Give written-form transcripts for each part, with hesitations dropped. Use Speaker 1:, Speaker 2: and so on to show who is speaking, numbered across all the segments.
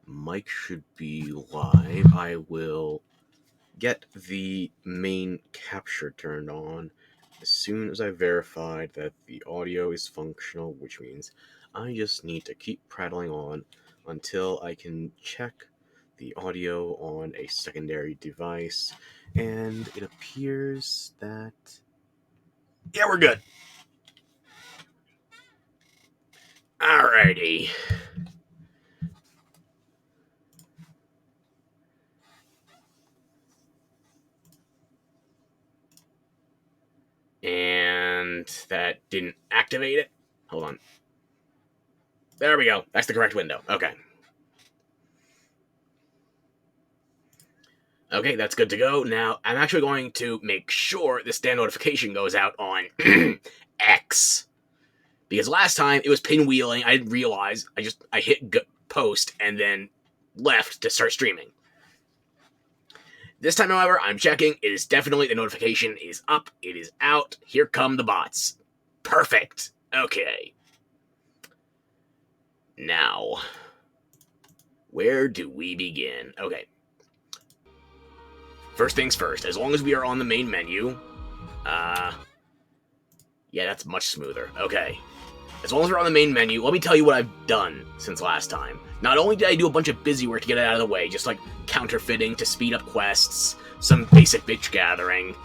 Speaker 1: mic should be live. I will get the main capture turned on as soon as I verified that the audio is functional, which means I just need to keep prattling on until I can check the audio on a secondary device, and it appears that... yeah, we're good. Alrighty. And that didn't activate it. Hold on. There we go. That's the correct window. Okay. Okay, that's good to go. Now, I'm actually going to make sure this stand notification goes out on X. Because last time it was pinwheeling. I didn't realize. I hit post and then left to start streaming. This time, however, I'm checking. It is definitely, the notification is up. It is out. Here come the bots. Perfect. Okay. Now, where do we begin? Okay. First things first, as long as we are on the main menu, yeah, that's much smoother. Okay. As long as we're on the main menu, let me tell you what I've done since last time. Not only did I do a bunch of busy work to get it out of the way, just like counterfeiting to speed up quests, some basic bitch gathering,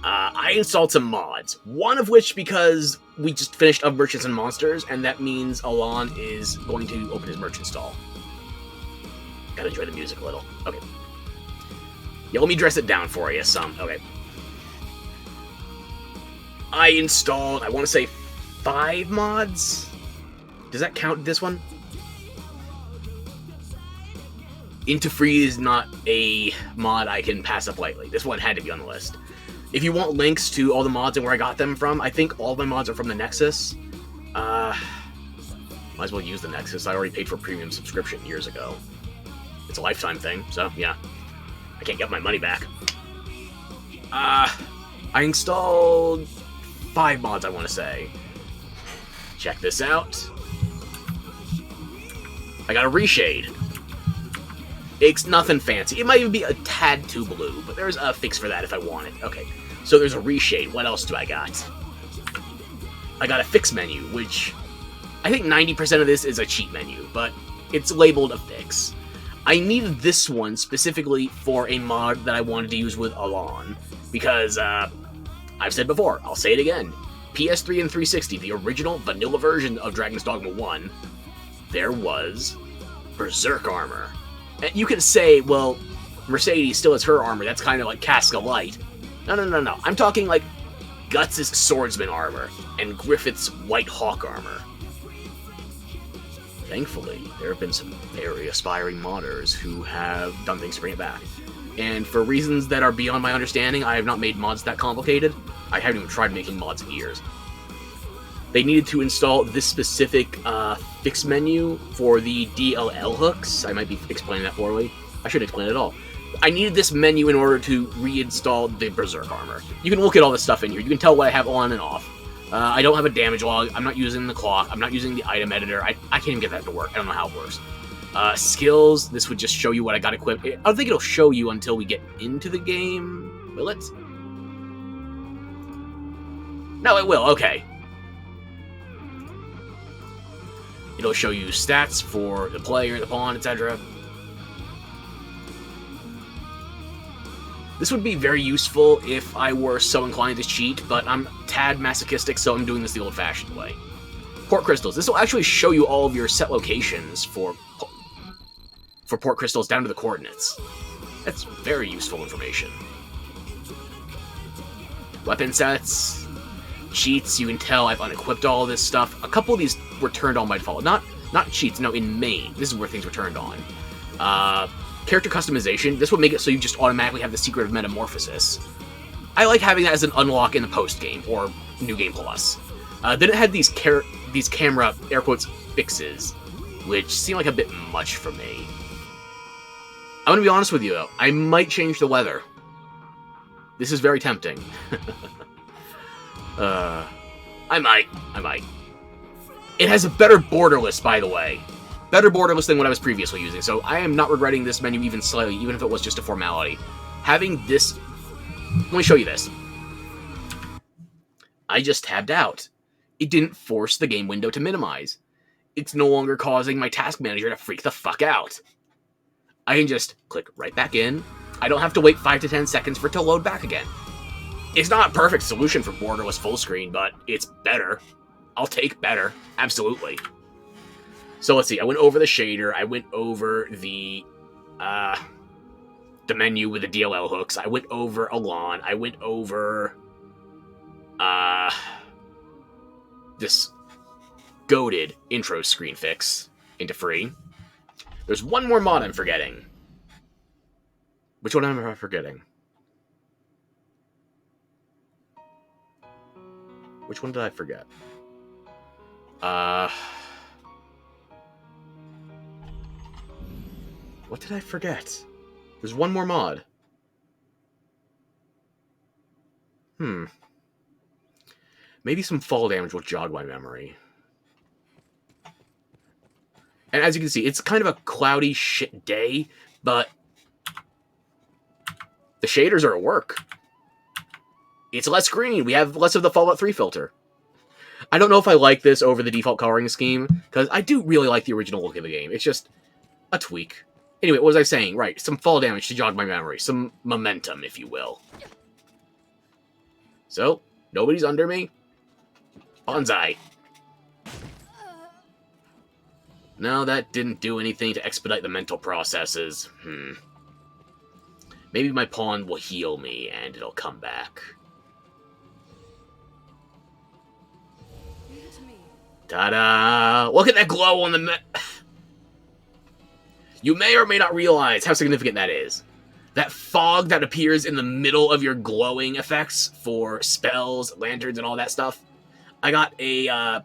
Speaker 1: I installed some mods. One of which because we just finished Of Merchants and Monsters, and that means Alon is going to open his merchant stall. Gotta enjoy the music a little. Okay. Yeah, let me dress it down for you some. Okay. I installed, I want to say 5 mods? Does that count this one? Into Free is not a mod I can pass up lightly. This one had to be on the list. If you want links to all the mods and where I got them from, I think all of my mods are from the Nexus. Might as well use the Nexus. I already paid for a premium subscription years ago. It's a lifetime thing, so yeah. I can't get my money back. I installed 5 mods, I want to say. Check this out. I got a reshade. It's nothing fancy. It might even be a tad too blue, but there's a fix for that if I want it. Okay, so there's a reshade. What else do I got? I got a fix menu, which I think 90% of this is a cheat menu, but it's labeled a fix. I needed this one specifically for a mod that I wanted to use with Alon, because, I've said before, I'll say it again, PS3 and 360, the original vanilla version of Dragon's Dogma 1, there was Berserk armor. And you can say, well, Mercedes still has her armor, that's kind of like Casca Light. No. I'm talking like Guts' swordsman armor, and Griffith's White Hawk armor. Thankfully, there have been some very aspiring modders who have done things to bring it back. And for reasons that are beyond my understanding, I have not made mods that complicated. I haven't even tried making mods in years. They needed to install this specific fix menu for the DLL hooks. I might be explaining that poorly. I shouldn't explain it at all. I needed this menu in order to reinstall the Berserk armor. You can look at all this stuff in here. You can tell what I have on and off. I don't have a damage log, I'm not using the clock, I'm not using the item editor, I can't even get that to work, I don't know how it works. Skills, this would just show you what I got equipped. I don't think it'll show you until we get into the game, will it? No, it will, okay. It'll show you stats for the player, the pawn, etc. This would be very useful if I were so inclined to cheat, but I'm tad masochistic, so I'm doing this the old-fashioned way. Port crystals. This will actually show you all of your set locations for port crystals down to the coordinates. That's very useful information. Weapon sets, cheats. You can tell I've unequipped all of this stuff. A couple of these were turned on by default. Not cheats. No, in main. This is where things were turned on. Character customization. This would make it so you just automatically have the Secret of Metamorphosis. I like having that as an unlock in the post-game, or New Game Plus. Then it had these camera, air quotes, fixes, which seem like a bit much for me. I'm gonna be honest with you, though. I might change the weather. This is very tempting. I might. It has a better border list, by the way. Better borderless than what I was previously using, so I am not regretting this menu even slightly, even if it was just a formality. Having this... Let me show you this. I just tabbed out. It didn't force the game window to minimize. It's no longer causing my task manager to freak the fuck out. I can just click right back in. I don't have to wait 5 to 10 seconds for it to load back again. It's not a perfect solution for borderless full screen, but it's better. I'll take better. Absolutely. So let's see. I went over the shader. I went over the menu with the DLL hooks. I went over Elan. I went over this goated intro screen fix into free. There's one more mod I'm forgetting. Which one am I forgetting? Which one did I forget? What did I forget? There's one more mod. Maybe some fall damage will jog my memory. And as you can see, it's kind of a cloudy shit day, but the shaders are at work. It's less green. We have less of the Fallout 3 filter. I don't know if I like this over the default coloring scheme, because I do really like the original look of the game. It's just a tweak. Anyway, what was I saying? Right, some fall damage to jog my memory. Some momentum, if you will. So, nobody's under me. Bonsai. No, that didn't do anything to expedite the mental processes. Maybe my pawn will heal me, and it'll come back. Ta-da! Look at that glow on the You may or may not realize how significant that is. That fog that appears in the middle of your glowing effects for spells, lanterns, and all that stuff. I got a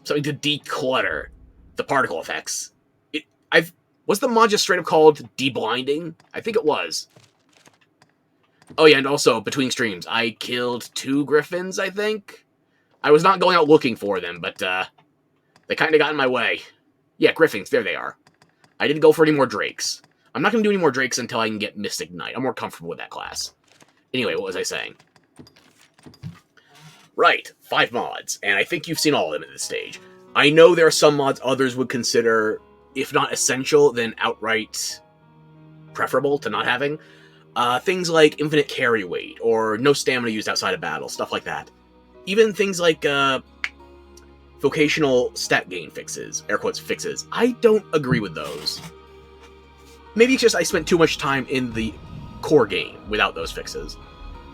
Speaker 1: something to declutter the particle effects. Was the mod just straight up called deblinding? I think it was. Oh yeah, and also between streams, I killed 2 griffins. I think I was not going out looking for them, but they kind of got in my way. Yeah, griffins. There they are. I didn't go for any more drakes. I'm not going to do any more drakes until I can get Mystic Knight. I'm more comfortable with that class. Anyway, what was I saying? Right, 5 mods, and I think you've seen all of them at this stage. I know there are some mods others would consider, if not essential, then outright preferable to not having. Things like infinite carry weight, or no stamina used outside of battle, stuff like that. Even things like vocational stat gain fixes, air quotes fixes. I don't agree with those. Maybe it's just I spent too much time in the core game without those fixes.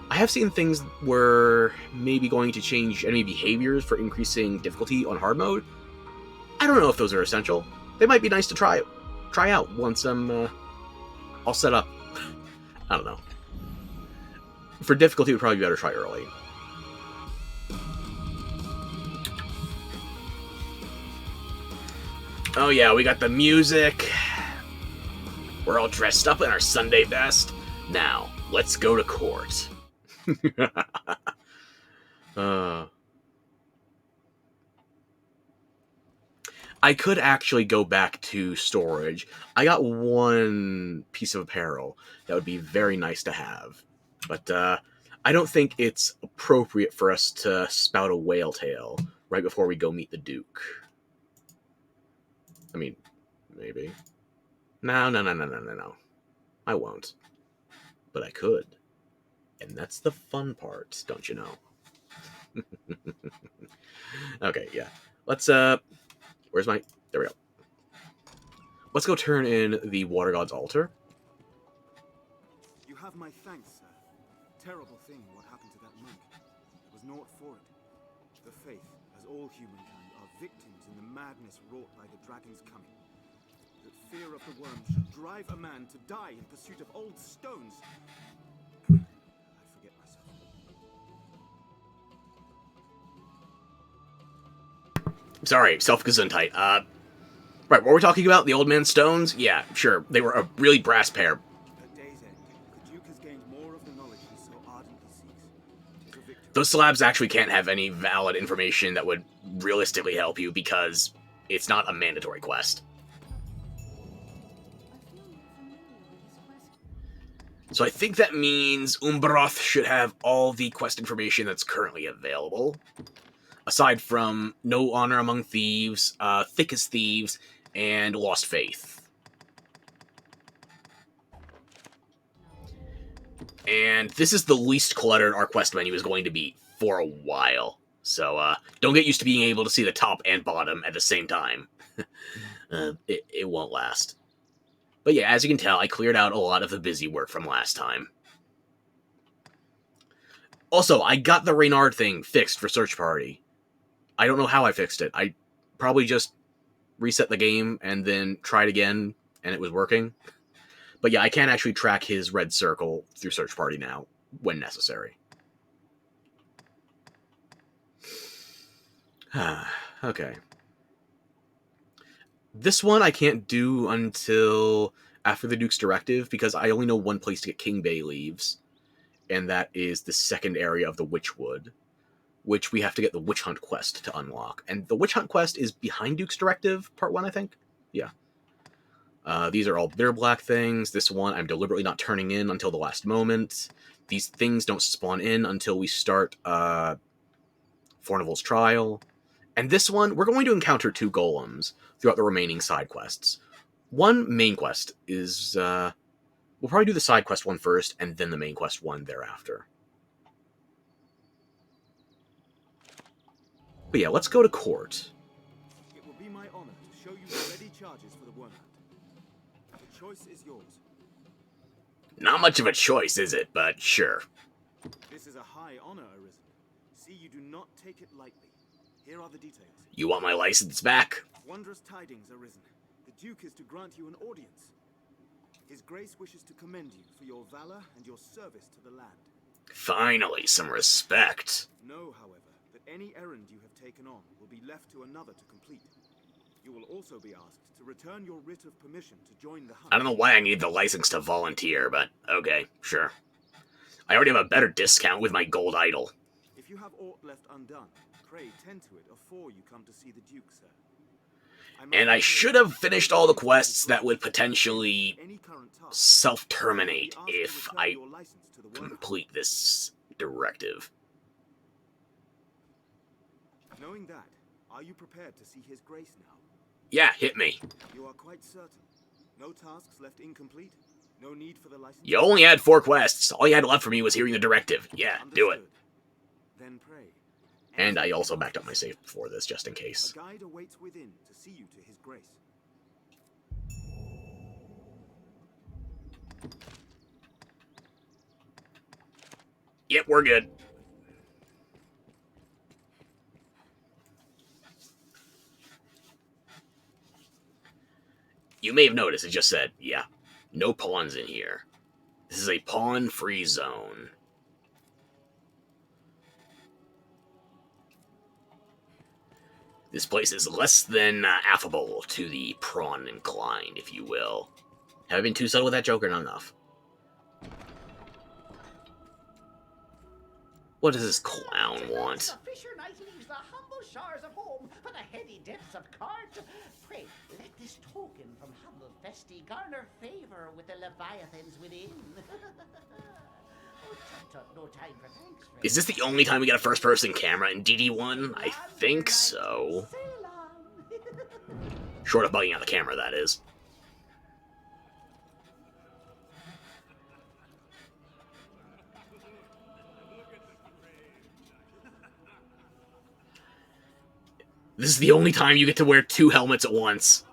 Speaker 1: I have seen things where maybe going to change enemy behaviors for increasing difficulty on hard mode. I don't know if those are essential. They might be nice to try out once I'm all set up. I don't know. For difficulty, it would probably be better to try early. Oh yeah, we got the music. We're all dressed up in our Sunday best. Now, let's go to court. I could actually go back to storage. I got one piece of apparel that would be very nice to have. But I don't think it's appropriate for us to spout a whale tail right before we go meet the Duke. I mean, maybe. No. I won't. But I could. And that's the fun part, don't you know? Okay, yeah. Let's, where's my... There we go. Let's go turn in the Water God's altar.
Speaker 2: You have my thanks, sir. Terrible thing what happened to that monk. There was naught for it. The faith, as all humankind, are victims in the madness wrought by the dragon's coming. That fear of the worm should drive a man to die in pursuit of old stones. I forget myself.
Speaker 1: Sorry, self-gesundheit. Right, what were we talking about? The old man's stones? Yeah, sure. They were a really brass pair.
Speaker 2: At day's end, the Duke has gained more of the knowledge he so ardently seeks. It is a victory.
Speaker 1: Those slabs actually can't have any valid information that would realistically help you because it's not a mandatory quest. So I think that means Umbroth should have all the quest information that's currently available. Aside from No Honor Among Thieves, Thick as Thieves, and Lost Faith. And this is the least cluttered our quest menu is going to be for a while. So don't get used to being able to see the top and bottom at the same time. It won't last. But yeah, as you can tell, I cleared out a lot of the busy work from last time. Also, I got the Reynard thing fixed for Search Party. I don't know how I fixed it. I probably just reset the game and then tried again, and it was working. But yeah, I can actually track his red circle through Search Party now, when necessary. Okay. This one I can't do until after the Duke's Directive, because I only know one place to get King Bay leaves, and that is the second area of the Witchwood, which we have to get the Witch Hunt quest to unlock. And the Witch Hunt quest is behind Duke's Directive, part 1, I think? Yeah. These are all bitter black things. This one I'm deliberately not turning in until the last moment. These things don't spawn in until we start Fornival's Trial. And this one, we're going to encounter 2 golems throughout the remaining side quests. One main quest is... we'll probably do the side quest one first, and then the main quest one thereafter. But yeah, let's go to court.
Speaker 2: It will be my honor to show you the ready charges for the Wormhunt. The choice is yours.
Speaker 1: Not much of a choice, is it? But sure.
Speaker 2: This is a high honor, Arisen. See, you do not take it lightly. Here are the details.
Speaker 1: You want my license back?
Speaker 2: Wondrous tidings, Arisen. The Duke is to grant you an audience. His Grace wishes to commend you for your valor and your service to the land.
Speaker 1: Finally, some respect.
Speaker 2: Know, however, that any errand you have taken on will be left to another to complete. You will also be asked to return your writ of permission to join the hunt.
Speaker 1: I don't know why I need the license to volunteer, but okay, sure. I already have a better discount with my gold idol.
Speaker 2: If you have aught left undone, pray tend to it afore you come to see the Duke, sir.
Speaker 1: And I should have finished all the quests that would potentially self-terminate if I complete this directive.
Speaker 2: Knowing that, are you prepared to see His Grace now?
Speaker 1: Yeah, hit me.
Speaker 2: You are quite certain? No tasks left incomplete? No need for the license?
Speaker 1: You only had 4 quests. All you had left for me was hearing the directive. Yeah, do it.
Speaker 2: Then pray.
Speaker 1: And I also backed up my save before this, just in case.
Speaker 2: A guide awaits within to see you to His Grace.
Speaker 1: Yep, we're good. You may have noticed, it just said, yeah, no pawns in here. This is a pawn-free zone. This place is less than affable to the prawn-inclined, if you will. Have I been too subtle with that joke or not enough? What does this clown want?
Speaker 3: The fisher knight leaves the humble shores of home for the heady depths of Cart. Pray, let this token from humble Festi garner favor with the leviathans within. No time for thanks, friend.
Speaker 1: Is this the only time we get a first-person camera in DD1? I think so. Short of bugging out the camera, that is. This is the only time you get to wear 2 helmets at once.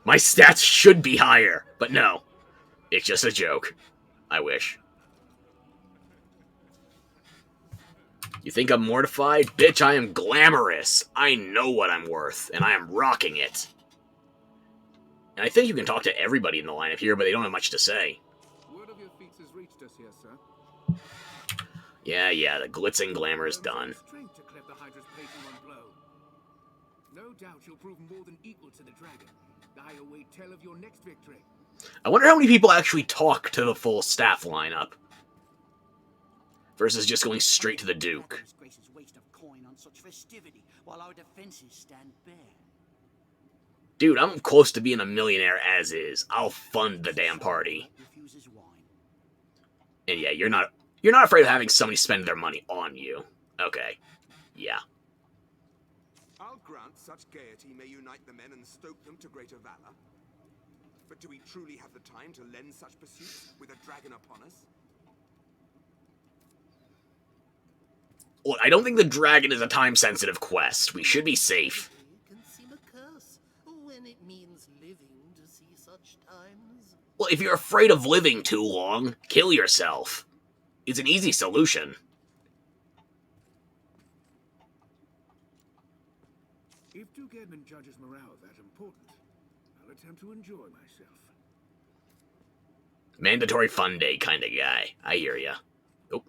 Speaker 1: My stats should be higher, but no. It's just a joke. I wish. You think I'm mortified? Bitch, I am glamorous. I know what I'm worth, and I am rocking it. And I think you can talk to everybody in the lineup here, but they don't have much to say.
Speaker 4: Word of your feats has reached us here, sir.
Speaker 1: Yeah, the glitz and glamour is done.
Speaker 4: Strength to cleft the Hydra's plate in one blow. No doubt you'll prove more than equal to the dragon. I await tell of your next victory.
Speaker 1: I wonder how many people actually talk to the full staff lineup. Versus just going straight to the Duke.
Speaker 3: Grace's waste of coin on such festivity, while our defenses stand bare.
Speaker 1: Dude, I'm close to being a millionaire as is. I'll fund the damn party.
Speaker 3: Refuses wine.
Speaker 1: And yeah, you're not afraid of having somebody spend their money on you. Okay. Yeah.
Speaker 2: I'll grant such gaiety may unite the men and stoke them to greater valor. But do we truly have the time to lend such pursuits with a dragon upon us?
Speaker 1: Well, I don't think the dragon is a time-sensitive quest. We should be safe.
Speaker 5: It can seem a curse when it means living to see such times.
Speaker 1: Well, if you're afraid of living too long, kill yourself. It's an easy solution.
Speaker 4: If Dukedman judges morale that important, I'll attempt to enjoy myself.
Speaker 1: Mandatory fun day kind of guy. I hear ya. Oh.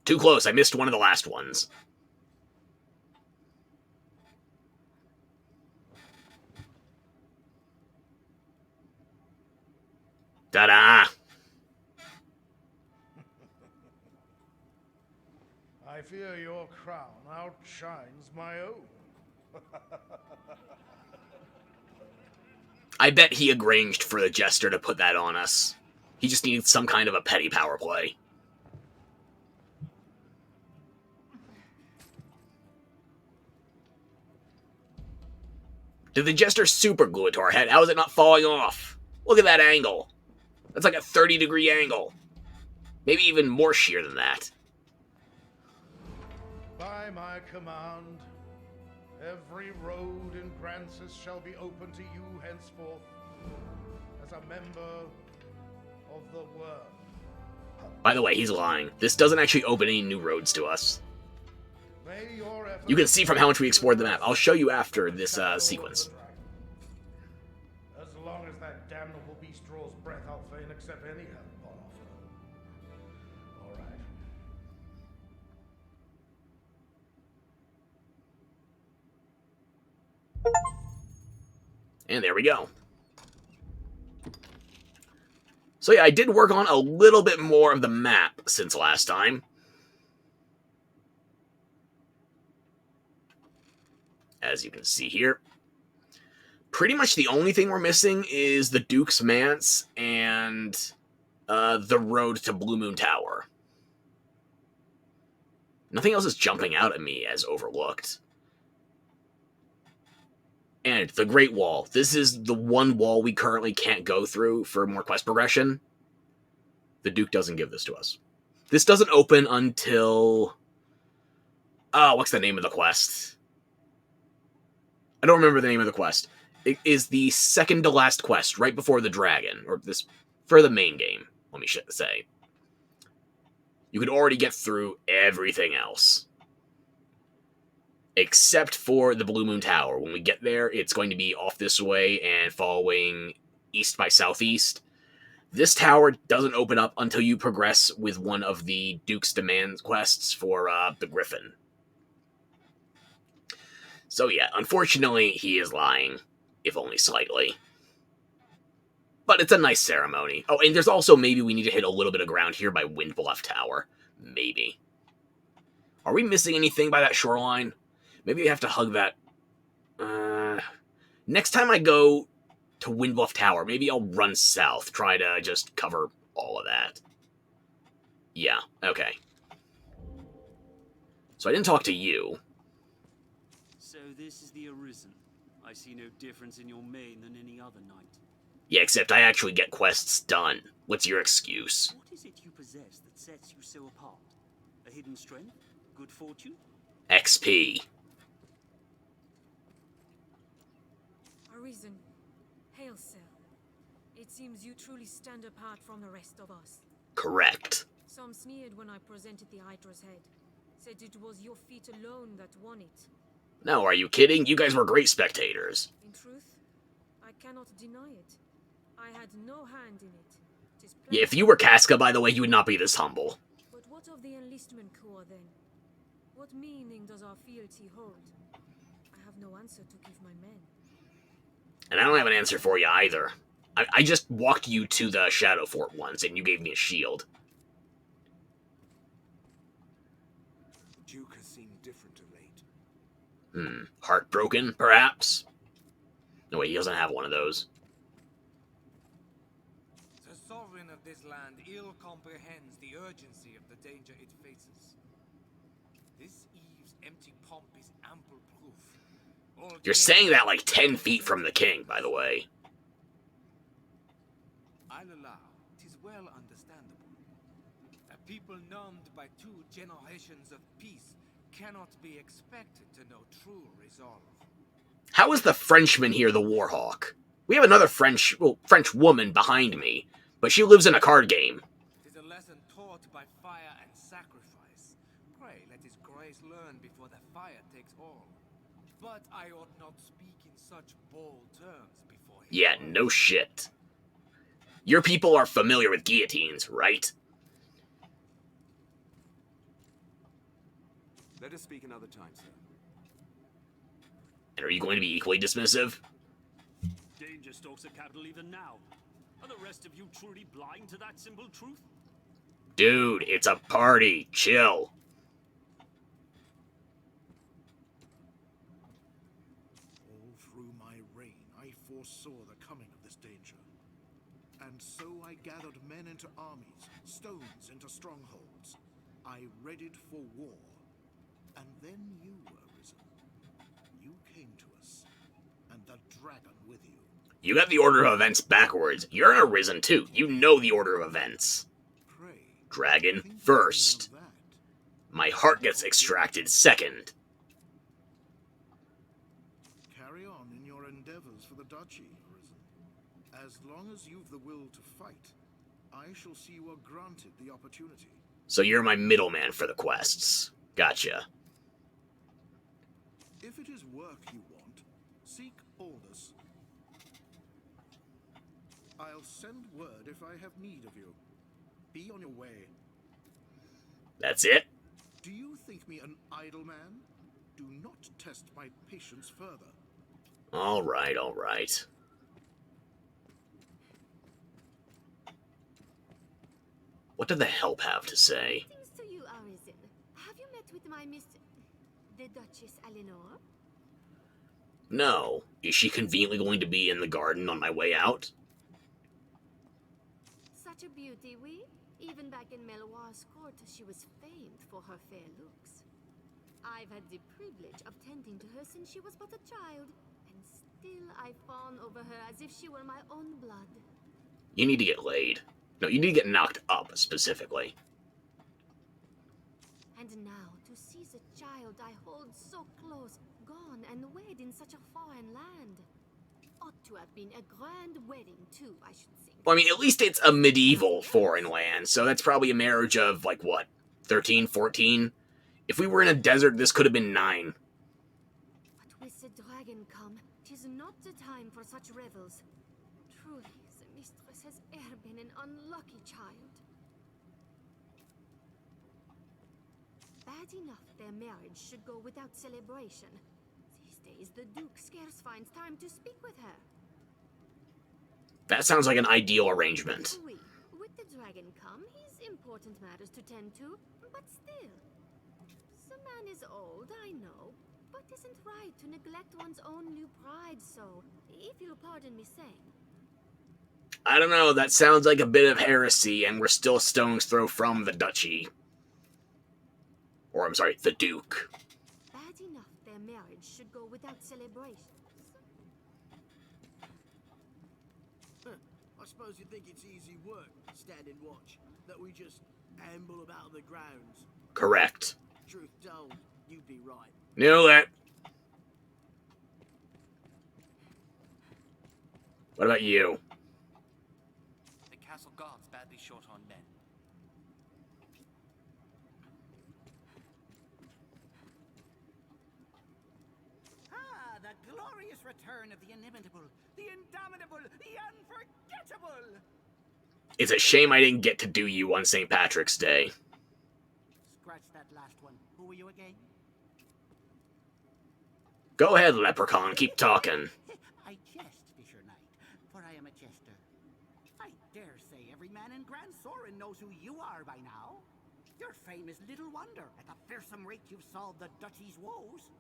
Speaker 1: Too close. I missed one of the last ones. Ta-da!
Speaker 6: I fear your crown outshines my own.
Speaker 1: I bet he arranged for the Jester to put that on us. He just needed some kind of a petty power play. Did the Jester super glue it to our head? How is it not falling off? Look at that angle. That's like a 30-degree angle. Maybe even more sheer than that.
Speaker 6: By my command, every road in Grancis shall be open to you henceforth, as a member of the world.
Speaker 1: By the way, he's lying. This doesn't actually open any new roads to us.
Speaker 6: May your efforts
Speaker 1: You can see from how much we explored the map. I'll show you after this sequence.
Speaker 6: As long as that damnable beast draws breath, I'll fain accept any help on offer. All right.
Speaker 1: And there we go. So yeah, I did work on a little bit more of the map since last time. As you can see here. Pretty much the only thing we're missing is the Duke's Manse and the road to Blue Moon Tower. Nothing else is jumping out at me as overlooked. And the Great Wall. This is the one wall we currently can't go through for more quest progression. The Duke doesn't give this to us. This doesn't open until... what's the name of the quest? I don't remember the name of the quest. It is the second to last quest, right before the dragon. Or this, for the main game, let me say. You could already get through everything else. Except for the Blue Moon Tower. When we get there, it's going to be off this way and following east by southeast. This tower doesn't open up until you progress with one of the Duke's Demand quests for the Griffin. So yeah, unfortunately, he is lying, if only slightly. But it's a nice ceremony. Oh, and there's also maybe we need to hit a little bit of ground here by Windbluff Tower. Maybe. Are we missing anything by that shoreline? Maybe we have to hug that. Next time I go to Windbluff Tower, maybe I'll run south. Try to just cover all of that. Yeah, okay. So I didn't talk to you.
Speaker 7: So this is the Arisen. I see no difference in your main than any other knight.
Speaker 1: Yeah, except I actually get quests done. What's your excuse?
Speaker 7: What is it you possess that sets you so apart? A hidden strength? Good fortune?
Speaker 1: XP.
Speaker 8: Arisen, hail, sir. It seems you truly stand apart from the rest of us.
Speaker 1: Correct.
Speaker 8: Some sneered when I presented the Hydra's head. Said it was your feat alone that won it.
Speaker 1: No, are you kidding? You guys were great spectators.
Speaker 8: In truth, I cannot deny it. I had no hand in it.
Speaker 1: Yeah, if you were Casca, by the way, you would not be this humble.
Speaker 8: But what of the enlistment corps, then? What meaning does our fealty hold? I have no answer to give my men.
Speaker 1: And I don't have an answer for you either. I just walked you to the Shadow Fort once, and you gave me a shield.
Speaker 2: Duke has seemed different of late.
Speaker 1: Heartbroken, perhaps? No, wait, he doesn't have one of those.
Speaker 2: The sovereign
Speaker 4: of this land ill comprehends the urgency of the danger it faces. This Eve's empty pomp is ample proof. All
Speaker 1: You're saying that like 10 feet from the king, by the way.
Speaker 4: I'll allow, 'tis well understandable. A people numbed by 2 generations of peace cannot be expected to know true resolve.
Speaker 1: How is the Frenchman here the Warhawk? We have another French woman behind me, but she lives in a card game.
Speaker 4: 'Tis a lesson taught by fire and sacrifice. Pray let his grace learn before the fire takes all. But I ought not speak in such bold terms before him.
Speaker 1: Yeah, no shit. Your people are familiar with guillotines, right?
Speaker 2: Let us speak another time, sir.
Speaker 1: And are you going to be equally dismissive?
Speaker 7: Danger stalks the capital even now. Are the rest of you truly blind to that simple truth?
Speaker 1: Dude, it's a party. Chill.
Speaker 6: All through my reign, I foresaw the coming of this danger. And so I gathered men into armies, stones into strongholds. I readied for war. And then you, Arisen. You came to us, and the dragon with you.
Speaker 1: You got the order of events backwards. You're an Arisen too. You know the order of events.
Speaker 6: Pray,
Speaker 1: Dragon
Speaker 6: think
Speaker 1: first.
Speaker 6: of that.
Speaker 1: My heart gets extracted second.
Speaker 6: Carry on in your endeavors for the duchy, Arisen. As long as you've the will to fight, I shall see you are granted the opportunity.
Speaker 1: So you're my middleman for the quests. Gotcha.
Speaker 6: If it is work you want, seek orders. I'll send word if I have need of you. Be on your way.
Speaker 1: That's it?
Speaker 6: Do you think me an idle man? Do not test my patience further.
Speaker 1: Alright, alright. What did the help have to say?
Speaker 9: Greetings to you, Arisen. Have you met with my Miss... the Duchess Eleanor?
Speaker 1: No. Is she conveniently going to be in the garden on my way out?
Speaker 9: Such a beauty, we? Even back in Meloir's court, she was famed for her fair looks. I've had the privilege of tending to her since she was but a child, and still I fawn over her as if she were my own blood.
Speaker 1: You need to get laid. No, you need to get knocked up, specifically.
Speaker 9: And now, to see the child I hold so close, gone and wed in such a foreign land. Ought to have been a grand wedding, too, I should think.
Speaker 1: Well, I mean, at least it's a medieval foreign land, so that's probably a marriage of, like, what, 13, 14? If we were in a desert, this could have been 9.
Speaker 9: But with the dragon come, 'tis not the time for such revels. Truly, the mistress has e'er been an unlucky child. Bad enough their marriage should go without celebration. These days, the Duke scarce finds time to speak with her.
Speaker 1: That sounds like an ideal arrangement.
Speaker 9: Oui, with the dragon come, he's important matters to tend to, but still. The man is old, I know, but isn't right to neglect one's own new pride so, if you'll pardon me saying.
Speaker 1: I don't know, that sounds like a bit of heresy, and we're still a stone's throw from the duchy. Or, I'm sorry, the Duke.
Speaker 9: Bad enough their marriage should go without celebration.
Speaker 10: I suppose you think it's easy work, standing watch, that we just amble about the grounds.
Speaker 1: Correct.
Speaker 10: Truth told, you'd be right.
Speaker 1: Knew it. What about you?
Speaker 11: The castle guard's badly short on men.
Speaker 3: Ah, the glorious return of the inimitable, the indomitable, the unforgettable!
Speaker 1: It's a shame I didn't get to do you on St. Patrick's Day.
Speaker 3: Scratch that last one. Who were you again?
Speaker 1: Go ahead, Leprechaun, keep talking.
Speaker 3: I jest, Fisher Knight, for I am a jester. I dare say every man in Grand Sorin knows who you are by now. Your fame is little wonder at the fearsome rate you've solved the duchy's woes.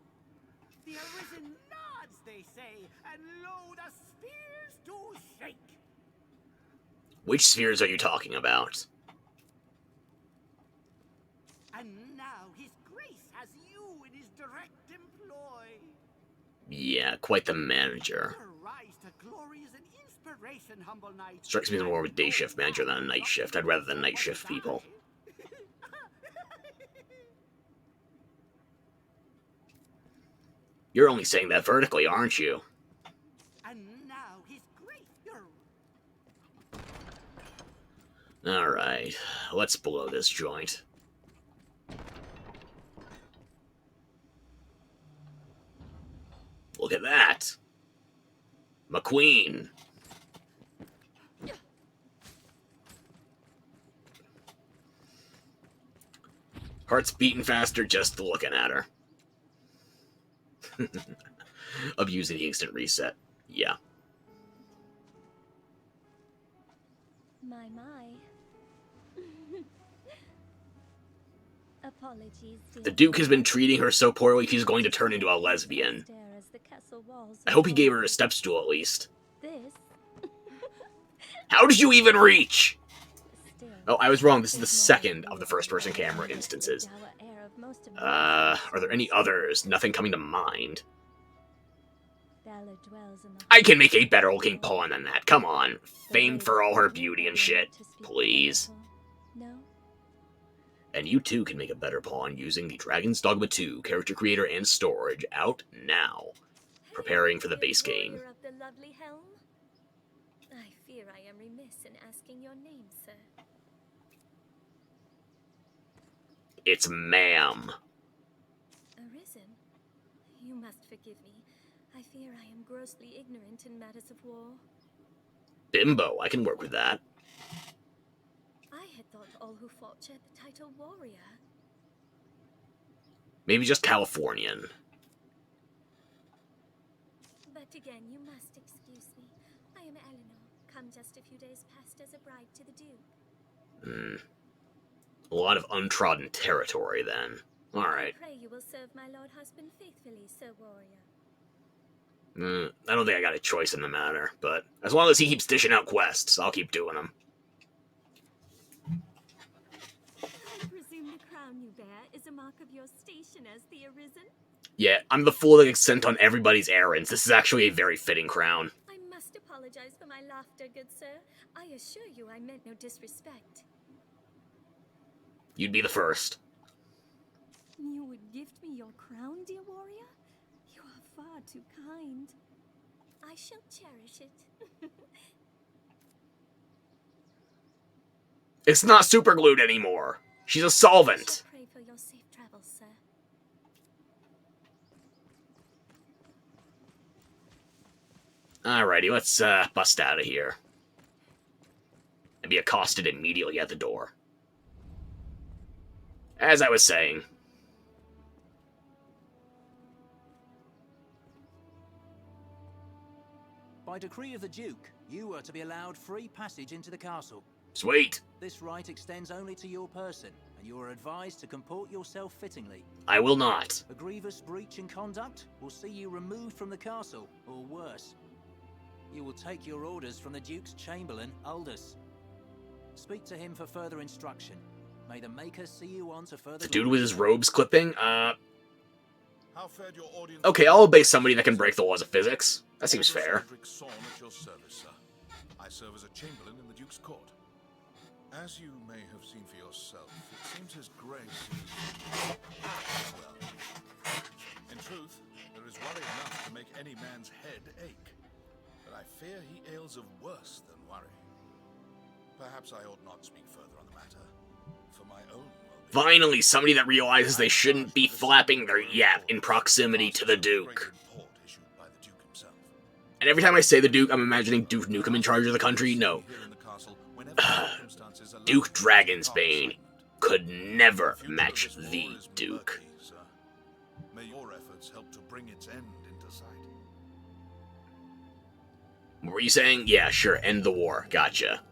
Speaker 3: The Arisen nods, they say, and lo, the spears do shake.
Speaker 1: Which spheres are you talking about?
Speaker 3: And now his grace has you in his direct employ.
Speaker 1: Yeah, quite the manager.
Speaker 3: Your rise to glory is an inspiration, humble knight.
Speaker 1: Strikes me as more of a day shift manager than a night shift. I'd rather than night shift people. You're only saying that vertically, aren't you?
Speaker 3: And now his grace,
Speaker 1: Alright, let's blow this joint. Look at that! McQueen! Heart's beating faster just looking at her. Abusing the instant reset. Yeah.
Speaker 12: My. Apologies.
Speaker 1: The Duke has been treating her so poorly he's going to turn into a lesbian. I hope he gave her a step stool at least. How did you even reach? Oh, I was wrong. This is the second of the first-person camera instances. Are there any others? Nothing coming to mind. I can make a better-looking pawn than that. Come on. Famed for all her beauty and shit. Please. And you too can make a better pawn using the Dragon's Dogma 2 character creator and storage out now. Preparing for the base game.
Speaker 12: Of the lovely helm? I fear I am remiss in asking your name, sir.
Speaker 1: It's ma'am.
Speaker 12: Arisen? You must forgive me. I fear I am grossly ignorant in matters of war.
Speaker 1: Bimbo, I can work with that.
Speaker 12: I had thought all who fought shared the title warrior.
Speaker 1: Maybe just Californian.
Speaker 12: But again, you must excuse me. I am Eleanor, come just a few days past as a bride to the Duke.
Speaker 1: A lot of untrodden territory, then. Alright.
Speaker 12: I pray you will serve my lord husband faithfully, Sir Warrior.
Speaker 1: I don't think I got a choice in the matter, but as long as he keeps dishing out quests, I'll keep doing them.
Speaker 12: I presume the crown you bear is a mark of your station as the Arisen?
Speaker 1: Yeah, I'm the fool that gets sent on everybody's errands. This is actually a very fitting crown.
Speaker 12: I must apologize for my laughter, good sir. I assure you I meant no disrespect.
Speaker 1: You'd be the first.
Speaker 12: You would gift me your crown, dear warrior? You are far too kind. I shall cherish it.
Speaker 1: It's not superglued anymore. She's a solvent.
Speaker 12: Pray for your safe travels, sir.
Speaker 1: Alrighty, let's bust out of here. And be accosted immediately at the door. As I was saying.
Speaker 13: By decree of the Duke, you are to be allowed free passage into the castle.
Speaker 1: Sweet.
Speaker 13: This right extends only to your person, and you are advised to comport yourself fittingly.
Speaker 1: I will not.
Speaker 13: A grievous breach in conduct will see you removed from the castle, or worse. You will take your orders from the Duke's Chamberlain, Aldous. Speak to him for further instruction. May the Maker see you on to further...
Speaker 1: The dude with his robes clipping?
Speaker 6: How fared your audience?
Speaker 1: Okay, I'll obey somebody that can break the laws of physics. That seems fair.
Speaker 6: At your service, sir. I serve as a chamberlain in the Duke's court. As you may have seen for yourself, it seems his grace is... well, in truth, there is worry enough to make any man's head ache. But I fear he ails of worse than worry. Perhaps I ought not speak further on the matter. For my own well-being.
Speaker 1: Finally, somebody that realizes they shouldn't be flapping their yap in proximity to the Duke. And every time I say the Duke, I'm imagining Duke Nukem in charge of the country. No. Duke Dragonsbane could never match the Duke.
Speaker 6: May your efforts help to bring its end into sight.
Speaker 1: What were you saying? Yeah, sure, end the war. Gotcha.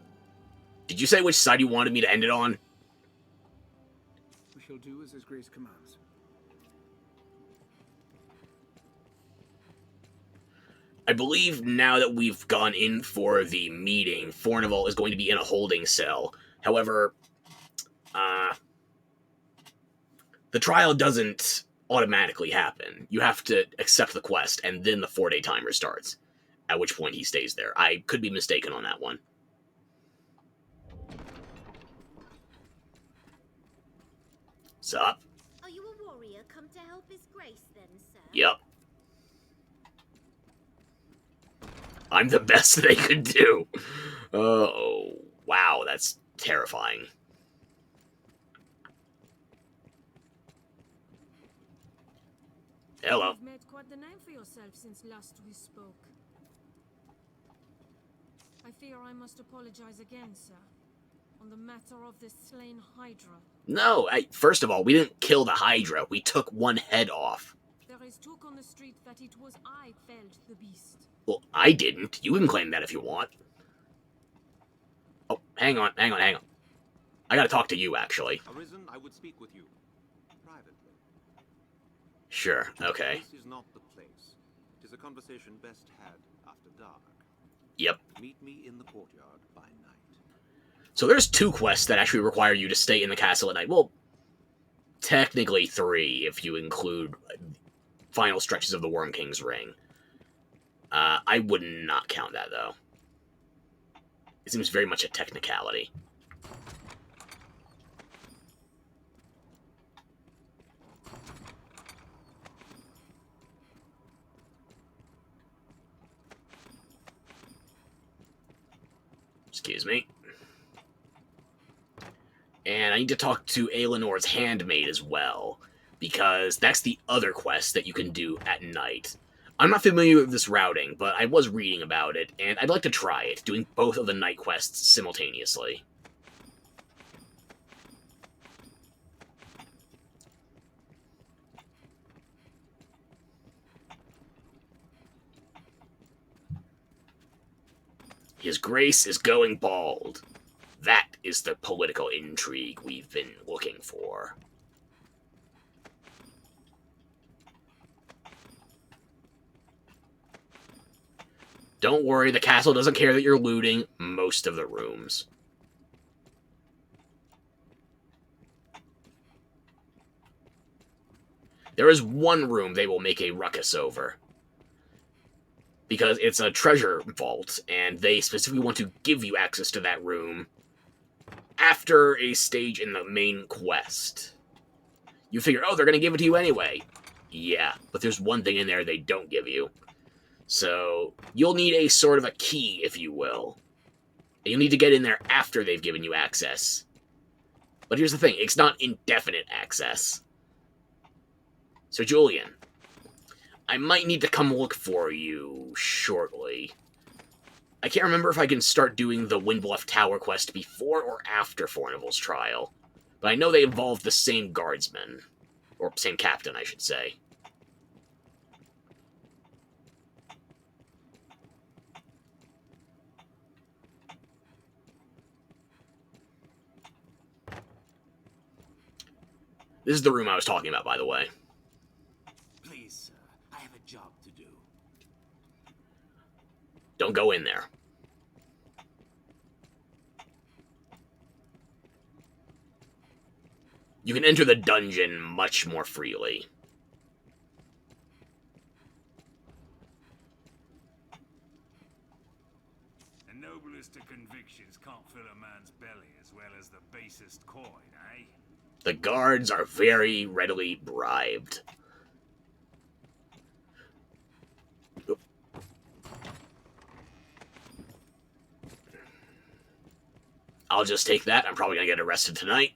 Speaker 1: Did you say which side you wanted me to end it on?
Speaker 2: We shall do as His Grace commands.
Speaker 1: I believe now that we've gone in for the meeting, Fornival is going to be in a holding cell. However, the trial doesn't automatically happen. You have to accept the quest, and then the 4-day timer starts, at which point he stays there. I could be mistaken on that one. Sup?
Speaker 14: Are you a warrior come to help His Grace then, sir?
Speaker 1: Yep. I'm the best they could do. Oh, wow, that's terrifying. Hello.
Speaker 8: You've made quite the name for yourself since last we spoke. I fear I must apologize again, sir, on the matter of this slain Hydra.
Speaker 1: No, first of all, we didn't kill the Hydra. We took one head off.
Speaker 8: There is talk on the street that it was I felled the beast.
Speaker 1: Well, I didn't. You can claim that if you want. Oh, hang on. I gotta talk to you, actually.
Speaker 15: Arisen, I would speak with you. Privately.
Speaker 1: Sure, okay.
Speaker 15: This is not the place. It is a conversation best had after dark.
Speaker 1: Yep.
Speaker 15: Meet me in the courtyard by night.
Speaker 1: So there's 2 quests that actually require you to stay in the castle at night. Well, technically 3 if you include final stretches of the Worm King's Ring. I would not count that, though. It seems very much a technicality. Excuse me. And I need to talk to Aelenor's handmaid as well, because that's the other quest that you can do at night. I'm not familiar with this routing, but I was reading about it, and I'd like to try it, doing both of the night quests simultaneously. His Grace is going bald. That is the political intrigue we've been looking for. Don't worry, the castle doesn't care that you're looting most of the rooms. There is one room they will make a ruckus over, because it's a treasure vault, and they specifically want to give you access to that room after a stage in the main quest. You figure, oh, they're going to give it to you anyway. Yeah, but there's one thing in there they don't give you. So, you'll need a sort of a key, if you will. And you'll need to get in there after they've given you access. But here's the thing, it's not indefinite access. So, Julian, I might need to come look for you shortly. I can't remember if I can start doing the Windbluff Tower quest before or after Fornival's trial. But I know they involve the same guardsman. Or same captain, I should say. This is the room I was talking about, by the way.
Speaker 16: Please, sir, I have a job to do.
Speaker 1: Don't go in there. You can enter the dungeon much more freely.
Speaker 17: The noblest of convictions can't fill a man's belly as well as the basest coin, eh?
Speaker 1: The guards are very readily bribed. Oop. I'll just take that. I'm probably going to get arrested tonight.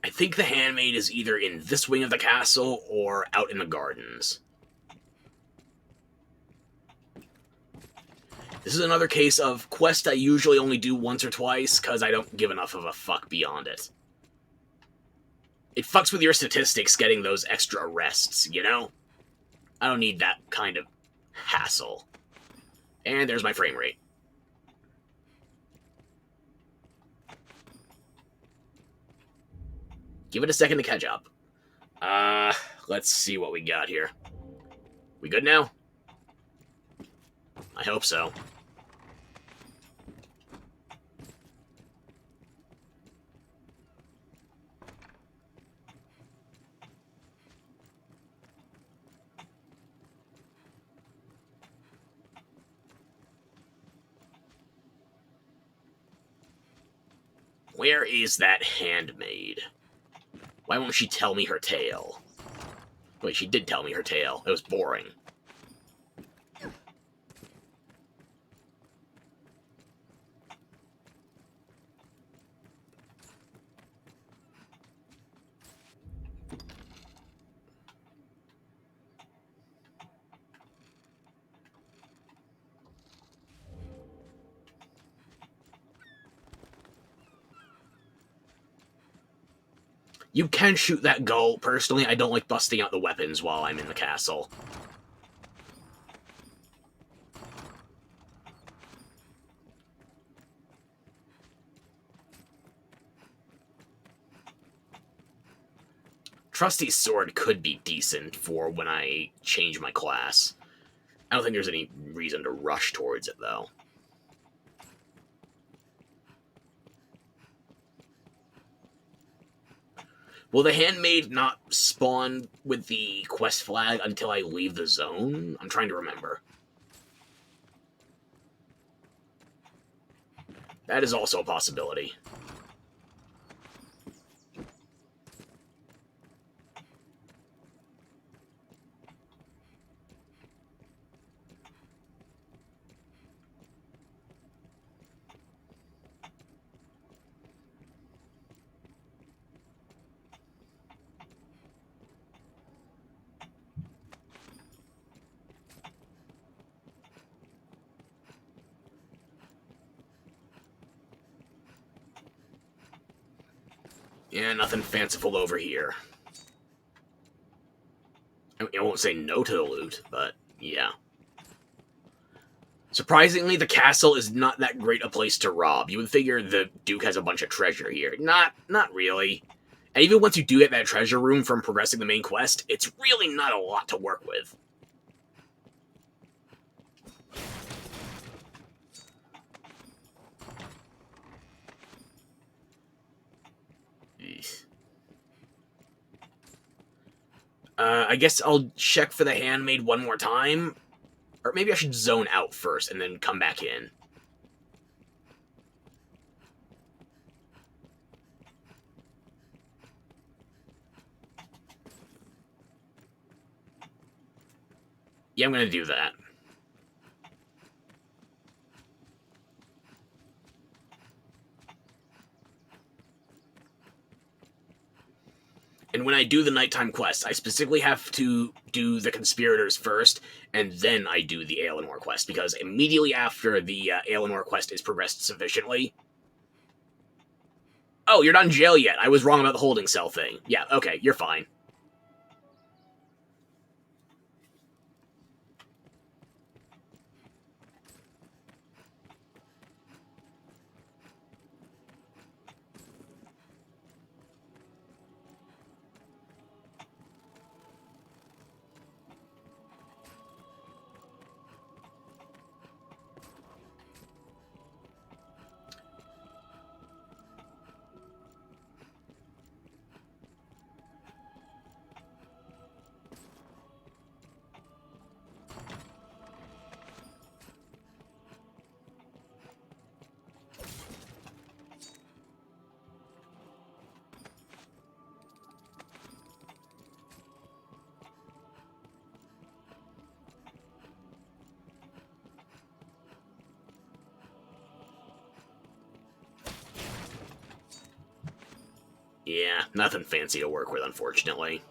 Speaker 1: I think the handmaid is either in this wing of the castle or out in the gardens. This is another case of quest I usually only do once or twice because I don't give enough of a fuck beyond it. It fucks with your statistics getting those extra arrests, you know? I don't need that kind of hassle. And there's my frame rate. Give it a second to catch up. Let's see what we got here. We good now? I hope so. Where is that handmaid? Why won't she tell me her tale? Wait, she did tell me her tale. It was boring. You can shoot that gull. Personally, I don't like busting out the weapons while I'm in the castle. Trusty's sword could be decent for when I change my class. I don't think there's any reason to rush towards it, though. Will the handmaid not spawn with the quest flag until I leave the zone? I'm trying to remember. That is also a possibility. Yeah, nothing fanciful over here. I won't say no to the loot, but yeah. Surprisingly, the castle is not that great a place to rob. You would figure the Duke has a bunch of treasure here. Not really. And even once you do get that treasure room from progressing the main quest, it's really not a lot to work with. I guess I'll check for the handmaid one more time. Or maybe I should zone out first and then come back in. Yeah, I'm going to do that. And when I do the nighttime quest, I specifically have to do the conspirators first, and then I do the Aelinor quest, because immediately after the Aelinor quest is progressed sufficiently... Oh, you're not in jail yet. I was wrong about the holding cell thing. Yeah, okay, you're fine. Yeah, nothing fancy to work with, unfortunately.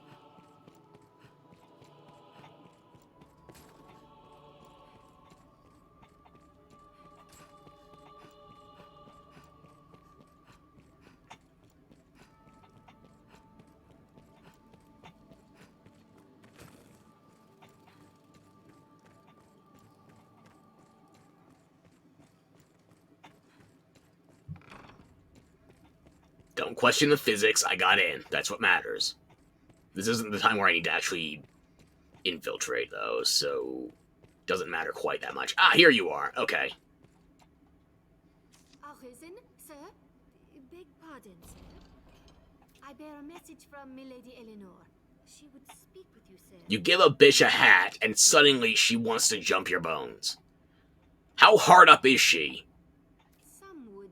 Speaker 1: Don't question the physics, I got in. That's what matters. This isn't the time where I need to actually infiltrate, though, so... doesn't matter quite that much. Ah, here you are. Okay.
Speaker 9: Arisen, sir? Beg pardon, sir. I bear a message from Milady Eleanor. She would speak with you, sir.
Speaker 1: You give a bitch a hat, and suddenly she wants to jump your bones. How hard up is she?
Speaker 9: Some would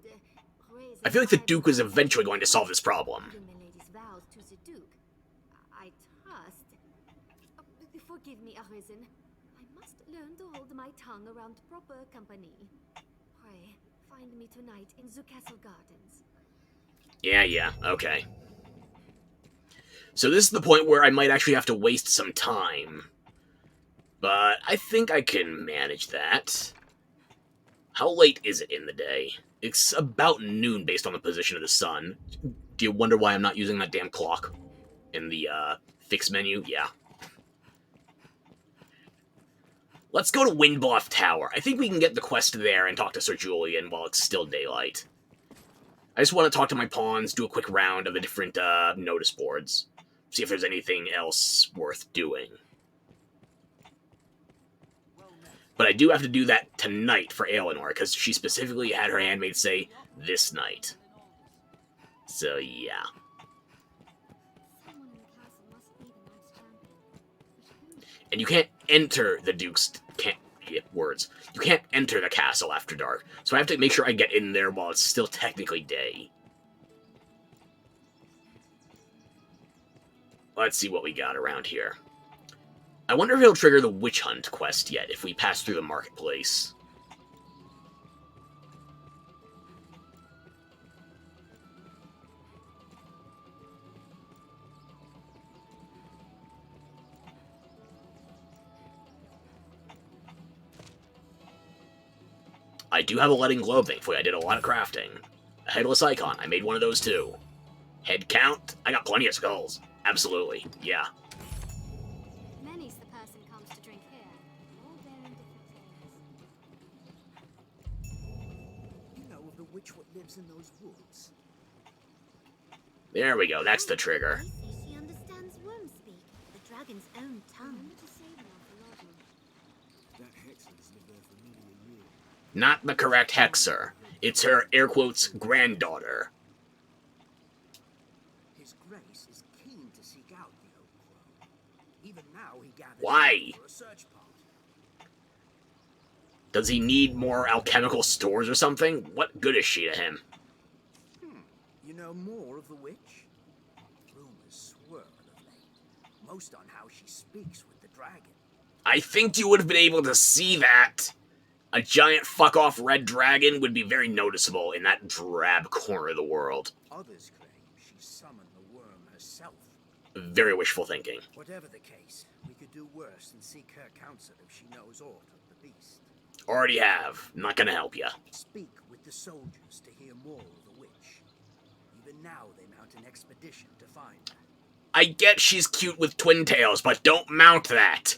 Speaker 9: raise
Speaker 1: I feel like the Duke is eventually going to solve this problem.
Speaker 9: Milady's vows to the Duke. I trust. Forgive me, Arisen. I must learn to hold my tongue around proper company. Pray, find me tonight in the castle gardens.
Speaker 1: Yeah, okay. So this is the point where I might actually have to waste some time. But I think I can manage that. How late is it in the day? It's about noon based on the position of the sun. Do you wonder why I'm not using that damn clock in the fix menu? Yeah. Let's go to Windbluff Tower. I think we can get the quest there and talk to Sir Julian while it's still daylight. I just want to talk to my pawns, do a quick round of the different notice boards. See if there's anything else worth doing. But I do have to do that tonight for Eleanor, because she specifically had her handmaid say, this night. So, yeah. And you can't enter the Duke's... You can't enter the castle after dark, so I have to make sure I get in there while it's still technically day. Let's see what we got around here. I wonder if it'll trigger the Witch Hunt quest yet, if we pass through the marketplace. I do have a letting globe, thankfully. I did a lot of crafting. A headless icon, I made one of those too. Head count, I got plenty of skulls. Absolutely, yeah.
Speaker 9: Many's the person comes to drink here, all bearing different things.
Speaker 3: You know of the witch what lives in those woods?
Speaker 1: There we go, that's the trigger.
Speaker 14: She understands worm speak, the dragon's own tongue.
Speaker 2: That Hexer's lived there for nearly a year.
Speaker 1: Not the correct Hexer. It's her, air quotes, granddaughter.
Speaker 3: His Grace is keen to seek out the Oak Crow. Even now he gathers
Speaker 1: Why?
Speaker 3: for a search party.
Speaker 1: Does he need more alchemical stores or something? What good is she to him?
Speaker 3: You know more of the witch? Rumors swirl of late, most on how she speaks with the dragon.
Speaker 1: I think you would have been able to see that. A giant fuck-off red dragon would be very noticeable in that drab corner of the world.
Speaker 3: Others claim she summoned the worm herself.
Speaker 1: Very wishful thinking.
Speaker 3: Whatever the case, we could do worse than seek her counsel if she knows aught of the beast.
Speaker 1: Already have. Not gonna help ya.
Speaker 3: Speak with the soldiers to hear more of the witch. Even now they mount an expedition to find her.
Speaker 1: I get she's cute with twin tails, but don't mount that.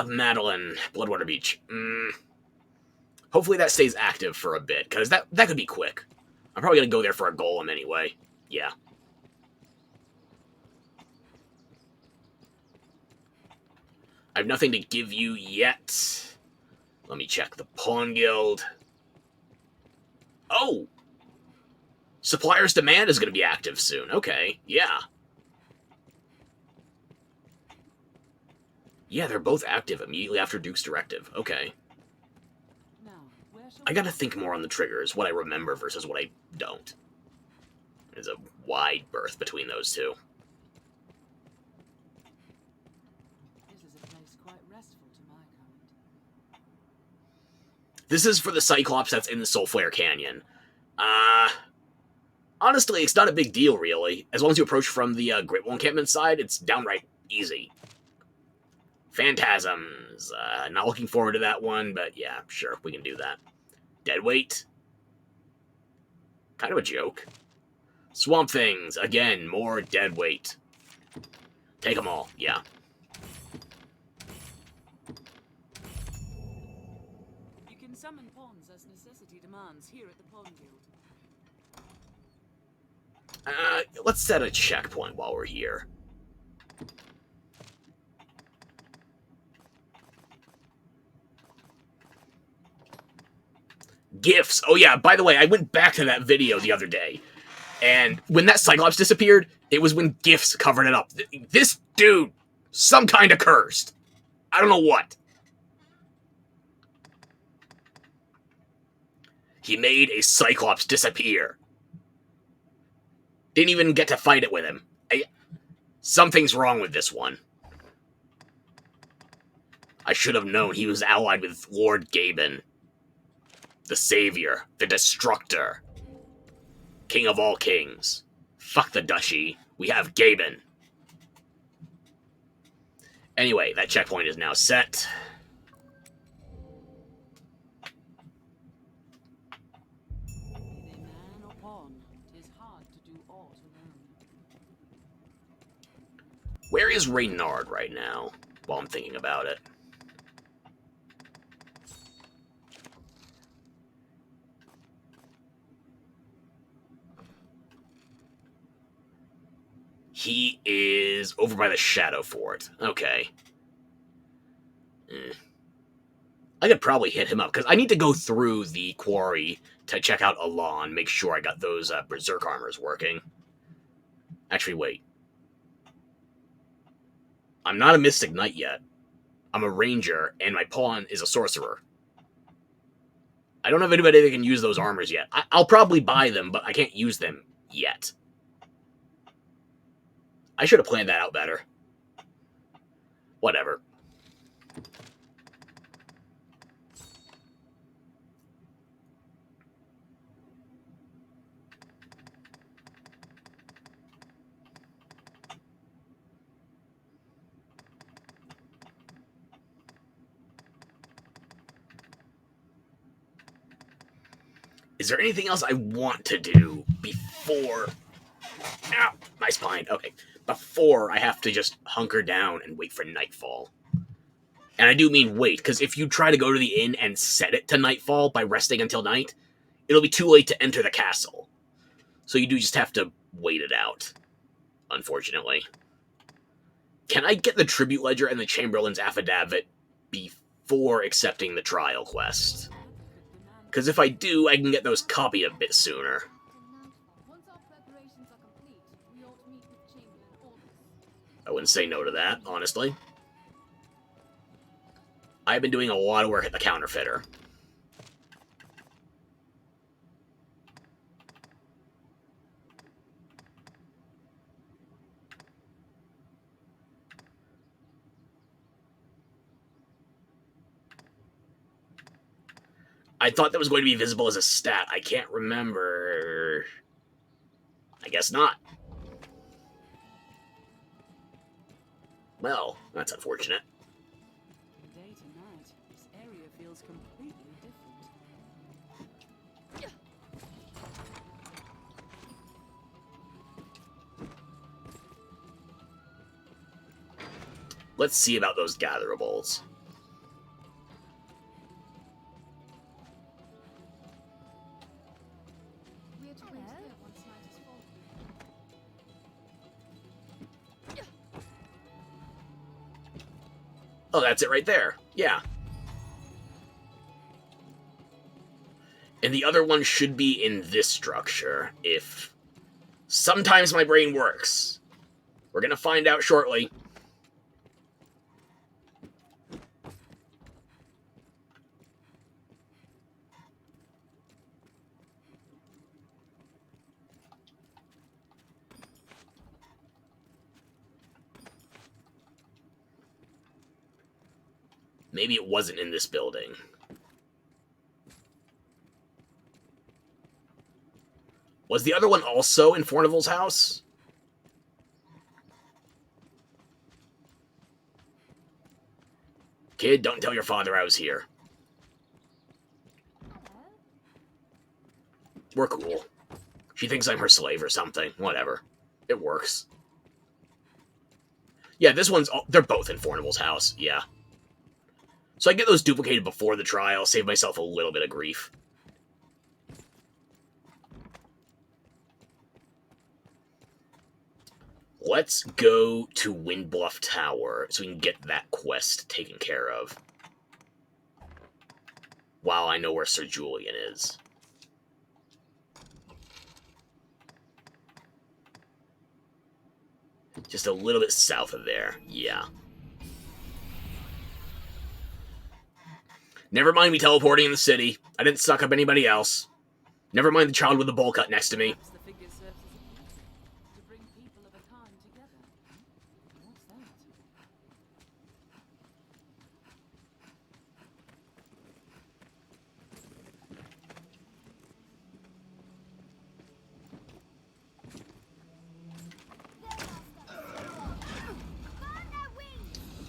Speaker 1: Madeline, Bloodwater Beach. Hopefully that stays active for a bit, because that could be quick. I'm probably going to go there for a golem anyway. Yeah. I have nothing to give you yet. Let me check the Pawn Guild. Oh! Supplier's Demand is going to be active soon. Okay, yeah. Yeah, they're both active immediately after Duke's Directive. Okay. I gotta think more on the triggers, what I remember versus what I don't. There's a wide berth between those two.
Speaker 18: This is a place quite restful to my kind.
Speaker 1: This is for the Cyclops that's in the Soulflare Canyon. Honestly, it's not a big deal, really. As long as you approach from the Great Wall Encampment side, it's downright easy. Phantasms. Not looking forward to that one, but yeah, sure, we can do that. Deadweight. Kind of a joke. Swamp Things. Again, more deadweight. Take them all, yeah.
Speaker 18: can summon pawns as necessity demands here at the Pawn Guild.
Speaker 1: Let's set a checkpoint while we're here. Gifts. Oh yeah, by the way, I went back to that video the other day, and when that Cyclops disappeared, it was when gifts covered it up. This dude, some kind of cursed. I don't know what. He made a Cyclops disappear. Didn't even get to fight it with him. Something's wrong with this one. I should have known he was allied with Lord Gaben. The Savior. The Destructor. King of all kings. Fuck the Duchy. We have Gaben. Anyway, that checkpoint is now set. Where is Reynard right now, while I'm thinking about it? He is over by the Shadow Fort. Okay. I could probably hit him up, because I need to go through the quarry to check out Alon, make sure I got those Berserk armors working. Actually, wait. I'm not a Mystic Knight yet. I'm a Ranger, and my pawn is a Sorcerer. I don't have anybody that can use those armors yet. I'll probably buy them, but I can't use them yet. I should have planned that out better. Whatever. Is there anything else I want to do before... Ow! My spine. Okay. Before I have to just hunker down and wait for nightfall. And I do mean wait, because if you try to go to the inn and set it to nightfall by resting until night, it'll be too late to enter the castle. So you do just have to wait it out, unfortunately. Can I get the Tribute Ledger and the Chamberlain's Affidavit before accepting the trial quest? Because if I do, I can get those copied a bit sooner. I wouldn't say no to that, honestly. I've been doing a lot of work at the Counterfeiter. I thought that was going to be visible as a stat. I can't remember. I guess not. Well, that's unfortunate.
Speaker 18: From day to night, this area feels completely different.
Speaker 1: Let's see about those gatherables. Oh, that's it right there. Yeah. And the other one should be in this structure, if sometimes my brain works. We're gonna find out shortly. Maybe it wasn't in this building. Was the other one also in Fornival's house? Kid, don't tell your father I was here. We're cool. She thinks I'm her slave or something. Whatever. It works. Yeah, this one's... they're both in Fornival's house. Yeah. So I get those duplicated before the trial, save myself a little bit of grief. Let's go to Windbluff Tower so we can get that quest taken care of. While I know where Sir Julian is. Just a little bit south of there, yeah. Never mind me teleporting in the city. I didn't suck up anybody else. Never mind the child with the bowl cut next to me.
Speaker 18: Perhaps the figure serves as a key to bring people of a kind together. What's that?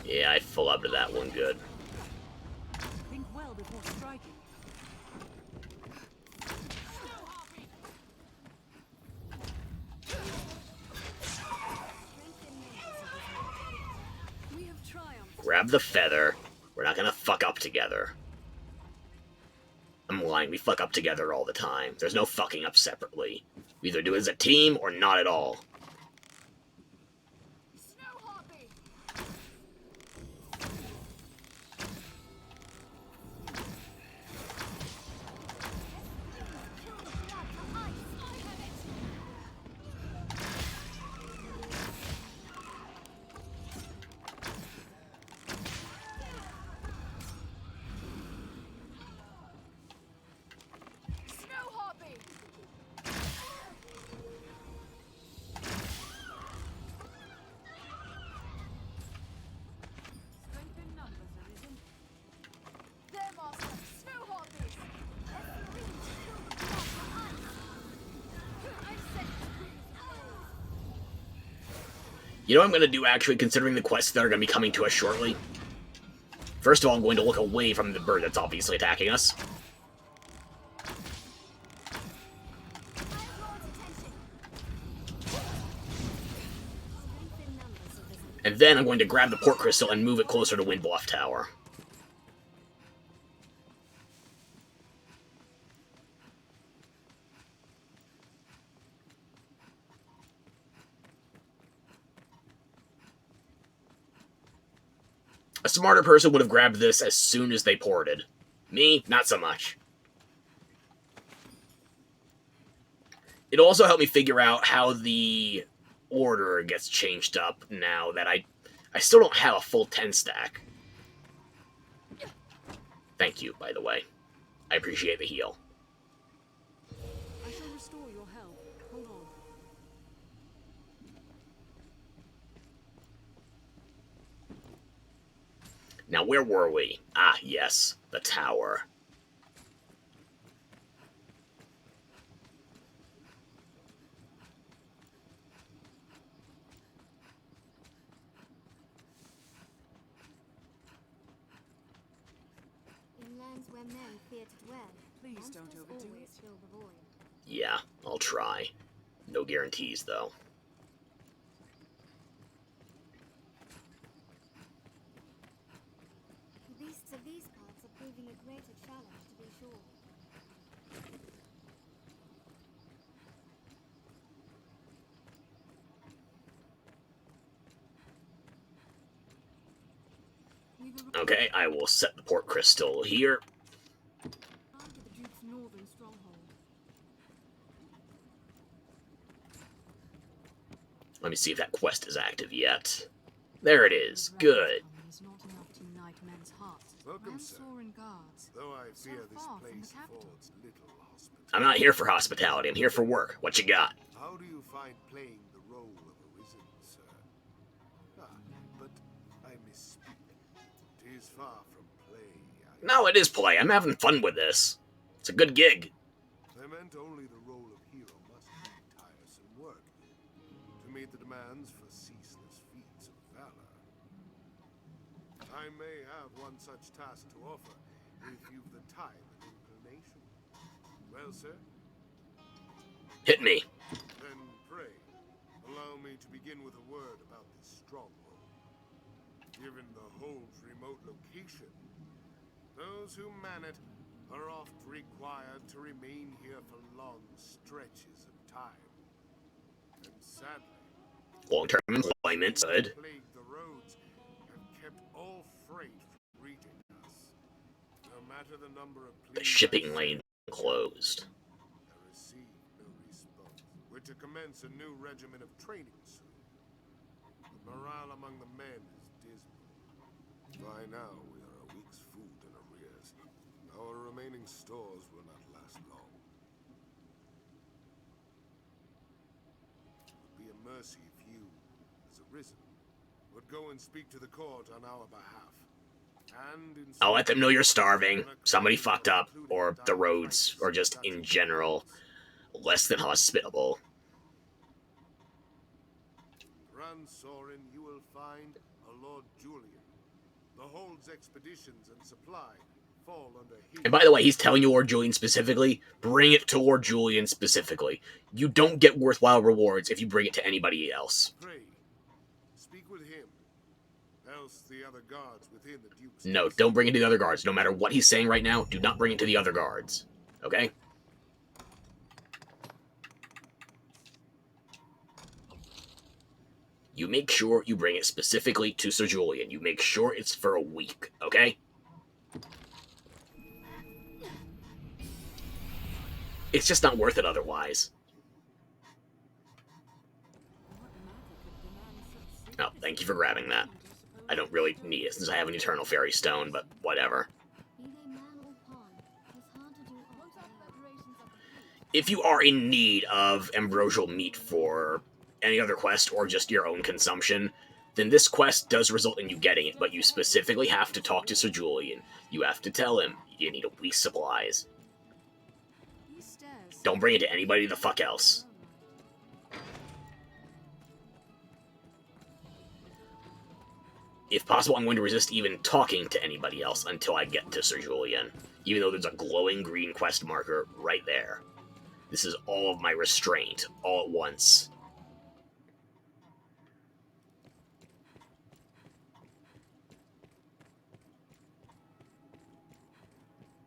Speaker 1: Yeah, I full up to that one good.
Speaker 18: Think well before striking. We have triumphed.
Speaker 1: Grab the feather. We're not gonna fuck up together. I'm lying, we fuck up together all the time. There's no fucking up separately. We either do it as a team or not at all. You know what I'm going to do, actually, considering the quests that are going to be coming to us shortly? First of all, I'm going to look away from the bird that's obviously attacking us. And then I'm going to grab the port crystal and move it closer to Windbluff Tower. A smarter person would have grabbed this as soon as they ported. Me, not so much. It'll also help me figure out how the order gets changed up now that I still don't have a full 10 stack. Thank you, by the way. I appreciate the heal.
Speaker 18: I shall restore your health. Hold on.
Speaker 1: Now, where were we? Ah, yes, the tower.
Speaker 9: In lands where men fear to dwell,
Speaker 18: please don't overdo
Speaker 9: always
Speaker 18: it.
Speaker 9: fill the void.
Speaker 1: Yeah, I'll try. No guarantees, though.
Speaker 9: The beasts of these parts are proving a greater challenge, to be sure.
Speaker 1: Okay, I will set the port crystal here.
Speaker 18: After the Duke's northern stronghold.
Speaker 1: Let me see if that quest is active yet. There it is. Good.
Speaker 18: Is not enough to unite men's hearts.
Speaker 6: Welcome, sir.
Speaker 18: Ransoran guards.
Speaker 6: Though I
Speaker 18: So
Speaker 6: fear this
Speaker 18: far from
Speaker 6: place
Speaker 18: the capital.
Speaker 6: affords little hospitality.
Speaker 1: I'm not here for hospitality. I'm here for work. What you got?
Speaker 6: How do you find playing the role of Arisen, sir? Ah, but I misspeak. 'Tis far from play.
Speaker 1: No, it is play. I'm having fun with this. It's a good gig.
Speaker 6: I meant only the role of hero must be tiresome work to meet the demands for ceaseless feats of valor. I may have one such task to offer if you've the time and inclination. Well, sir?
Speaker 1: Hit me.
Speaker 6: Then pray, allow me to begin with a word about this stronghold. Given the hold's remote location, Those who man it are oft required to remain here for long stretches of time. And sadly,
Speaker 1: long-term employment, good.
Speaker 6: plagued the roads have kept all freight from reaching us. No matter the number of
Speaker 1: The shipping lane closed.
Speaker 6: I received no response. We're to commence a new regimen of training soon. The morale among the men is dismal. By now, we are a week's food in arrears. Our remaining stores will not last long. It would be a mercy if you, as Arisen, would go and speak to the court on our behalf. And
Speaker 1: I'll let them know you're starving, somebody fucked up, or the roads, or just in general, less than hospitable.
Speaker 6: Grand Sorin, you will find a Lord Julian. The Hold's expeditions and supply fall under his...
Speaker 1: And by the way, he's telling you Lord Julian specifically, bring it to Lord Julian specifically. You don't get worthwhile rewards if you bring it to anybody else.
Speaker 6: Pray, speak with him, else the other guards within the Duke's...
Speaker 1: No, don't bring it to the other guards. No matter what he's saying right now, do not bring it to the other guards. Okay? You make sure you bring it specifically to Sir Julian. You make sure it's for a week, okay? It's just not worth it otherwise. Oh, thank you for grabbing that. I don't really need it since I have an Eternal Fairy Stone, but whatever. If you are in need of ambrosial meat for any other quest or just your own consumption, then this quest does result in you getting it, but you specifically have to talk to Sir Julian. You have to tell him you need a week's supplies. Don't bring it to anybody the fuck else. If possible, I'm going to resist even talking to anybody else until I get to Sir Julian, even though there's a glowing green quest marker right there. This is all of my restraint, all at once.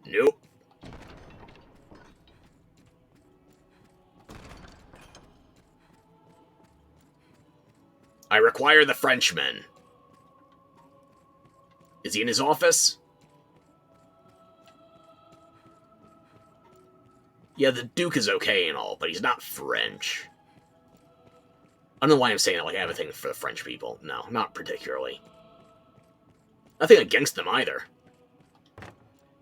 Speaker 1: Nope. I require the Frenchman. Is he in his office? Yeah, the Duke is okay and all, but he's not French. I don't know why I'm saying that like I have a thing for the French people. No, not particularly. Nothing against them either.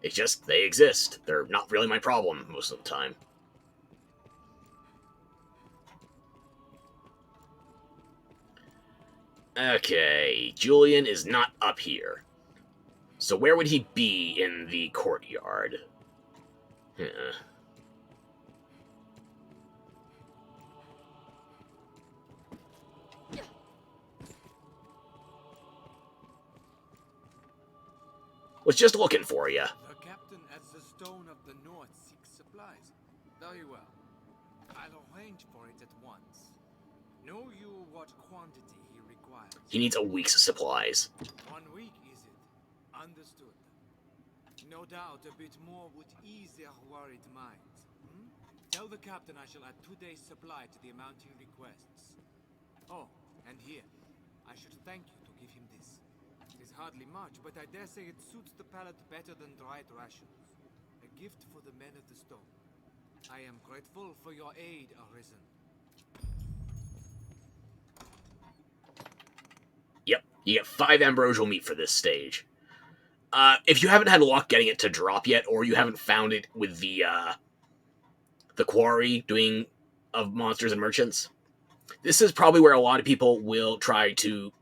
Speaker 1: It's just, they exist. They're not really my problem most of the time. Okay, Julian is not up here. So where would he be in the courtyard? Was just looking for you.
Speaker 4: The captain at the Stone of the North seeks supplies. Very well. I'll arrange for it at once. Know you what quantity he requires?
Speaker 1: He needs a week's supplies.
Speaker 4: 1 week, is it? Understood. No doubt a bit more would ease their worried minds. Tell the captain I shall add 2 days' supply to the amount he requests. Oh, and here. I should thank you to give him this. It is hardly much, but I dare say it suits the palate better than dried rations. A gift for the men of the stone. I am grateful for your aid, Arisen.
Speaker 1: Yep, you get 5 ambrosial meat for this stage. If you haven't had luck getting it to drop yet, or you haven't found it with the quarry doing of monsters and merchants, this is probably where a lot of people will try to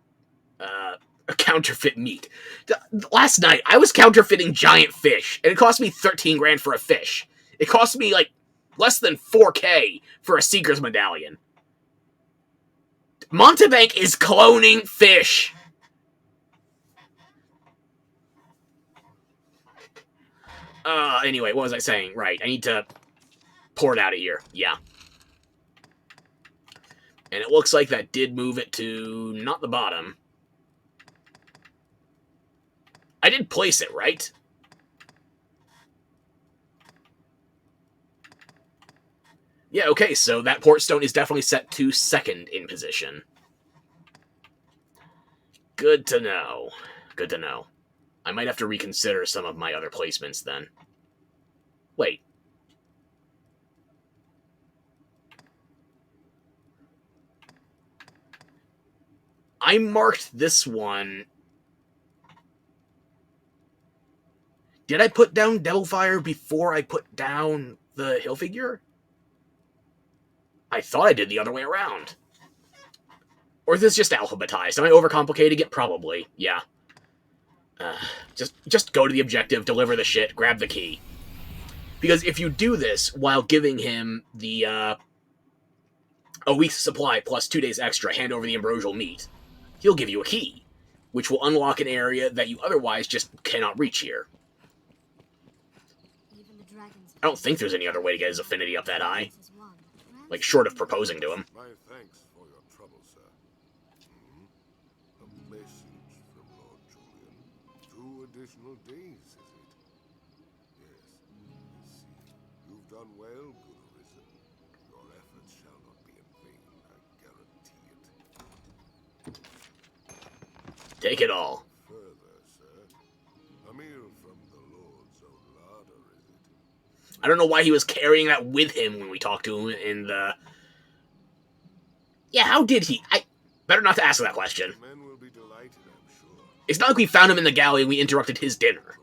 Speaker 1: counterfeit meat. Last night, I was counterfeiting giant fish, and it cost me 13 grand for a fish. It cost me, like, less than 4K for a Seeker's Medallion. Montebank is cloning fish. Anyway, what was I saying? Right, I need to pour it out of here. Yeah. And it looks like that did move it to not the bottom. I did place it, right? Yeah, okay, so that port stone is definitely set to second in position. Good to know. Good to know. I might have to reconsider some of my other placements then. Wait. I marked this one. Did I put down Devilfire before I put down the hill figure? I thought I did the other way around. Or is this just alphabetized? Am I overcomplicating it? Probably. Yeah. Just go to the objective, deliver the shit, grab the key. Because if you do this while giving him the a week's supply plus 2 days extra, hand over the ambrosial meat, he'll give you a key, which will unlock an area that you otherwise just cannot reach here. I don't think there's any other way to get his affinity up that high. Like, short of proposing to him.
Speaker 19: My thanks for your trouble, sir. A message from Lord Julian. 2 additional days, is it? Yes, I see. You've done well, good Arisen. Your efforts shall not be in vain, I guarantee it.
Speaker 1: Take it all.
Speaker 19: Further, sir. A meal from the Lord's own larder, is it?
Speaker 1: I don't know why he was carrying that with him when we talked to him in the... Yeah, how did he? Better not to ask that question.
Speaker 19: Men will be delighted, I'm sure.
Speaker 1: It's not like we found him in the galley and we interrupted his dinner.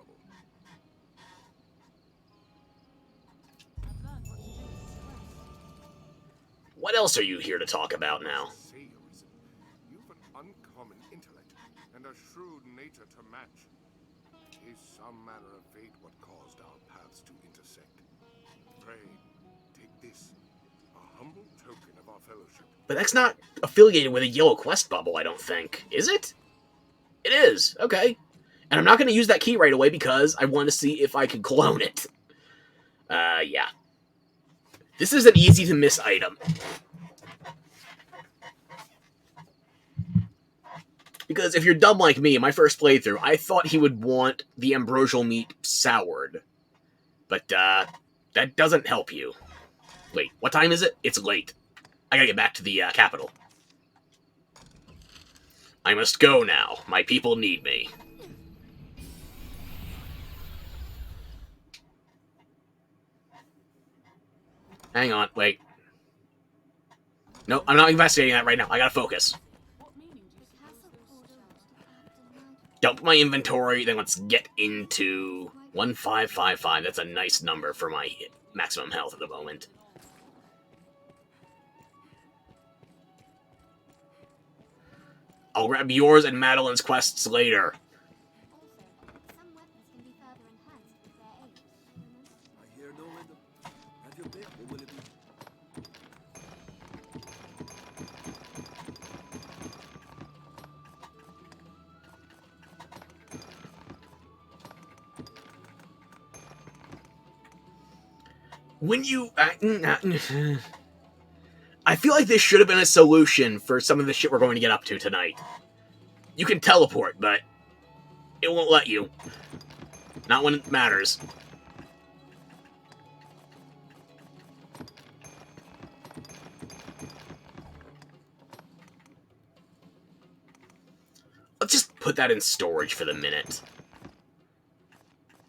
Speaker 1: What else are you here to talk about now?
Speaker 19: Say, Arisen, you've an uncommon intellect and a shrewd nature to match. Is some manner of fate what caused our paths to intersect? Pray, take this, a humble token of our fellowship.
Speaker 1: But that's not affiliated with a yellow quest bubble, I don't think. Is it? It is. Okay. And I'm not going to use that key right away because I want to see if I can clone it. Yeah. This is an easy-to-miss item. Because if you're dumb like me, in my first playthrough, I thought he would want the ambrosial meat soured. But, that doesn't help you. Wait, what time is it? It's late. I gotta get back to the, capital. I must go now. My people need me. Hang on, wait. No, I'm not investigating that right now. I gotta focus. Dump my inventory, then let's get into 1555. That's a nice number for my maximum health at the moment. I'll grab yours and Madeline's quests later.
Speaker 10: I hear no end of... Have your pick, or will it be...
Speaker 1: When you... I feel like this should have been a solution for some of the shit we're going to get up to tonight. You can teleport, but it won't let you. Not when it matters. Let's just put that in storage for the minute.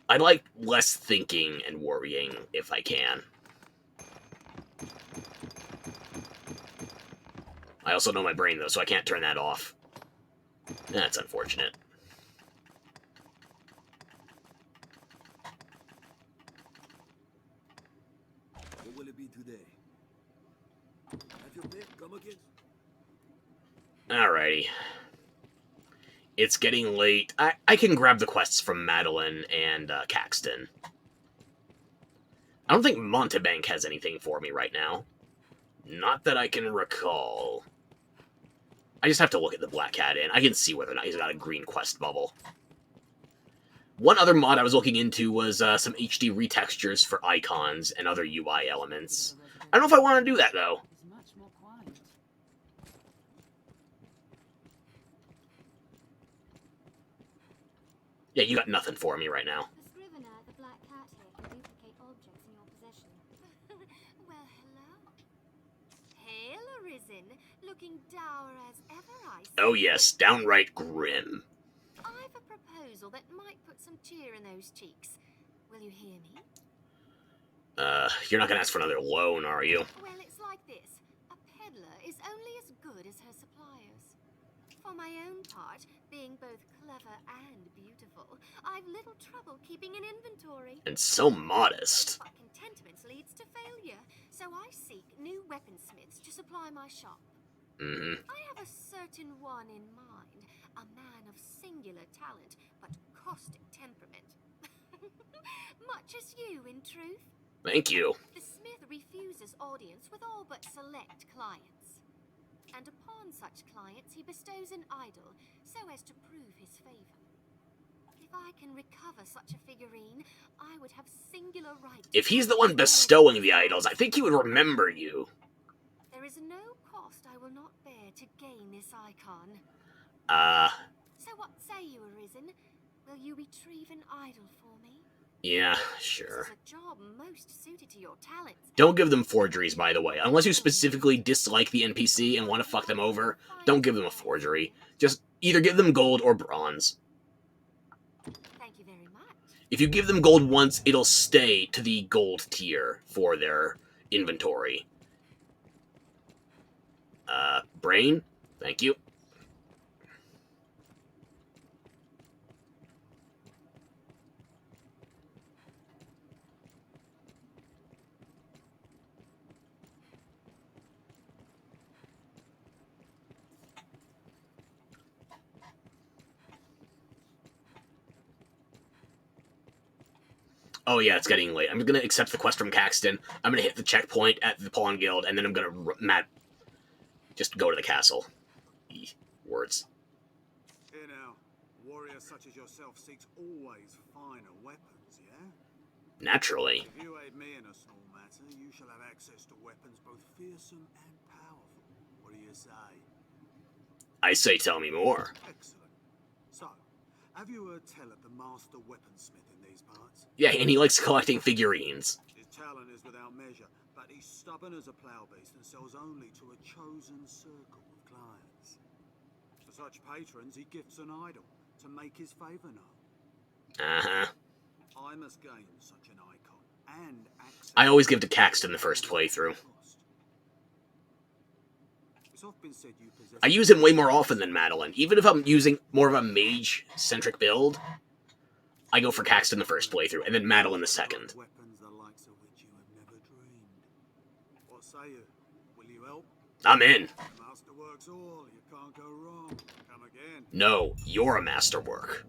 Speaker 1: I'd like less thinking and worrying if I can. I also know my brain, though, so I can't turn that off. That's unfortunate.
Speaker 10: What will it be today? Have your pick, come again.
Speaker 1: Alrighty. It's getting late. I can grab the quests from Madeline and Caxton. I don't think Montebank has anything for me right now. Not that I can recall. I just have to look at the Black Cat Inn. I can see whether or not he's got a green quest bubble. One other mod I was looking into was some HD retextures for icons and other UI elements. I don't know if I want to do that, though. Yeah, you got nothing for me right now.
Speaker 9: The scrivener, the Black Cat here, can duplicate objects in your possession. Well, hello. Arisen, looking dour as ever, I see.
Speaker 1: Oh yes, downright grim.
Speaker 9: I've a proposal that might put some cheer in those cheeks. Will you hear me?
Speaker 1: You're not gonna ask for another loan, are you?
Speaker 9: Well, it's like this. A peddler is only as good as her suppliers. For my own part, being both clever and beautiful, I've little trouble keeping an inventory.
Speaker 1: And so modest.
Speaker 9: But contentment leads to failure, so I seek new weaponsmiths to supply my shop. I have a certain one in mind, a man of singular talent, but caustic temperament. Much as you, in truth.
Speaker 1: Thank you.
Speaker 9: The smith refuses audience with all but select clients. And upon such clients he bestows an idol, so as to prove his favor. If I can recover such a figurine, I would have singular right.
Speaker 1: If he's the one bestowing the idols, I think he would remember you.
Speaker 9: There is no cost I will not bear to gain this icon. So what say you, Arisen? Will you retrieve an idol for me?
Speaker 1: Yeah, sure.
Speaker 9: This is a job most suited to your talents.
Speaker 1: Don't give them forgeries, by the way. Unless you specifically dislike the NPC and want to fuck them over, don't give them a forgery. Just either give them gold or bronze.
Speaker 9: Thank you very much.
Speaker 1: If you give them gold once, it'll stay to the gold tier for their inventory. Brain? Thank you. Oh yeah, it's getting late. I'm gonna accept the quest from Caxton. I'm gonna hit the checkpoint at the Pawn Guild, and then I'm gonna just go to the castle. Words.
Speaker 2: Here now, warrior such as yourself seeks always finer weapons, yeah?
Speaker 1: Naturally.
Speaker 2: If you aid me in a small matter, you shall have access to weapons both fearsome and powerful. What do you say?
Speaker 1: I say tell me more.
Speaker 2: Excellent. So, have you heard tell of the master weaponsmith in these parts?
Speaker 1: Yeah, and he likes collecting figurines.
Speaker 2: His talent is without measure, but he's stubborn as a plough beast and sells only to a chosen circle of clients. For such patrons, he gifts an idol to make his favour known. I must gain such an icon and access.
Speaker 1: I always give to Caxton the first playthrough.
Speaker 2: It's often said you possess.
Speaker 1: I use him way more often than Madeline. Even if I'm using more of a mage-centric build, I go for Caxton the first playthrough, and then Madeline the second.
Speaker 2: Weapons the likes of which you have never dreamed. What say you? Will you help?
Speaker 1: I'm in.
Speaker 2: The master works all. You can't go wrong. Come again.
Speaker 1: No, you're a masterwork.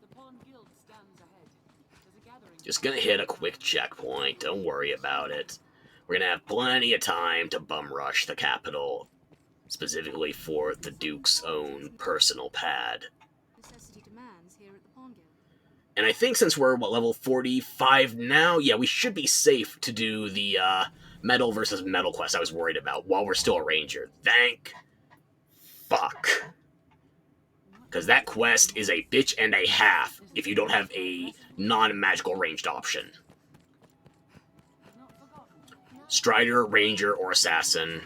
Speaker 18: The Pawn Guild stands ahead. There's a gathering.
Speaker 1: Just gonna hit a quick checkpoint. Don't worry about it. We're gonna have plenty of time to bum rush the capital, specifically for the Duke's own personal pad.
Speaker 8: Necessity demands here at the Pawn Guild.
Speaker 1: And I think since we're, level 45 now, yeah, we should be safe to do the, metal versus metal quest I was worried about while we're still a ranger. Thank fuck. Because that quest is a bitch and a half if you don't have a non-magical ranged option. Strider, ranger, or assassin,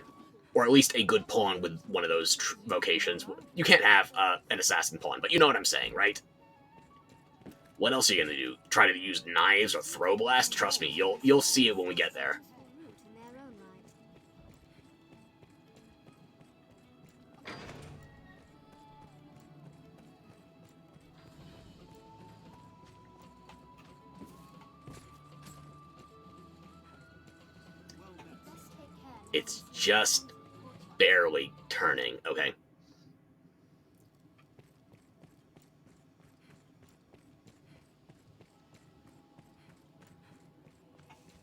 Speaker 1: or at least a good pawn with one of those vocations. You can't have an assassin pawn, but you know what I'm saying, right? What else are you gonna do? Try to use knives or throw blast? Trust me, you'll see it when we get there. It's just barely turning. Okay.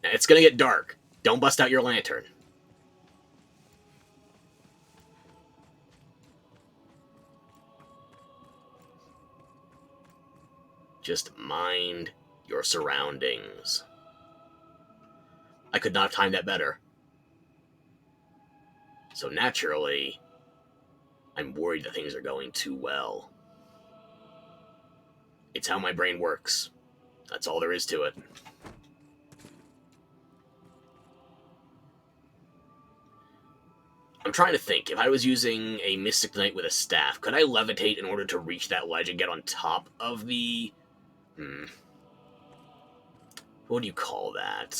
Speaker 1: It's gonna get dark. Don't bust out your lantern. Just mind your surroundings. I could not have timed that better. So naturally, I'm worried that things are going too well. It's how my brain works. That's all there is to it. I'm trying to think. If I was using a Mystic Knight with a staff, could I levitate in order to reach that ledge and get on top of the... What do you call that?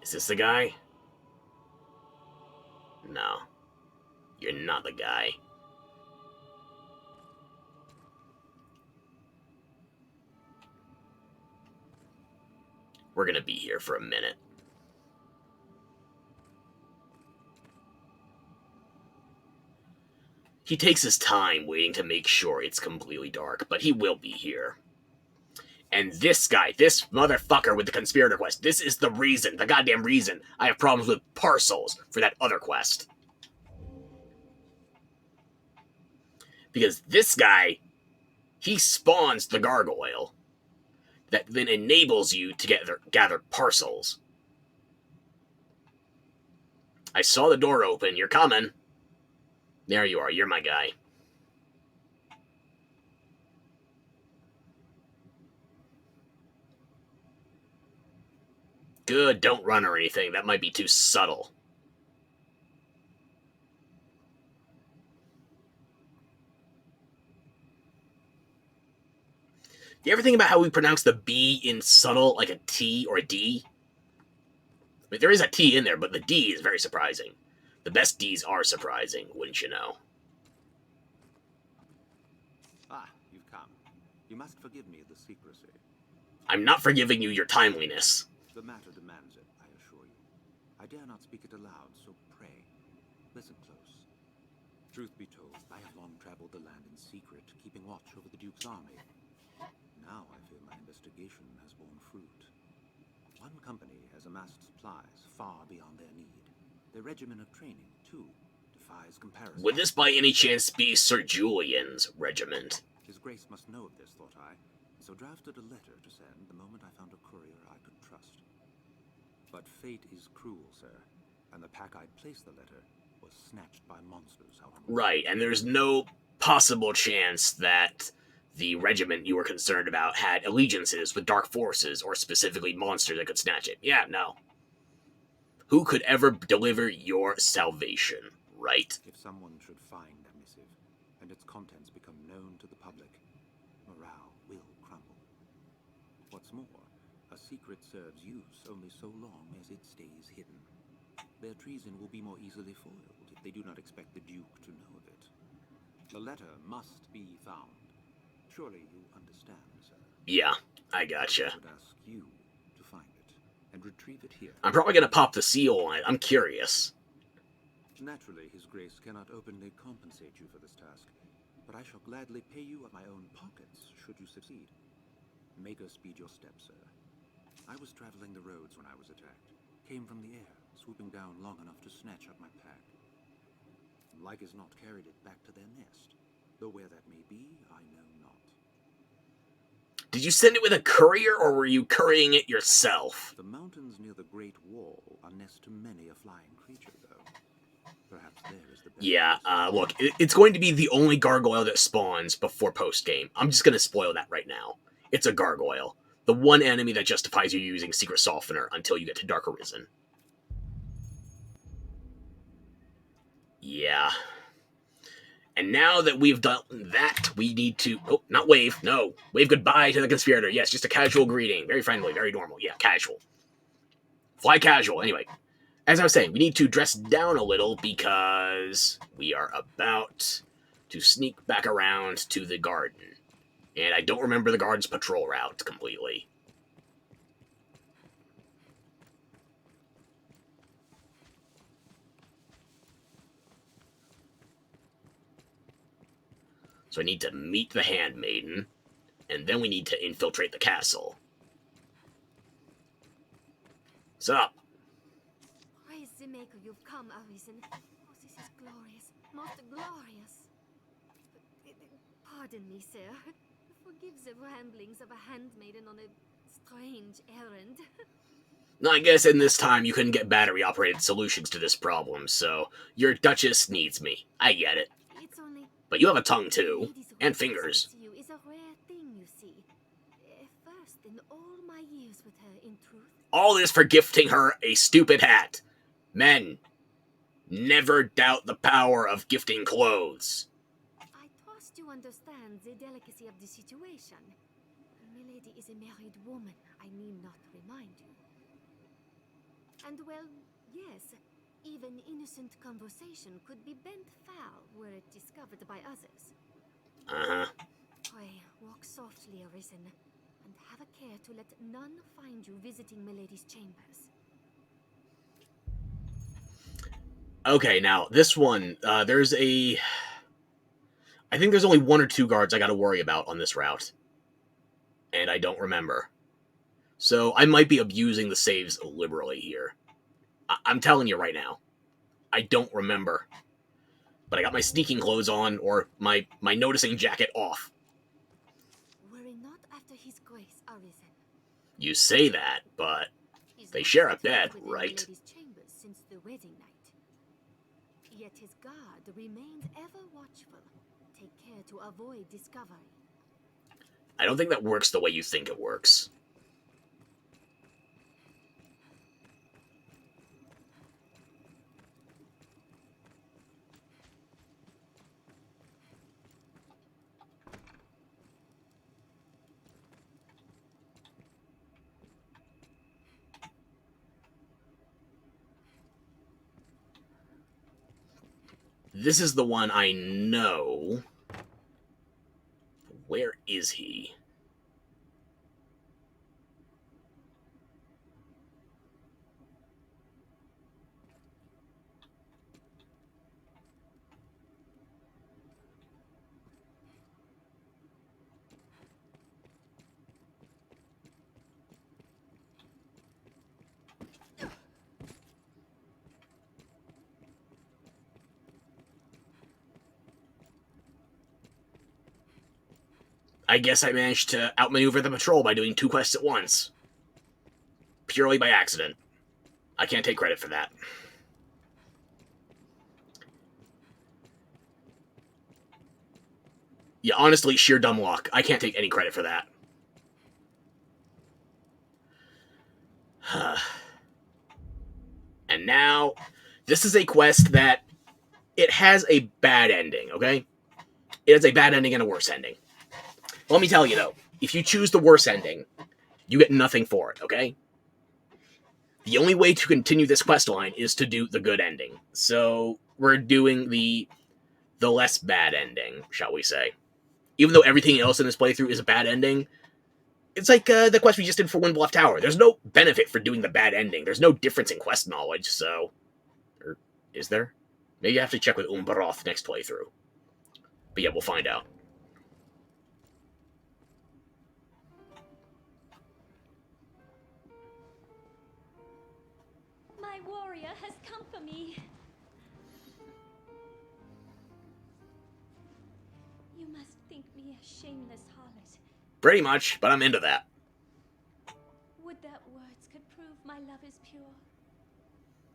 Speaker 1: Is this the guy? No. You're not the guy. We're gonna be here for a minute. He takes his time waiting to make sure it's completely dark, but he will be here. And this guy, this motherfucker with the conspirator quest, this is the reason, the goddamn reason I have problems with parcels for that other quest. Because this guy, he spawns the gargoyle that then enables you to gather parcels. I saw the door open. You're coming. There you are. You're my guy. Good. Don't run or anything. That might be too subtle. You ever think about how we pronounce the B in subtle like a T or a D? I mean, there is a T in there, but the D is very surprising. The best Ds are surprising, wouldn't you know?
Speaker 15: Ah, you've come. You must forgive me the secrecy.
Speaker 1: I'm not forgiving you your timeliness.
Speaker 15: The matter demands it, I assure you. I dare not speak it aloud, so pray, listen close. Truth be told, I have long traveled the land in secret, keeping watch over the Duke's army. Now I fear my investigation has borne fruit. One company has amassed supplies far beyond their need. Their regimen of training, too, defies comparison.
Speaker 1: Would this by any chance be Sir Julian's regiment?
Speaker 15: His Grace must know of this, thought I, so drafted a letter to send the moment I found a courier I could trust. But fate is cruel, sir, and the pack I'd placed the letter was snatched by monsters out on the
Speaker 1: Right, and there's no possible chance that the regiment you were concerned about had allegiances with dark forces or specifically monsters that could snatch it. Yeah, no. Who could ever deliver your salvation, right?
Speaker 15: If someone should find a missive, and its contents become known to the public, morale will crumble. What's more, a secret serves use only so long as it stays hidden. Their treason will be more easily foiled if they do not expect the Duke to know of it. The letter must be found. Surely you understand, sir.
Speaker 1: Yeah, I gotcha.
Speaker 15: I would ask you to find it and retrieve it here.
Speaker 1: I'm probably gonna pop the seal on it. I'm curious.
Speaker 15: Naturally, His Grace cannot openly compensate you for this task, but I shall gladly pay you of my own pockets should you succeed. Make us speed your steps, sir. I was traveling the roads when I was attacked. Came from the air, swooping down long enough to snatch up my pack. Like as not carried it back to their nest, though where that may be, I know not.
Speaker 1: Did you send it with a courier, or were you currying it yourself?
Speaker 15: The mountains near the Great Wall are nest to many a flying creature, though. Perhaps there is the best.
Speaker 1: Yeah, look, it's going to be the only gargoyle that spawns before post-game. I'm just gonna spoil that right now. It's a gargoyle. The one enemy that justifies you using Secret Softener until you get to Dark Arisen. Yeah. And now that we've done that, we need to... Oh, not wave. No. Wave goodbye to the conspirator. Yes, just a casual greeting. Very friendly, very normal. Yeah, casual. Fly casual. Anyway, as I was saying, we need to dress down a little because we are about to sneak back around to the garden. And I don't remember the guard's patrol route completely. So I need to meet the handmaiden, and then we need to infiltrate the castle. What's up?
Speaker 9: Praise the Maker, you've come, Arisen. Oh, this is glorious, most glorious. Pardon me, sir. Forgive the ramblings of a handmaiden on a strange errand.
Speaker 1: I guess in this time you couldn't get battery-operated solutions to this problem, so your Duchess needs me. I get it.
Speaker 9: It's only
Speaker 1: But you have a tongue, too. And fingers.
Speaker 9: You is a rare thing, you see. First in all my years with her, in truth.
Speaker 1: All this for gifting her a stupid hat. Men, never doubt the power of gifting clothes.
Speaker 9: I trust you understand the delicacy of the situation. Milady is a married woman, I need not remind you. And well, yes, even innocent conversation could be bent foul were it discovered by others.
Speaker 1: Uh-huh.
Speaker 9: Pray, walk softly, Arisen, and have a care to let none find you visiting Milady's chambers.
Speaker 1: Okay, now, this one, there's a... I think there's only 1 or 2 guards I gotta worry about on this route. And I don't remember. So, I might be abusing the saves liberally here. I'm telling you right now. I don't remember. But I got my sneaking clothes on, or my noticing jacket off.
Speaker 9: Worry not after his grace, Arisen.
Speaker 1: You say that, but they share a bed, right?
Speaker 9: Milady's chambers since the wedding night. Yet his guard remains ever watchful. Take care to avoid discovery.
Speaker 1: I don't think that works the way you think it works. This is the one I know. Where is he? I guess I managed to outmaneuver the patrol by doing 2 quests at once. Purely by accident. I can't take credit for that. Yeah, honestly, sheer dumb luck. I can't take any credit for that. And now, this is a quest that it has a bad ending, okay? It has a bad ending and a worse ending. Let me tell you, though, if you choose the worse ending, you get nothing for it, okay? The only way to continue this quest line is to do the good ending. So, we're doing the less bad ending, shall we say. Even though everything else in this playthrough is a bad ending, it's like the quest we just did for Windbluff Tower. There's no benefit for doing the bad ending. There's no difference in quest knowledge, so... Or is there? Maybe I have to check with Umbaroth next playthrough. But yeah, we'll find out.
Speaker 12: My warrior has come for me. You must think me a shameless harlot.
Speaker 1: Pretty much, but I'm into that.
Speaker 12: Would that words could prove my love is pure.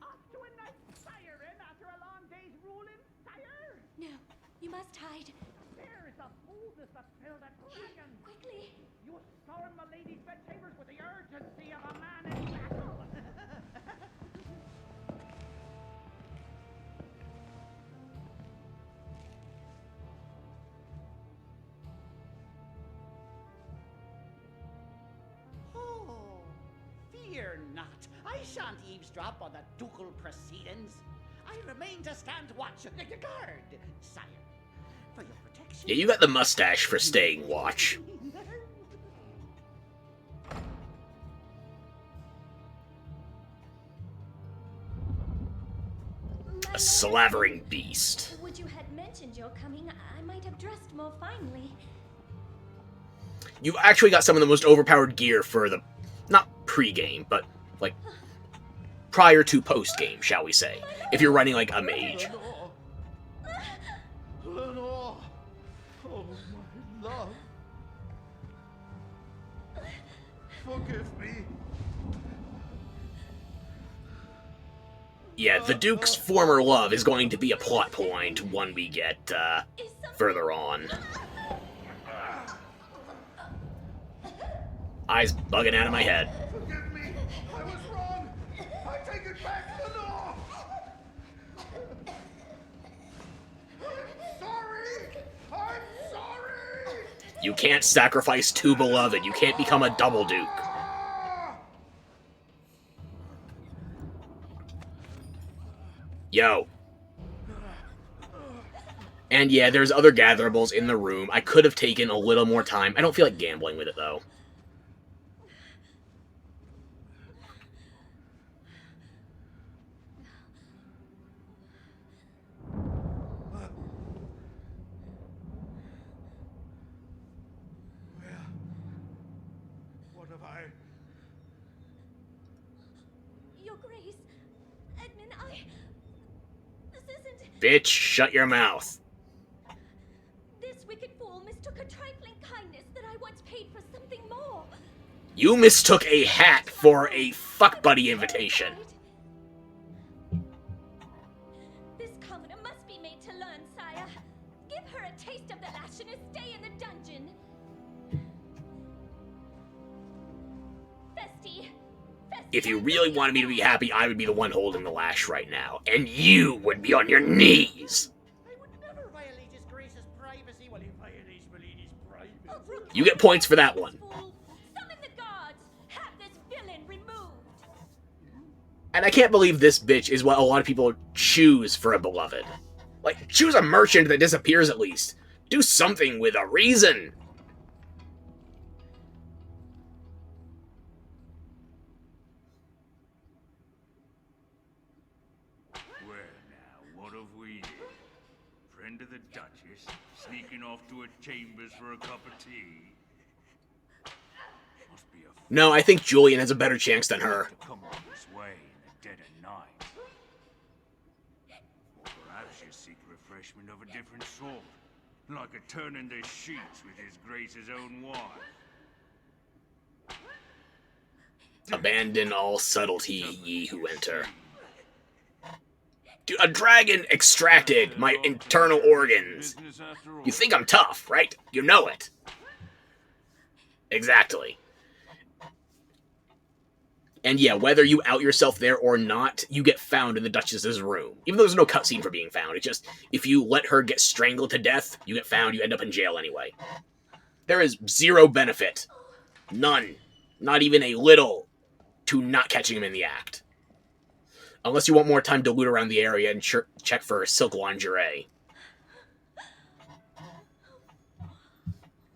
Speaker 3: Off to a night siren after a long day's ruling, sire!
Speaker 12: No, you must hide.
Speaker 3: There is the boldness that filled a dragon!
Speaker 12: Quickly!
Speaker 3: You storm my lady's bedchambers with the urgency of a man in battle! Fear not. I shan't eavesdrop on the ducal proceedings. I remain to stand watch, guard, sire, for your protection.
Speaker 1: Yeah, you got the mustache for staying watch. A slavering beast.
Speaker 12: Would you had mentioned your coming, I might have dressed more finely.
Speaker 1: You've actually got some of the most overpowered gear for the... Not pre-game, but, like, prior to post-game, shall we say. If you're running, like, a mage.
Speaker 5: Lenore! Oh, my love! Forgive me.
Speaker 1: Yeah, the Duke's former love is going to be a plot point when we get further on. Eyes bugging out of my head.
Speaker 19: Forgive me! I was wrong! I take it back, Lenore! I'm sorry! I'm sorry!
Speaker 1: You can't sacrifice two beloved. You can't become a double Duke. Yo. And yeah, there's other gatherables in the room. I could have taken a little more time. I don't feel like gambling with it, though.
Speaker 19: What have I...
Speaker 12: Your Grace, Edmund, this isn't...
Speaker 1: Bitch, shut your mouth.
Speaker 12: This wicked fool mistook a trifling kindness that I once paid for something more.
Speaker 1: You mistook a hat for a fuck buddy invitation.
Speaker 12: This commoner must be made to learn, sire. Give her a taste of the lash and a stay in the dungeon. Festi.
Speaker 1: If you really wanted me to be happy, I would be the one holding the lash right now. And you would be on your knees. You get points for that one.
Speaker 12: Summon the guards. Have this villain removed.
Speaker 1: And I can't believe this bitch is what a lot of people choose for a beloved. Like, choose a merchant that disappears at least. Do something with a reason.
Speaker 17: Well, now, what have we here? Friend of the Duchess, sneaking off to her chambers for a cup of tea. Must be a
Speaker 1: No, I think Julian has a better chance than her.
Speaker 17: to come all this way in the dead of night. Or perhaps you seek refreshment of a different sort, like a turn in the sheets with his Grace's own wife.
Speaker 1: Abandon all subtlety, ye who enter. Dude, a dragon extracted my internal organs. You think I'm tough, right? You know it. Exactly. And yeah, whether you out yourself there or not, you get found in the Duchess's room. Even though there's no cutscene for being found. It's just, if you let her get strangled to death, you get found, you end up in jail anyway. There is zero benefit. None. Not even a little to not catching him in the act. Unless you want more time to loot around the area and check for silk lingerie.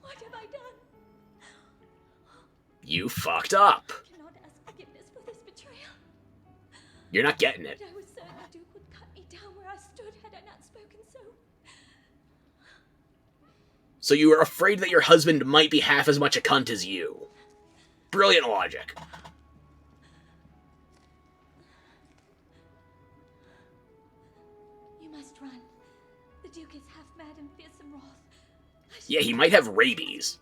Speaker 12: What have I done?
Speaker 1: You fucked up.
Speaker 12: I cannot ask forgiveness for this betrayal.
Speaker 1: You're not getting it.
Speaker 12: But I was certain the Duke would cut me down where I stood had I not spoken so.
Speaker 1: So you were afraid that your husband might be half as much a cunt as you. Brilliant logic.
Speaker 12: You must run. The Duke is half mad and fearsome wrath.
Speaker 1: Yeah, he might have rabies.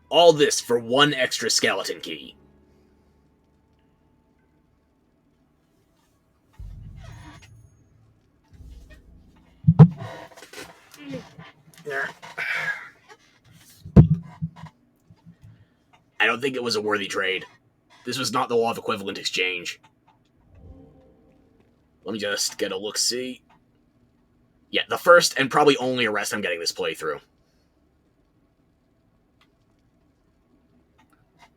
Speaker 1: All this for one extra skeleton key. I don't think it was a worthy trade. This was not the law of equivalent exchange. Let me just get a look-see. Yeah, the first and probably only arrest I'm getting this playthrough.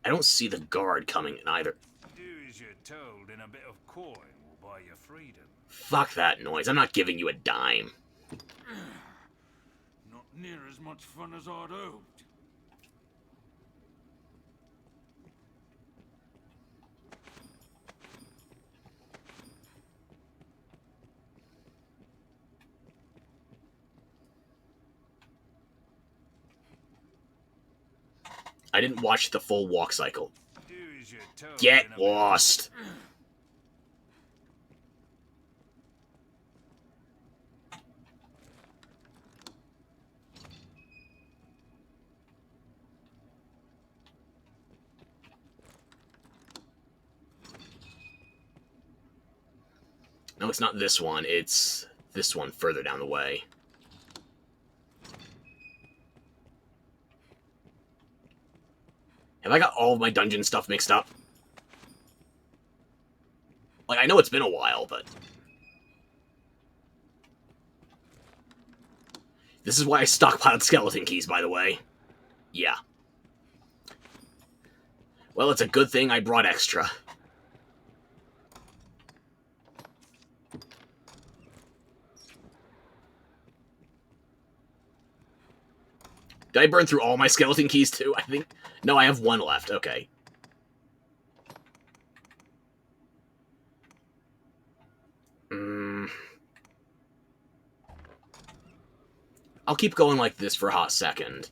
Speaker 1: I don't see the guard coming in either.
Speaker 17: Do as you're told, and a bit of coin will buy you freedom.
Speaker 1: Fuck that noise. I'm not giving you a dime.
Speaker 17: Not near as much fun as I'd hoped.
Speaker 1: I didn't watch the full walk cycle. Get lost. No, it's not this one. It's this one further down the way. Have I got all of my dungeon stuff mixed up? Like, I know it's been a while, but... This is why I stockpiled skeleton keys, by the way. Yeah. Well, it's a good thing I brought extra. Did I burn through all my skeleton keys, too? I think... No, I have one left. Okay. I'll keep going like this for a hot second.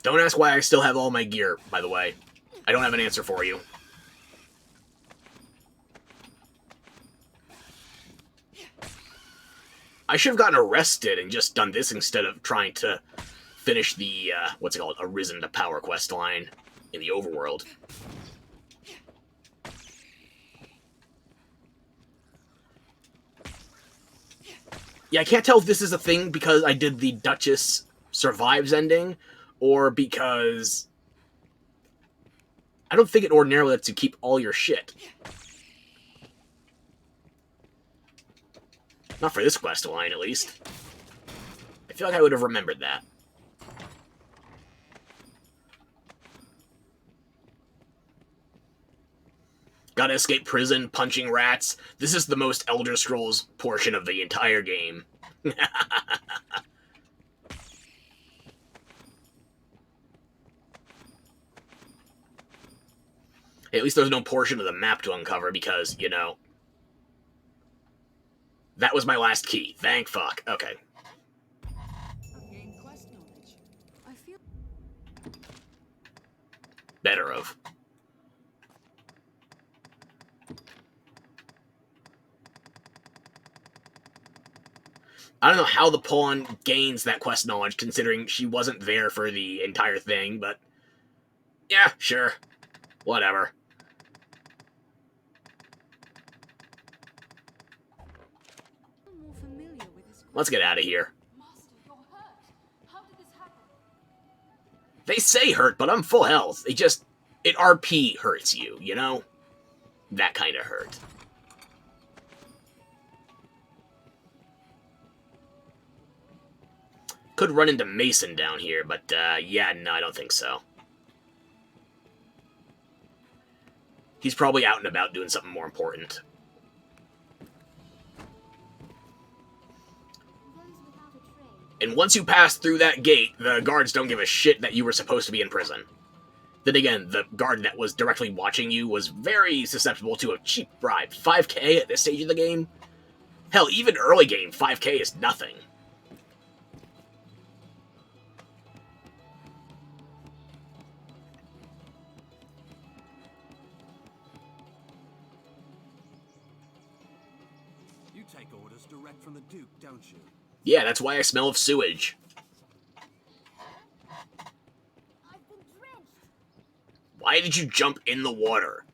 Speaker 1: Don't ask why I still have all my gear, by the way. I don't have an answer for you. I should have gotten arrested and just done this instead of trying to finish the, what's it called, Arisen to Power quest line in the overworld. Yeah, I can't tell if this is a thing because I did the Duchess Survives ending, or because I don't think it ordinarily lets you keep all your shit. Not for this quest line, at least. I feel like I would have remembered that. Gotta escape prison, punching rats. This is the most Elder Scrolls portion of the entire game. At least there's no portion of the map to uncover because, you know... That was my last key. Thank fuck. Okay. Better of. I don't know how the pawn gains that quest knowledge, considering she wasn't there for the entire thing, but... Yeah, sure. Whatever. Let's get out of here. They say hurt, but I'm full health. It RP hurts you, you know? That kind of hurt. Could run into Mason down here, but, yeah, no, I don't think so. He's probably out and about doing something more important. And once you pass through that gate, the guards don't give a shit that you were supposed to be in prison. Then again, the guard that was directly watching you was very susceptible to a cheap bribe. 5k at this stage of the game? Hell, even early game, 5k is nothing.
Speaker 20: You take orders direct from the Duke, don't you?
Speaker 1: Yeah, that's why I smell of sewage. Why did you jump in the water?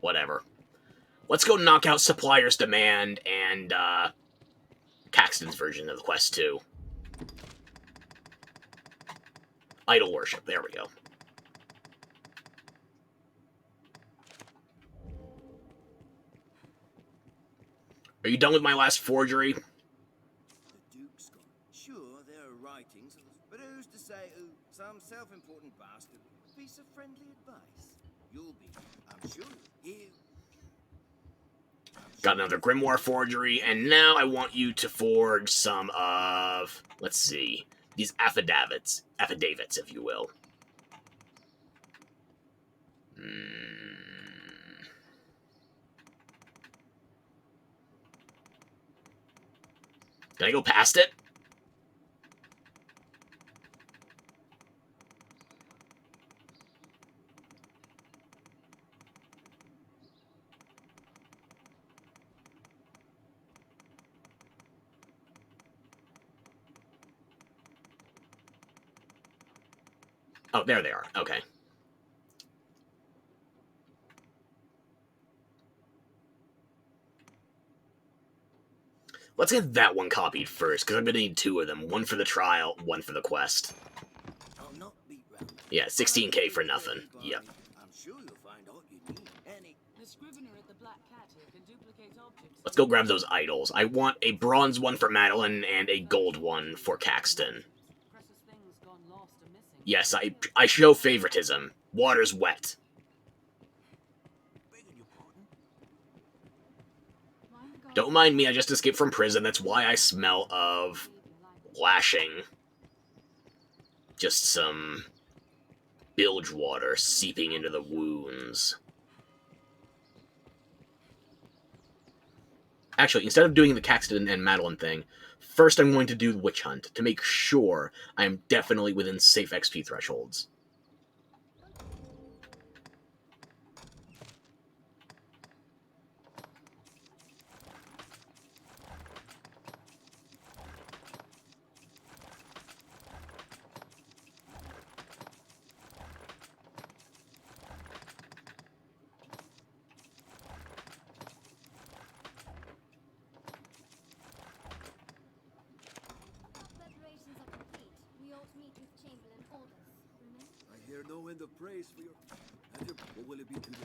Speaker 1: Whatever. Let's go knock out Supplier's Demand and, Caxton's version of the quest 2. Idol Worship, there we go. Are you done with my last forgery?
Speaker 10: The Duke's gone. Sure, there are writings, but who's to say who some self-important bastard with a piece of friendly advice? You'll be, I'm sure, here.
Speaker 1: Got another Grimoire forgery, and now I want you to forge some of, let's see, these affidavits, if you will. Can I go past it? Oh, there they are. Okay. Let's get that one copied first, because I'm going to need 2 of them. One for the trial, one for the quest. Yeah, 16k for nothing. Yep.
Speaker 10: I'm sure you'll find all you need.
Speaker 18: The scrivener at the Black Cat here can duplicate objects.
Speaker 1: Let's go grab those idols. I want a bronze one for Madeline and a gold one for Caxton. Yes, I show favoritism. Water's wet. Don't mind me, I just escaped from prison. That's why I smell of lashing. Just some bilge water seeping into the wounds. Actually, instead of doing the Caxton and Madeline thing, first I'm going to do the Witch Hunt to make sure I am definitely within safe XP thresholds.
Speaker 10: I hear no end of praise for your... What will it be today?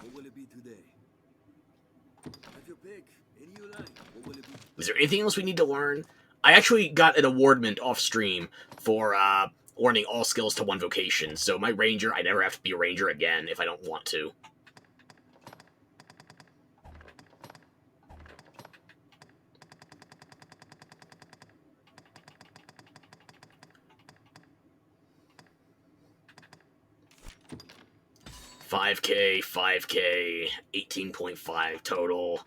Speaker 10: What will it be today? Have your pick. Any you like. What will it be?
Speaker 1: Is there anything else we need to learn? I actually got an awardment off stream for learning all skills to 1 vocation, so my ranger, I never have to be a ranger again if I don't want to. $5K, 18.5 total.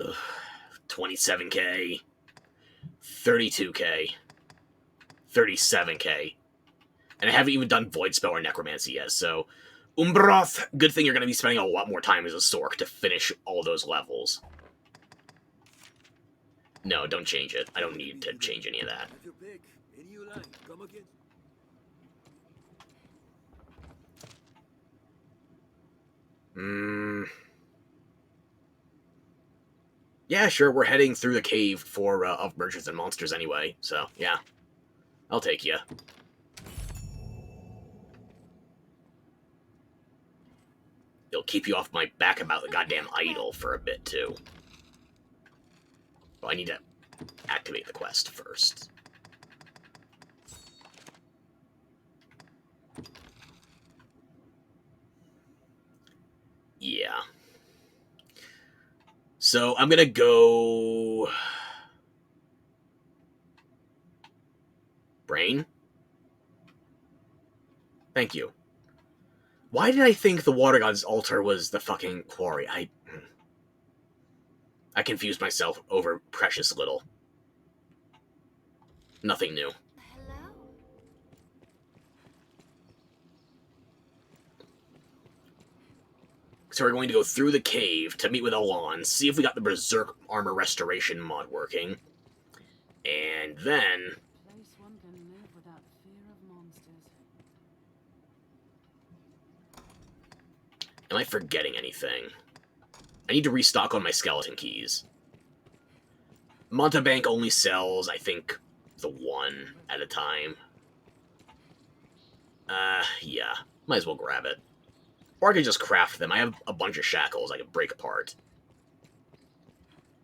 Speaker 1: Ugh, 27K, 32K, 37K. And I haven't even done Void Spell or Necromancy yet, so... Umbroth, good thing you're going to be spending a lot more time as a Sork to finish all those levels. No, don't change it. I don't need to change any of that.
Speaker 10: Have your pick. Any you like. Come again.
Speaker 1: Yeah, sure, we're heading through the cave for of merchants and monsters anyway, so yeah. I'll take you. It'll keep you off my back about the goddamn idol for a bit, too. Well, I need to activate the quest first. Yeah. So, I'm gonna go... Brain? Thank you. Why did I think the Water God's altar was the fucking quarry? I confused myself over precious little. Nothing new. So we're going to go through the cave to meet with Alon, see if we got the Berserk Armor Restoration mod working. And then...
Speaker 18: Place one can live without fear of monsters.
Speaker 1: Am I forgetting anything? I need to restock on my skeleton keys. Montebank only sells, I think, the 1 at a time. Yeah. Might as well grab it. Or I could just craft them. I have a bunch of shackles I could break apart.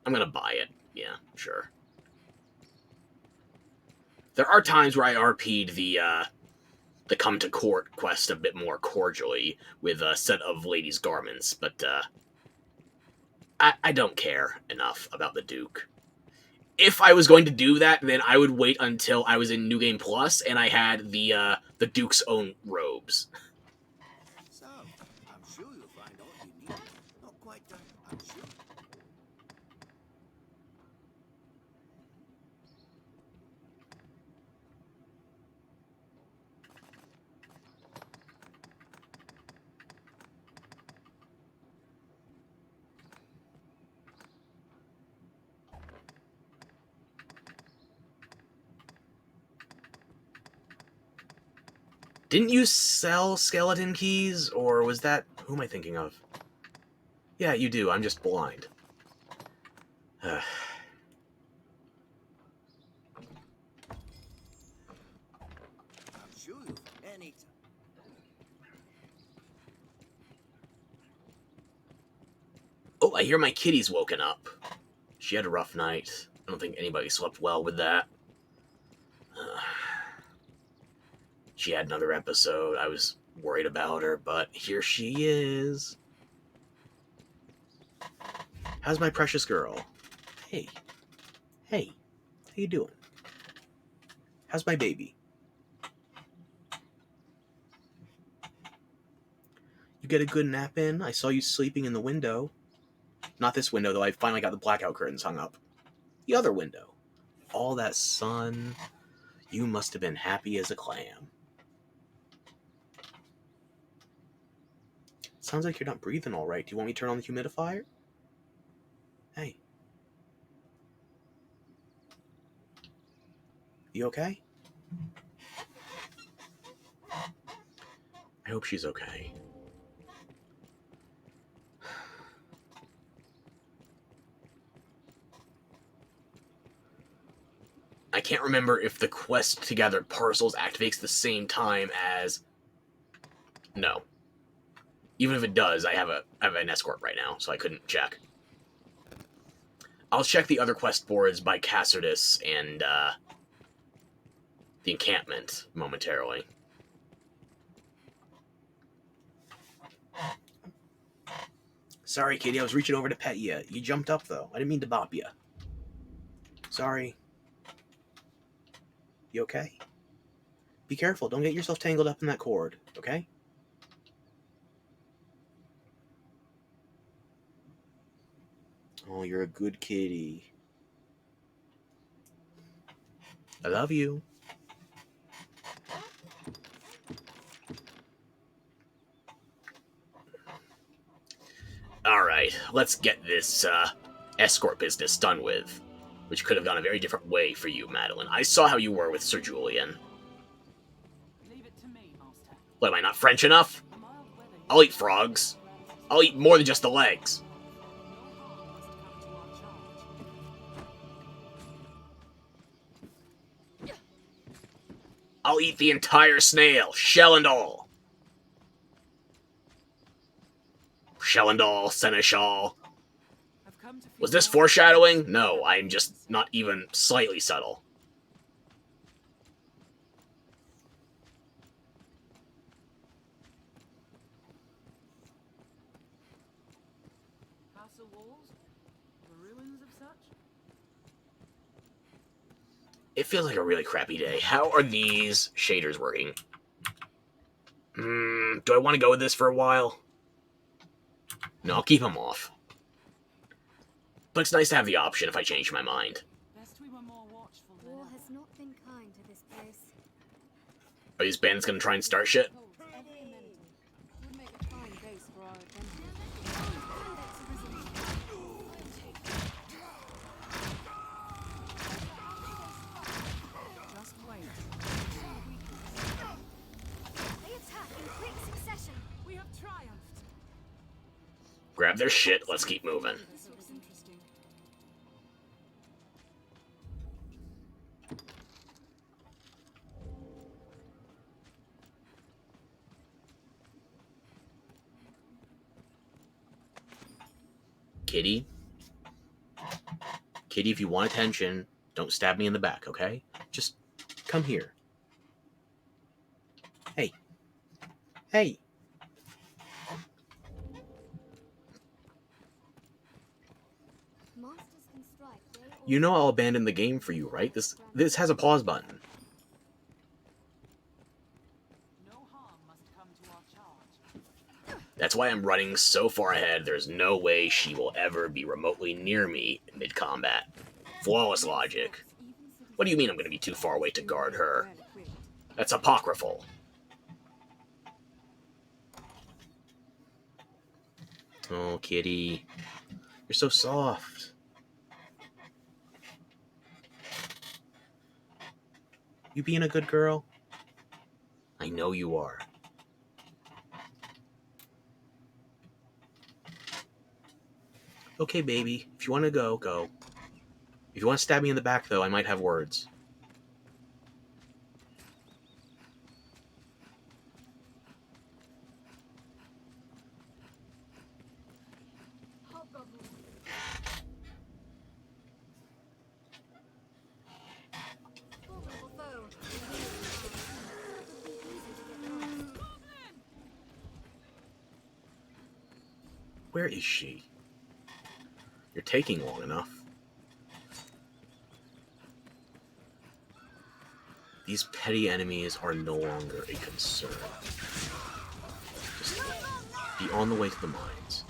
Speaker 1: I'm gonna buy it. Yeah, sure. There are times where I RP'd the Come to Court quest a bit more cordially with a set of ladies' garments, but, I don't care enough about the Duke. If I was going to do that, then I would wait until I was in New Game Plus and I had the Duke's own robes.
Speaker 10: So, I'm sure you'll find all you need. Not quite done, I'm sure.
Speaker 1: Didn't you sell skeleton keys, or was that... Who am I thinking of? Yeah, you do. I'm just blind.
Speaker 10: I'm sure you'll find any time.
Speaker 1: Oh, I hear my kitty's woken up. She had a rough night. I don't think anybody slept well with that. She had another episode. I was worried about her, but here she is. How's my precious girl? Hey. Hey. How you doing? How's my baby? You get a good nap in? I saw you sleeping in the window. Not this window, though. I finally got the blackout curtains hung up. The other window. All that sun. You must have been happy as a clam. Sounds like you're not breathing all right. Do you want me to turn on the humidifier? Hey. You okay? I hope she's okay. I can't remember if the quest to gather parcels activates the same time as... No. Even if it does, I have an escort right now, so I couldn't check. I'll check the other quest boards by Cassardus and the encampment momentarily. Sorry, kitty, I was reaching over to pet you. You jumped up, though. I didn't mean to bop you. Sorry. You okay? Be careful. Don't get yourself tangled up in that cord, okay? Oh, you're a good kitty. I love you. Alright, let's get this escort business done with. Which could have gone a very different way for you, Madeline. I saw how you were with Sir Julian.
Speaker 18: Leave it to me, Master.
Speaker 1: What, am I not French enough? I'll eat frogs. I'll eat more than just the legs. I'll eat the entire snail, shell and all. Shell and all, seneschal. Was this foreshadowing? No, I'm just not even slightly subtle.
Speaker 18: Castle walls? The ruins of such?
Speaker 1: It feels like a really crappy day. How are these shaders working? Do I want to go with this for a while? No, I'll keep them off. But it's nice to have the option if I change my mind.
Speaker 18: Best we were more watchful than
Speaker 9: War has not been kind to this place.
Speaker 1: Are these bandits gonna try and start shit?
Speaker 18: Would make a fine base for our adventure. Just wait.
Speaker 9: They attack in quick succession.
Speaker 18: We have triumphed.
Speaker 1: Grab their shit, let's keep moving.
Speaker 18: This looks interesting.
Speaker 1: Kitty? Kitty, if you want attention, don't stab me in the back, okay? Just come here. Hey. Hey. You know I'll abandon the game for you, right? This has a pause button. That's why I'm running so far ahead, there's no way she will ever be remotely near me mid-combat. Flawless logic. What do you mean I'm going to be too far away to guard her? That's apocryphal. Oh, kitty. You're so soft. You being a good girl? I know you are. Okay, baby. If you want to go, go. If you want to stab me in the back, though, I might have words. Where is she? You're taking long enough. These petty enemies are no longer a concern. Just be on the way to the mines.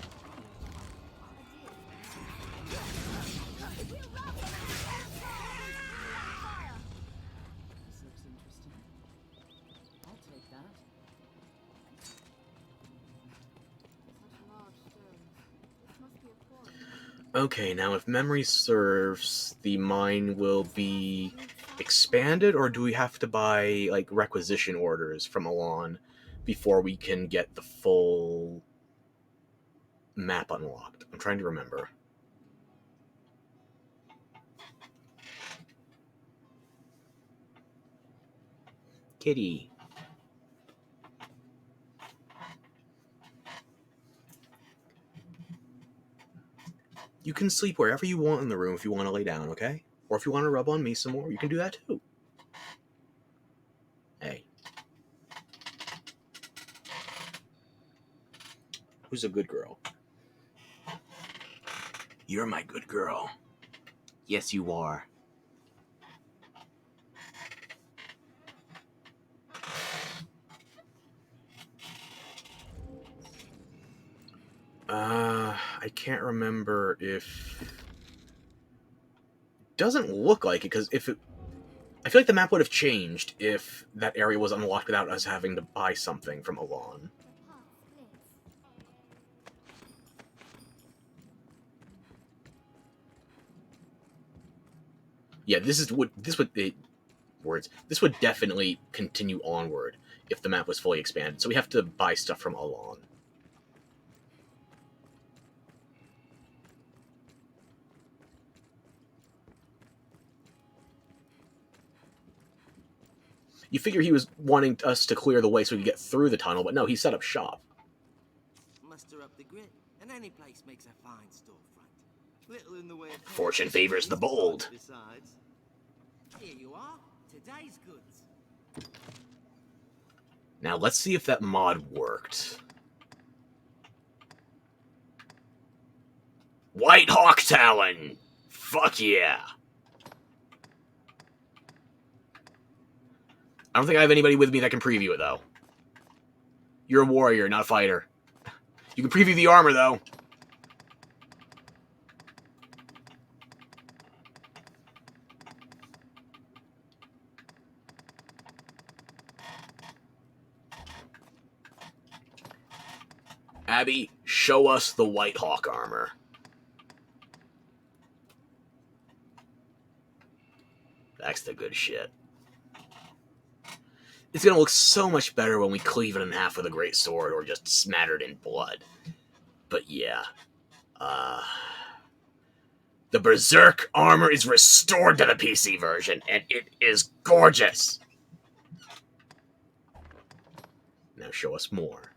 Speaker 18: This looks interesting. I'll take that.
Speaker 1: Okay, now if memory serves, the mine will be expanded, or do we have to buy, like, requisition orders from Alon before we can get the full map unlocked? I'm trying to remember. Kitty. You can sleep wherever you want in the room if you want to lay down, okay? Or if you want to rub on me some more, you can do that too. Hey. Who's a good girl? You're my good girl. Yes, you are. I can't remember if... Doesn't look like it, because if it... I feel like the map would have changed if that area was unlocked without us having to buy something from Alon. Yeah, this would definitely continue onward if the map was fully expanded. So we have to buy stuff from Alon. You figure he was wanting us to clear the way so we could get through the tunnel, but no, he set up shop.
Speaker 10: Muster up the grit, and any place makes a fine storefront. Little in the way of
Speaker 1: Fortune favors the bold.
Speaker 10: Besides, here you are, today's goods.
Speaker 1: Now let's see if that mod worked. White Hawk Talon! Fuck yeah! I don't think I have anybody with me that can preview it, though. You're a warrior, not a fighter. You can preview the armor, though. Abby, show us the White Hawk armor. That's the good shit. It's gonna look so much better when we cleave it in half with a great sword or just smattered in blood. But yeah. The Berserk armor is restored to the PC version, and it is gorgeous! Now show us more.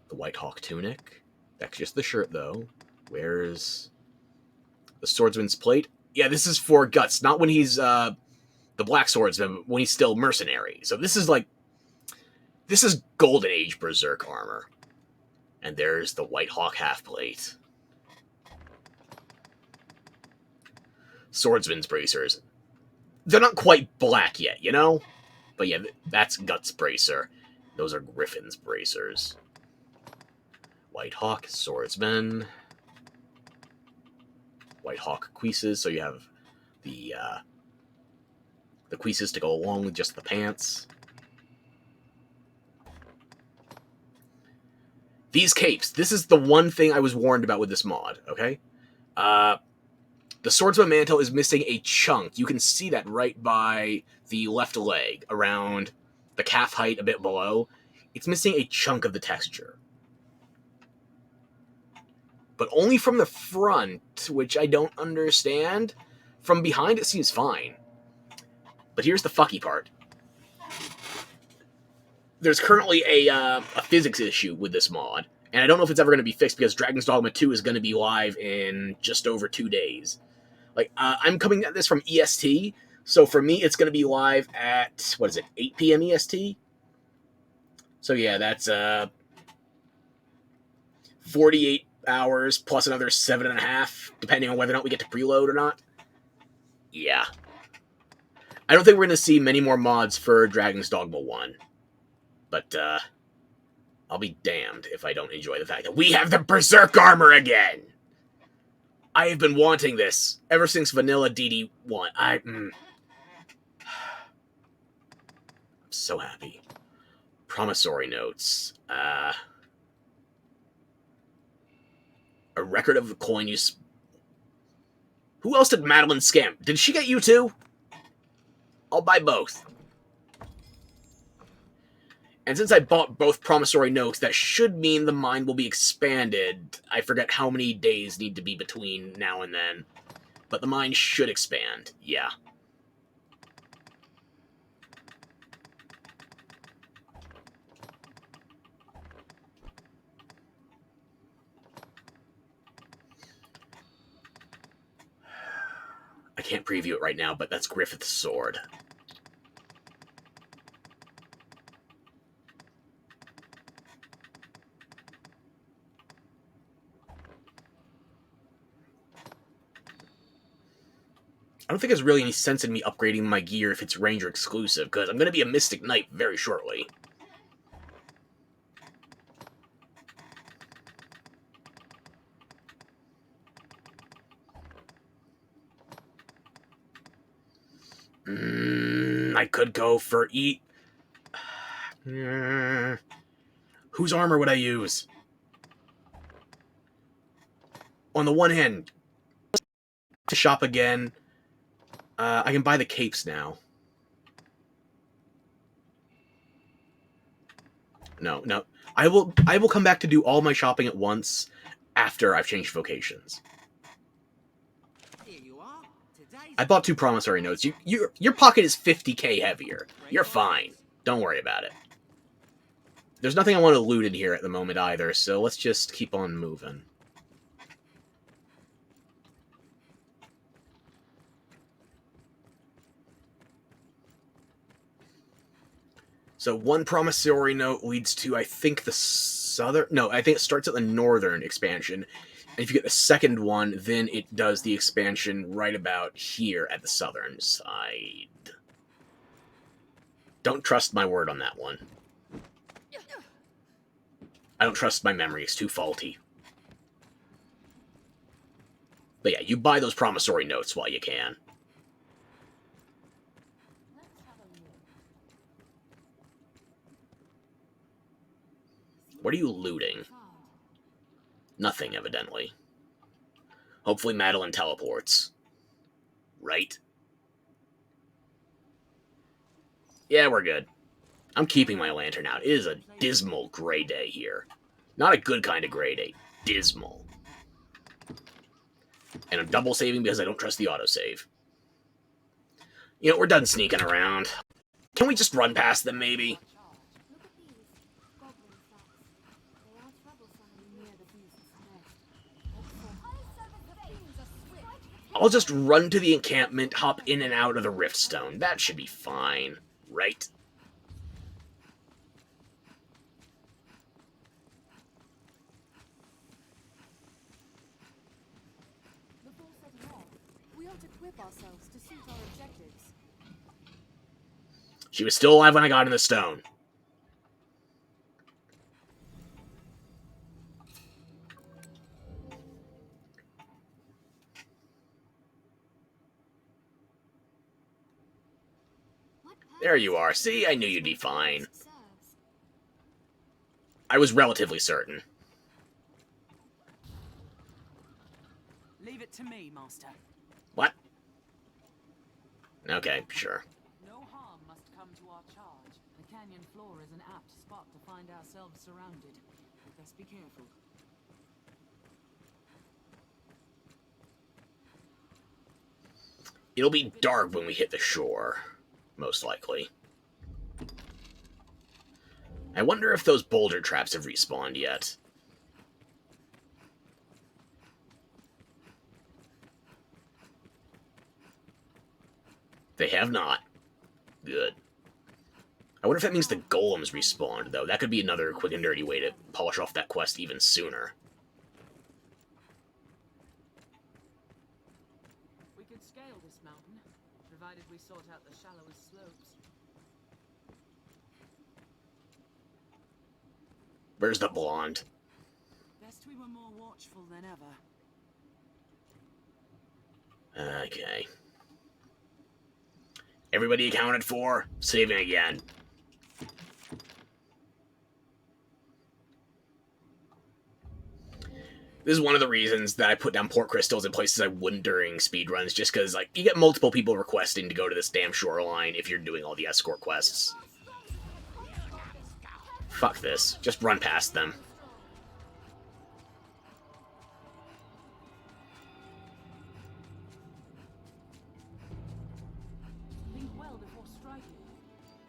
Speaker 1: The White Hawk tunic. That's just the shirt, though. Where's the swordsman's plate? Yeah, this is for Guts, not when he's, the Black Swordsman, when he's still mercenary. So this is like... This is Golden Age Berserk armor. And there's the White Hawk half plate. Swordsman's bracers. They're not quite black yet, you know? But yeah, that's Guts bracer. Those are Griffin's bracers. White Hawk, Swordsman. White Hawk cuisses, so you have the cuisses to go along with just the pants. These capes, this is the one thing I was warned about with this mod, okay? The Swordsman mantle is missing a chunk. You can see that right by the left leg, around the calf height a bit below. It's missing a chunk of the texture. But only from the front, which I don't understand. From behind, it seems fine. But here's the fucky part. There's currently a physics issue with this mod, and I don't know if it's ever going to be fixed because Dragon's Dogma 2 is going to be live in just over 2 days. Like, I'm coming at this from EST, so for me, it's going to be live at, 8 p.m. EST? So yeah, that's 48 hours plus another 7.5, depending on whether or not we get to preload or not. Yeah. I don't think we're going to see many more mods for Dragon's Dogma 1. But, I'll be damned if I don't enjoy the fact that we have the Berserk armor again! I have been wanting this ever since Vanilla DD1. I'm so happy. Promissory notes. A record of the coin you... Who else did Madeline scam? Did she get you too? I'll buy both. And since I bought both promissory notes, that should mean the mine will be expanded. I forget how many days need to be between now and then. But the mine should expand, yeah. I can't preview it right now, but that's Griffith's sword. I don't think there's really any sense in me upgrading my gear if it's Ranger exclusive, because I'm going to be a Mystic Knight very shortly. I could go for whose armor would I use? On the one hand, to shop again. I can buy the capes now. No. I will come back to do all my shopping at once after I've changed vocations. I bought 2 promissory notes. Your pocket is 50k heavier. You're fine. Don't worry about it. There's nothing I want to loot in here at the moment either, so let's just keep on moving. So 1 promissory note leads to, I think, the southern... No, I think it starts at the northern expansion. And if you get the second one, then it does the expansion right about here at the southern side. Don't trust my word on that one. I don't trust my memory. It's too faulty. But yeah, you buy those promissory notes while you can. What are you looting? Nothing, evidently. Hopefully Madeline teleports. Right? Yeah, we're good. I'm keeping my lantern out. It is a dismal gray day here. Not a good kind of gray day. Dismal. And I'm double saving because I don't trust the autosave. You know, we're done sneaking around. Can we just run past them, maybe? I'll just run to the encampment, hop in and out of the Riftstone. That should be fine, right?
Speaker 18: Before setting off, we are not equip ourselves to suit our objectives?
Speaker 1: She was still alive when I got in the stone. There you are. See, I knew you'd be fine. I was relatively certain.
Speaker 18: Leave it to me, Master.
Speaker 1: What? Okay, sure.
Speaker 18: No harm must come to our charge. The canyon floor is an apt spot to find ourselves surrounded. Let us be careful.
Speaker 1: It'll be dark when we hit the shore, most likely. I wonder if those boulder traps have respawned yet. They have not. Good. I wonder if that means the golems respawned, though. That could be another quick and dirty way to polish off that quest even sooner.
Speaker 18: We could scale this mountain, provided we sort out the shallowest slopes.
Speaker 1: Where's the blonde?
Speaker 18: Best we were more watchful than ever.
Speaker 1: Okay. Everybody accounted for? Saving again. This is one of the reasons that I put down port crystals in places I wouldn't during speedruns, just because, like, you get multiple people requesting to go to this damn shoreline if you're doing all the escort quests. Fuck this. Just run past them.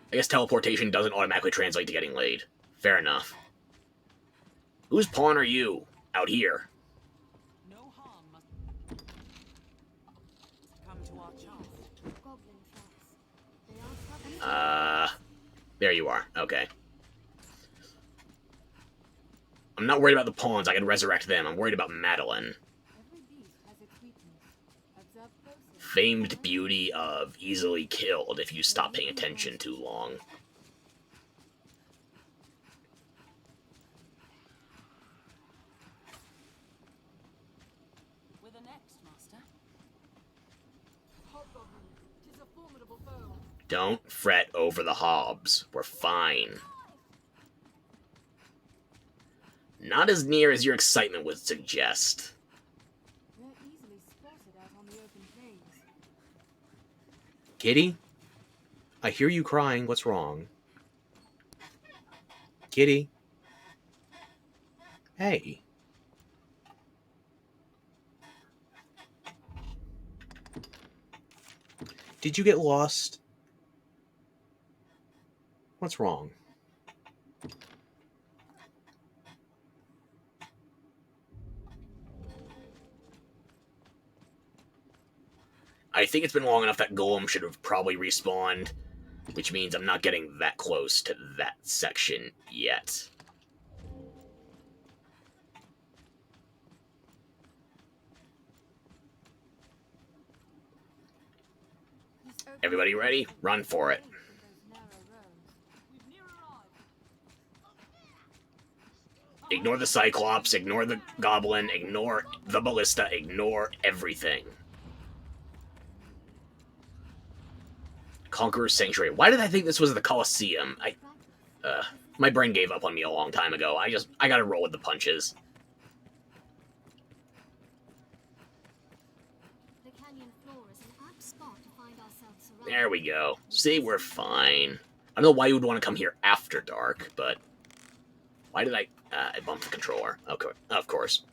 Speaker 1: I guess teleportation doesn't automatically translate to getting laid. Fair enough. Whose pawn are you? Out here.
Speaker 18: No harm must come to our charge.
Speaker 1: There you are. Okay. I'm not worried about the pawns. I can resurrect them. I'm worried about Madeline. Famed beauty of easily killed if you stop paying attention too long.
Speaker 18: We're the next, Master. Hobgoblin, 'tis a formidable foe.
Speaker 1: Don't fret over the hobs. We're fine. Not as near as your excitement would suggest.
Speaker 18: They're easily spotted out on the open plains.
Speaker 1: Kitty? I hear you crying. What's wrong? Kitty? Hey. Did you get lost? What's wrong? I think it's been long enough that Golem should have probably respawned, which means I'm not getting that close to that section yet. Everybody ready? Run for it. Ignore the Cyclops, ignore the Goblin, ignore the Ballista, ignore everything. Conqueror's Sanctuary. Why did I think this was the Colosseum? My brain gave up on me a long time ago. I gotta roll with the punches.
Speaker 9: The canyon floor is an apt spot to find ourselves surrounded.
Speaker 1: There we go. See, we're fine. I don't know why you would want to come here after dark, but... Why did I bumped the controller? Okay, of course.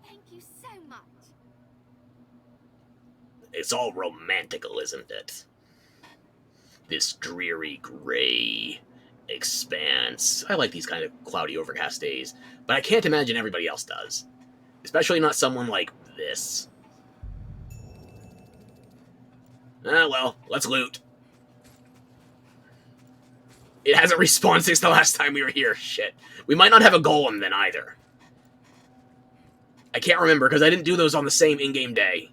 Speaker 9: Thank you so much.
Speaker 1: It's all romantical, isn't it? This dreary gray expanse. I like these kind of cloudy, overcast days, but I can't imagine everybody else does. Especially not someone like this. Ah, well, let's loot. It hasn't respawned since the last time we were here. Shit. We might not have a golem then either. I can't remember because I didn't do those on the same in-game day.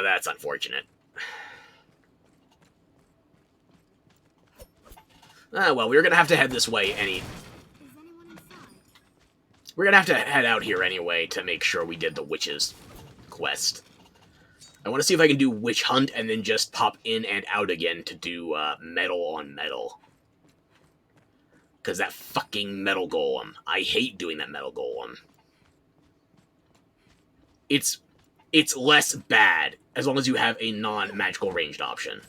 Speaker 1: That's unfortunate. Well, we're gonna have to head this way We're gonna have to head out here anyway to make sure we did the witch's quest. I want to see if I can do witch hunt and then just pop in and out again to do metal on metal. Because that fucking metal golem. I hate doing that metal golem. It's less bad as long as you have a non-magical ranged option.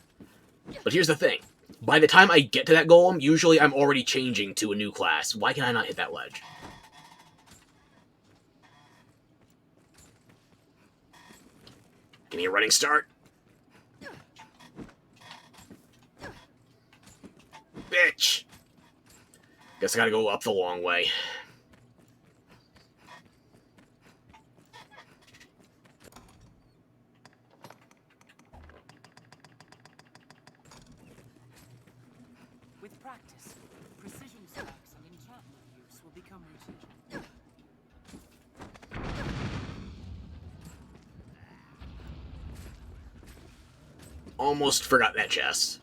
Speaker 1: But here's the thing. By the time I get to that golem, usually I'm already changing to a new class. Why can I not hit that ledge? Give me a running start. Bitch! Guess I gotta go up the long way.
Speaker 18: With practice, precision stacks and enchantment use will become routine.
Speaker 1: Almost forgot that chest.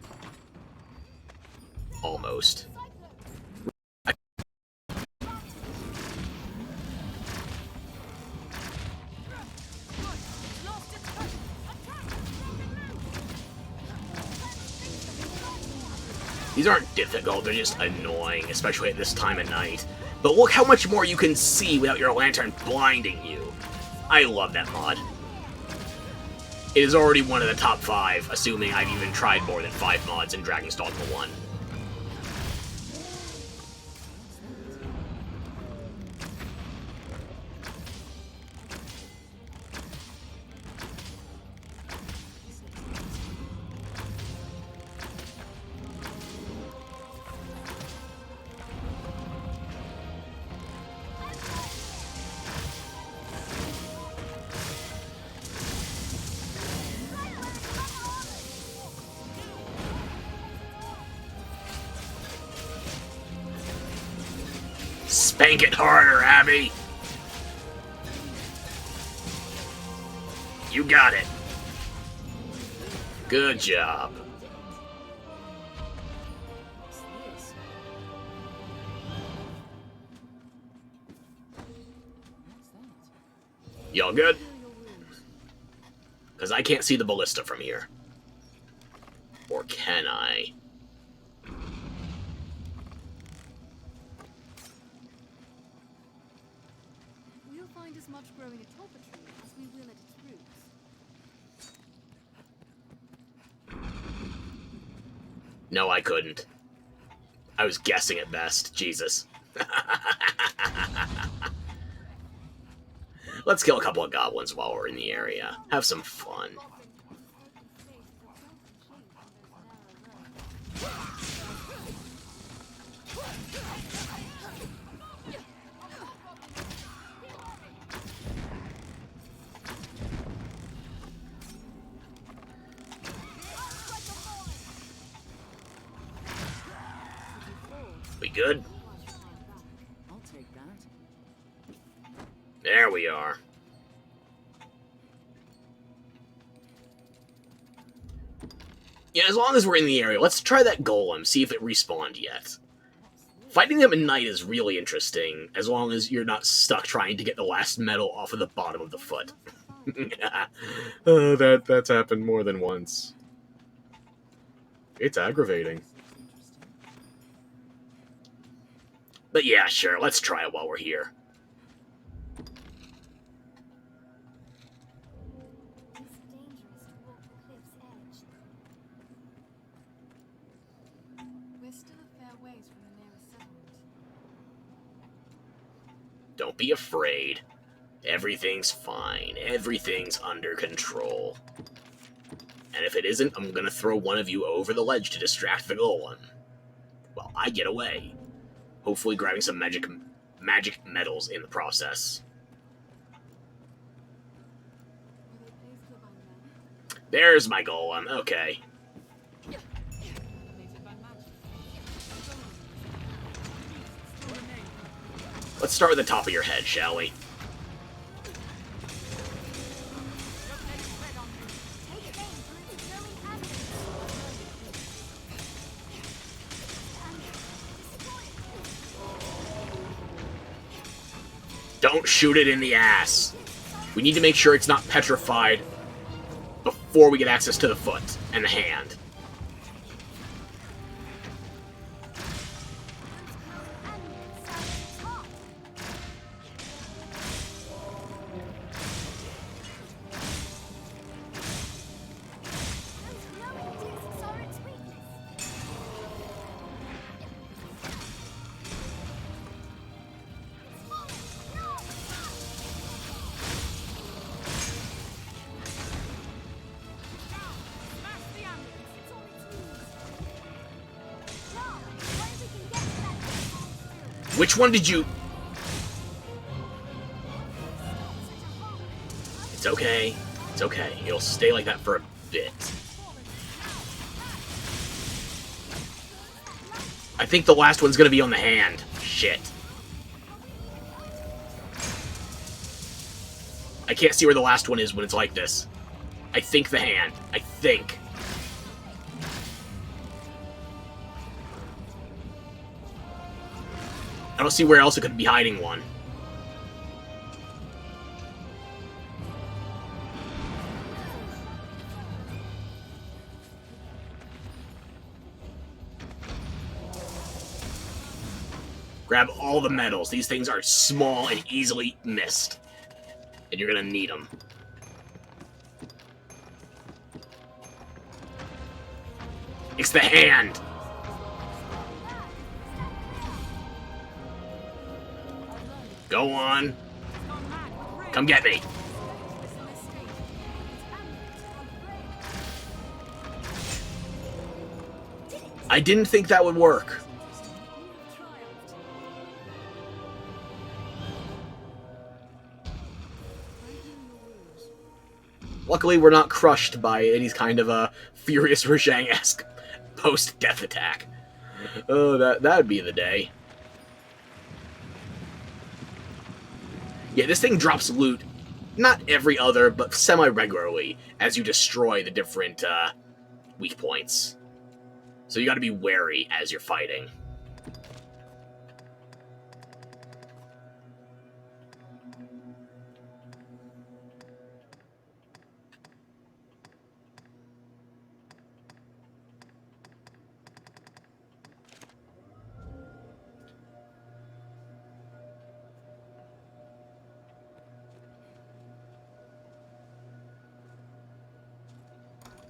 Speaker 1: Almost. These aren't difficult, they're just annoying, especially at this time of night. But look how much more you can see without your lantern blinding you. I love that mod. It is already one of the top 5, assuming I've even tried more than 5 mods in Dragon's Dogma 1. Spank it harder, Abby! You got it. Good job. Y'all good? Because I can't see the ballista from here. Or can I?
Speaker 9: We'll find as much growing atop a tree as we will at its roots.
Speaker 1: No, I couldn't. I was guessing at best. Jesus. Let's kill a couple of goblins while we're in the area. Have some fun. We good?
Speaker 18: I'll take that.
Speaker 1: There we are. Yeah, as long as we're in the area, let's try that golem, see if it respawned yet. Fighting them at night is really interesting, as long as you're not stuck trying to get the last metal off of the bottom of the foot. That's happened more than once. It's aggravating. But yeah, sure, let's try it while we're here.
Speaker 9: We're still a fair ways from the nearest settlement.
Speaker 1: Don't be afraid. Everything's fine. Everything's under control. And if it isn't, I'm gonna throw one of you over the ledge to distract the golem. well, I get away. Hopefully grabbing some magic medals in the process. There's my golem. Okay. Let's start with the top of your head, shall we? Don't shoot it in the ass. We need to make sure it's not petrified before we get access to the foot and the hand. Which one did you... It's okay. It's okay. It'll stay like that for a bit. I think the last one's gonna be on the hand. Shit. I can't see where the last one is when it's like this. I think the hand. I think. I don't see where else it could be hiding one. Grab all the medals. These things are small and easily missed. And you're gonna need them. It's the hand! Go on. Come get me. I didn't think that would work. Luckily, we're not crushed by any kind of a Furious Rajang-esque post-death attack. Oh, that would be the day. Yeah, this thing drops loot, not every other, but semi-regularly, as you destroy the different weak points. So you gotta be wary as you're fighting.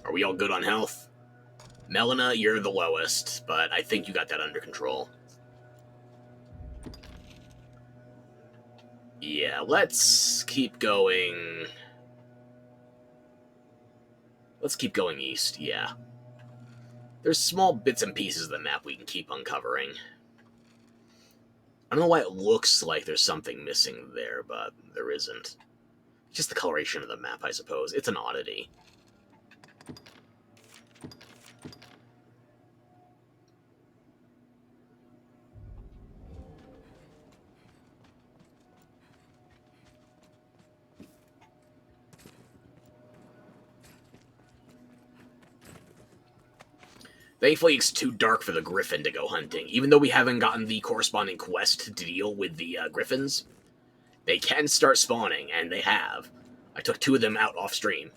Speaker 1: Are we all good on health? Melina, you're the lowest, but I think you got that under control. Yeah, let's keep going. Let's keep going east, yeah. There's small bits and pieces of the map we can keep uncovering. I don't know why it looks like there's something missing there, but there isn't. Just the coloration of the map, I suppose. It's an oddity. Thankfully, it's too dark for the griffin to go hunting. Even though we haven't gotten the corresponding quest to deal with the griffins, they can start spawning, and they have. I took 2 of them out off stream.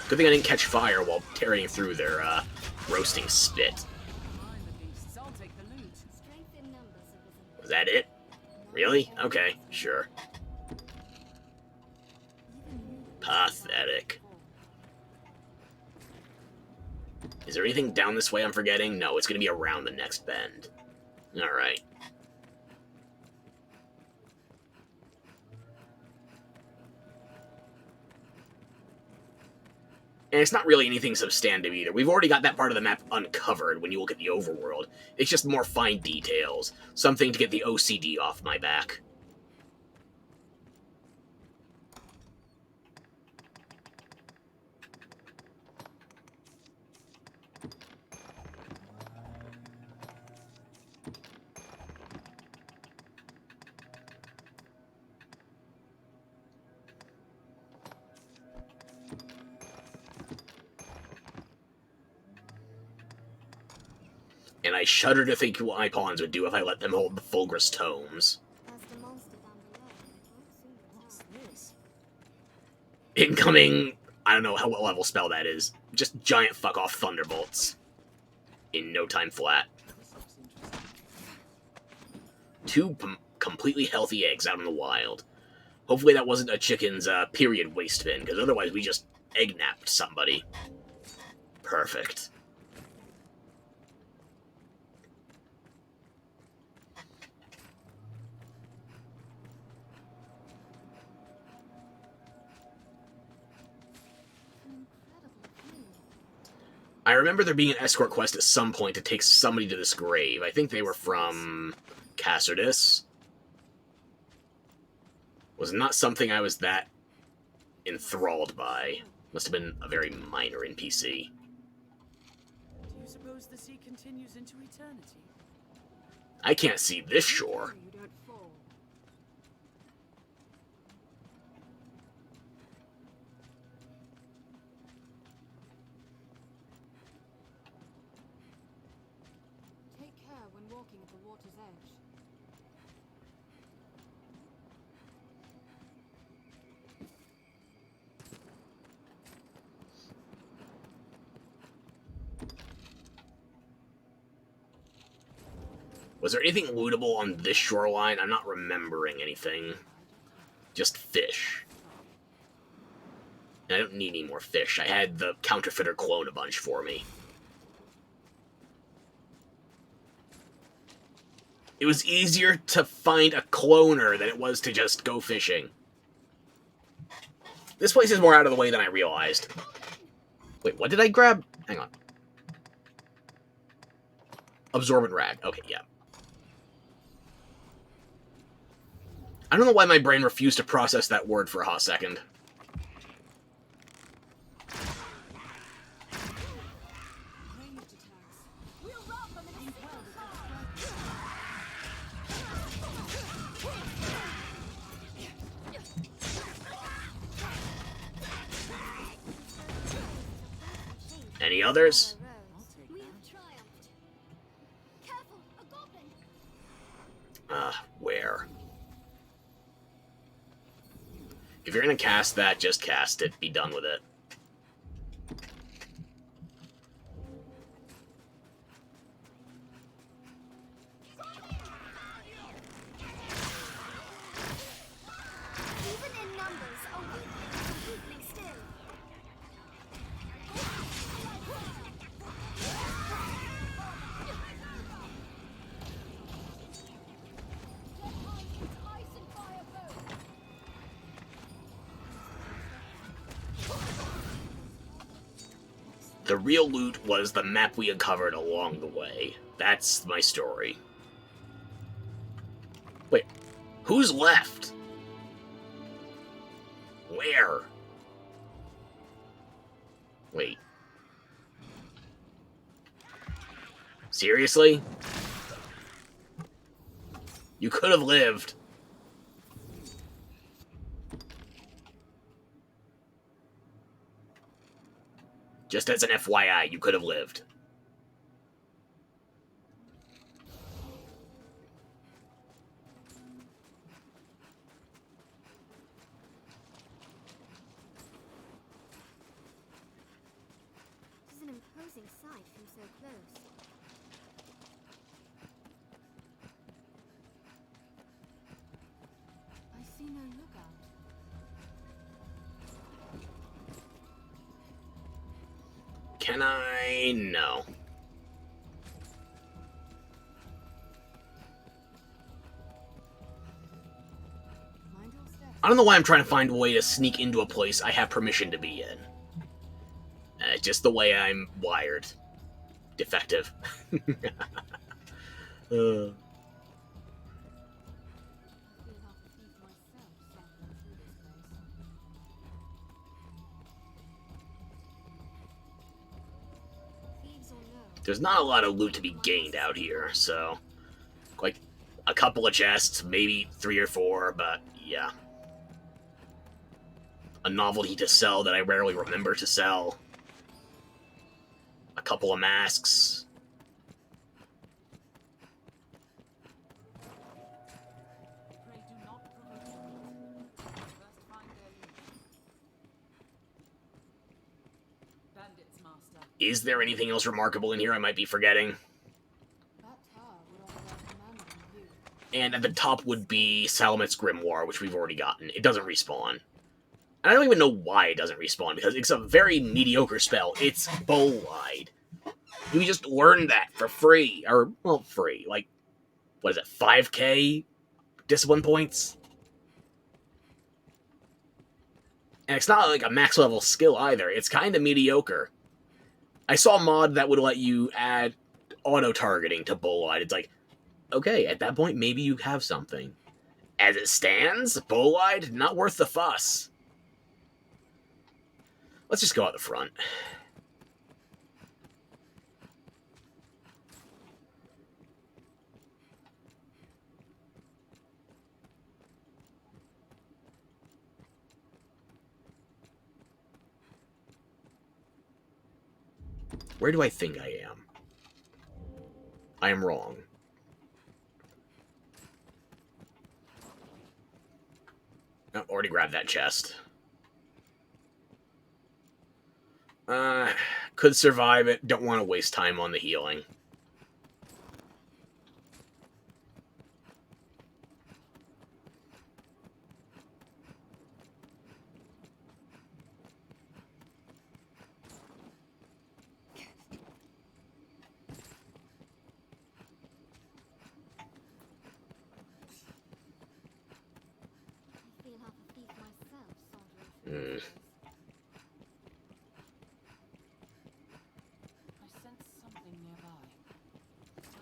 Speaker 1: Good thing I didn't catch fire while tearing through their roasting spit. Was that it? Really? Okay, sure. Pathetic. Is there anything down this way I'm forgetting? No, it's going to be around the next bend. Alright. And it's not really anything substantive either. We've already got that part of the map uncovered when you look at the overworld. It's just more fine details. Something to get the OCD off my back. And I shudder to think what my pawns would do if I let them hold the Fulgur's tomes. Incoming... I don't know what level spell that is. Just giant fuck-off thunderbolts. In no time flat. 2 completely healthy eggs out in the wild. Hopefully that wasn't a chicken's period waste bin, because otherwise we just egg-napped somebody. Perfect. I remember there being an escort quest at some point to take somebody to this grave. I think they were from Cassardus. Was not something I was that enthralled by. Must have been a very minor NPC.
Speaker 18: Do you suppose the sea continues into eternity?
Speaker 1: I can't see this shore.
Speaker 18: You don't fall. Take care when walking at the water's edge.
Speaker 1: Was there anything lootable on this shoreline? I'm not remembering anything. Just fish. And I don't need any more fish. I had the counterfeiter clone a bunch for me. It was easier to find a cloner than it was to just go fishing. This place is more out of the way than I realized. Wait, what did I grab? Hang on. Absorbent rag. Okay, yeah. I don't know why my brain refused to process that word for a hot second. Any others? Where? If you're gonna cast that, just cast it. Be done with it.
Speaker 9: Even in numbers, a weakling is completely still.
Speaker 1: The real loot was the map we uncovered along the way. That's my story. Wait, who's left? Where? Wait. Seriously? You could have lived. Just as an FYI, you could have lived.
Speaker 9: This is an imposing sight from so close.
Speaker 18: I see no lookout.
Speaker 1: Can I? No. I don't know why I'm trying to find a way to sneak into a place I have permission to be in. It's just the way I'm wired. Defective. There's not a lot of loot to be gained out here, so... Like, a couple of chests, maybe 3 or 4, but yeah. A novelty to sell that I rarely remember to sell. A couple of masks. Is there anything else remarkable in here I might be forgetting? And at the top would be Salamet's Grimoire, which we've already gotten. It doesn't respawn. And I don't even know why it doesn't respawn, because it's a very mediocre spell. It's Bow-Wide. You just learn that for free. Or, well, free. Like, what is it, 5k discipline points? And it's not like a max level skill either. It's kind of mediocre. I saw a mod that would let you add auto-targeting to Bow-Wide. It's like, okay, at that point, maybe you have something. As it stands, Bow-Wide, not worth the fuss. Let's just go out the front. Where do I think I am? I am wrong. Oh, already grabbed that chest. Could survive it. Don't want to waste time on the healing.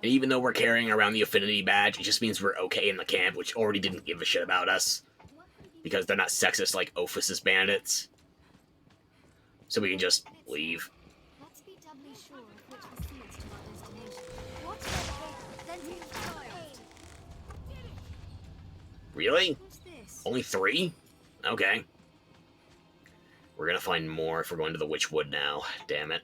Speaker 1: And even though we're carrying around the affinity badge, it just means we're okay in the camp, which already didn't give a shit about us. Because they're not sexist like Ophus's bandits. So we can just leave.
Speaker 9: Let's be doubly sure of which proceeds to our destination.
Speaker 1: Really? Only 3? Okay. We're gonna find more if we're going to the Witchwood now. Damn it.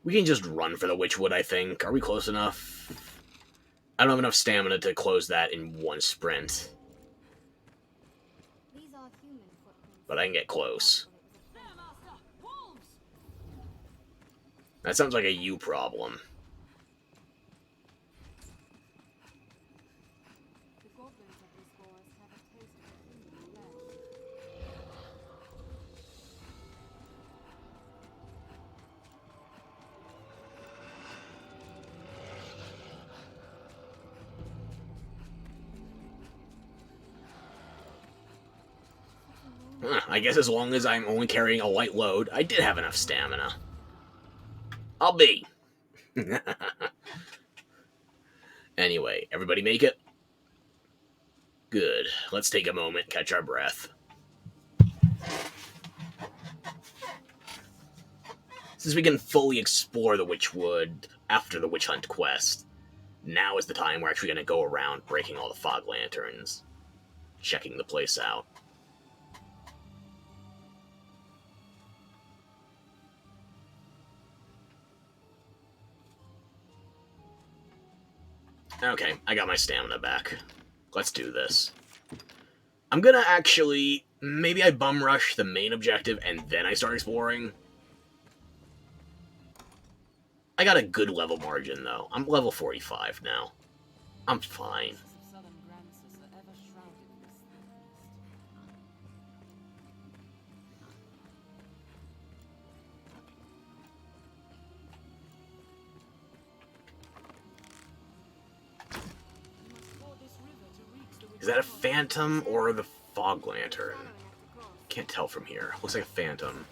Speaker 1: We can just run for the Witchwood, I think. Are we close enough? I don't have enough stamina to close that in one sprint. But I can get close. That sounds like a you problem. I guess as long as I'm only carrying a light load, I did have enough stamina. I'll be. Anyway, everybody make it? Good. Let's take a moment, catch our breath. Since we can fully explore the Witchwood after the Witch Hunt quest, now is the time we're actually going to go around breaking all the fog lanterns, checking the place out. Okay, I got my stamina back. Let's do this. I'm gonna actually... Maybe I bum rush the main objective and then I start exploring. I got a good level margin, though. I'm level 45 now. I'm fine. Is that a phantom or the fog lantern? Can't tell from here. Looks like a phantom.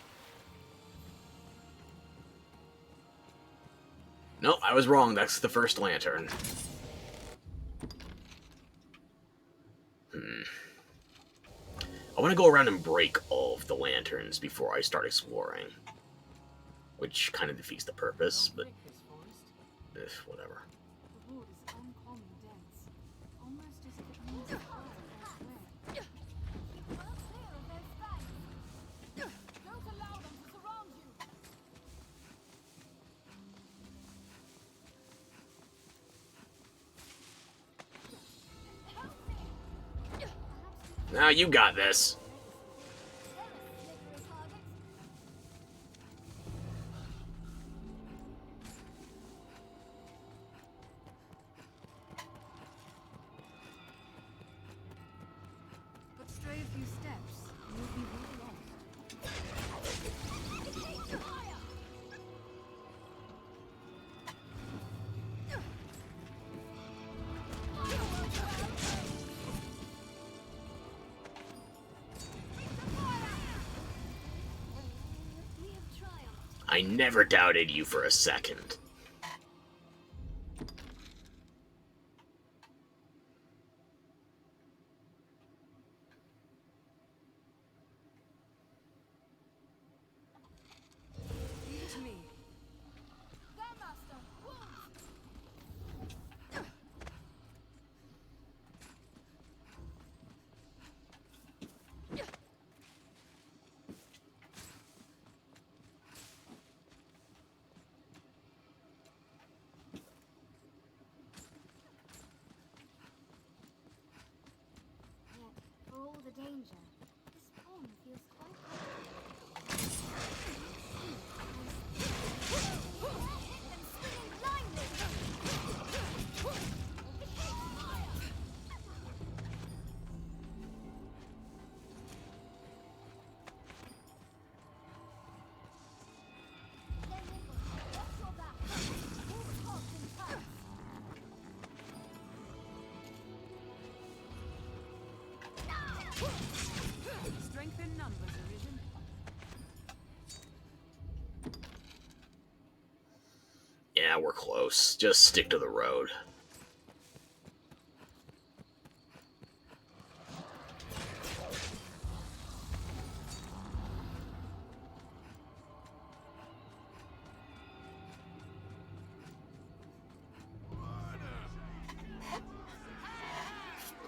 Speaker 1: No, I was wrong. That's the first lantern. I want to go around and break all of the lanterns before I start exploring. Which kind of defeats the purpose, but... whatever.
Speaker 18: The wood is uncommon dense, almost as if it needs fire elsewhere. Well clear of those fangs. Don't allow them to surround you.
Speaker 1: Now you got this.
Speaker 18: But stray a few steps, and you'll be well lost.
Speaker 1: I never doubted you for a second.
Speaker 18: Eat me.
Speaker 9: For all the danger, this pond feels quite
Speaker 18: Strength in numbers, Arisen.
Speaker 1: Yeah, we're close. Just stick to the road.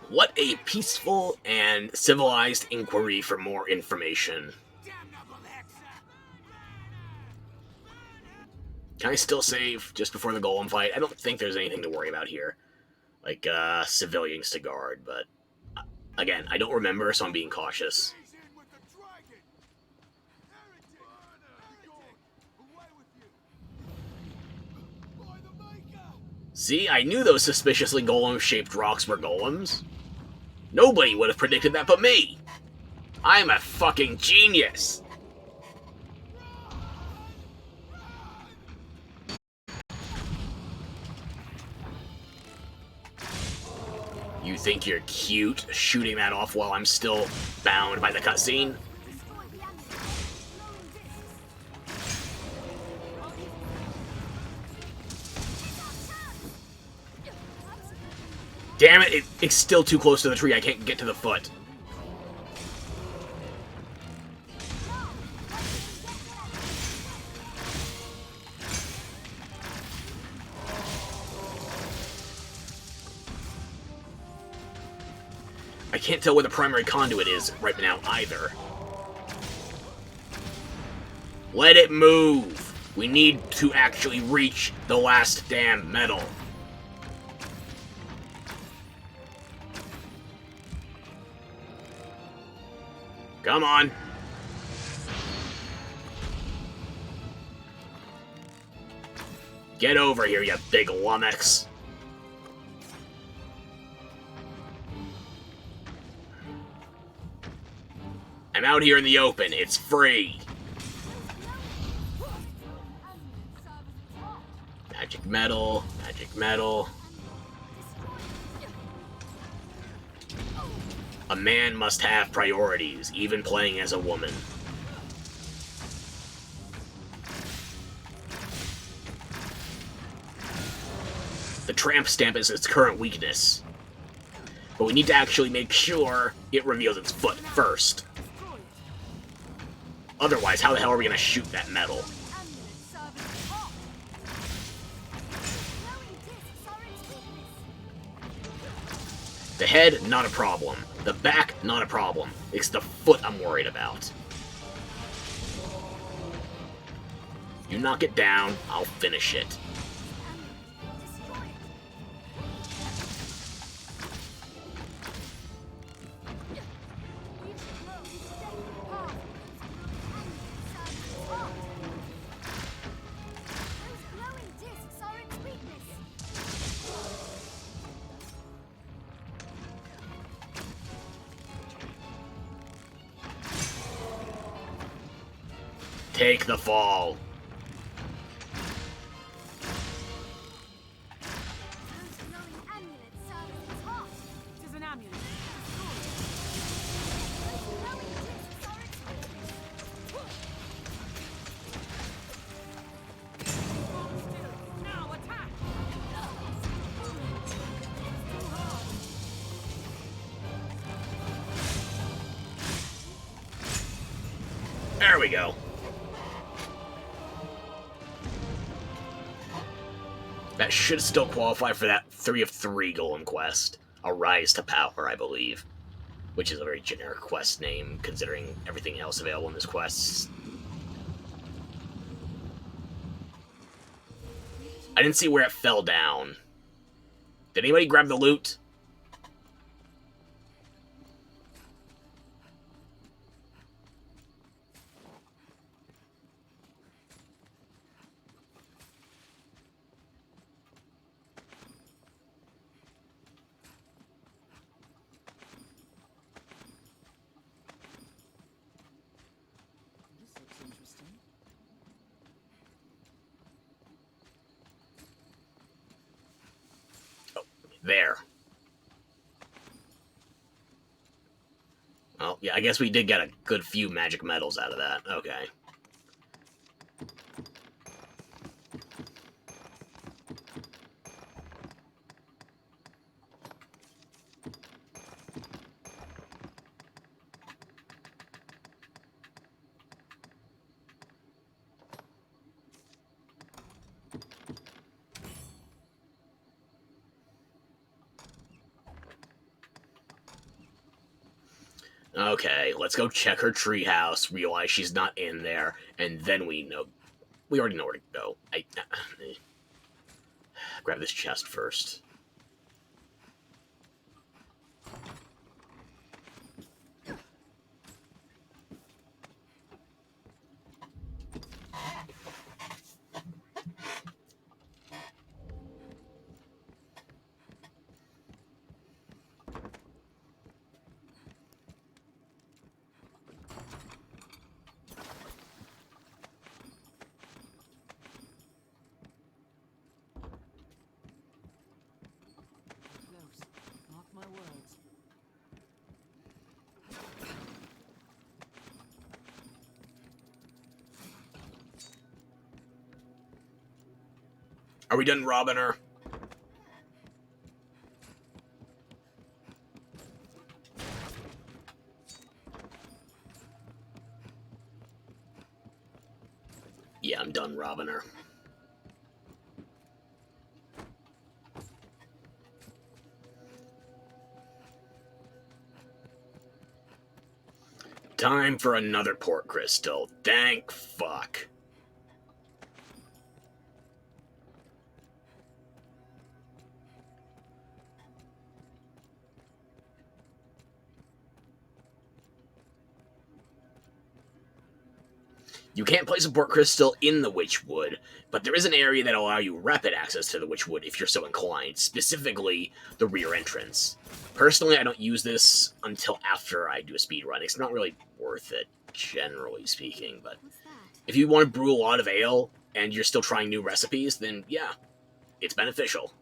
Speaker 1: What a peaceful and civilized inquiry for more information. Can I still save just before the golem fight? I don't think there's anything to worry about here. Like, civilians to guard, but... Again, I don't remember, so I'm being cautious. See, I knew those suspiciously golem-shaped rocks were golems. Nobody would have predicted that but me! I'm a fucking genius! You think you're cute shooting that off while I'm still bound by the cutscene? Damn it, it's still too close to the tree. I can't get to the foot. I can't tell where the primary conduit is right now either. Let it move. We need to actually reach the last damn metal. Come on. Get over here, you big lummox. I'm out here in the open. It's free. Magic metal, magic metal. A man must have priorities, even playing as a woman. The tramp stamp is its current weakness. But we need to actually make sure it reveals its foot first. Otherwise, how the hell are we going to shoot that metal? The head, not a problem. The back, not a problem. It's the foot I'm worried about. You knock it down, I'll finish it. Take the fall. There we go. That should still qualify for that 3 of 3 Golem quest. A Rise to Power, I believe. Which is a very generic quest name, considering everything else available in this quest. I didn't see where it fell down. Did anybody grab the loot? There. Well, yeah, I guess we did get a good few magic metals out of that. Okay. Okay, let's go check her treehouse, realize she's not in there, and then we already know where to go. Grab this chest first. Are we done robbing her? Yeah, I'm done robbing her. Time for another port crystal. Thank fuck. You can't place a port crystal in the Witchwood, but there is an area that will allow you rapid access to the Witchwood if you're so inclined, specifically the rear entrance. Personally, I don't use this until after I do a speed run. It's not really worth it, generally speaking, but if you want to brew a lot of ale and you're still trying new recipes, then yeah, it's beneficial.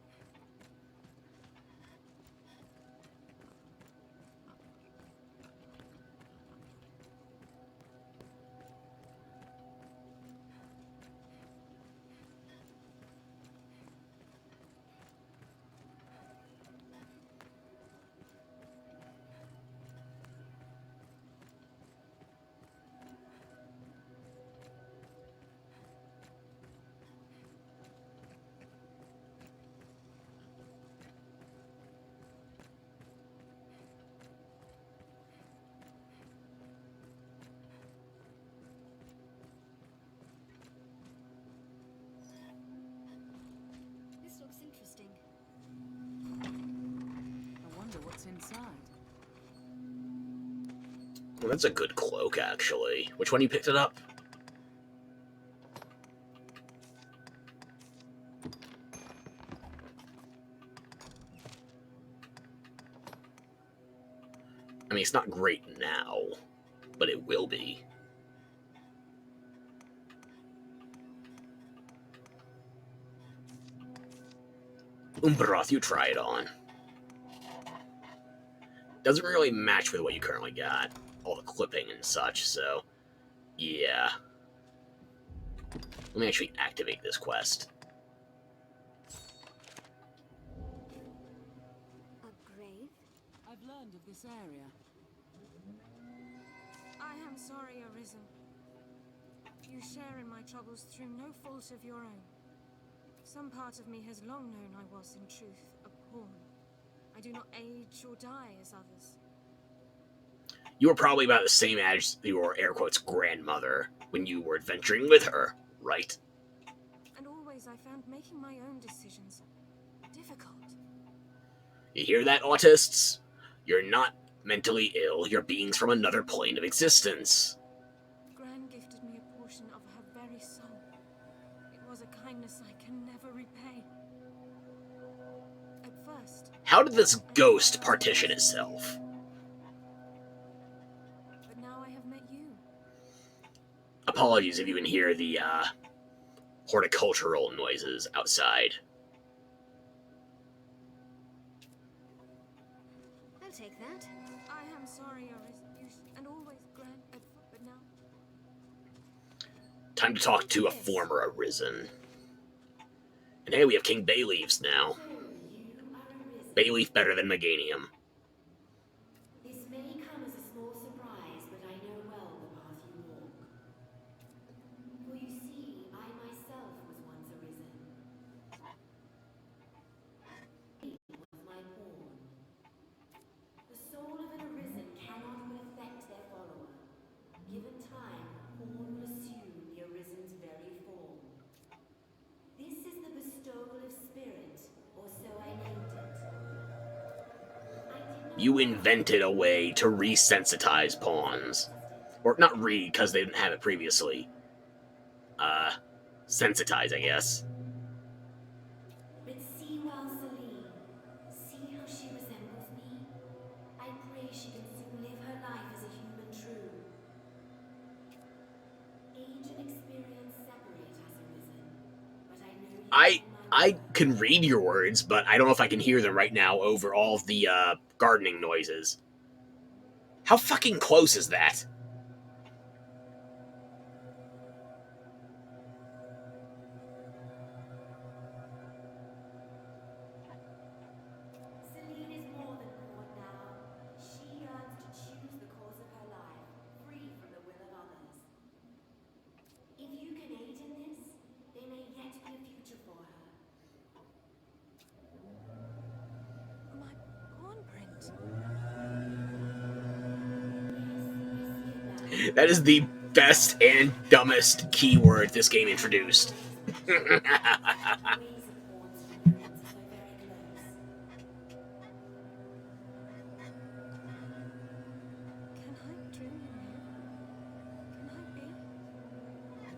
Speaker 18: what's inside.
Speaker 1: Well, that's a good cloak, actually. Which one you picked it up? I mean, it's not great now, but it will be. Umbroth, you try it on. Doesn't really match with what you currently got. All the clipping and such, so... yeah. Let me actually activate this quest.
Speaker 9: A grave?
Speaker 18: I've learned of this area.
Speaker 8: I am sorry, Arisen. You share in my troubles through no fault of your own. Some part of me has long known I was, in truth, a pawn. I do not age or die as others.
Speaker 1: You were probably about the same age as your, air quotes, grandmother when you were adventuring with her, right?
Speaker 8: And always I found making my own decisions difficult.
Speaker 1: You hear that, autists? You're not mentally ill, you're beings from another plane of existence.
Speaker 8: Gran gifted me a portion of her very soul. It was a kindness I can never repay. At first...
Speaker 1: How did this ghost partition itself?
Speaker 8: But now I have met you.
Speaker 1: Apologies if you can hear the, horticultural noises outside.
Speaker 9: I'll take that.
Speaker 8: I am sorry, Arisen, and always Gran, but now...
Speaker 1: Time to talk to a former Arisen. And hey, we have King Bayleaves now. Bayleaf better than Meganium.
Speaker 21: This may come as a small surprise, but I know well the path you walk. For you see, I myself was once arisen. It was my pawn. The soul of an arisen cannot but affect their follower. Given time, the pawn will assume the arisen's very form. This is the bestowal of spirit, or so I named it.
Speaker 1: You invented a way to resensitize pawns. Or not because they didn't have it previously. Sensitize, I guess.
Speaker 21: But see well, Celine. See how she resembles me? I pray she can soon live her life as a human true. Age and experience separate us, Arisen. But I know you
Speaker 1: I can read your words, but I don't know if I can hear them right now over all of the, gardening noises. How fucking close is that?
Speaker 21: Celine is more than born now. She yearns to choose the course of her life, free from the will of others. If you can aid in this, there may yet be a future for her.
Speaker 8: My pawn print.
Speaker 1: That is the best and dumbest keyword this game introduced.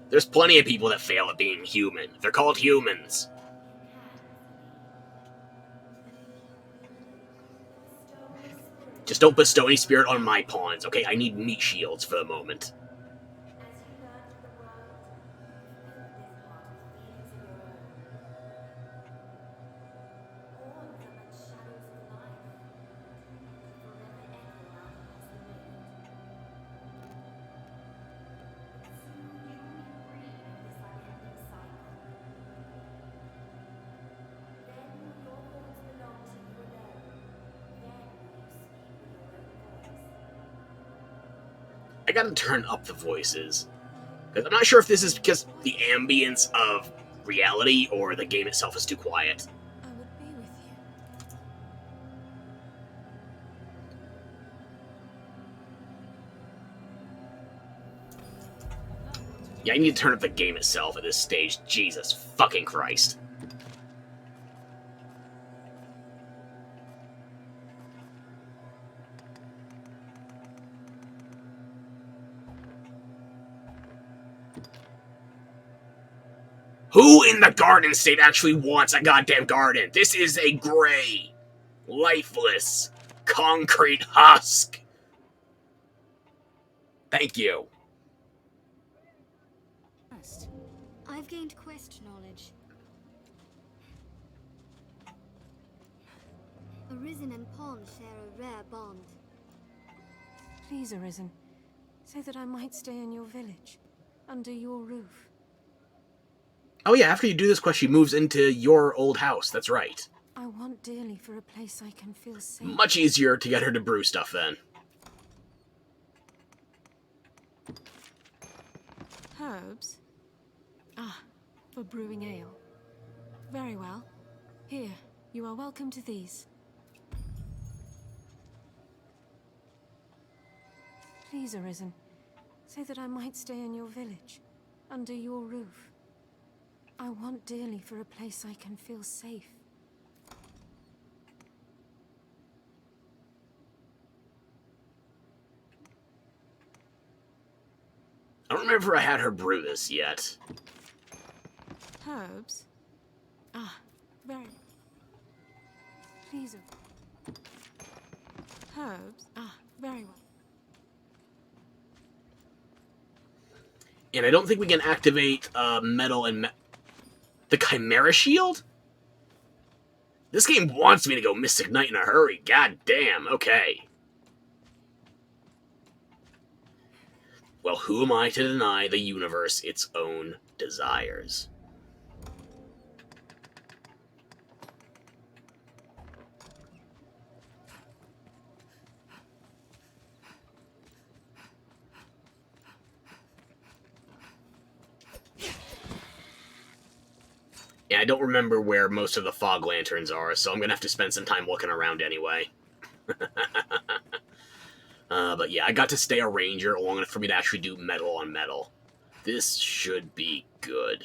Speaker 1: There's plenty of people that fail at being human. They're called humans. Just don't bestow any spirit on my pawns, okay? I need meat shields for the moment. I gotta turn up the voices. Because I'm not sure if this is because the ambience of reality or the game itself is too quiet.
Speaker 8: I would be with you.
Speaker 1: Yeah, I need to turn up the game itself at this stage. Jesus fucking Christ. Who in the Garden State actually wants a goddamn garden? This is a gray, lifeless, concrete husk. Thank you.
Speaker 9: I've gained quest knowledge. Arisen and Pawn share a rare bond.
Speaker 8: Please, Arisen, say that I might stay in your village, under your roof.
Speaker 1: Oh yeah, after you do this quest, she moves into your old house. That's right.
Speaker 8: I want dearly for a place I can feel safe.
Speaker 1: Much easier to get her to brew stuff then.
Speaker 8: Herbs? Ah, for brewing ale. Very well. Here, you are welcome to these. Please, Arisen, say that I might stay in your village, under your roof. I want dearly for a place I can feel safe.
Speaker 1: I don't remember if I had her brew this yet.
Speaker 8: Herbs? Ah, very... Please... Herbs? Ah, very well.
Speaker 1: And I don't think we can activate metal and... the Chimera Shield? This game wants me to go Mystic Knight in a hurry. God damn, okay. Well, who am I to deny the universe its own desires? Yeah, I don't remember where most of the fog lanterns are, so I'm gonna have to spend some time looking around anyway. But yeah, I got to stay a ranger long enough for me to actually do metal on metal. This should be good.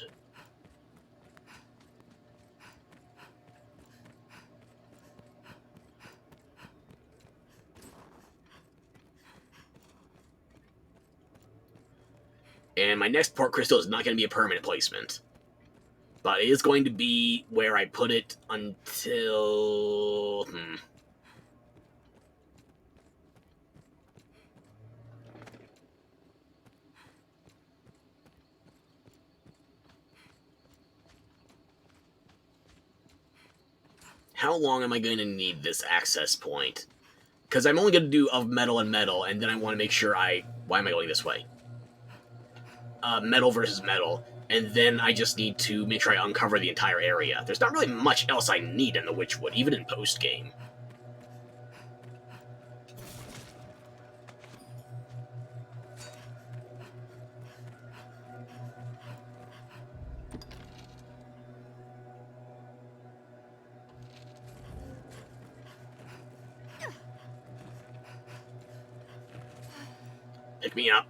Speaker 1: And my next port crystal is not going to be a permanent placement. But it is going to be where I put it until... How long am I going to need this access point? Because I'm only going to do of metal and metal, and then I want to make sure I... Why am I going this way? Metal versus metal, and then I just need to make sure I uncover the entire area. There's not really much else I need in the Witchwood, even in post-game. Pick me up.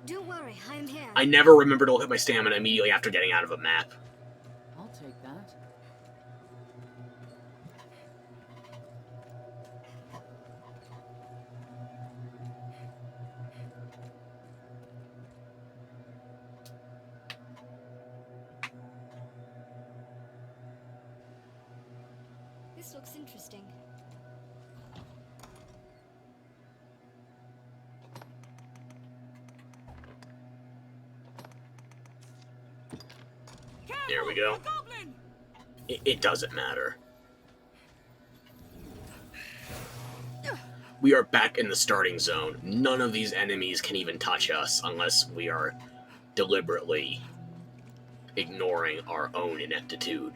Speaker 9: Don't worry, I'm here.
Speaker 1: I never remember to look at my stamina immediately after getting out of a map.
Speaker 7: I'll take that.
Speaker 9: This looks interesting.
Speaker 1: There we go. It doesn't matter. We are back in the starting zone. None of these enemies can even touch us unless we are deliberately ignoring our own ineptitude,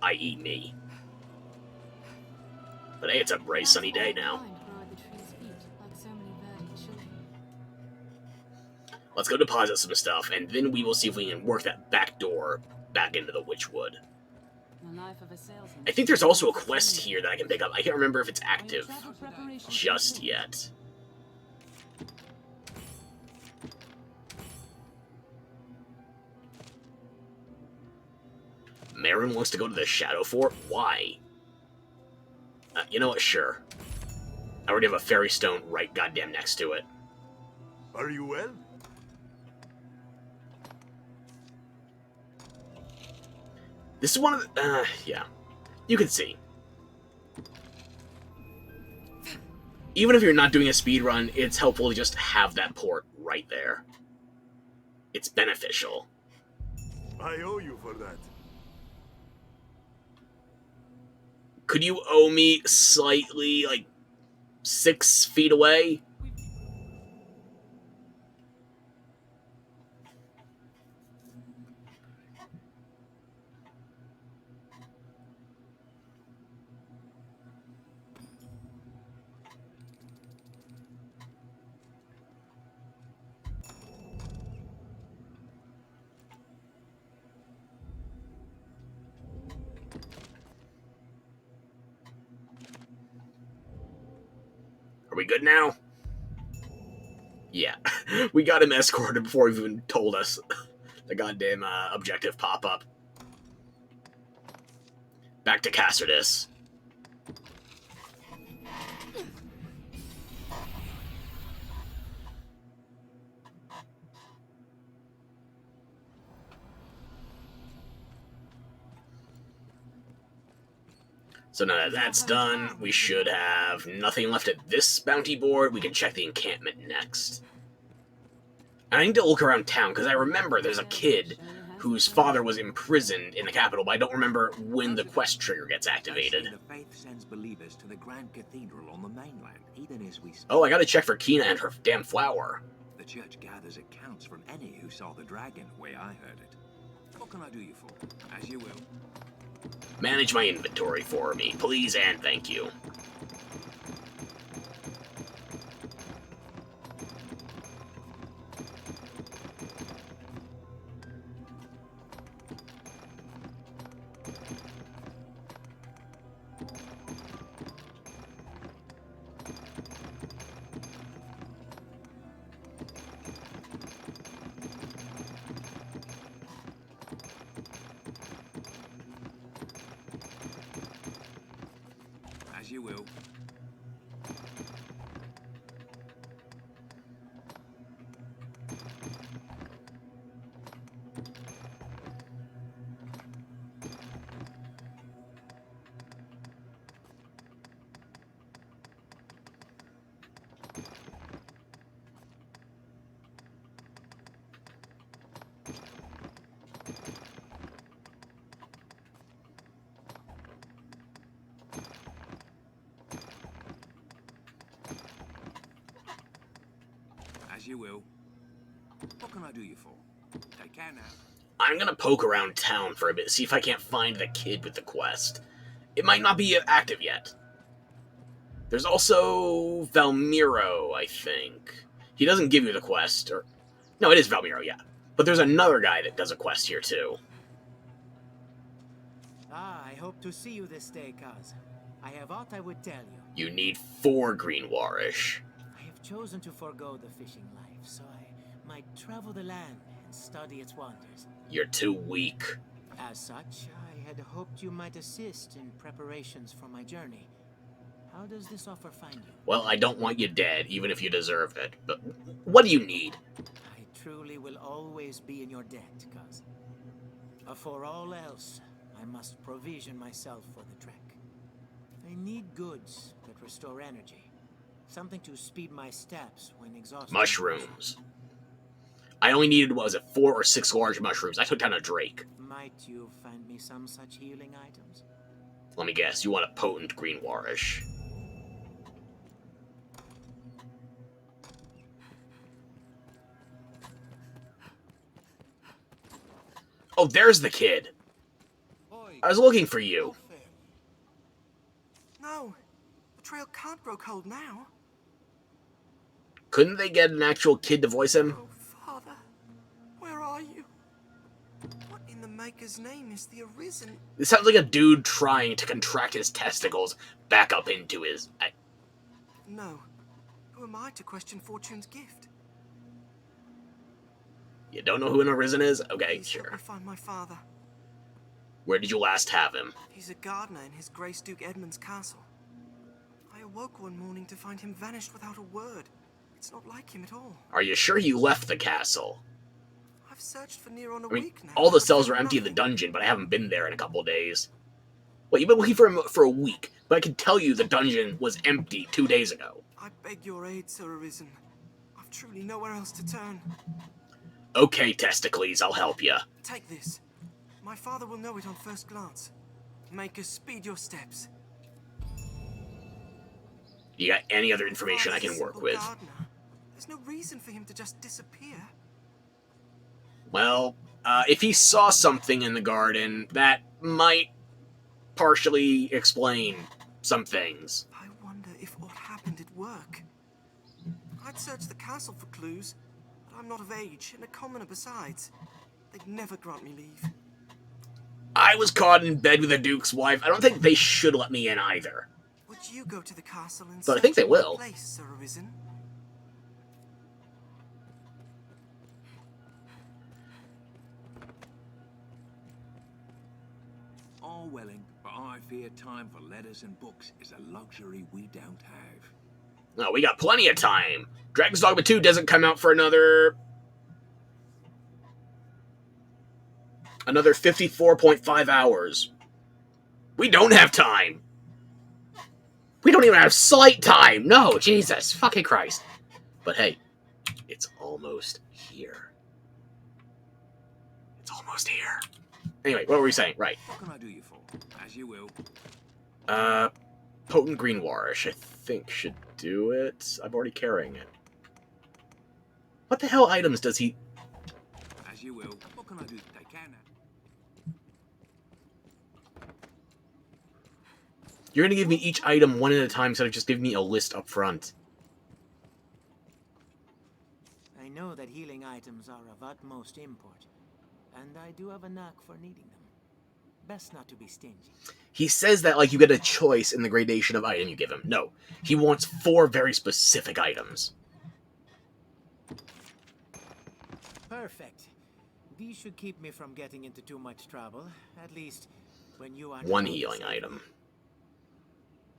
Speaker 1: i.e. me. But hey, it's a bright sunny day now. Let's go deposit some stuff, and then we will see if we can work that back door back into the Witchwood. I think there's also a quest here that I can pick up. I can't remember if it's active just yet. Marin wants to go to the Shadow Fort? Why? You know what? Sure. I already have a fairy stone right goddamn next to it.
Speaker 22: Are you well?
Speaker 1: This is one of the... yeah. You can see. Even if you're not doing a speed run, it's helpful to just have that port right there. It's beneficial.
Speaker 19: I owe you for that.
Speaker 1: Could you owe me slightly, like, 6 feet away? Are we good now? Yeah. We got him escorted before he even told us the goddamn objective pop-up. Back to Cassardus. So now that that's done, we should have nothing left at this bounty board. We can check the encampment next. And I need to look around town, because I remember there's a kid whose father was imprisoned in the capital, but I don't remember when the quest trigger gets activated.
Speaker 15: The faith sends believers to the Grand Cathedral on the mainland, even as we speak.
Speaker 1: Oh, I gotta check for Kina and her damn flower.
Speaker 15: The church gathers accounts from any who saw the dragon, way I heard it. What can I do you for? As you will.
Speaker 1: Manage my inventory for me, please and thank you.
Speaker 15: You will. As you will. What can I do you for? Take care now.
Speaker 1: I'm gonna poke around town for a bit, see if I can't find the kid with the quest. It might not be active yet. There's also Valmiro, I think. He doesn't give you the quest, or... No, it is Valmiro, yeah. But there's another guy that does a quest here, too.
Speaker 11: Ah, I hope to see you this day, cuz. I have aught I would tell you.
Speaker 1: You need 4 green warish.
Speaker 11: I have chosen to forego the fishing life, so I might travel the land and study its wonders.
Speaker 1: You're too weak.
Speaker 11: As such, I had hoped you might assist in preparations for my journey. How does this offer find you?
Speaker 1: Well, I don't want you dead, even if you deserve it. But what do you need?
Speaker 11: I truly will always be in your debt, cuz. For all else, I must provision myself for the trek. I need goods that restore energy. Something to speed my steps when exhausted.
Speaker 1: Mushrooms. I only needed, what was it, 4 or 6 large mushrooms. I took down a drake.
Speaker 11: Might you find me some such healing items?
Speaker 1: Let me guess, you want a potent green warish. Oh, there's the kid. I was looking for you.
Speaker 22: No, the trail can't grow cold now.
Speaker 1: Couldn't they get an actual kid to voice him?
Speaker 22: Oh, Father, where are you? What in the Maker's name is the Arisen?
Speaker 1: This sounds like a dude trying to contract his testicles back up into his...
Speaker 22: No. Who am I to question Fortune's gift?
Speaker 1: You don't know who an Arisen is? Okay,
Speaker 22: Please
Speaker 1: sure.
Speaker 22: help me find my father.
Speaker 1: Where did you last have him?
Speaker 22: He's a gardener in his Grace Duke Edmund's castle. I awoke one morning to find him vanished without a word. It's not like him at all.
Speaker 1: Are you sure you left the castle?
Speaker 22: I've searched for near on a
Speaker 1: I mean,
Speaker 22: week now.
Speaker 1: all the cells are empty in the dungeon, but I haven't been there in a couple of days. Wait, you've been looking for him for a week, but I can tell you the dungeon was empty 2 days ago.
Speaker 22: I beg your aid, Sir Arisen. I've truly nowhere else to turn.
Speaker 1: Okay, Testicles, I'll help you.
Speaker 22: Take this. My father will know it on first glance. Maker, speed your steps.
Speaker 1: You got any other information I can work with?
Speaker 22: Gardener. There's no reason for him to just disappear.
Speaker 1: Well, if he saw something in the garden, that might partially explain some things.
Speaker 22: I wonder if what happened at work. I'd searched the castle for clues, but I'm not of age, and a commoner besides. They'd never grant me leave.
Speaker 1: I was caught in bed with the Duke's wife. I don't think they should let me in either.
Speaker 22: Would you go to the castle and
Speaker 1: but I think they
Speaker 22: search my
Speaker 1: will.
Speaker 22: place, Sir Arisen?
Speaker 15: All welling, but I fear time for letters and books is a luxury we don't have.
Speaker 1: No, we got plenty of time. Dragon's Dogma 2 doesn't come out for another 54.5 hours. We don't have time. We don't even have slight time. No, Jesus fucking Christ. But hey, it's almost here. It's almost here. Anyway, what were we saying? Right.
Speaker 15: What can I do you for? As you will.
Speaker 1: Potent Greenwarish, I think, should do it. I'm already carrying it. What the hell items does he...
Speaker 15: As you will. What can I do? They can.
Speaker 1: You're gonna give me each item one at a time instead of just giving me a list up front.
Speaker 11: I know that healing items are of utmost import, and I do have a knack for needing them. Best not to be stingy.
Speaker 1: He says that like you get a choice in the gradation of item you give him. No, he wants 4 very specific items.
Speaker 11: Perfect. These should keep me from getting into too much trouble, at least when you are...
Speaker 1: 1 healing item.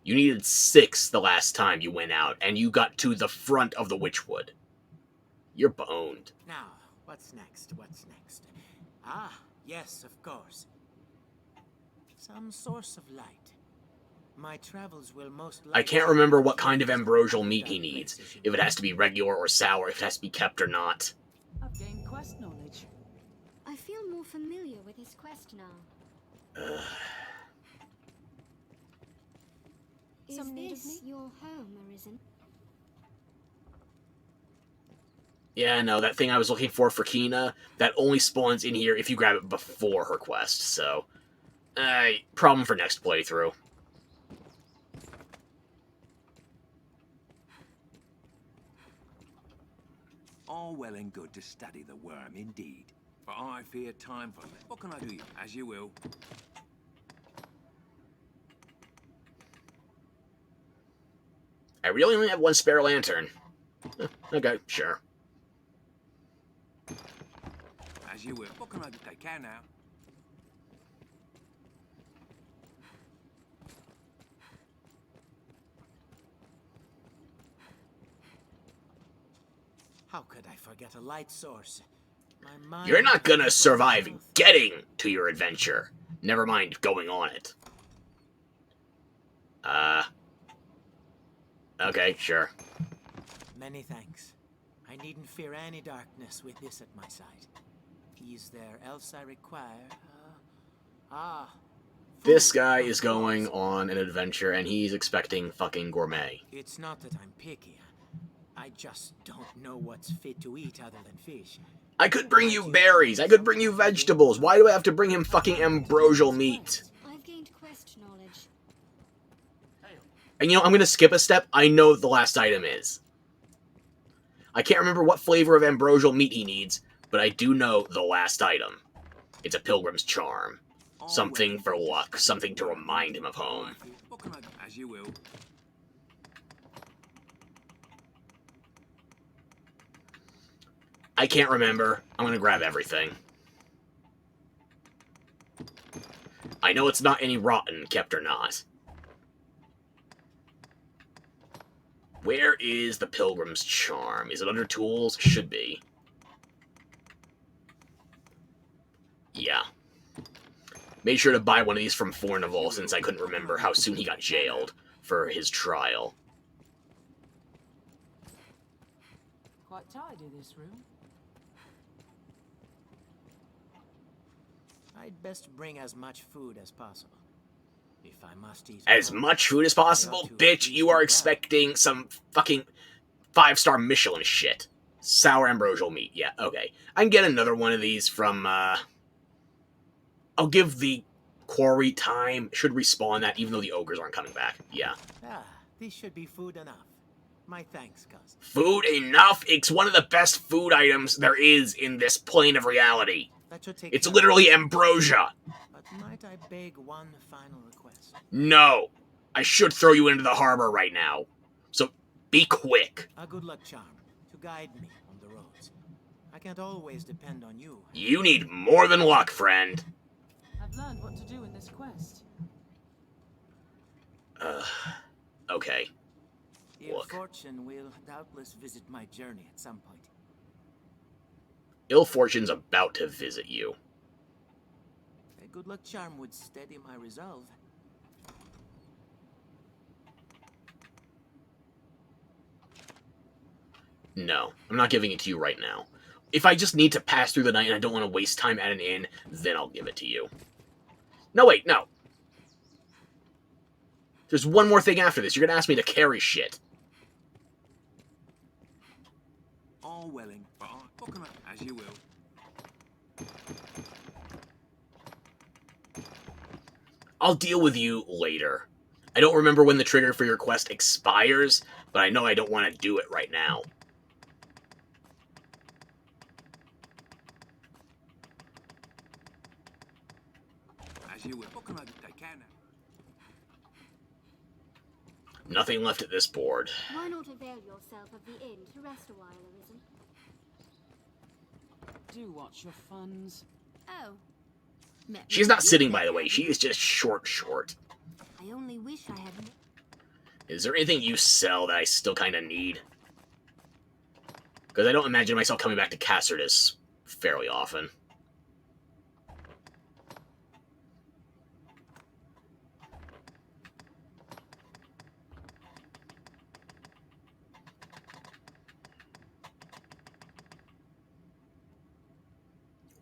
Speaker 1: You needed 6 the last time you went out, and you got to the front of the Witchwood. You're boned.
Speaker 11: Now, what's next? What's next? Ah, yes, of course. Some source of light. My travels will most likely...
Speaker 1: I can't remember what kind of ambrosial meat he needs. If it has to be regular or sour, if it has to be kept or not.
Speaker 7: I've gained quest knowledge.
Speaker 9: I feel more familiar with his quest now. Is this your home, Arisen?
Speaker 1: Yeah, no, that thing I was looking for Kina, that only spawns in here if you grab it before her quest, so... problem for next playthrough.
Speaker 15: All well and good to study the worm, indeed. But I fear time for... What can I do? As you will.
Speaker 1: I really only have 1 spare lantern. Okay, sure.
Speaker 15: As you will. What can I do? They can now.
Speaker 11: How could I forget a light source? My mind...
Speaker 1: You're not gonna survive getting to your adventure. Never mind going on it. Okay, sure.
Speaker 11: Many thanks. I needn't fear any darkness with this at my side. Is there else I require?
Speaker 1: This guy is going on an adventure, and he's expecting fucking gourmet.
Speaker 11: It's not that I'm picky. I just don't know what's fit to eat other than fish.
Speaker 1: I could bring you berries. I could bring you vegetables. Why do I have to bring him fucking ambrosial meat?
Speaker 9: I've gained quest knowledge.
Speaker 1: And you know, I'm gonna skip a step. I know what the last item is. I can't remember what flavor of ambrosial meat he needs, but I do know the last item. It's a pilgrim's charm. Something for luck. Something to remind him of home.
Speaker 15: What can I do? As you will.
Speaker 1: I can't remember. I'm gonna grab everything. I know it's not any rotten, kept or not. Where is the Pilgrim's Charm? Is it under tools? Should be. Made sure to buy one of these from Fornival since I couldn't remember how soon he got jailed for his trial.
Speaker 7: Quite tidy, this room.
Speaker 11: I'd best bring as much food as possible. If I must eat
Speaker 1: As much food as possible? Bitch, you are expecting some fucking 5-star Michelin shit. Sour ambrosial meat. Yeah, okay. I can get another one of these from, I'll give the quarry time. Should respawn that, even though the ogres aren't coming back. Yeah.
Speaker 11: Ah, this should be food enough. My thanks, cousin.
Speaker 1: Food enough? It's one of the best food items there is in this plane of reality. It's literally ambrosia.
Speaker 11: But might I beg one final request?
Speaker 1: No. I should throw you into the harbor right now. So, be quick.
Speaker 11: A good luck charm to guide me on the roads. I can't always depend on you.
Speaker 1: You need more than luck, friend.
Speaker 7: I've learned what to do in this quest.
Speaker 1: Okay.
Speaker 11: Ill fortune will doubtless visit my journey at some point.
Speaker 1: Ill fortune's about to visit you.
Speaker 11: A good luck charm would steady my resolve.
Speaker 1: No, I'm not giving it to you right now. If I just need to pass through the night and I don't want to waste time at an inn, then I'll give it to you. No, wait, no. There's one more thing after this. You're going to ask me to carry shit.
Speaker 20: All welling. As you will.
Speaker 1: I'll deal with you later. I don't remember when the trigger for your quest expires, but I know I don't want to do it right now.
Speaker 20: As you will.
Speaker 1: Nothing left at this board.
Speaker 14: Why not avail yourself of the inn to rest a while, Arisen?
Speaker 7: Do watch your funds.
Speaker 14: Oh.
Speaker 1: She's not sitting, by the way. She is just short.
Speaker 14: I only wish I had...
Speaker 1: Is there anything you sell that I still kind of need? Because I don't imagine myself coming back to Cassardus fairly often.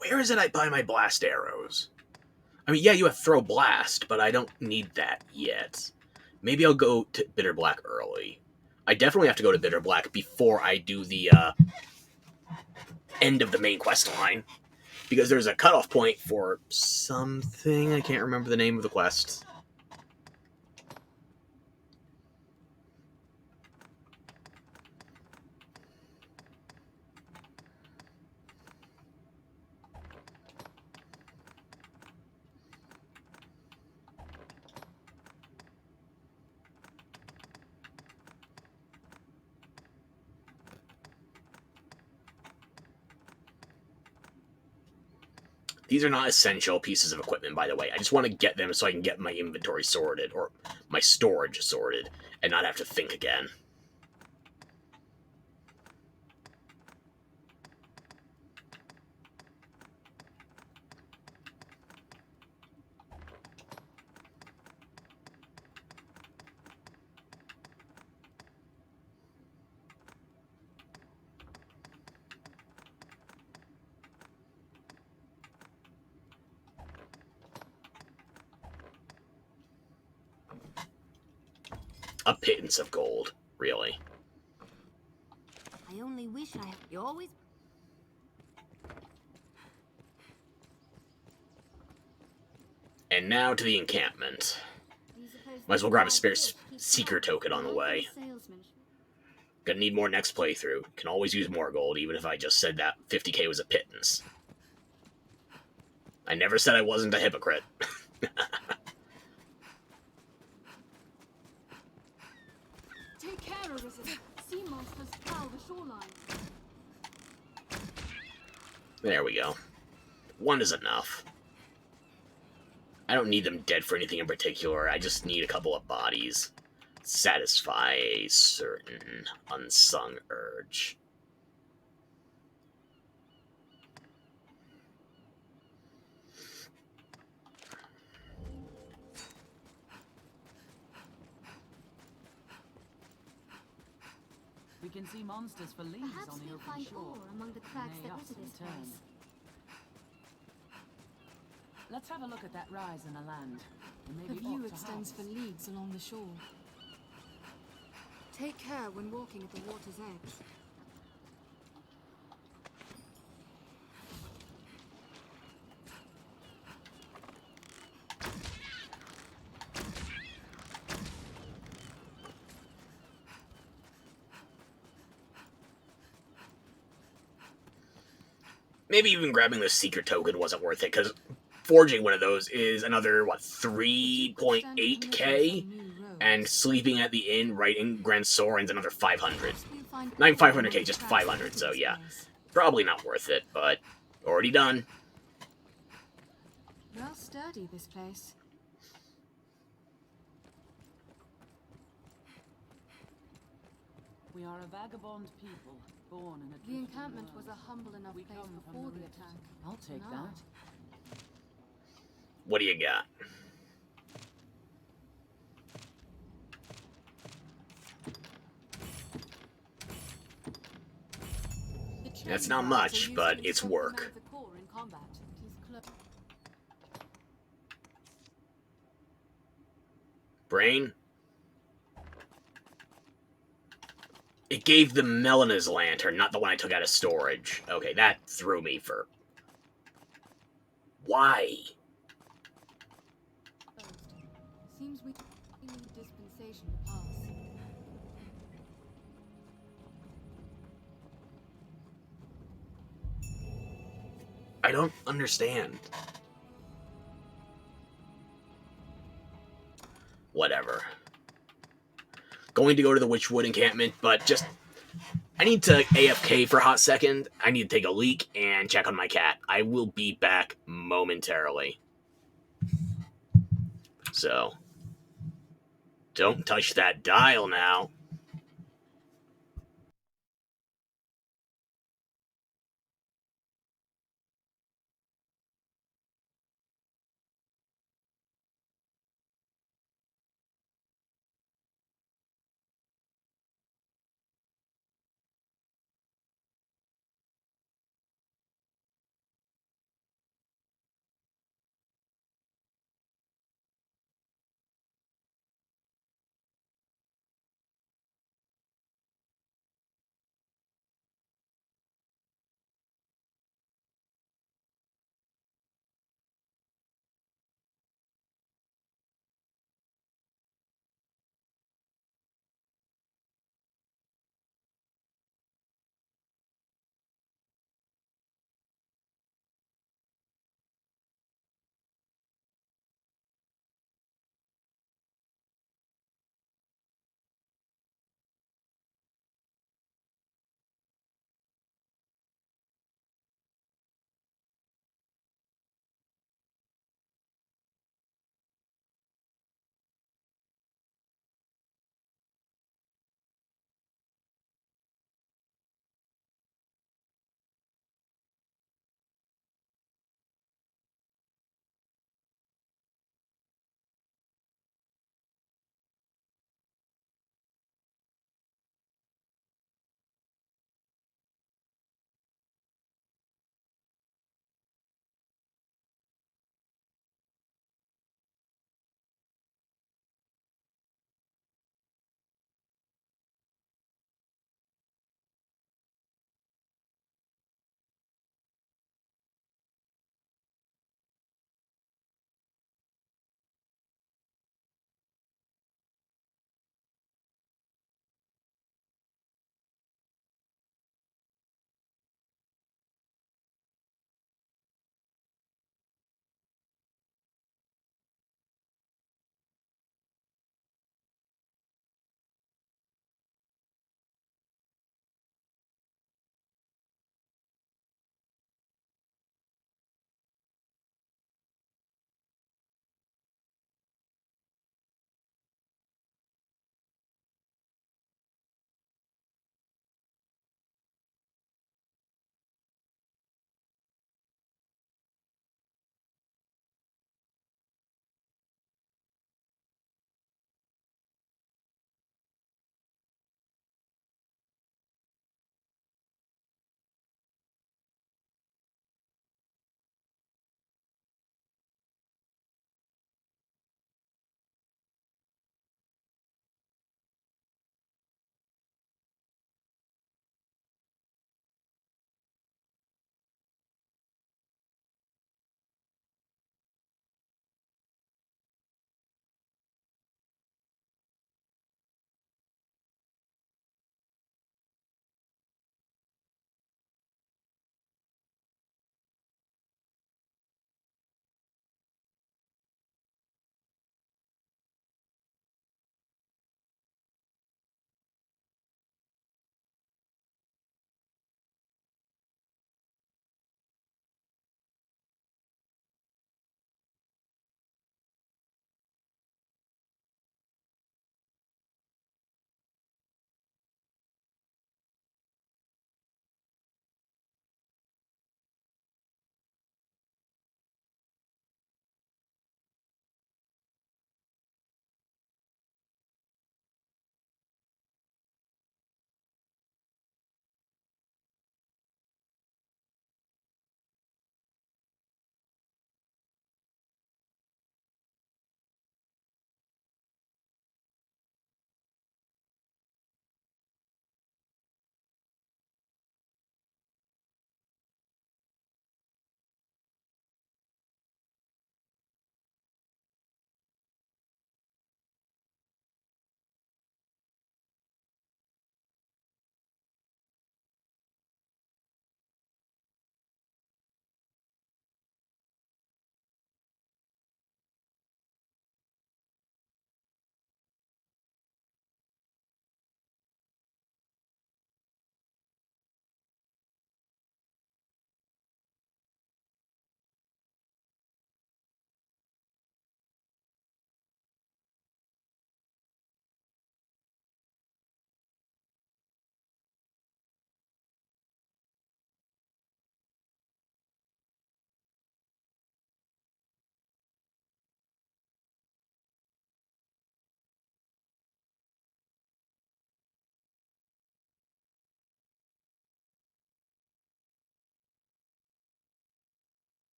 Speaker 1: Where is it I buy my blast arrows? I mean, yeah, you have throw blast, but I don't need that yet. Maybe I'll go to Bitter Black early. I definitely have to go to Bitter Black before I do the end of the main quest line. Because there's a cutoff point for something. I can't remember the name of the quest. These are not essential pieces of equipment, by the way. I just want to get them so I can get my inventory sorted, or my storage sorted, and not have to think again. A pittance of gold, really.
Speaker 14: I only wish I had... You always...
Speaker 1: And now to the encampment. Might as well grab a spare seeker token on the way. Gonna need more next playthrough. Can always use more gold, even if I just said that 50k was a pittance. I never said I wasn't a hypocrite.
Speaker 18: Take care, Arisen. Sea monsters prowl the shoreline.
Speaker 1: There we go. One is enough. I don't need them dead for anything in particular. I just need a couple of bodies. Satisfy a certain unsung urge.
Speaker 7: We can see monsters for leagues
Speaker 21: Perhaps
Speaker 7: on the
Speaker 21: we'll
Speaker 7: open
Speaker 21: find
Speaker 7: shore.
Speaker 21: ore among the cracks
Speaker 7: Nay,
Speaker 21: that
Speaker 7: us
Speaker 21: litter
Speaker 7: in
Speaker 21: this
Speaker 7: turn.
Speaker 21: place.
Speaker 7: Let's have a look at that rise in the land. And
Speaker 18: The
Speaker 7: maybe
Speaker 18: view
Speaker 7: opt to
Speaker 18: extends for
Speaker 7: house.
Speaker 18: leagues along the shore. Take care when walking at the water's edge.
Speaker 1: Maybe even grabbing the secret token wasn't worth it, because forging one of those is another, what, 3.8k? And sleeping at the inn right in Grand Soren's another 500. Not even 500k, just 500, so yeah. Probably not worth it, but already done.
Speaker 18: Well sturdy, this place.
Speaker 7: We are a vagabond people, born in a
Speaker 18: The encampment was a humble enough place before the attack.
Speaker 7: I'll take
Speaker 18: Now,
Speaker 7: that.
Speaker 1: What do you got? That's not much, but it's work. Brain? It gave the Melena's lantern, not the one I took out of storage. Okay, that threw me for... Why?
Speaker 18: Seems we need dispensation to pass.
Speaker 1: I don't understand. Whatever. Going to go to the Witchwood encampment, but just... I need to AFK for a hot second. I need to take a leak and check on my cat. I will be back momentarily. So, don't touch that dial now.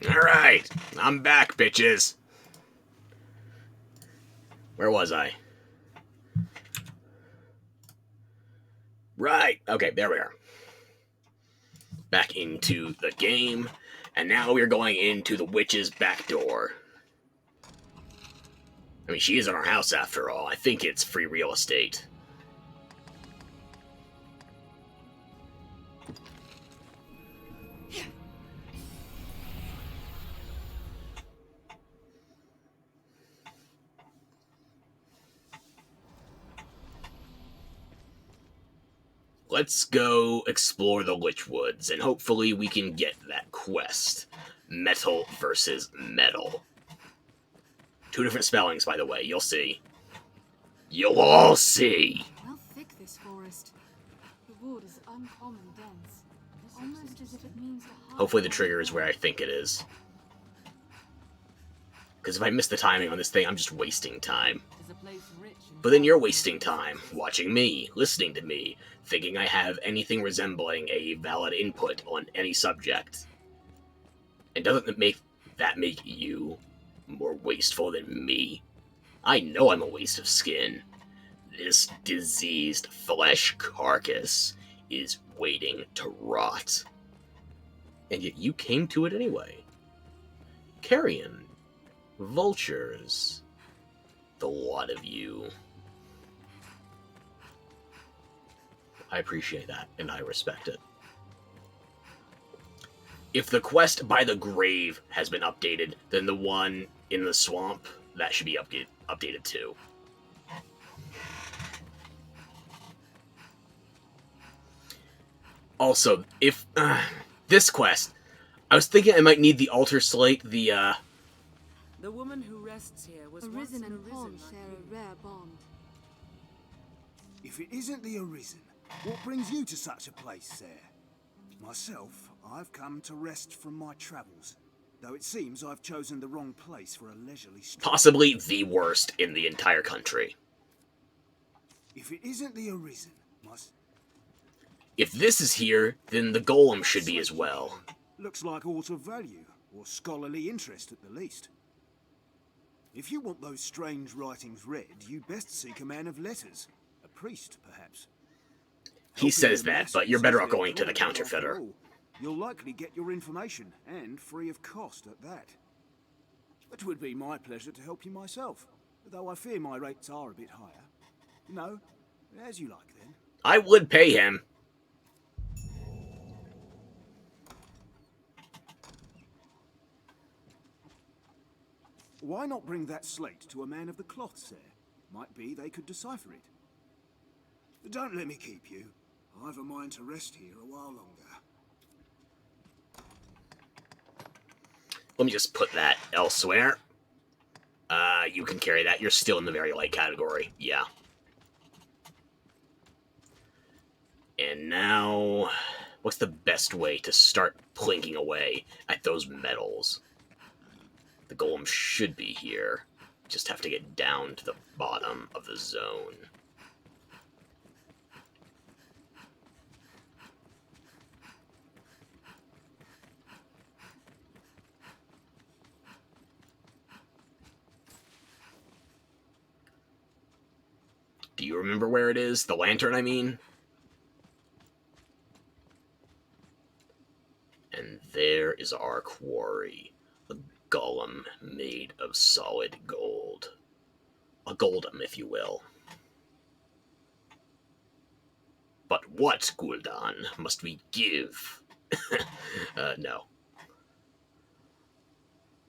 Speaker 1: Alright, I'm back, bitches. Where was I? Right, okay, there we are. Back into the game, and now we're going into the witch's back door. I mean, she is in our house after all. I think it's free real estate. Let's go explore the Lich Woods, and hopefully we can get that quest. Metal versus metal. 2 different spellings, by the way. You'll see. You'll all see.
Speaker 18: How thick this forest. The wood is uncommon dense. Almost as if it means to hide.
Speaker 1: Hopefully the trigger is where I think it is. Because if I miss the timing on this thing, I'm just wasting time. But then you're wasting time watching me, listening to me, thinking I have anything resembling a valid input on any subject. And doesn't that make you more wasteful than me? I know I'm a waste of skin. This diseased flesh carcass is waiting to rot. And yet you came to it anyway. Carrion. Vultures. The lot of you. I appreciate that, and I respect it. If the quest by the grave has been updated, then the one in the swamp, that should be updated too. Also, if this quest, I was thinking I might need the altar slate, the
Speaker 13: woman who rests here was
Speaker 18: Arisen and
Speaker 13: once
Speaker 18: Pawn
Speaker 13: like
Speaker 18: share a rare bond.
Speaker 2: If it isn't the Arisen, what brings you to such a place, sir? Myself, I've come to rest from my travels, though it seems I've chosen the wrong place for a leisurely stroll.
Speaker 1: possibly the worst in the entire country.
Speaker 2: If it isn't the Arisen,
Speaker 1: If this is here, then the golem should be as well.
Speaker 2: looks like aught of value, or scholarly interest at the least. If you want those strange writings read, you'd best seek a man of letters. A priest, perhaps.
Speaker 1: He says that, but you're better off going to the counterfeiter.
Speaker 2: You'll likely get your information, and free of cost at that. It would be my pleasure to help you myself, though I fear my rates are a bit higher. No, as you like then.
Speaker 1: I would pay him.
Speaker 2: Why not bring that slate to a man of the cloth, sir? Might be they could decipher it. But don't let me keep you. I've a mind to rest here a while longer.
Speaker 1: Let me just put that elsewhere. You can carry that. You're still in the very light category. Yeah. And now, what's the best way to start plinking away at those metals? The golem should be here. Just have to get down to the bottom of the zone. Do you remember where it is? The lantern, I mean? And there is our quarry. A golem made of solid gold. A goldem, if you will. But what, Gul'dan, must we give? No.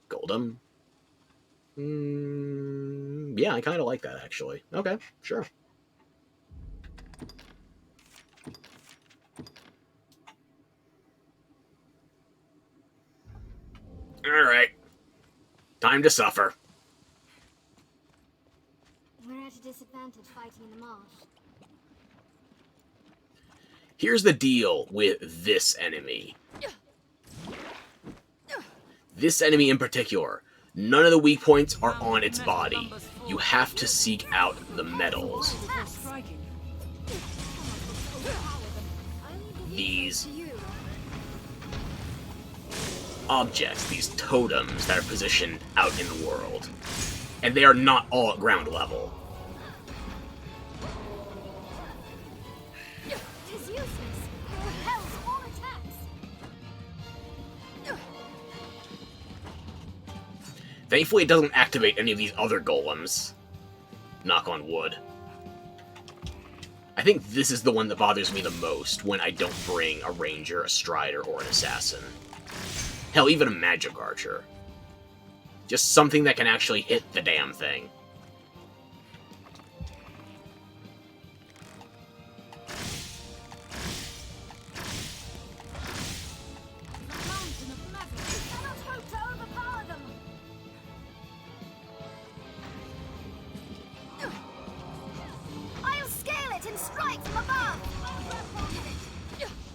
Speaker 1: Goldem? Yeah, I kind of like that, actually. Okay, sure. Alright. Time to suffer.
Speaker 9: We're at a disadvantage fighting in the marsh.
Speaker 1: Here's the deal with this enemy. This enemy in particular. None of the weak points are on its body. You have to seek out the metals. These objects, these totems that are positioned out in the world. And they are not all at ground level.
Speaker 21: Tis useless. It repels all attacks.
Speaker 1: Thankfully, it doesn't activate any of these other golems. Knock on wood. I think this is the one that bothers me the most when I don't bring a ranger, a strider, or an assassin. Hell, even a magic archer. Just something that can actually hit the damn thing.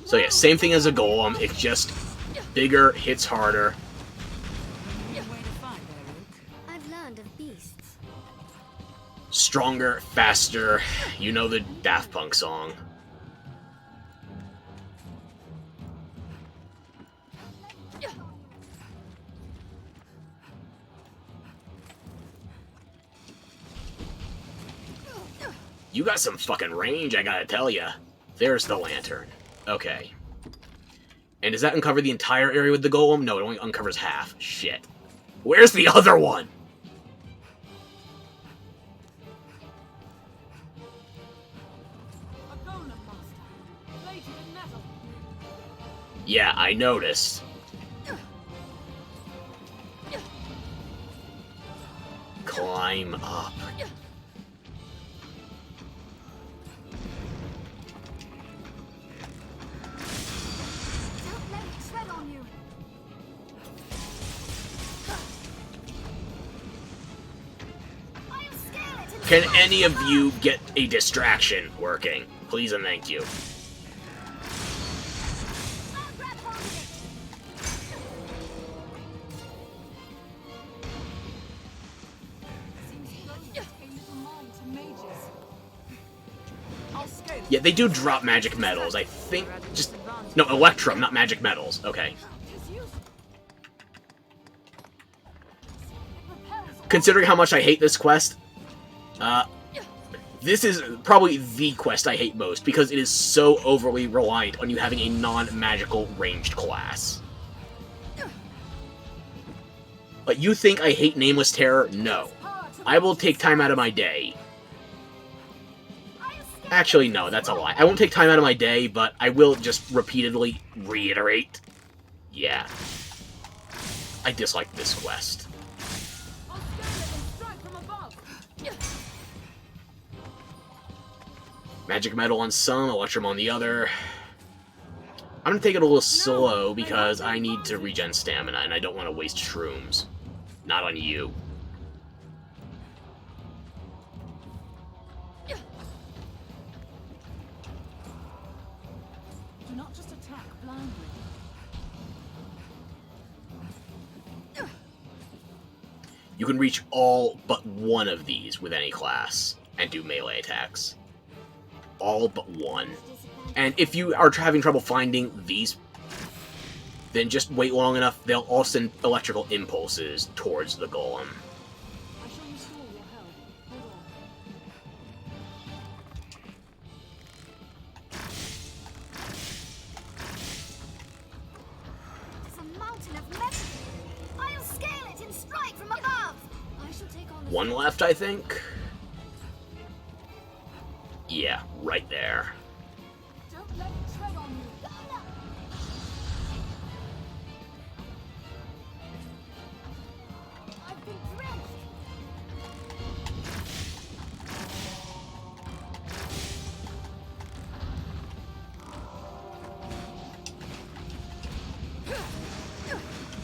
Speaker 1: So yeah, same thing as a golem, it's just bigger, hits harder.
Speaker 21: I've learned of beasts.
Speaker 1: Stronger, faster, you know the Daft Punk song. You got some fucking range, I gotta tell ya. There's the lantern. Okay. And does that uncover the entire area with the golem? No, it only uncovers half. Shit. Where's the other one? Yeah, I noticed. Climb up. Can any of you get a distraction working? Please and thank you. Yeah, they do drop magic metals. I think just... No, Electrum, not magic metals. Okay. Considering how much I hate this quest, this is probably the quest I hate most, because it is so overly reliant on you having a non-magical ranged class. But you think I hate Nameless Terror? No. I will take time out of my day. Actually, no, that's a lie. I won't take time out of my day, but I will just repeatedly reiterate. Yeah. I dislike this quest. Magic Metal on some, Electrum on the other. I'm gonna take it a little slow because I need to regen stamina and I don't want to waste shrooms. Not on you.
Speaker 7: Do not just attack blindly.
Speaker 1: You can reach all but one of these with any class and do melee attacks. All but one. And if you are having trouble finding these, then just wait long enough, they'll all send electrical impulses towards the golem.
Speaker 7: I shall restore your health. Hold on.
Speaker 21: It's a mountain of metal. I'll scale it and strike from above. I shall take on the
Speaker 1: One left, I think? Yeah, right there.
Speaker 21: Don't let it tread on you. I've been drenched.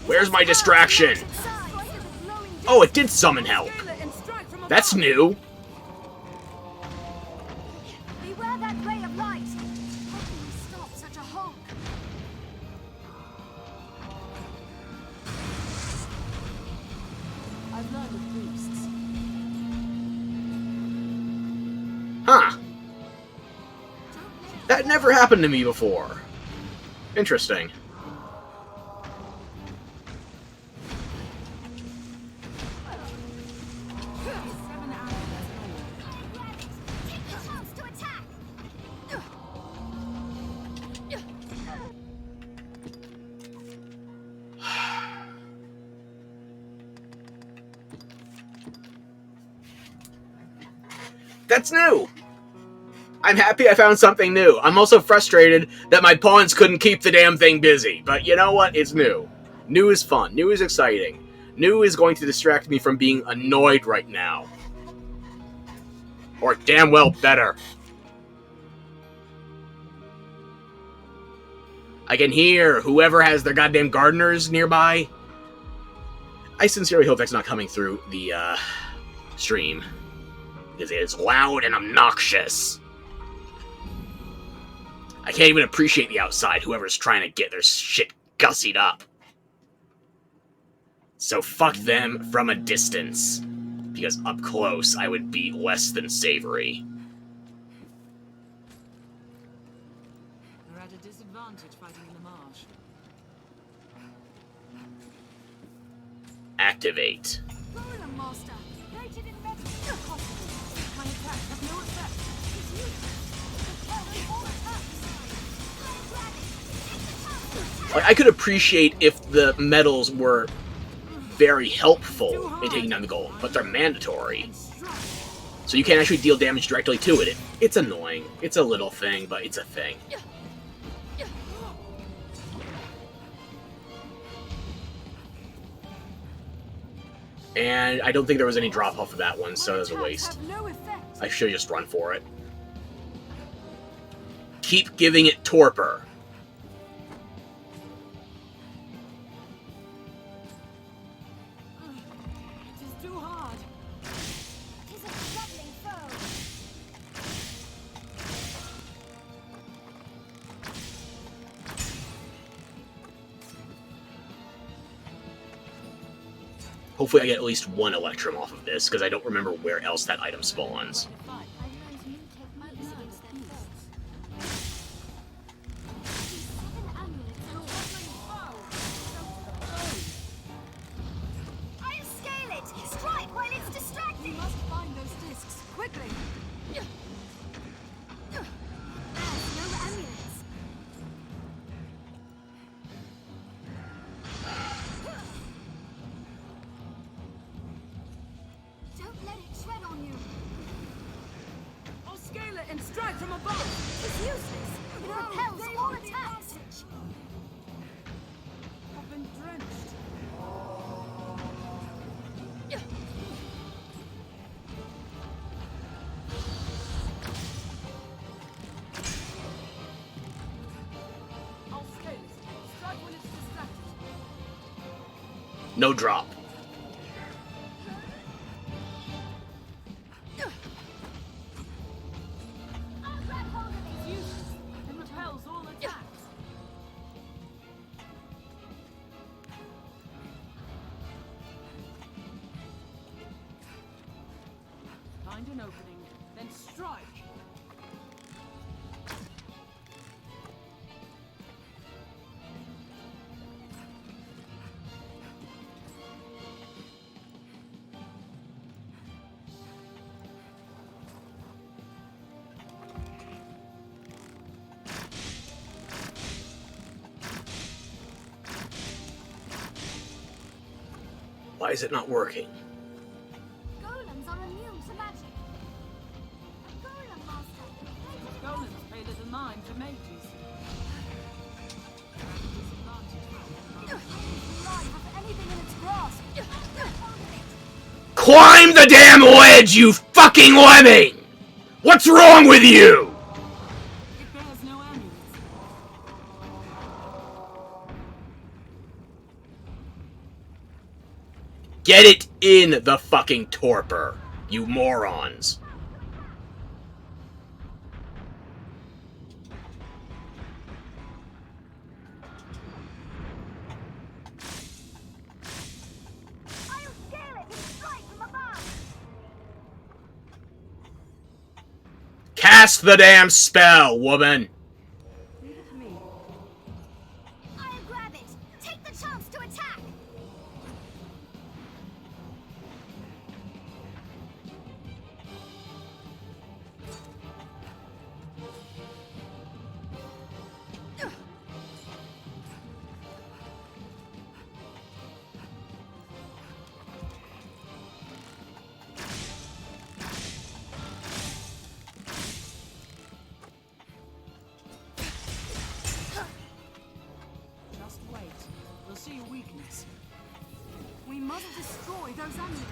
Speaker 1: Where's my distraction? Oh, it did summon help. That's new.
Speaker 21: Beware that ray of light. How can we stop such a hulk?
Speaker 7: I've learned of beasts.
Speaker 1: Huh. That never happened to me before. Interesting. That's new. I'm happy I found something new. I'm also frustrated that my pawns couldn't keep the damn thing busy. But you know what? It's new. New is fun. New is exciting. New is going to distract me from being annoyed right now. Or damn well better. I can hear whoever has their goddamn gardeners nearby. I sincerely hope that's not coming through the stream. Because it is loud and obnoxious. I can't even appreciate the outside, whoever's trying to get their shit gussied up. So fuck them from a distance. Because up close, I would be less than savory.
Speaker 13: You're at a disadvantage fighting in the marsh.
Speaker 1: Activate.
Speaker 18: Golem Master, rated in metal. My attacks have no effect. It's useless. Repel all attacks.
Speaker 1: Like, I could appreciate if the medals were very helpful in taking down the golem, but they're mandatory. So you can't actually deal damage directly to it. It's annoying. It's a little thing, but it's a thing. And I don't think there was any drop off of that one, so that's a waste. I should just run for it. Keep giving it torpor.
Speaker 18: It is too hard. It is a struggling foe.
Speaker 1: Hopefully I get at least one Electrum off of this, because I don't remember where else that item spawns.
Speaker 18: I'll scale it! Strike while it's distracting! You must find those discs, quickly!
Speaker 21: There's no amulets. Don't let it tread on you.
Speaker 13: I'll scale it and strike from above.
Speaker 18: It's useless! It repels all attacks!
Speaker 13: I've been drenched. I'll scale it. Strike when it's distracted.
Speaker 1: No drop.
Speaker 18: I'll grab hold of it!
Speaker 13: It's useless. It repels all attacks. Find an opening, then strike.
Speaker 1: Why is it not working?
Speaker 18: Golems are immune to magic. Golem Master,
Speaker 13: Golems pay little mind to mages.
Speaker 18: life with anything in its grasp.
Speaker 1: Climb the damn ledge, you fucking lemming! What's wrong with you?
Speaker 13: It bears no amulets.
Speaker 1: Get it in the fucking torpor, you morons.
Speaker 18: I'll scale it and strike from above!
Speaker 1: Cast the damn spell, woman!
Speaker 18: I'll grab it! Take the chance to attack! those amulets.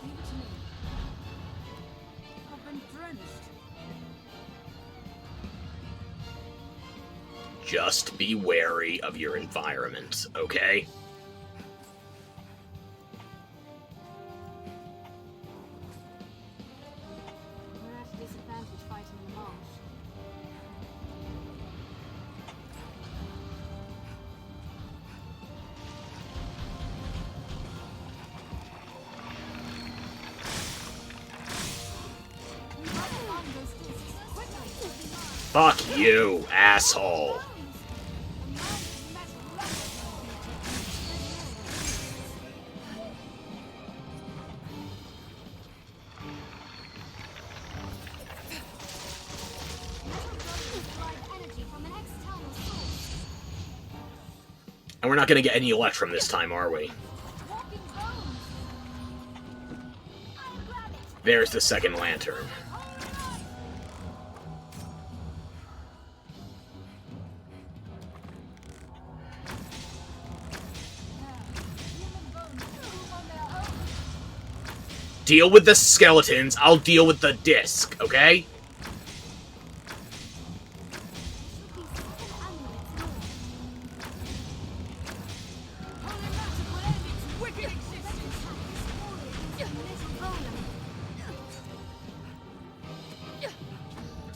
Speaker 18: Leave it to me. I've been drenched.
Speaker 1: Just be wary of your environment, okay?
Speaker 18: We're at a disadvantage fighting in the marsh. We must find those discs quickly.
Speaker 1: Fuck you, asshole. And we're not gonna get any Electrum this time, are we? There's the second lantern. Deal with the skeletons, I'll deal with the disc, okay?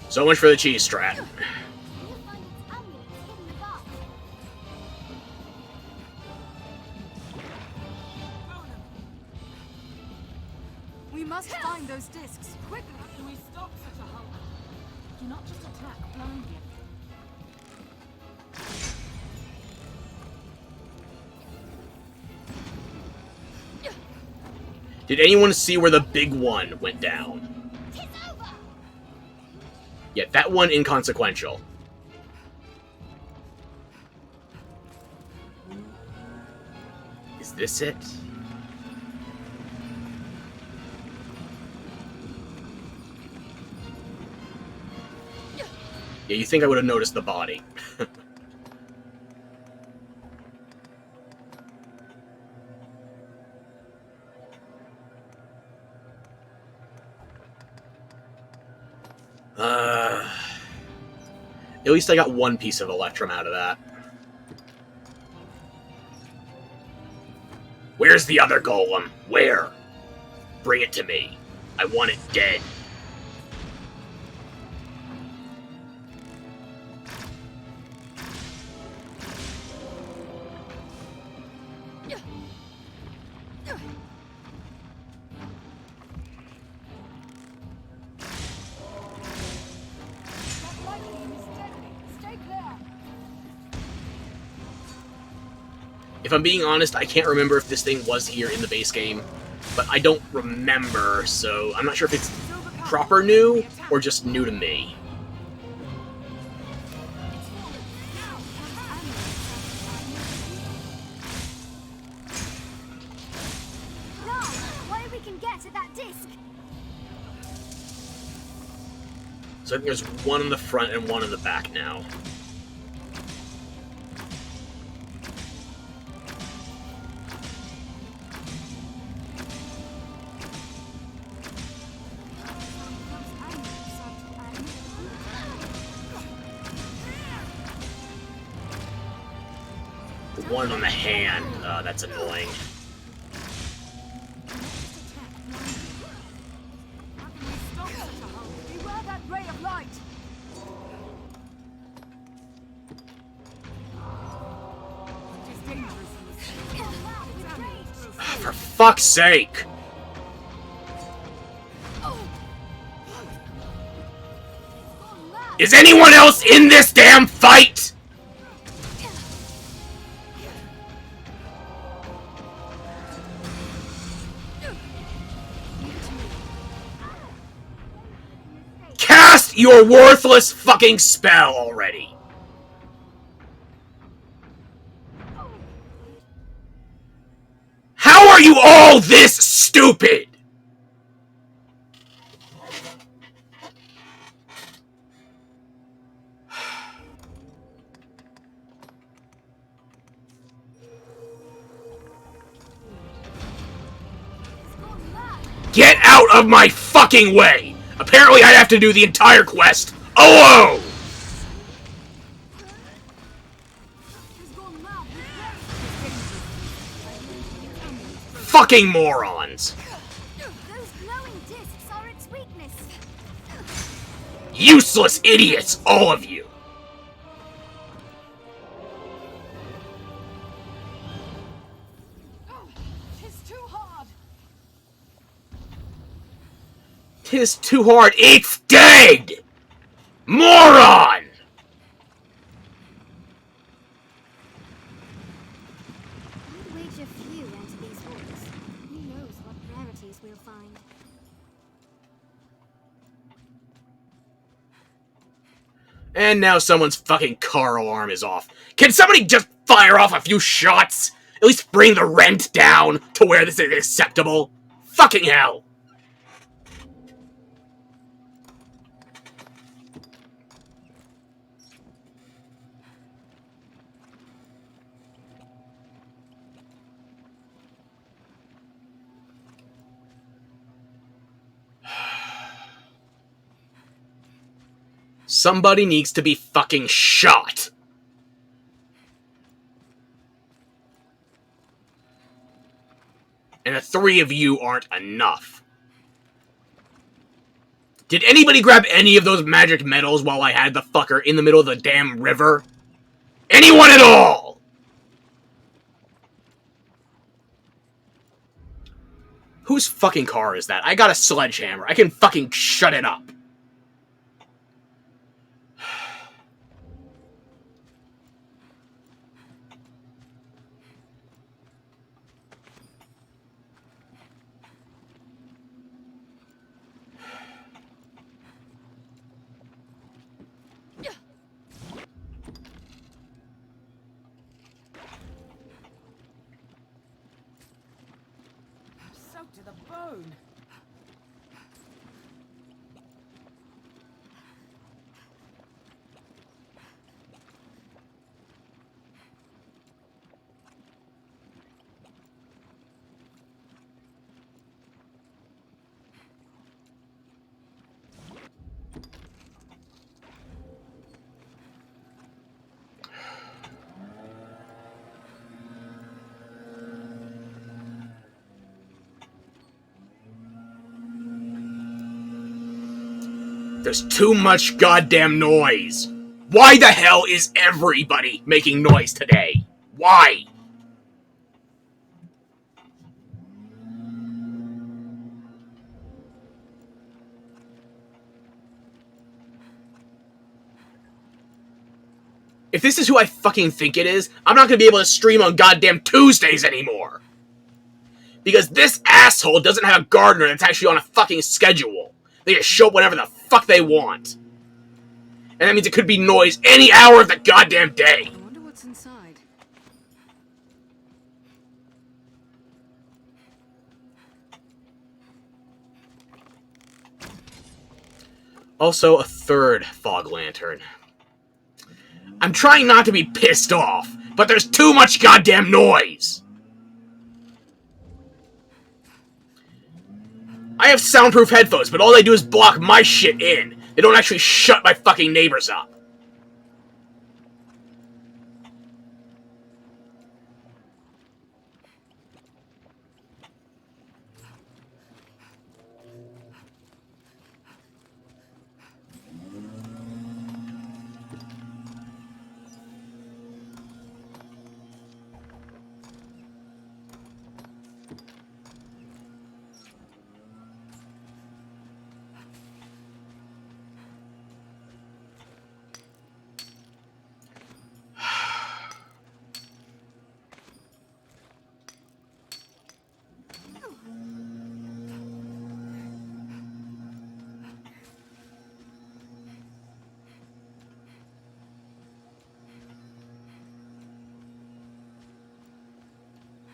Speaker 1: So much for the cheese strat.
Speaker 18: We must find those discs quickly.
Speaker 7: Can we stop such a hulk? Do not just attack blindly.
Speaker 1: Did anyone see where the big one went down? Yeah, that one inconsequential. Is this it? Yeah, you think I would have noticed the body. At least I got one piece of Electrum out of that. Where's the other golem? Where? Bring it to me. I want it dead. If I'm being honest, I can't remember if this thing was here in the base game, but I don't remember, so I'm not sure if it's proper new or just new to me.
Speaker 9: What if we can get at that disc?
Speaker 1: So I think there's one in the front and one in the back now. One on the hand. That's annoying.
Speaker 18: Beware that ray of light. It is dangerous.
Speaker 1: For fuck's sake! Is anyone else in this damn fight? Cast your worthless fucking spell already! How are you all this stupid? Get out of my fucking way! Apparently I have to do the entire quest alone! Fucking morons!
Speaker 21: Those glowing discs are its weakness.
Speaker 1: Useless idiots, all of you!
Speaker 18: Tis too hard.
Speaker 1: Tis too hard, it's dead! Moron!
Speaker 9: I'd wager few enter these halls. Who knows what rarities we'll find.
Speaker 1: And now someone's fucking car alarm is off. Can somebody just fire off a few shots? At least bring the rent down to where this is acceptable? Fucking hell! Somebody needs to be fucking shot. And the three of you aren't enough. Did anybody grab any of those magic metals while I had the fucker in the middle of the damn river? Anyone at all? Whose fucking car is that? I got a sledgehammer. I can fucking shut it up.
Speaker 18: Soaked to the bone.
Speaker 1: There's too much goddamn noise. Why the hell is everybody making noise today? Why? If this is who I fucking think it is, I'm not gonna be able to stream on goddamn Tuesdays anymore. Because this asshole doesn't have a gardener that's actually on a fucking schedule. They just show up whenever the fuck they want. And that means it could be noise any hour of the goddamn day.
Speaker 8: I wonder what's inside.
Speaker 1: Also, a third fog lantern. I'm trying not to be pissed off, but there's too much goddamn noise! I have soundproof headphones, but all they do is block my shit in. They don't actually shut my fucking neighbors up.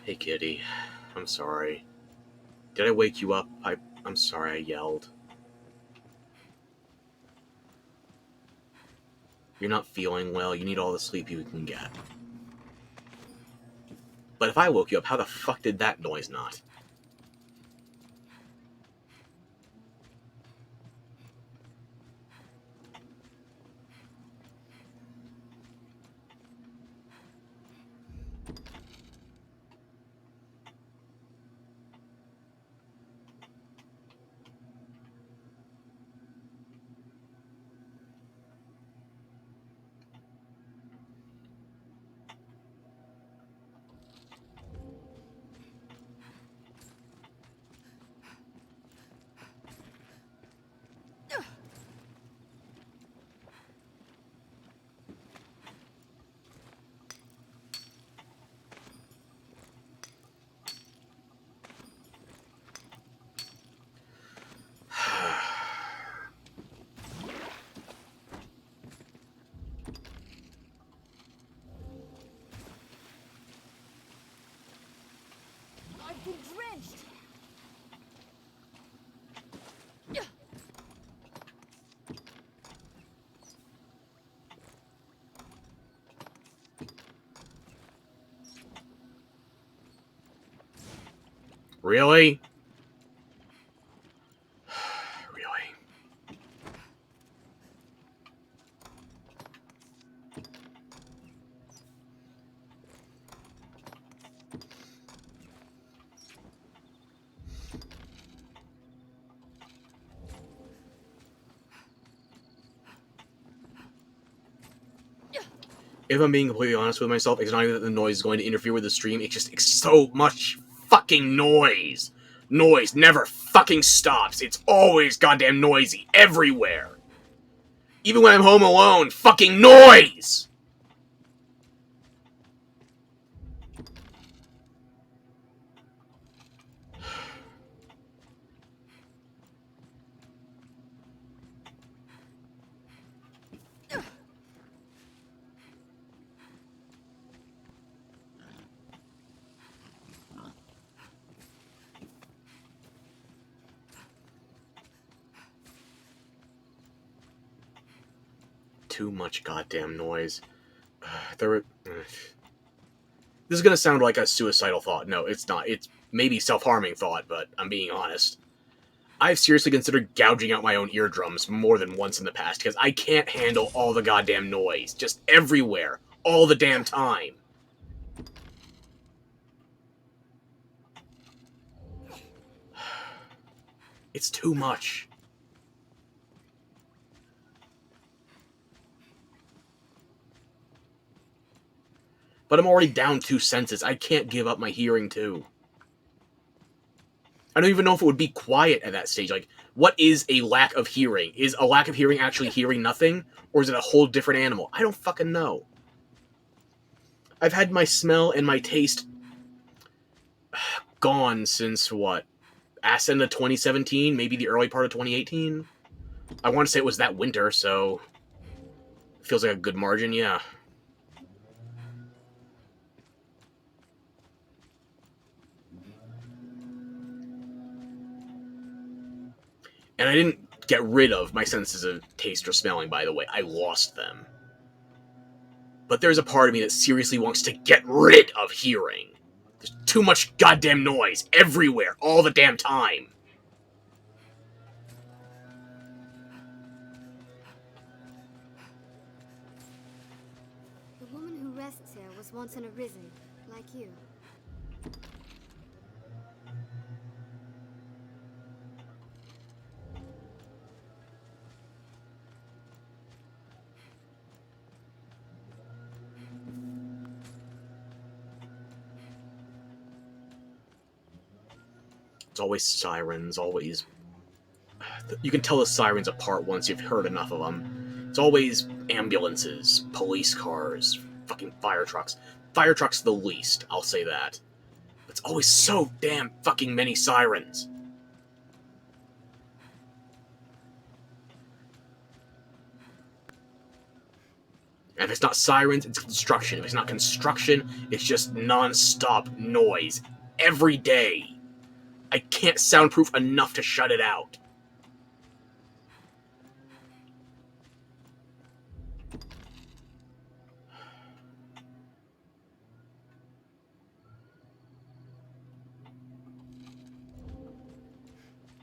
Speaker 1: Hey, kitty. I'm sorry. Did I wake you up? I'm sorry I yelled. You're not feeling well. You need all the sleep you can get. But if I woke you up, how the fuck did that noise not?
Speaker 12: feel drenched.
Speaker 1: Really? Really? If I'm being completely honest with myself, it's not even that the noise is going to interfere with the stream, it's so much fucking noise. Noise never fucking stops. It's always goddamn noisy. Everywhere. Even when I'm home alone, fucking noise! Too much goddamn noise. This is gonna sound like a suicidal thought. No, it's not. It's maybe self-harming thought, but I'm being honest. I've seriously considered gouging out my own eardrums more than once in the past, because I can't handle all the goddamn noise. Just everywhere. All the damn time. It's too much. But I'm already down 2 senses. I can't give up my hearing, too. I don't even know if it would be quiet at that stage. Like, what is a lack of hearing? Is a lack of hearing actually hearing nothing? Or is it a whole different animal? I don't fucking know. I've had my smell and my taste gone since, what? Ascend of 2017? Maybe the early part of 2018? I want to say it was that winter, so... Feels like a good margin, yeah. And I didn't get rid of my senses of taste or smelling, by the way. I lost them. But there's a part of me that seriously wants to get rid of hearing. There's too much goddamn noise everywhere, all the damn time.
Speaker 9: The woman who rests here was once an Arisen, like you.
Speaker 1: It's always sirens, always... You can tell the sirens apart once you've heard enough of them. It's always ambulances, police cars, fucking fire trucks. Fire trucks the least, I'll say that. But it's always so damn fucking many sirens. And if it's not sirens, it's construction. If it's not construction, it's just non-stop noise. Every day. I can't soundproof enough to shut it out.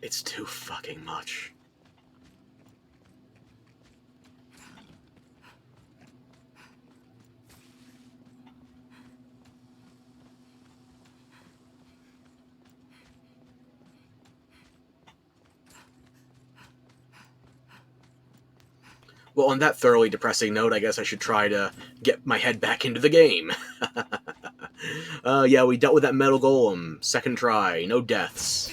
Speaker 1: It's too fucking much. Well, on that thoroughly depressing note, I guess I should try to get my head back into the game. Yeah, we dealt with that metal golem. Second try. No deaths.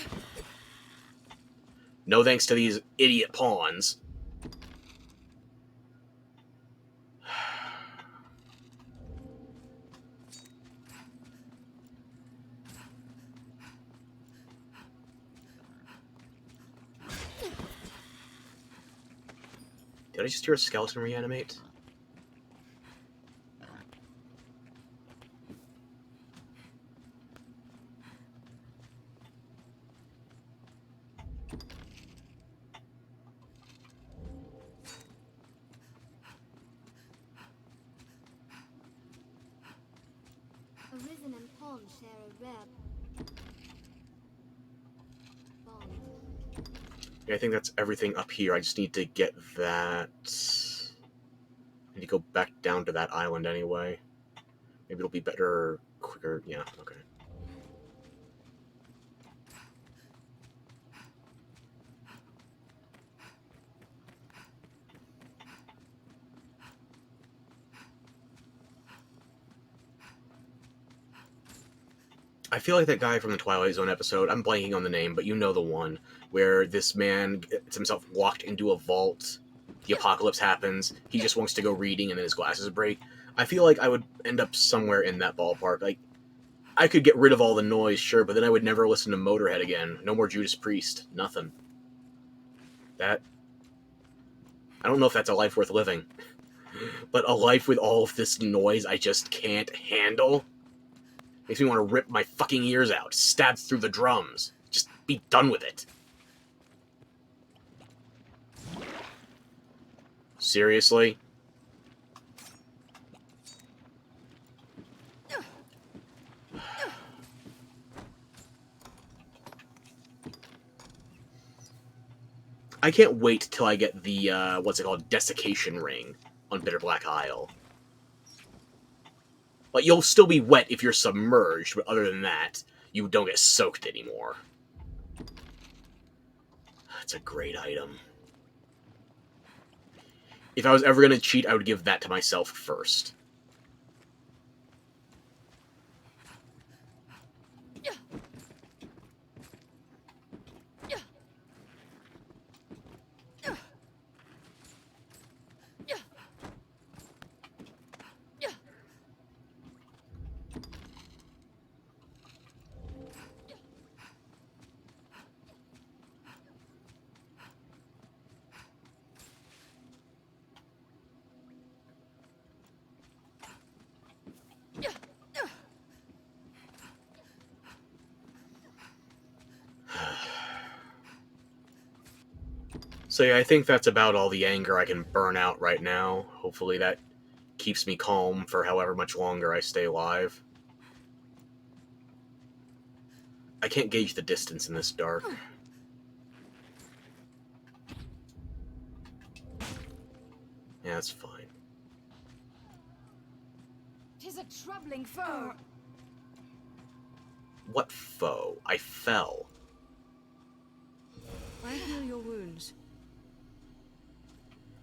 Speaker 1: No thanks to these idiot pawns. Did I just hear a skeleton reanimate?
Speaker 9: Arisen and Pawn share a rare bond.
Speaker 1: Yeah, I think that's everything up here. I just need to get that. I need to go back down to that island anyway. Maybe it'll be better, quicker. Yeah, okay. I feel like that guy from the Twilight Zone episode, I'm blanking on the name, but you know the one, where this man gets himself locked into a vault, the apocalypse happens, he just wants to go reading, and then his glasses break. I feel like I would end up somewhere in that ballpark. Like, I could get rid of all the noise, sure, but then I would never listen to Motorhead again. No more Judas Priest. Nothing. That... I don't know if that's a life worth living. But a life with all of this noise I just can't handle... makes me want to rip my fucking ears out, stab through the drums. Just be done with it. Seriously? I can't wait till I get the, what's it called, desiccation ring on Bitter Black Isle. Like, you'll still be wet if you're submerged, but other than that, you don't get soaked anymore. That's a great item. If I was ever going to cheat, I would give that to myself first. So yeah, I think that's about all the anger I can burn out right now. Hopefully that keeps me calm for however much longer I stay alive. I can't gauge the distance in this dark. Yeah, that's fine.
Speaker 13: 'Tis a troubling foe.
Speaker 1: What foe? I fell.
Speaker 13: I heal your wounds.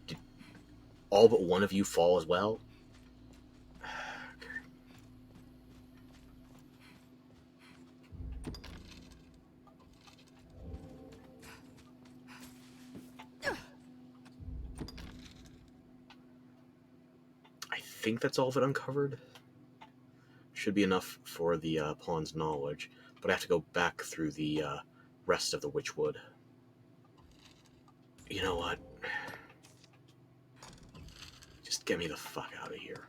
Speaker 1: Did all but one of you fall as well? I think that's all of it uncovered. Should be enough for the pawn's knowledge, but I have to go back through the rest of the Witchwood. You know what? Just get me the fuck out of here.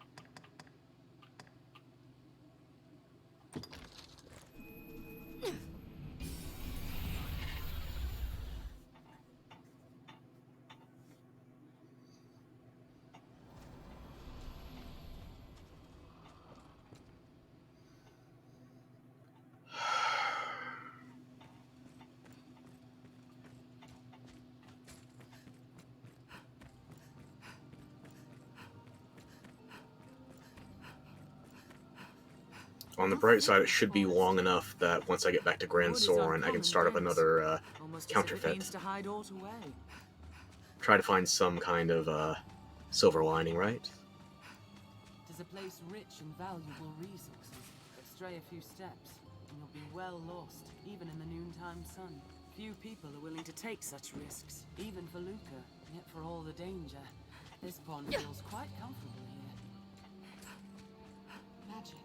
Speaker 1: On the bright side, it should be long enough that once I get back to Grand Soren, I can start up another counterfeit. Try to find some kind of silver lining, right?
Speaker 6: Tis a place rich in valuable resources, but stray a few steps, and you'll be well lost, even in the noontime sun. Few people are willing to take such risks, even for lucre, yet for all the danger. This pond feels quite comfortable here.
Speaker 13: Magic.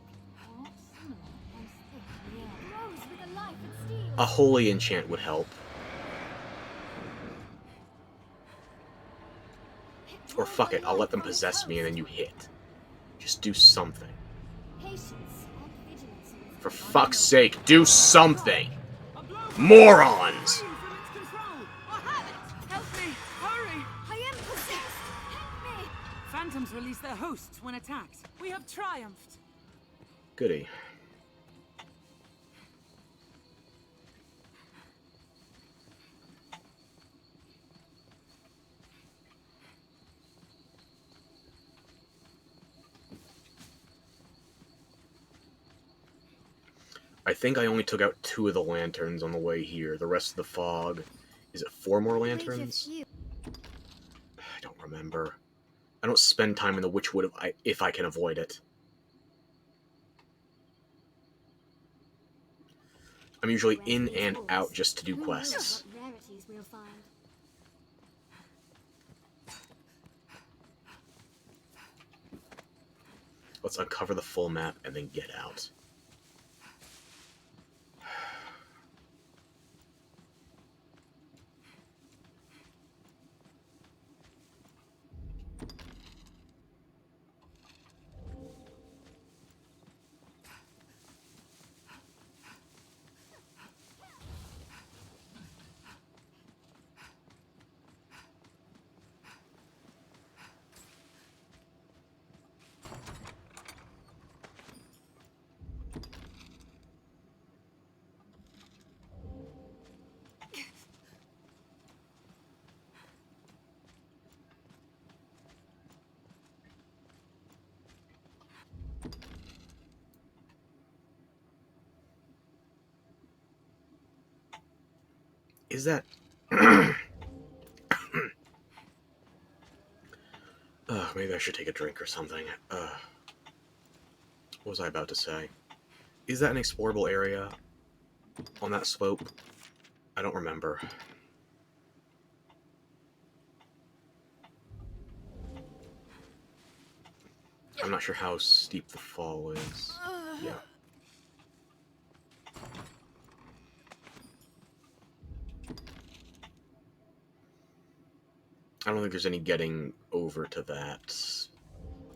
Speaker 1: A holy enchant would help. Or fuck it, I'll let them possess me and then you hit. Just do something. For fuck's sake, do something! Morons!
Speaker 6: Help me! Hurry! I am possessed! Help me! Phantoms release their hosts when attacked. We have triumphed.
Speaker 1: Goody. I think I only took out 2 of the lanterns on the way here. The rest of the fog... Is it 4 more lanterns? I don't remember. I don't spend time in the Witchwood if I can avoid it. I'm usually in and out just to do quests.
Speaker 8: Who knows what rarities we'll find?
Speaker 1: Let's uncover the full map and then get out. Is that... maybe I should take a drink or something. What was I about to say? Is that an explorable area on that slope? I don't remember. I'm not sure how steep the fall is. Yeah. I don't think there's any getting over to that.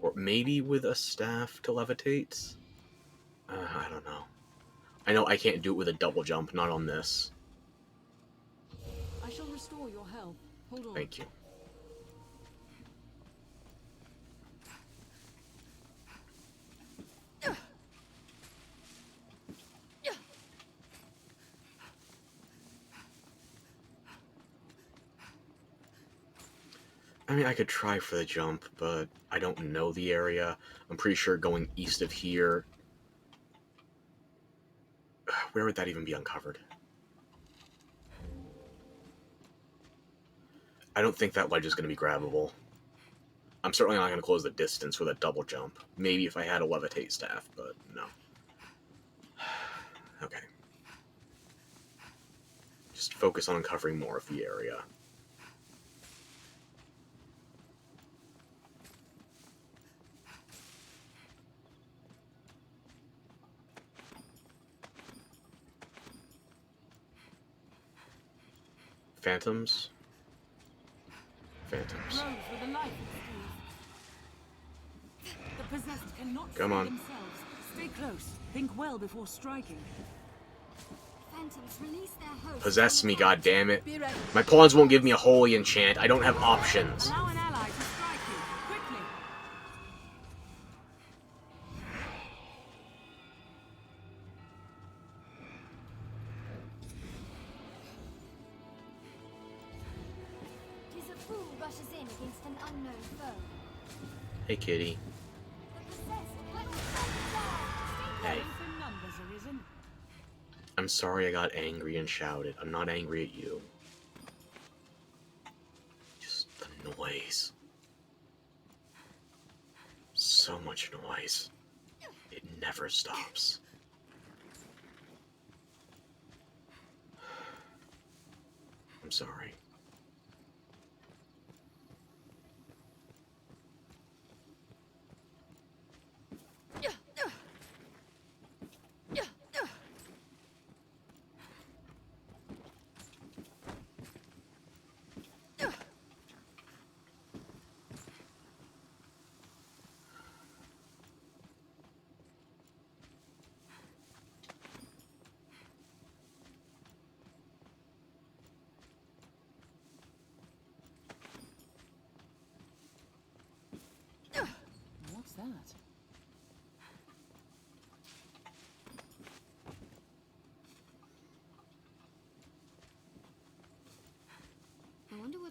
Speaker 1: Or maybe with a staff to levitate? I don't know. I know I can't do it with a double jump, not on this.
Speaker 6: I shall restore your health. Hold on.
Speaker 1: Thank you. I mean, I could try for the jump, but I don't know the area. I'm pretty sure going east of here... Where would that even be uncovered? I don't think that ledge is going to be grabbable. I'm certainly not going to close the distance with a double jump. Maybe if I had a levitate staff, but no. Okay. Just focus on uncovering more of the area. Phantoms? Phantoms.
Speaker 6: Rose with a life excuse. The possessed cannot
Speaker 1: Come
Speaker 6: free
Speaker 1: on.
Speaker 6: themselves. Stay close. Think well before striking.
Speaker 8: Phantoms release their host.
Speaker 1: Possess me, goddammit. My pawns won't give me a holy enchant. I don't have options.
Speaker 6: Allow an ally to strike you. Quickly.
Speaker 8: Tis a fool rushes in against an unknown foe.
Speaker 1: Hey, kitty. Hey.
Speaker 6: For numbers, Arisen.
Speaker 1: I'm sorry I got angry and shouted. I'm not angry at you. Just the noise. So much noise. It never stops. I'm sorry.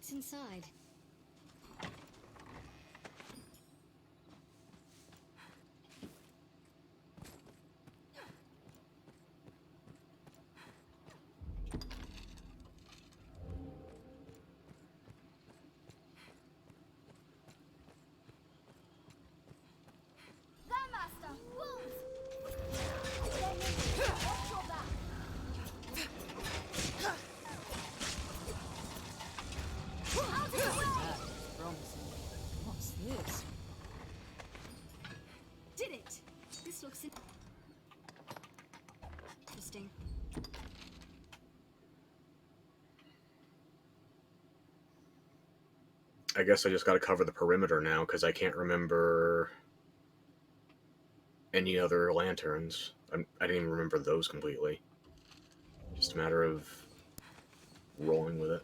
Speaker 4: What's inside?
Speaker 6: What's this?
Speaker 9: Did it! This looks interesting.
Speaker 1: I guess I just gotta cover the perimeter now, because I can't remember any other lanterns. I didn't even remember those completely. Just a matter of rolling with it.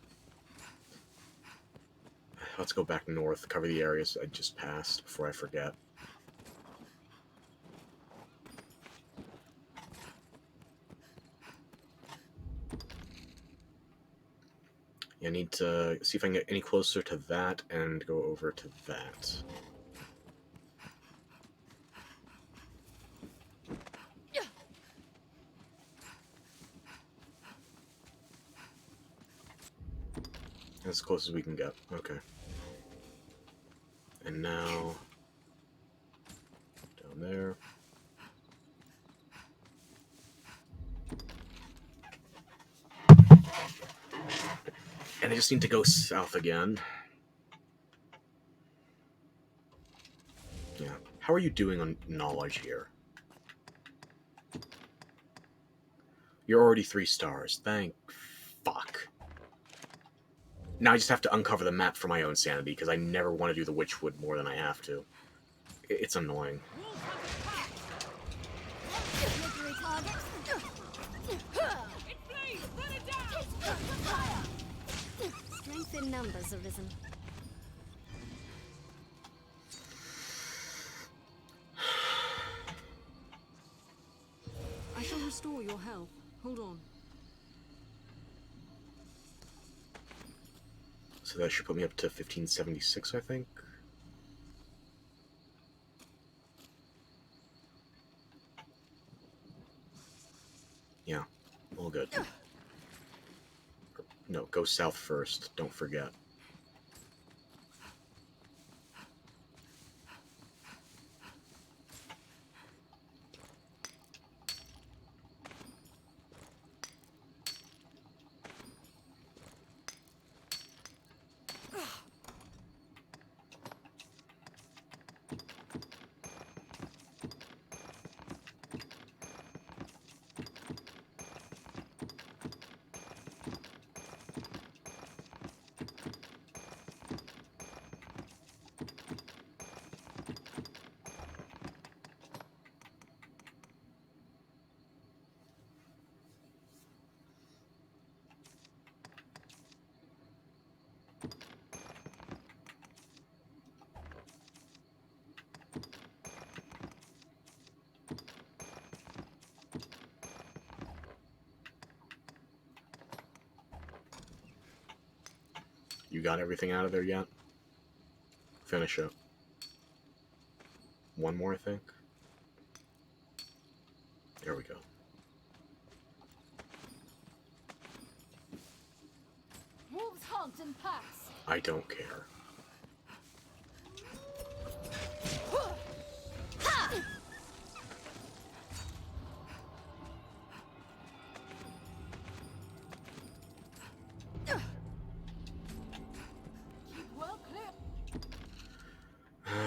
Speaker 1: Let's go back north, cover the areas I just passed before I forget. I need to see if I can get any closer to that and go over to that. As close as we can get. Okay. And now down there. And I just need to go south again. Yeah. How are you doing on knowledge here? You're already 3 stars. Thank fuck. Now I just have to uncover the map for my own sanity, because I never want to do the Witchwood more than I have to. It's annoying.
Speaker 9: Strength in numbers, Arisen.
Speaker 8: I shall restore your health. Hold on.
Speaker 1: So that should put me up to 1576, I think. Yeah, all good. No, go south first, don't forget. You got everything out of there yet? Finish it. One more, I think. There we go.
Speaker 18: Wolves hunt in packs.
Speaker 1: I don't care.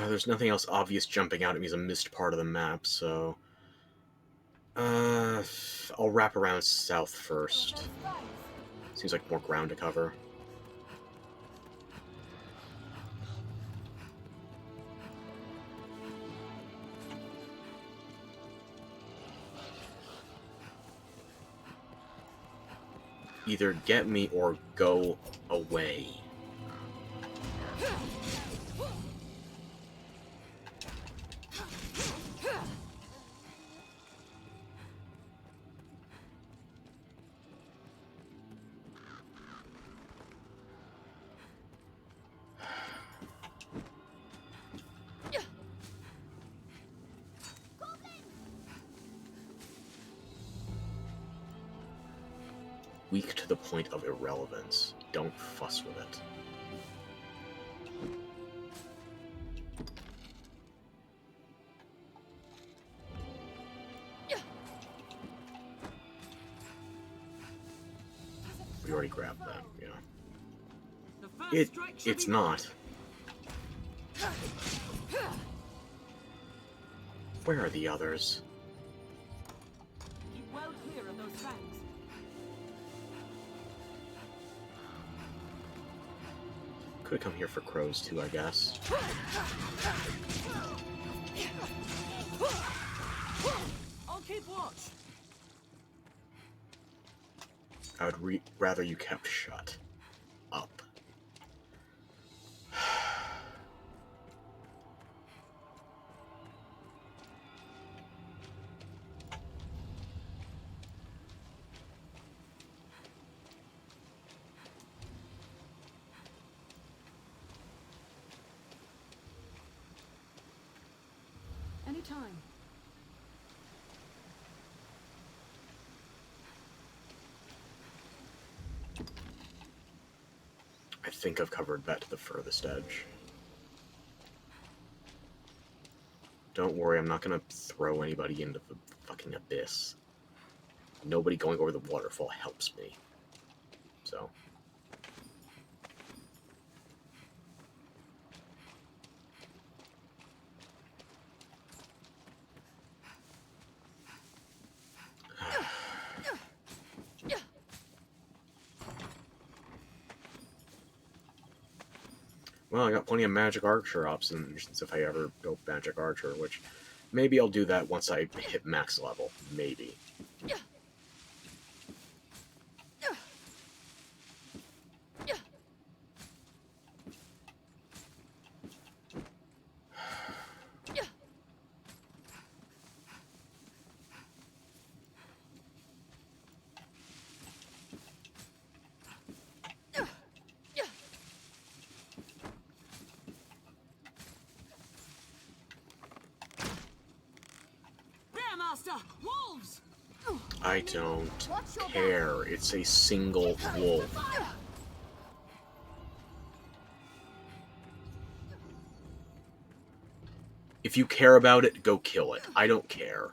Speaker 1: There's nothing else obvious jumping out at me as a missed part of the map, so... I'll wrap around south first. Seems like more ground to cover. Either get me or go away. weak to the point of irrelevance. Don't fuss with it. We already grabbed that, yeah. It's not. Where are the others?
Speaker 6: Keep well clear of those fangs.
Speaker 1: Could've come here for crows too, I guess.
Speaker 6: I'll keep watch.
Speaker 1: I would rather you kept shut up.
Speaker 6: Anytime.
Speaker 1: I think I've covered that to the furthest edge. Don't worry, I'm not gonna throw anybody into the fucking abyss. Nobody going over the waterfall helps me. So. Well, I got plenty of magic archer options if I ever go magic archer, which maybe I'll do that once I hit max level. Maybe.
Speaker 6: Wolves!
Speaker 1: I don't care. It's a single wolf. If you care about it, go kill it. I don't care.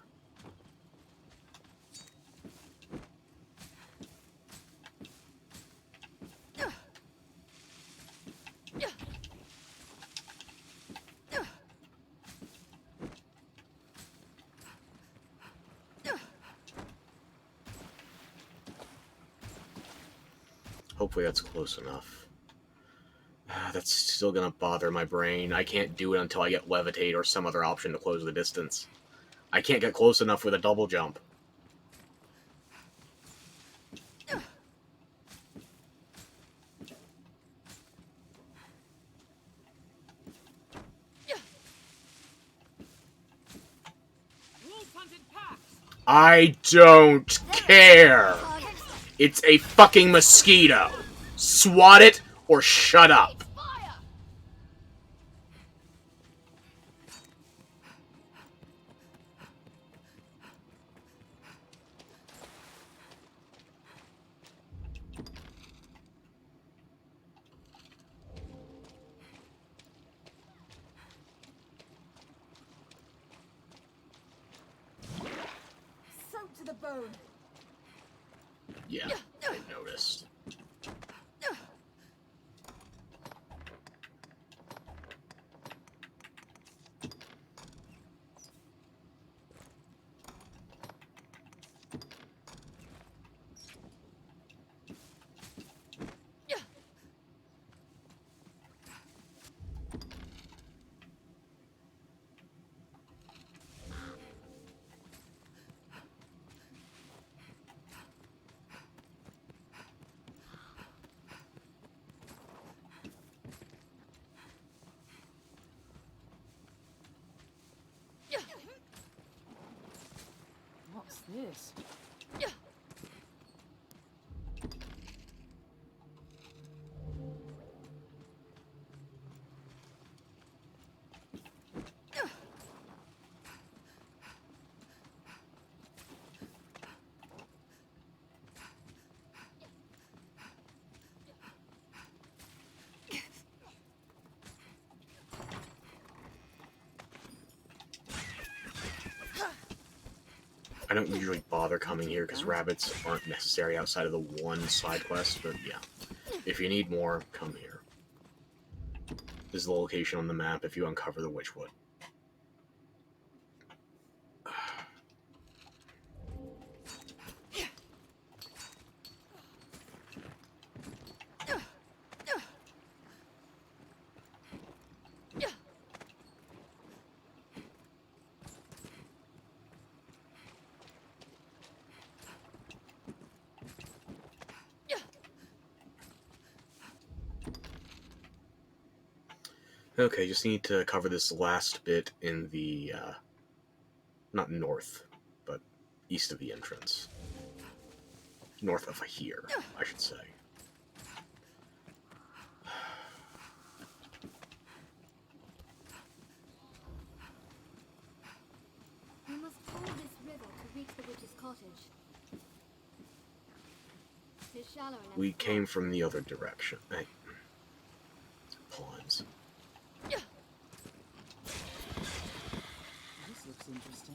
Speaker 1: Hopefully that's close enough. That's still gonna bother my brain. I can't do it until I get levitate or some other option to close the distance. I can't get close enough with a double jump. I don't care! It's a fucking mosquito! Swat it or shut up!
Speaker 18: Soaked to the bone.
Speaker 1: Yeah, I noticed.
Speaker 6: What's this?
Speaker 1: I don't usually bother coming here because rabbits aren't necessary outside of the one side quest, but yeah. If you need more, come here. This is the location on the map if you uncover the Witchwood. Okay, just need to cover this last bit in the, not north, but east of the entrance. North of here, I should say.
Speaker 9: We must ford this river to reach the witch's cottage. It's shallow enough.
Speaker 1: We came from the other direction. Hey. Pawns.
Speaker 6: This looks interesting.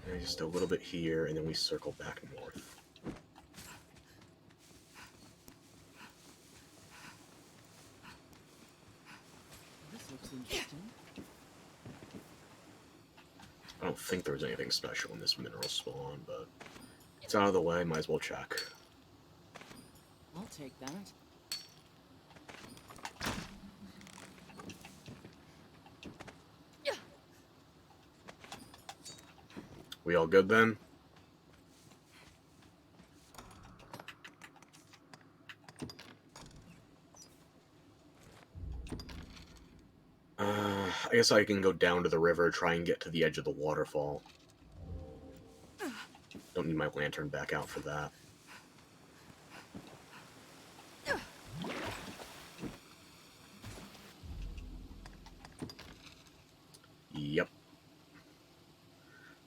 Speaker 1: And just a little bit here, and then we circle back north.
Speaker 6: This looks interesting.
Speaker 1: I don't think there was anything special in this mineral spawn, but it's out of the way, might as well check.
Speaker 6: I'll take that.
Speaker 1: We all good then? I guess I can go down to the river, try and get to the edge of the waterfall. Don't need my lantern back out for that. Yep.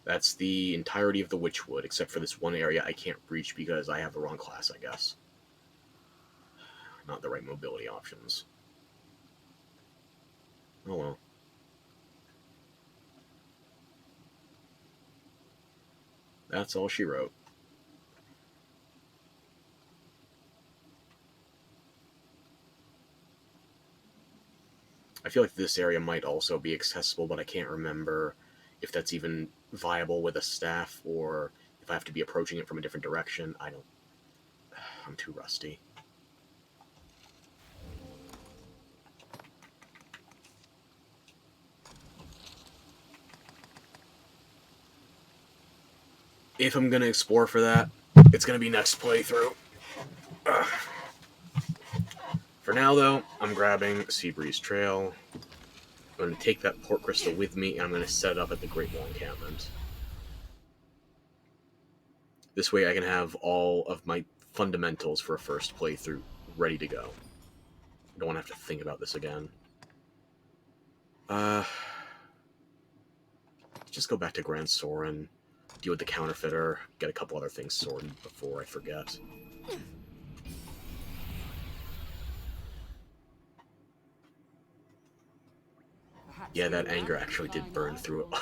Speaker 1: That's the entirety of the Witchwood, except for this one area I can't reach because I have the wrong class, I guess. Not the right mobility options. Oh well. That's all she wrote. I feel like this area might also be accessible, but I can't remember if that's even viable with a staff or if I have to be approaching it from a different direction. I'm too rusty. If I'm gonna explore for that, it's gonna be next playthrough. For now, though, I'm grabbing Seabreeze Trail. I'm gonna take that port crystal with me, and I'm gonna set it up at the Great Wall encampment. This way I can have all of my fundamentals for a first playthrough ready to go. I don't want to have to think about this again. Just go back to Grand Soren, deal with the counterfeiter, get a couple other things sorted before I forget. Yeah, that anger actually did burn through a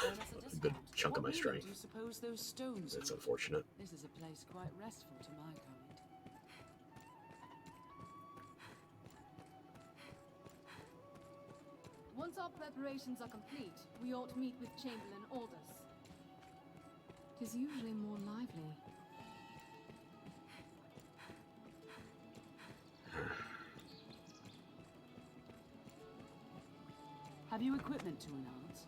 Speaker 1: good chunk of my strength. That's unfortunate.
Speaker 6: This is a place quite restful to my kind.
Speaker 18: Once our preparations are complete, we ought to meet with Chamberlain Aldous. It is usually more lively.
Speaker 6: Have you equipment to enhance?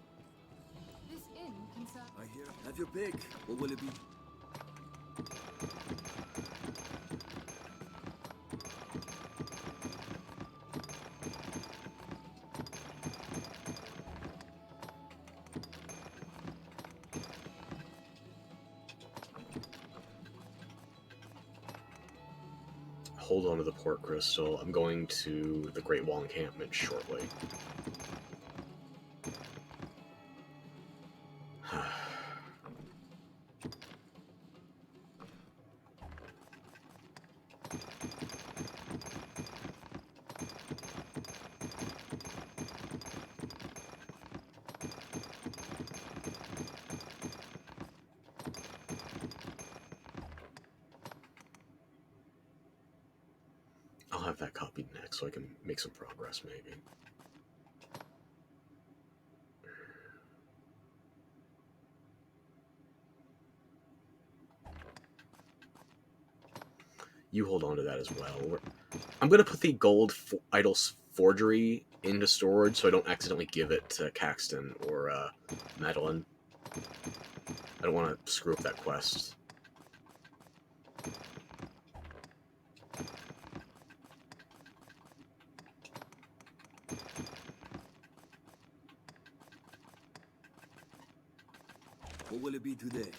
Speaker 18: This inn can serve.
Speaker 10: I hear. Have your pick. What will it be?
Speaker 1: Hold on to the port crystal. I'm going to the Great Wall encampment shortly. I'll have that copied next so I can make some progress, maybe. You hold on to that as well. I'm going to put the gold idol's forgery into storage so I don't accidentally give it to Caxton or Madeline. I don't want to screw up that quest.
Speaker 10: What will it be today?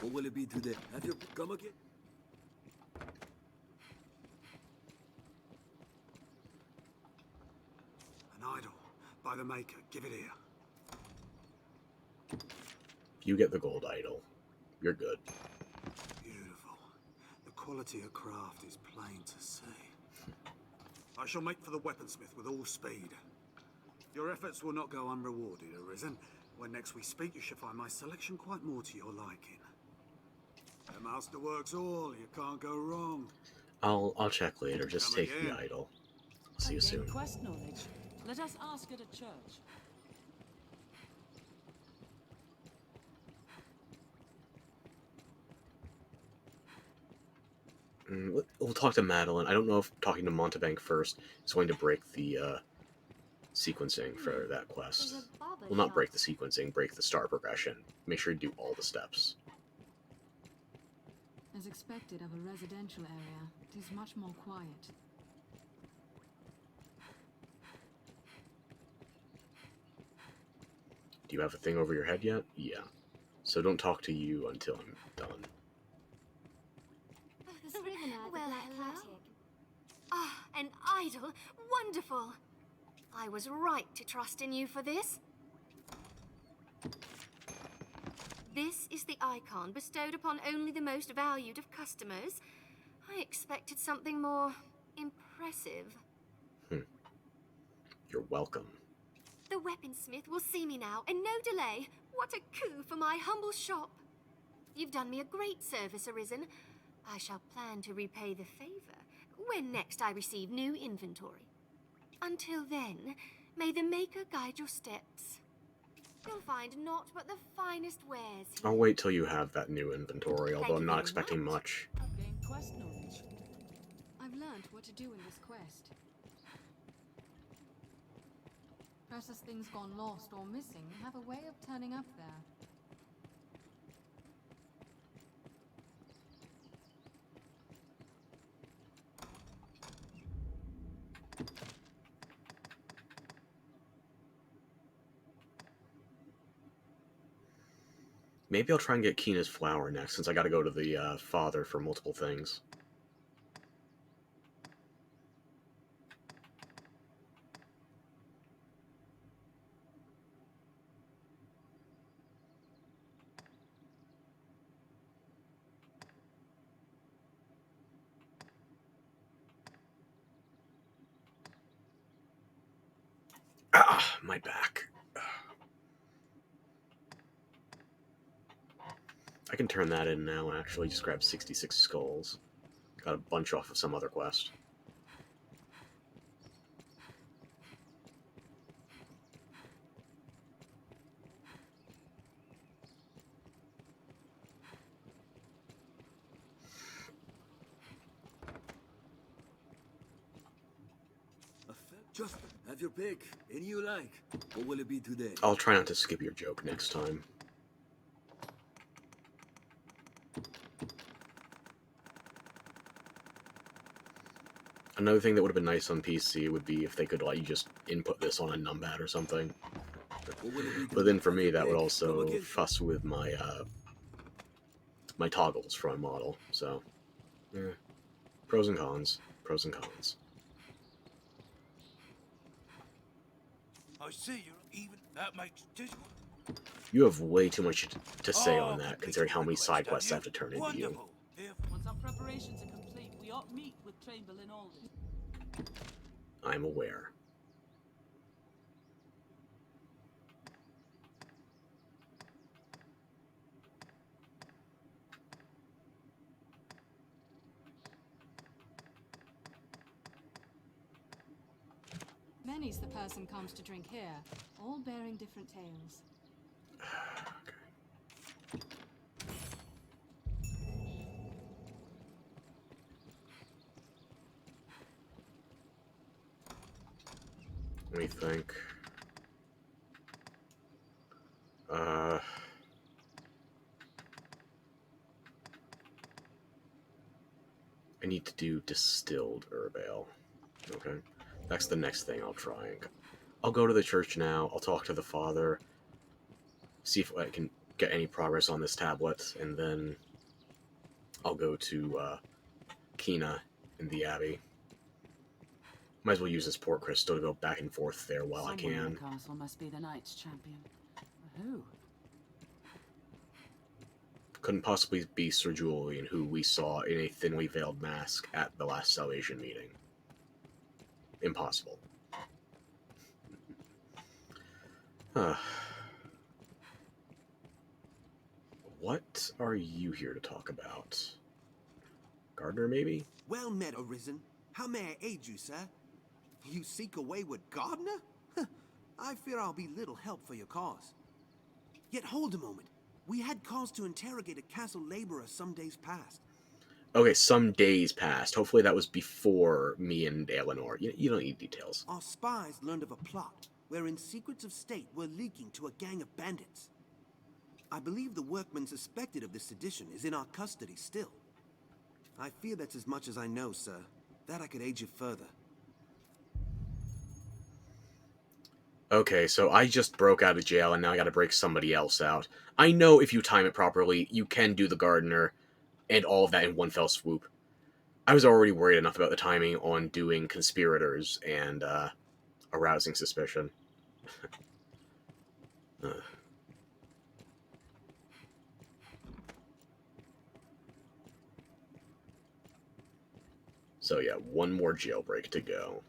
Speaker 10: What will it be today? Have you come again?
Speaker 2: An idol by the Maker. Give it here.
Speaker 1: If you get the gold idol, you're good.
Speaker 2: Beautiful. The quality of craft is plain to see. I shall make for the weaponsmith with all speed. Your efforts will not go unrewarded, Arisen. When next we speak, you shall find my selection quite more to your liking. The master works all, you can't go wrong.
Speaker 1: I'll check later. Just take the idol. I'll see you soon.
Speaker 6: Quest knowledge. Let us ask at a church.
Speaker 1: We'll talk to Madeline. I don't know if talking to Montebank first is going to break the sequencing for that quest. Well, not break the sequencing, break the star progression. Make sure you do all the steps.
Speaker 18: As expected of a residential area, it is much more quiet.
Speaker 1: Do you have a thing over your head yet? Yeah. So don't talk to you until I'm done.
Speaker 9: Well, hello. Ah, an idol. Wonderful. I was right to trust in you for this. This is the icon bestowed upon only the most valued of customers. I expected something more impressive.
Speaker 1: You're welcome.
Speaker 9: The weaponsmith will see me now, and no delay. What a coup for my humble shop. You've done me a great service, Arisen. I shall plan to repay the favor when next I receive new inventory. Until then, may the Maker guide your steps. You'll find naught but the finest wares here.
Speaker 1: I'll wait till you have that new inventory, although I'm not expecting much.
Speaker 6: Gain quest knowledge.
Speaker 18: I've learned what to do in this quest. Precious things gone lost or missing have a way of turning up there.
Speaker 1: Maybe I'll try and get Keena's flower next, since I gotta go to the father for multiple things. Ah, my back. I can turn that in now, actually. Just grab 66 skulls. Got a bunch off of some other quest.
Speaker 10: Just Have your pick. Any you like. What will it be today?
Speaker 1: I'll try not to skip your joke next time. Another thing that would have been nice on PC would be if they could let you just input this on a numpad or something. But then for me, that would also fuss with my my toggles for my model. So, yeah. Pros and cons. Pros and cons.
Speaker 20: I see you're even. That makes this one.
Speaker 1: You have way too much to say on that, considering how many side quests I have to turn into you.
Speaker 6: Once our preparations are complete, we ought meet with Chamberlain Alden.
Speaker 1: I'm aware.
Speaker 18: Many's the person comes to drink here, all bearing different tales.
Speaker 1: Let me think. I need to do distilled herb ale. Okay. That's the next thing I'll try. I'll go to the church now. I'll talk to the father. See if I can get any progress on this tablet. And then I'll go to Kina in the Abbey. Might as well use this port crystal to go back and forth there while I can.
Speaker 6: Someone in the castle must be the Knights Champion. Who?
Speaker 1: Couldn't possibly be Sir Julian, who we saw in a thinly veiled mask at the last Salvation meeting. Impossible. What are you here to talk about? Gardener, maybe?
Speaker 4: Well met, Arisen. How may I aid you, sir? You seek a wayward gardener? I fear I'll be little help for your cause. Yet hold a moment. We had cause to interrogate a castle laborer some days past.
Speaker 1: Okay, some days passed. Hopefully that was before me and Eleanor. You don't need details.
Speaker 4: Our spies learned of a plot wherein secrets of state were leaking to a gang of bandits. I believe the workman suspected of this sedition is in our custody still. I fear that's as much as I know, sir. That I could aid you further.
Speaker 1: Okay, so I just broke out of jail and now I gotta break somebody else out. I know if you time it properly, you can do the gardener and all of that in one fell swoop. I was already worried enough about the timing on doing conspirators and arousing suspicion. So yeah, one more jailbreak to go.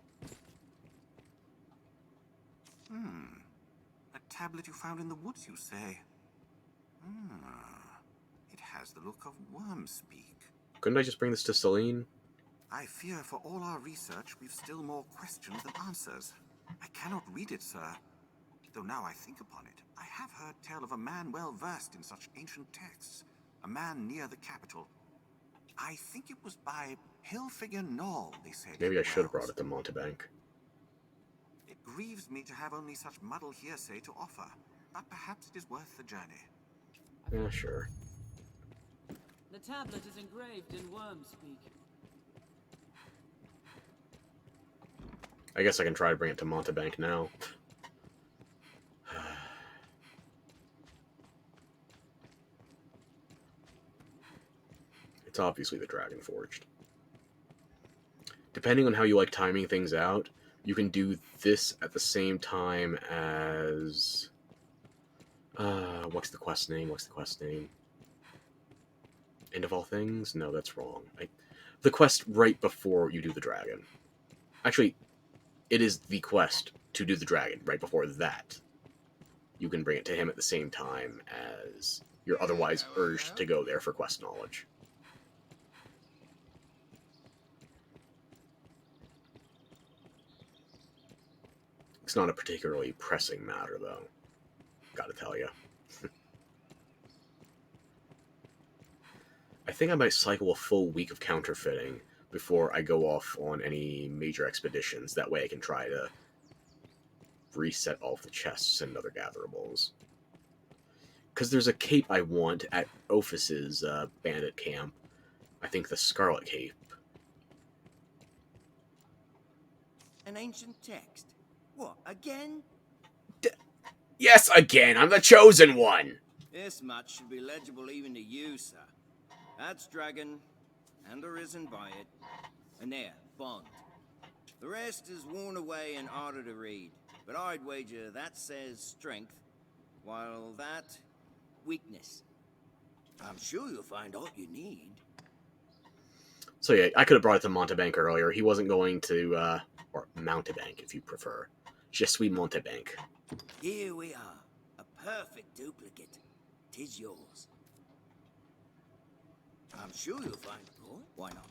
Speaker 15: A tablet you found in the woods, you say? It has the look of worm speak.
Speaker 1: Couldn't I just bring this to Celine?
Speaker 15: I fear for all our research, we've still more questions than answers. I cannot read it, sir. Though now I think upon it, I have heard tell of a man well versed in such ancient texts. A man near the capital. I think it was by Hillfigure Knoll, they said.
Speaker 1: Maybe I should have brought it to Montebank.
Speaker 15: It grieves me to have only such muddled hearsay to offer, but perhaps it is worth the journey.
Speaker 1: Yeah, sure.
Speaker 6: The tablet is engraved in worm speak.
Speaker 1: I guess I can try to bring it to Montebank now. It's obviously the Dragon Forged. Depending on how you like timing things out, you can do this at the same time as... what's the quest name? End of All Things? No, that's wrong. The quest right before you do the dragon. Actually, it is the quest to do the dragon right before that. You can bring it to him at the same time as you're otherwise urged to go there for quest knowledge. It's not a particularly pressing matter, though. Gotta tell you. I think I might cycle a full week of counterfeiting before I go off on any major expeditions. That way I can try to reset all of the chests and other gatherables. Because there's a cape I want at Ophus's bandit camp. I think the Scarlet Cape.
Speaker 10: An ancient text? What, again?
Speaker 1: Yes, again! I'm the chosen one!
Speaker 10: This much should be legible even to you, sir. That's Dragon, and Arisen by it. And there, Bond. The rest is worn away and harder to read. But I'd wager that says strength, while that, weakness. I'm sure you'll find all you need.
Speaker 1: So yeah, I could have brought it to Montebank earlier. He wasn't going to, or Mountebank if you prefer. Je suis Montebank.
Speaker 10: Here we are. A perfect duplicate. 'Tis yours. I'm sure you'll find a boy. Why not?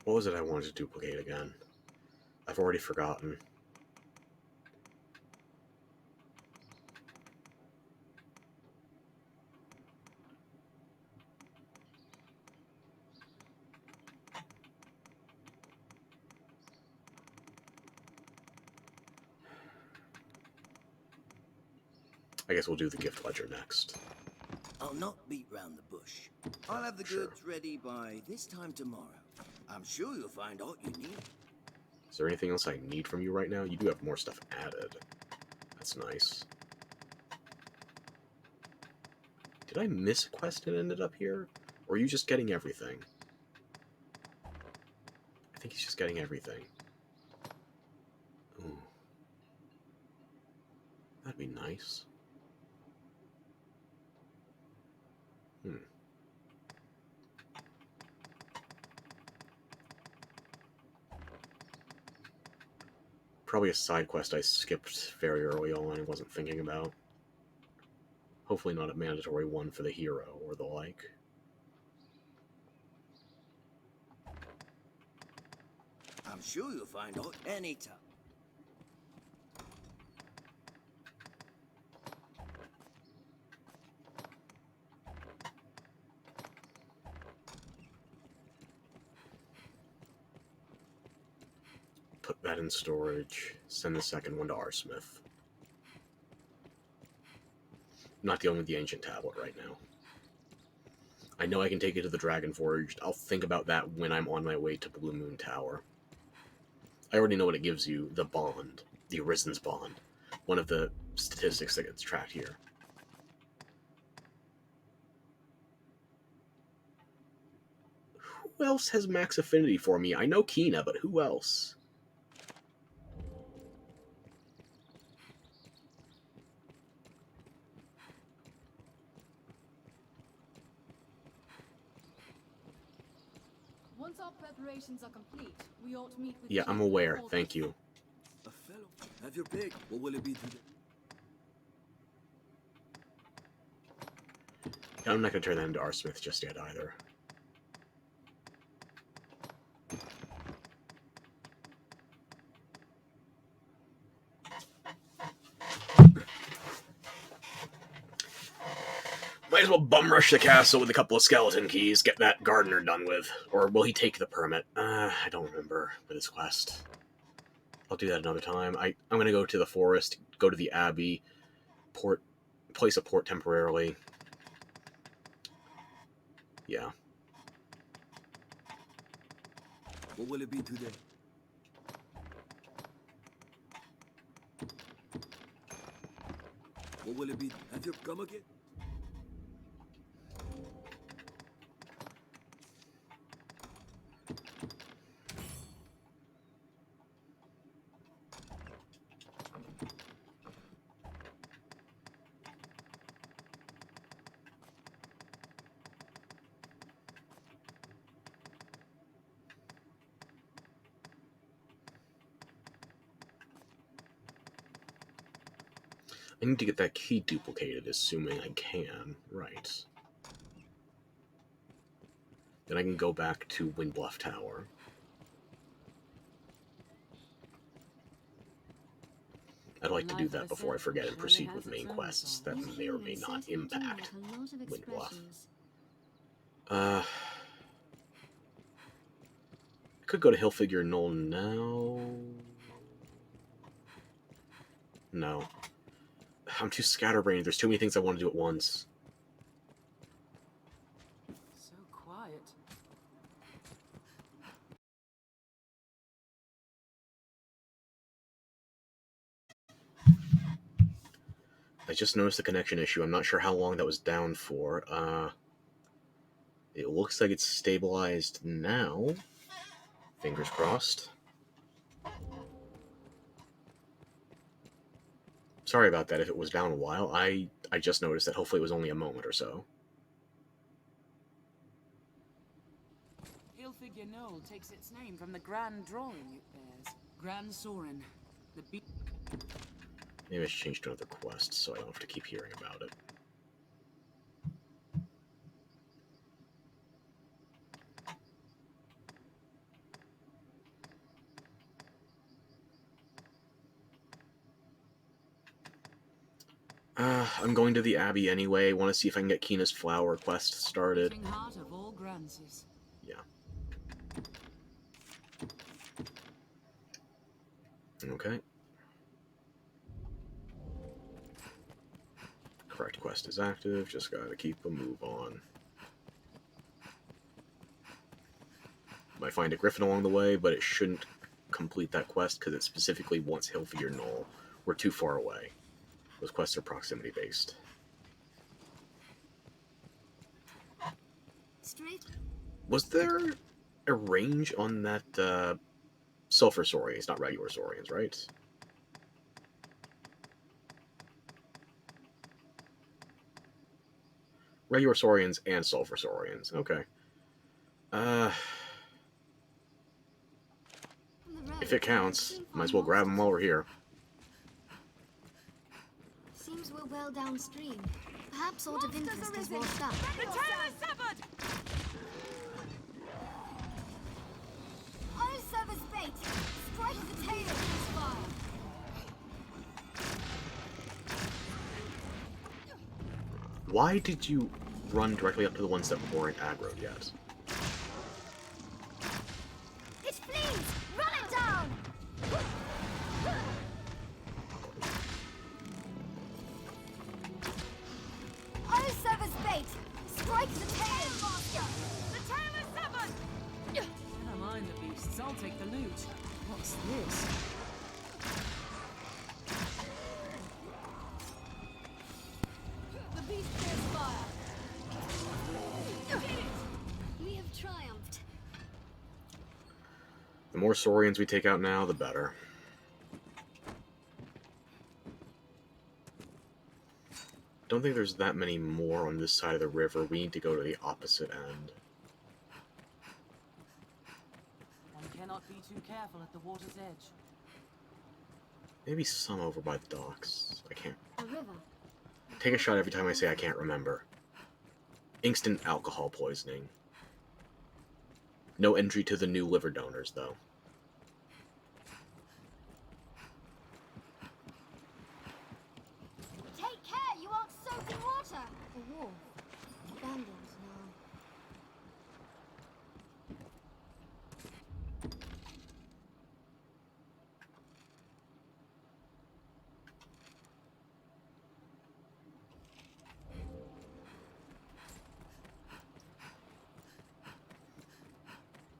Speaker 1: What was it I wanted to duplicate again? I've already forgotten. I guess we'll do the gift ledger next.
Speaker 10: I'll not beat round the bush. I'll have the goods ready by this time tomorrow. I'm sure you'll find all you need.
Speaker 1: Is there anything else I need from you right now? You do have more stuff added. That's nice. Did I miss a quest and ended up here? Or are you just getting everything? I think he's just getting everything. Ooh. That'd be nice. Probably a side quest I skipped very early on and wasn't thinking about. Hopefully not a mandatory one for the hero or the like.
Speaker 10: I'm sure you'll find out anytime.
Speaker 1: Put that in storage. Send the second one to Arsmith. Not dealing with the ancient tablet right now. I know I can take it to the Dragon Forge. I'll think about that when I'm on my way to Blue Moon Tower. I already know what it gives you. The bond. The Arisen's bond. One of the statistics that gets tracked here. Who else has max affinity for me? I know Kina, but who else?
Speaker 18: Once our preparations are complete, we ought to meet with
Speaker 1: Yeah, I'm aware. Thank you.
Speaker 20: A fellow. Have your pick. What will it be today?
Speaker 1: I'm not going to turn that into Arsmith just yet either. Might as well bum rush the castle with a couple of skeleton keys, get that gardener done with. Or will he take the permit? I don't remember with his quest. I'll do that another time. I'm going to go to the forest, go to the abbey, place a port temporarily. Yeah.
Speaker 20: What will it be today? What will it be? Have you come again?
Speaker 1: I need to get that key duplicated, assuming I can. Right. Then I can go back to Windbluff Tower. I'd like to do that before I forget and proceed with main quests that may or may not impact Windbluff. I could go to Hillfigure Knoll now. No. I'm too scatterbrained. There's too many things I want to do at once.
Speaker 6: So quiet.
Speaker 1: I just noticed a connection issue. I'm not sure how long that was down for. It looks like it's stabilized now. Fingers crossed. Sorry about that if it was down a while. I just noticed that. Hopefully it was only a moment or so.
Speaker 6: Hillfigure Knoll takes its name from the grand drawing it bears. Grand Sorin, the
Speaker 1: Maybe I should change to another quest so I don't have to keep hearing about it. I'm going to the Abbey anyway. I want to see if I can get Kina's Flower quest started.
Speaker 6: heart of all Grances.
Speaker 1: Yeah. Okay. Correct quest is active. Just gotta keep a move on. Might find a griffin along the way, but it shouldn't complete that quest because it specifically wants Hillfigure Knoll. We're too far away. Those quests are proximity based. Was there a range on that Sulfur Saurians, not regular Saurians, right? Regular Saurians and Sulfur Saurians. Okay. If it counts, might as well grab them while we're here.
Speaker 9: Seems we're well downstream. Perhaps sort of interest has washed up.
Speaker 13: The tail is severed!
Speaker 9: I'll serve as bait. Strike the tail of this fire.
Speaker 1: Why did you run directly up to the ones that weren't aggroed yet?
Speaker 9: It flees! Run it down! I'll serve as bait. Strike the tail, master!
Speaker 13: The tail is severed!
Speaker 6: Never mind the beasts, I'll take the loot. What's this?
Speaker 9: The beast bears fire. We have triumphed.
Speaker 1: The more Saurians we take out now, the better. Don't think there's that many more on this side of the river. We need to go to the opposite end.
Speaker 6: One cannot be too careful at the water's edge.
Speaker 1: Maybe some over by the docks. I can't.
Speaker 9: A river.
Speaker 1: Take a shot every time I say I can't remember. Instant alcohol poisoning. No entry to the new liver donors, though.
Speaker 9: Take care, you aren't soaked in water. A wall. Abandoned now.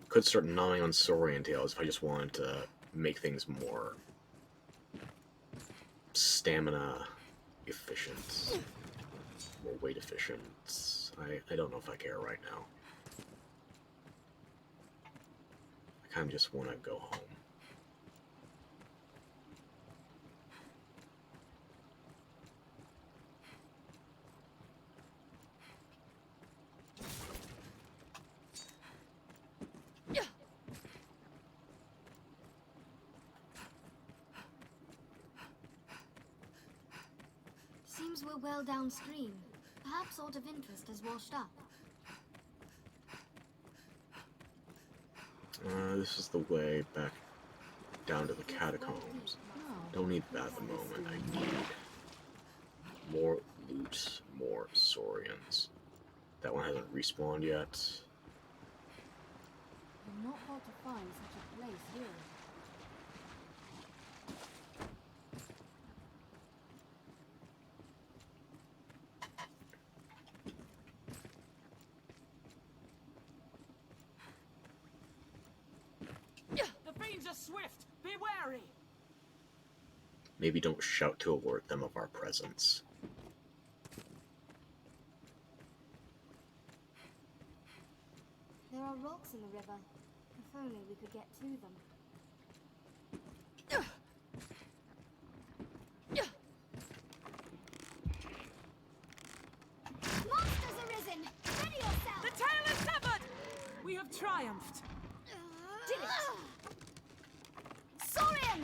Speaker 1: Could start gnawing on Saurian tails if I just wanted to make things more stamina efficient, more weight efficient. I don't know if I care right now. I kind of just want to go home.
Speaker 9: storms were well downstream. Perhaps sort of interest has washed up.
Speaker 1: This is the way back down to the catacombs. Don't need that at the moment. I need more loot, more Saurians. That one hasn't respawned yet.
Speaker 18: You're not hard to find such a place here.
Speaker 6: The fiends are swift! Be wary!
Speaker 1: Maybe don't shout to alert them of our presence.
Speaker 9: There are rocks in the river. If only we could get to them. Monsters arisen! Ready yourself!
Speaker 6: The tail is severed! We have triumphed!
Speaker 9: Did it! Saurian!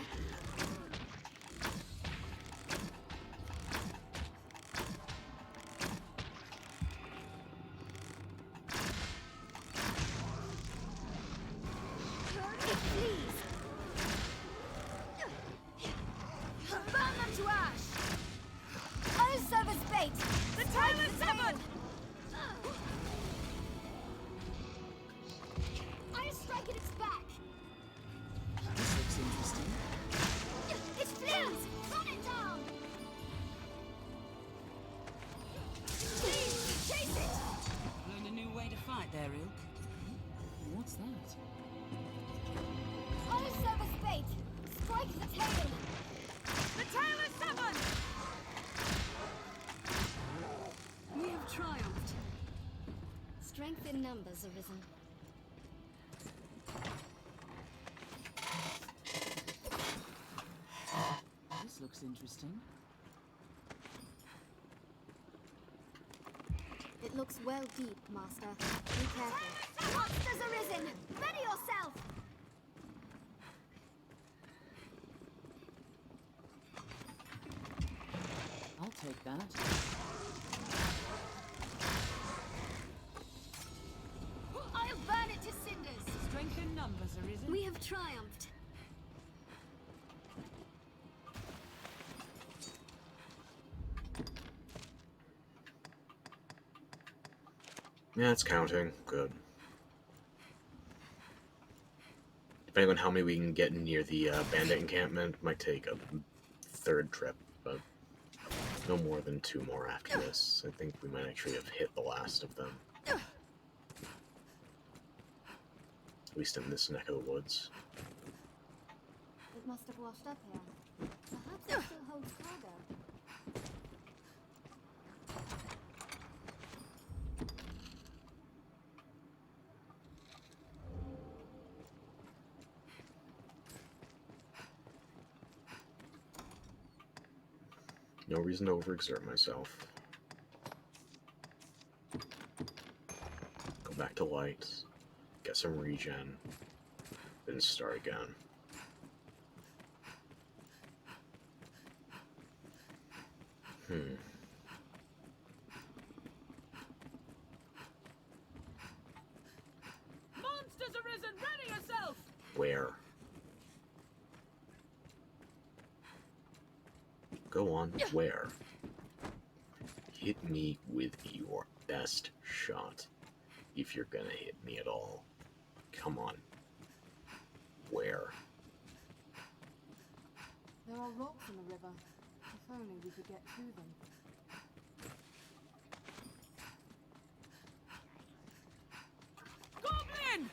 Speaker 6: What's that?
Speaker 9: Auto service bait! Strike the tail!
Speaker 6: The tail is severed!
Speaker 9: We have triumphed. Strength in numbers arisen.
Speaker 6: This looks interesting.
Speaker 9: It looks well deep, Master. Be careful. Monsters arisen! Ready yourself!
Speaker 6: I'll take that.
Speaker 9: I'll burn it to cinders!
Speaker 6: Strength in numbers arisen.
Speaker 9: We have triumphed.
Speaker 1: Yeah, it's counting. Good. Depending on how many we can get near the bandit encampment, might take a third trip, but no more than 2 more after this. I think we might actually have hit the last of them. At least in this neck of the woods.
Speaker 9: It must have washed up here. Perhaps it still holds cargo.
Speaker 1: No reason to overexert myself. Go back to lights, get some regen, then start again.
Speaker 6: Monsters arisen! Ready yourself!
Speaker 1: Where? Go on, where? Hit me with your best shot, if you're gonna hit me at all. Come on. Where?
Speaker 18: There are rocks in the river. If only we could get to them.
Speaker 6: Goblin!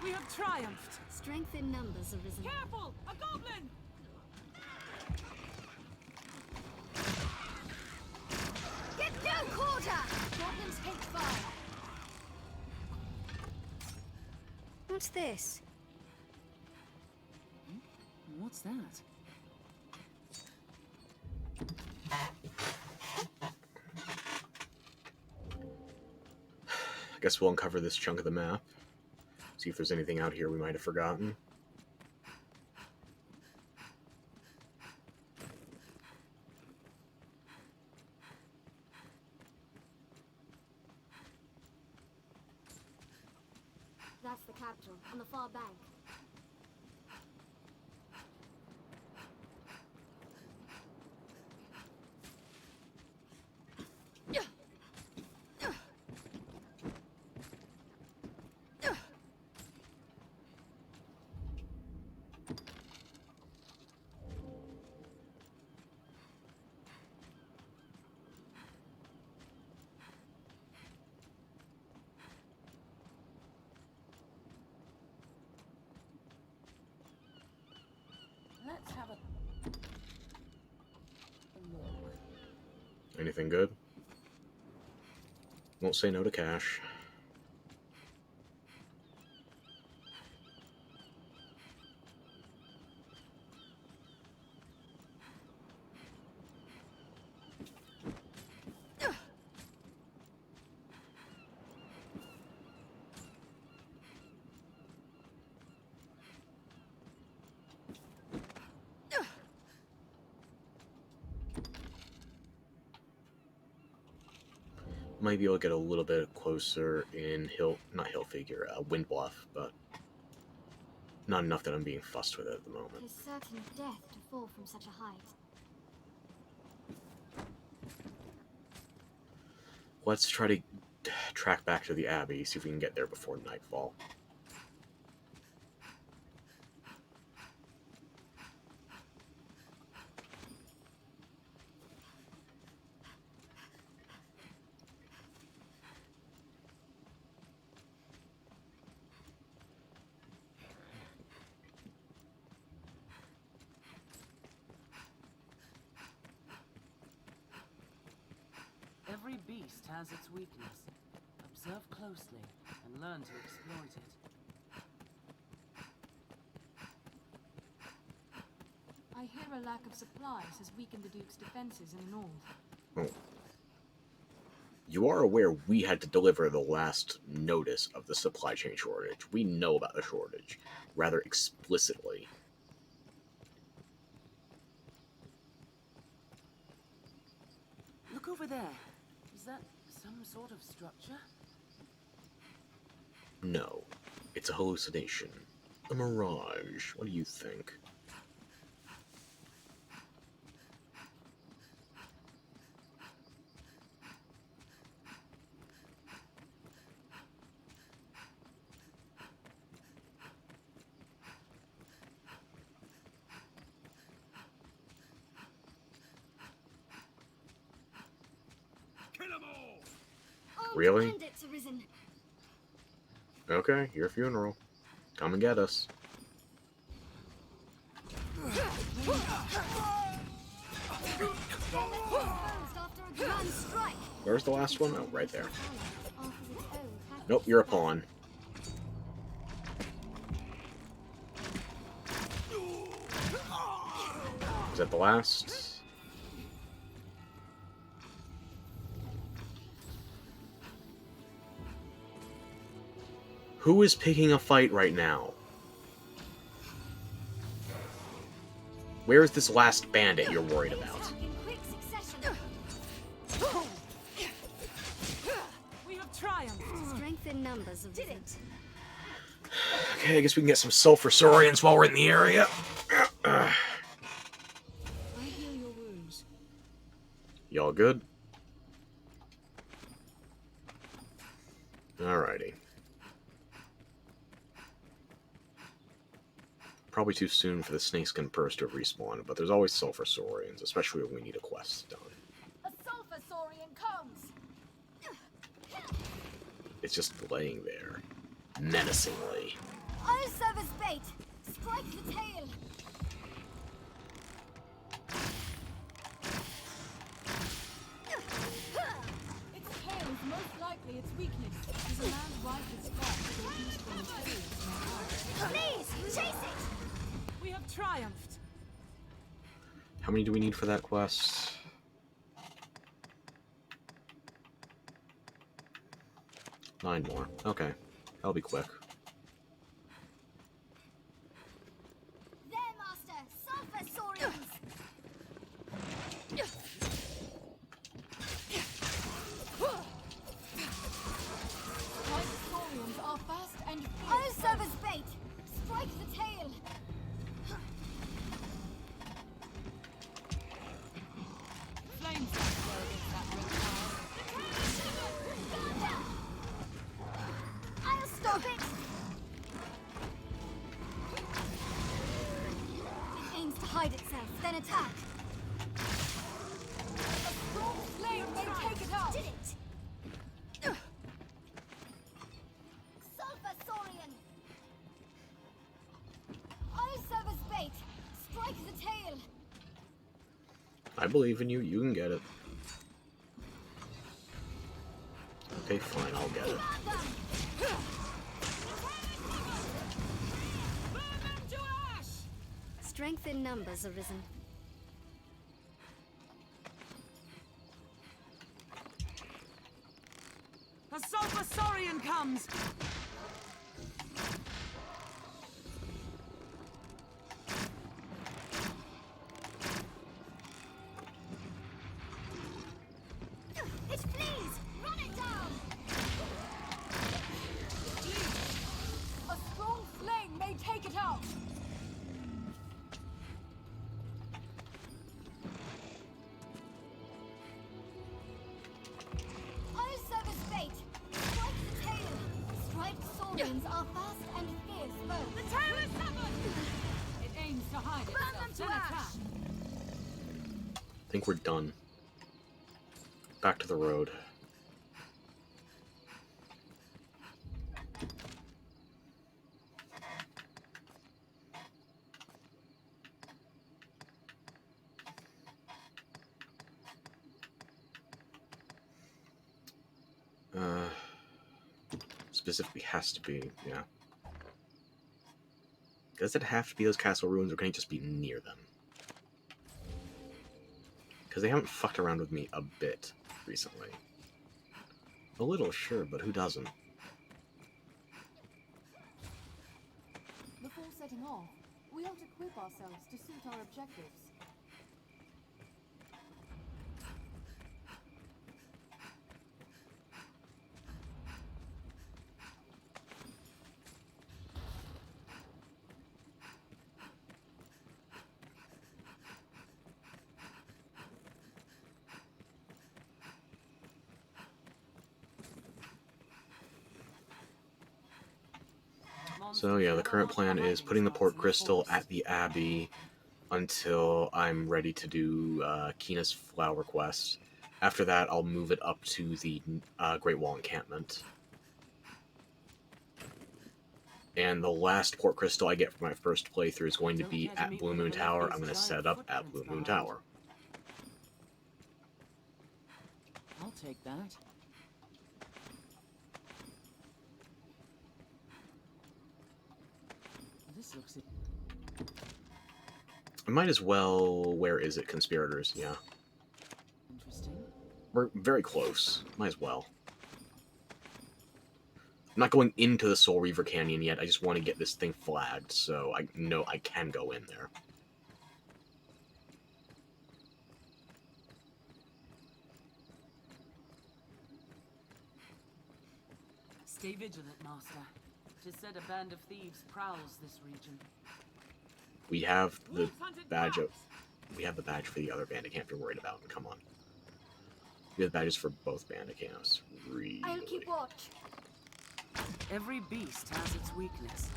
Speaker 6: We have triumphed.
Speaker 9: Strength in numbers arisen.
Speaker 6: Careful! A goblin!
Speaker 9: Get no quarter! Goblins hate fire. What's this?
Speaker 6: What's that?
Speaker 1: I guess we'll uncover this chunk of the map. See if there's anything out here we might have forgotten.
Speaker 9: That's the capital, on the far bank.
Speaker 6: Let's have a look.
Speaker 1: Anything good? Won't say no to cash. Might be able to get a little bit closer in Wind Bluff, but not enough that I'm being fussed with it at the moment.
Speaker 9: It is certain death to fall from such a height.
Speaker 1: Let's try to track back to the Abbey, see if we can get there before nightfall.
Speaker 6: Every beast has its weakness. Observe closely and learn to exploit it.
Speaker 18: I hear a lack of supplies has weakened the Duke's defenses in the north.
Speaker 1: Oh. You are aware we had to deliver the last notice of the supply chain shortage. We know about the shortage, rather explicitly.
Speaker 6: Look over there. Is that some sort of structure?
Speaker 1: No. It's a hallucination. A mirage. What do you think? Really?
Speaker 9: Arisen.
Speaker 1: Okay, your funeral. Come and get us. Where's the last one? Oh, right there. Nope, you're a pawn. Is that the last? Who is picking a fight right now? Where is this last bandit you're worried about?
Speaker 18: We have triumphed.
Speaker 9: Strength in numbers of it.
Speaker 1: Okay, I guess we can get some sulfur saurians while we're in the area.
Speaker 18: I heal your wounds.
Speaker 1: Y'all good? Alrighty. Probably too soon for the snakeskin purse to have respawned, but there's always sulfur saurians, especially when we need a quest done.
Speaker 13: A sulfur saurian comes.
Speaker 1: It's just laying there, menacingly.
Speaker 9: I'll serve as bait. Strike the tail.
Speaker 18: Its tail is most likely its weakness. As a man's wife is fought with a useful materials.
Speaker 9: Please, chase it!
Speaker 18: We have triumphed.
Speaker 1: How many do we need for that quest? 9 more. Okay. That'll be quick.
Speaker 9: There, Master! Sulfur saurians!
Speaker 18: White saurians are fast and fierce.
Speaker 9: I'll
Speaker 21: hide itself, then attack.
Speaker 13: Strong flame may take it out.
Speaker 21: Did it? Sulfur Saurian. I'll serve as bait. Strike the tail.
Speaker 1: I believe in you. You can get it. Okay, fine. I'll get it.
Speaker 21: Strength in numbers, Arisen.
Speaker 6: A Sulfur Saurian comes!
Speaker 21: It flees! Run it down!
Speaker 13: A strong flame may take it out.
Speaker 21: I'll serve as bait. Strike the tail. Striped saurians are fast and fierce foes.
Speaker 13: The tail is severed! It aims to hide itself, then attack.
Speaker 1: I think we're done. Back to the road. Specifically has to be, yeah. Does it have to be those castle ruins, or can it just be near them? Because they haven't fucked around with me a bit recently. A little, sure, but who doesn't?
Speaker 18: Before setting off, we ought to equip ourselves to suit our objectives.
Speaker 1: So yeah, the current plan is putting the port crystal at the Abbey until I'm ready to do Kina's Flower Quest. After that, I'll move it up to the Great Wall encampment. And the last port crystal I get for my first playthrough is going to be at Blue Moon Tower. I'm going to set it up at Blue Moon Tower.
Speaker 6: I'll take that. This looks...
Speaker 1: I might as well... Where is it, conspirators? Yeah.
Speaker 6: Interesting.
Speaker 1: We're very close. Might as well. I'm not going into the Soul Reaver Canyon yet. I just want to get this thing flagged, so I know I can go in there.
Speaker 6: Stay vigilant, Master. 'Tis said a band of thieves prowls this region.
Speaker 1: We have the badge of... We have the badge for the other bandit camp you're worried about. Come on. We have the badges for both bandit camps. Really.
Speaker 21: I'll keep watch.
Speaker 6: Every beast has its weakness.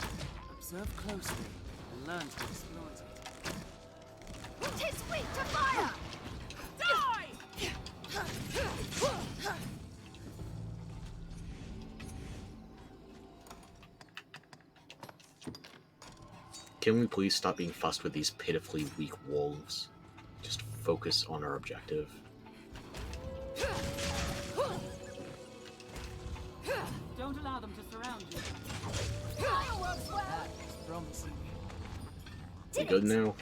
Speaker 6: Observe closely and learn to exploit it.
Speaker 21: 'Tis weak to fire!
Speaker 13: Die!
Speaker 1: Can we please stop being fussed with these pitifully weak wolves? Just focus on our objective.
Speaker 6: Don't allow them to surround you.
Speaker 13: Fireworks well!
Speaker 6: That is promising.
Speaker 1: We good now?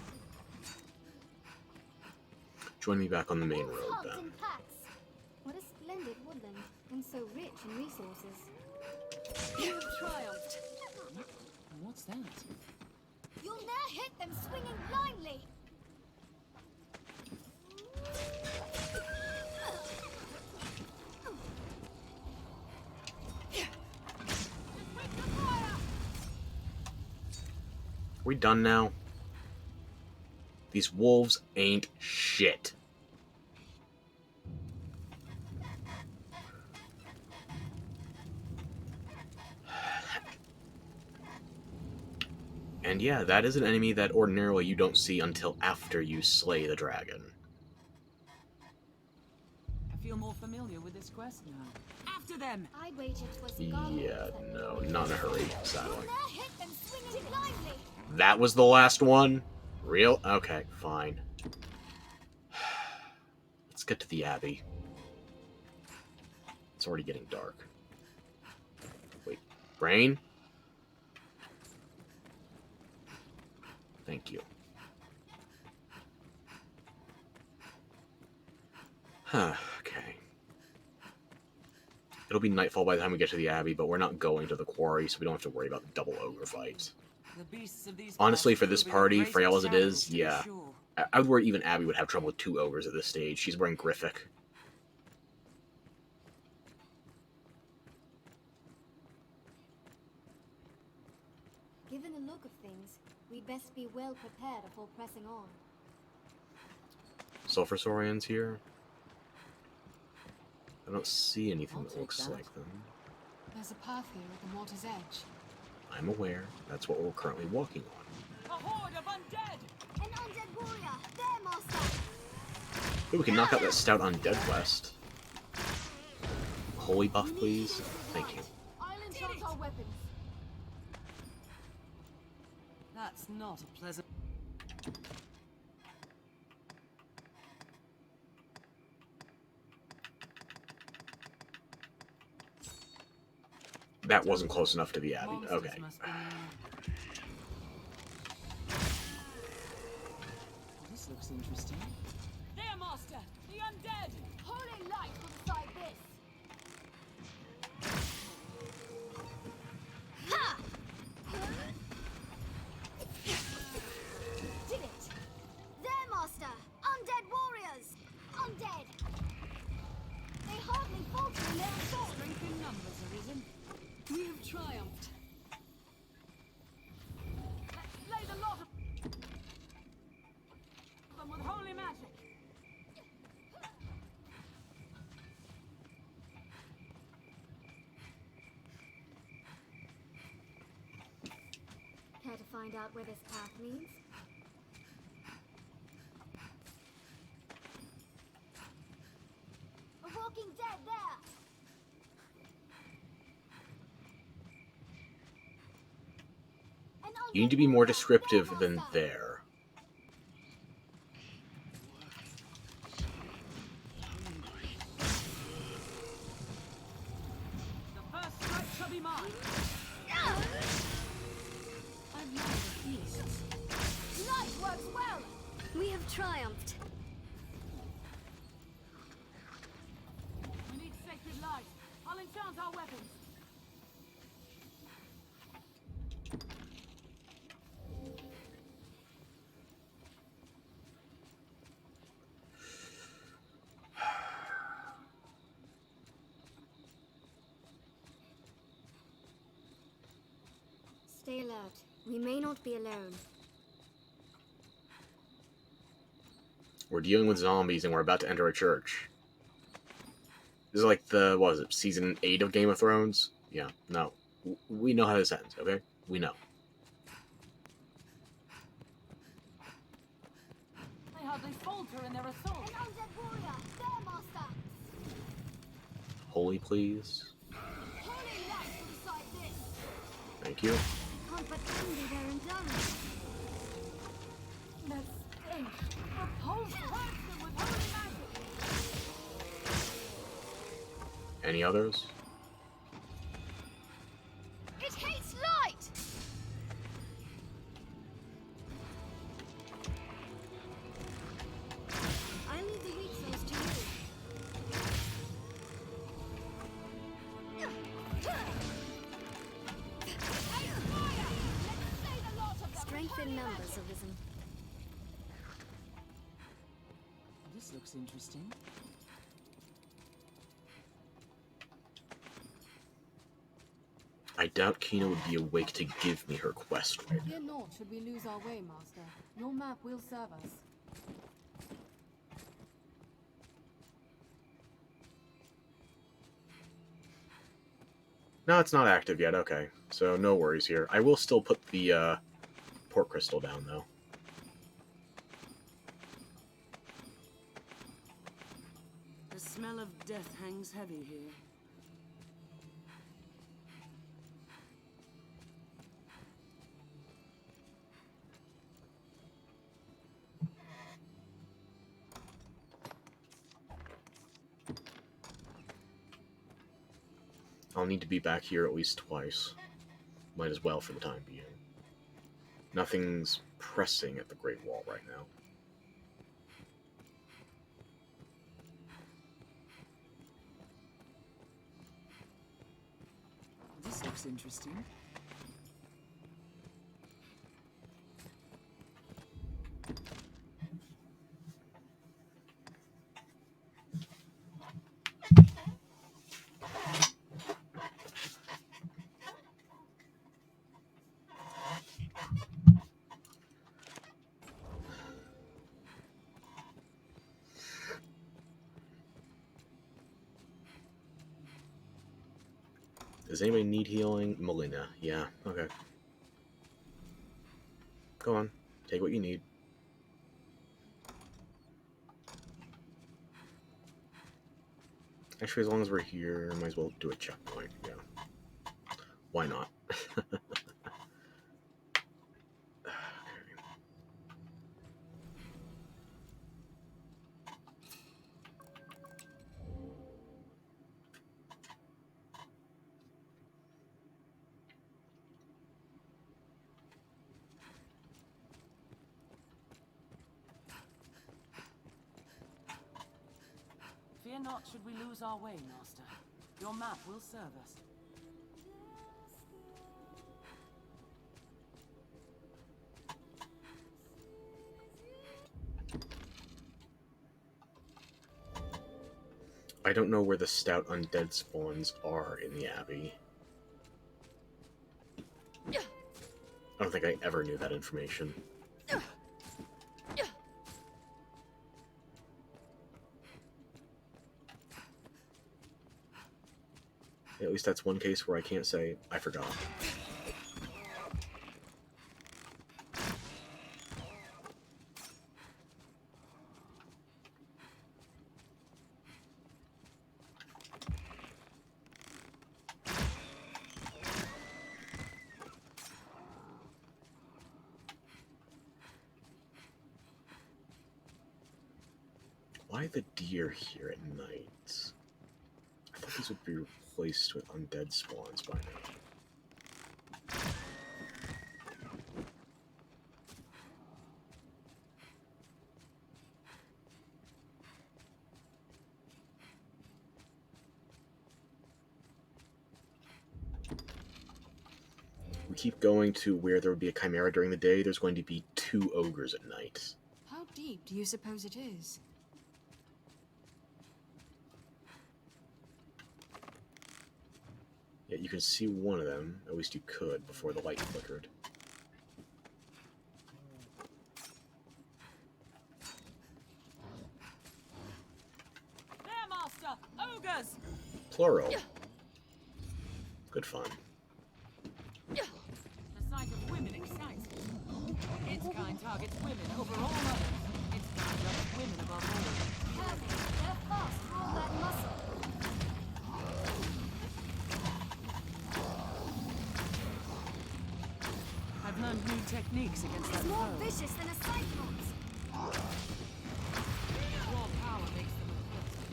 Speaker 1: Join me back on the main road, then.
Speaker 21: In packs. What a splendid woodland, and so rich in resources.
Speaker 13: You've triumphed.
Speaker 6: What's that?
Speaker 21: You'll ne'er hit them swinging blindly.
Speaker 1: We done now? These wolves ain't shit. And yeah, that is an enemy that ordinarily you don't see until after you slay the dragon.
Speaker 6: I feel more familiar with this quest now. After them!
Speaker 14: I'd wager it was
Speaker 1: Yeah, no, not in a hurry, sadly.
Speaker 14: hit them swinging blindly.
Speaker 1: That was the last one? Real? Okay, fine. Let's get to the Abbey. It's already getting dark. Wait, brain? Thank you. Huh, okay. It'll be nightfall by the time we get to the Abbey, but we're not going to the quarry, so we don't have to worry about the double ogre fight. Honestly, for this party, frail as it is, yeah. I would worry even Abby would have trouble with 2 ogres at this stage. She's wearing Griffic.
Speaker 9: Given the look of things, we'd best be well prepared before pressing on.
Speaker 1: Sulfur Saurians here? I don't see anything that looks like them.
Speaker 18: There's a path here at the water's edge.
Speaker 1: I'm aware. That's what we're currently walking on.
Speaker 13: A horde of undead!
Speaker 9: An undead warrior! There, master!
Speaker 1: Ooh, we can knock out that stout undead quest. Holy buff, please. Thank you.
Speaker 18: I'll insult our weapons.
Speaker 6: That's not a pleasant...
Speaker 1: That wasn't close enough to the Abbey. Okay.
Speaker 6: This looks interesting.
Speaker 13: There, master! The undead!
Speaker 18: Holy light will decide this.
Speaker 9: Ha! Did it! There, master! Undead warriors! Undead! They hardly falter in their assault!
Speaker 6: Strength in numbers, Arisen. We have triumphed.
Speaker 13: Let's slay the lot of them with holy magic!
Speaker 9: Care to find out where this path leads? A walking dead there!
Speaker 1: You need to be more descriptive than there.
Speaker 13: The first strike shall be mine!
Speaker 18: I've never refused.
Speaker 9: Light works well! We have triumphed.
Speaker 13: We need sacred light. I'll enchant our weapons.
Speaker 9: Stay alert. We may not be alone.
Speaker 1: We're dealing with zombies and we're about to enter a church. This is like the, what was it, season 8 of Game of Thrones? Yeah, no. We know how this ends, okay? We know.
Speaker 13: They hardly falter in their assault.
Speaker 9: An undead warrior! There, master!
Speaker 1: Holy, please.
Speaker 9: Holy light will decide this!
Speaker 1: Thank you.
Speaker 9: Can't but envy their endurance.
Speaker 13: That stench! Repulsive! Strike them with holy magic!
Speaker 1: Any others?
Speaker 9: It hates light! I leave the weak souls to you. Strength in numbers, Arisen.
Speaker 6: This looks interesting.
Speaker 1: I doubt Kina would be awake to give me her quest right now.
Speaker 18: Fear not should we lose our way, Master. Your map will serve us.
Speaker 1: No, it's not active yet, okay. So no worries here. I will still put the support crystal down, though.
Speaker 6: The smell of death hangs heavy here.
Speaker 1: I'll need to be back here at least twice. Might as well for the time being. Nothing's pressing at the Great Wall right now.
Speaker 6: This looks interesting.
Speaker 1: Does anybody need healing? Melina. Yeah, okay. Go on. Take what you need. Actually, as long as we're here, might as well do a checkpoint. Yeah. Why not?
Speaker 6: Fear not should we lose our way, Master. Your map will serve us.
Speaker 1: I don't know where the stout undead spawns are in the Abbey. I don't think I ever knew that information. At least that's one case where I can't say, I forgot. Why the deer here at night? I thought these would be replaced with undead spawns by now. We keep going to where there would be a chimera during the day. There's going to be 2 ogres at night.
Speaker 3: How deep do you suppose it is?
Speaker 1: Yeah, you can see one of them. At least you could before the light flickered.
Speaker 6: There, Master! Ogres!
Speaker 1: Plural. Good fun.
Speaker 6: The sight of women excites me. Its kind targets women over all others. Its kind loves women above all.
Speaker 21: They're fast for all that muscle.
Speaker 6: I've learned new techniques against that
Speaker 21: It's more
Speaker 6: foe.
Speaker 21: vicious than a cyclops.
Speaker 6: Raw power makes them effective.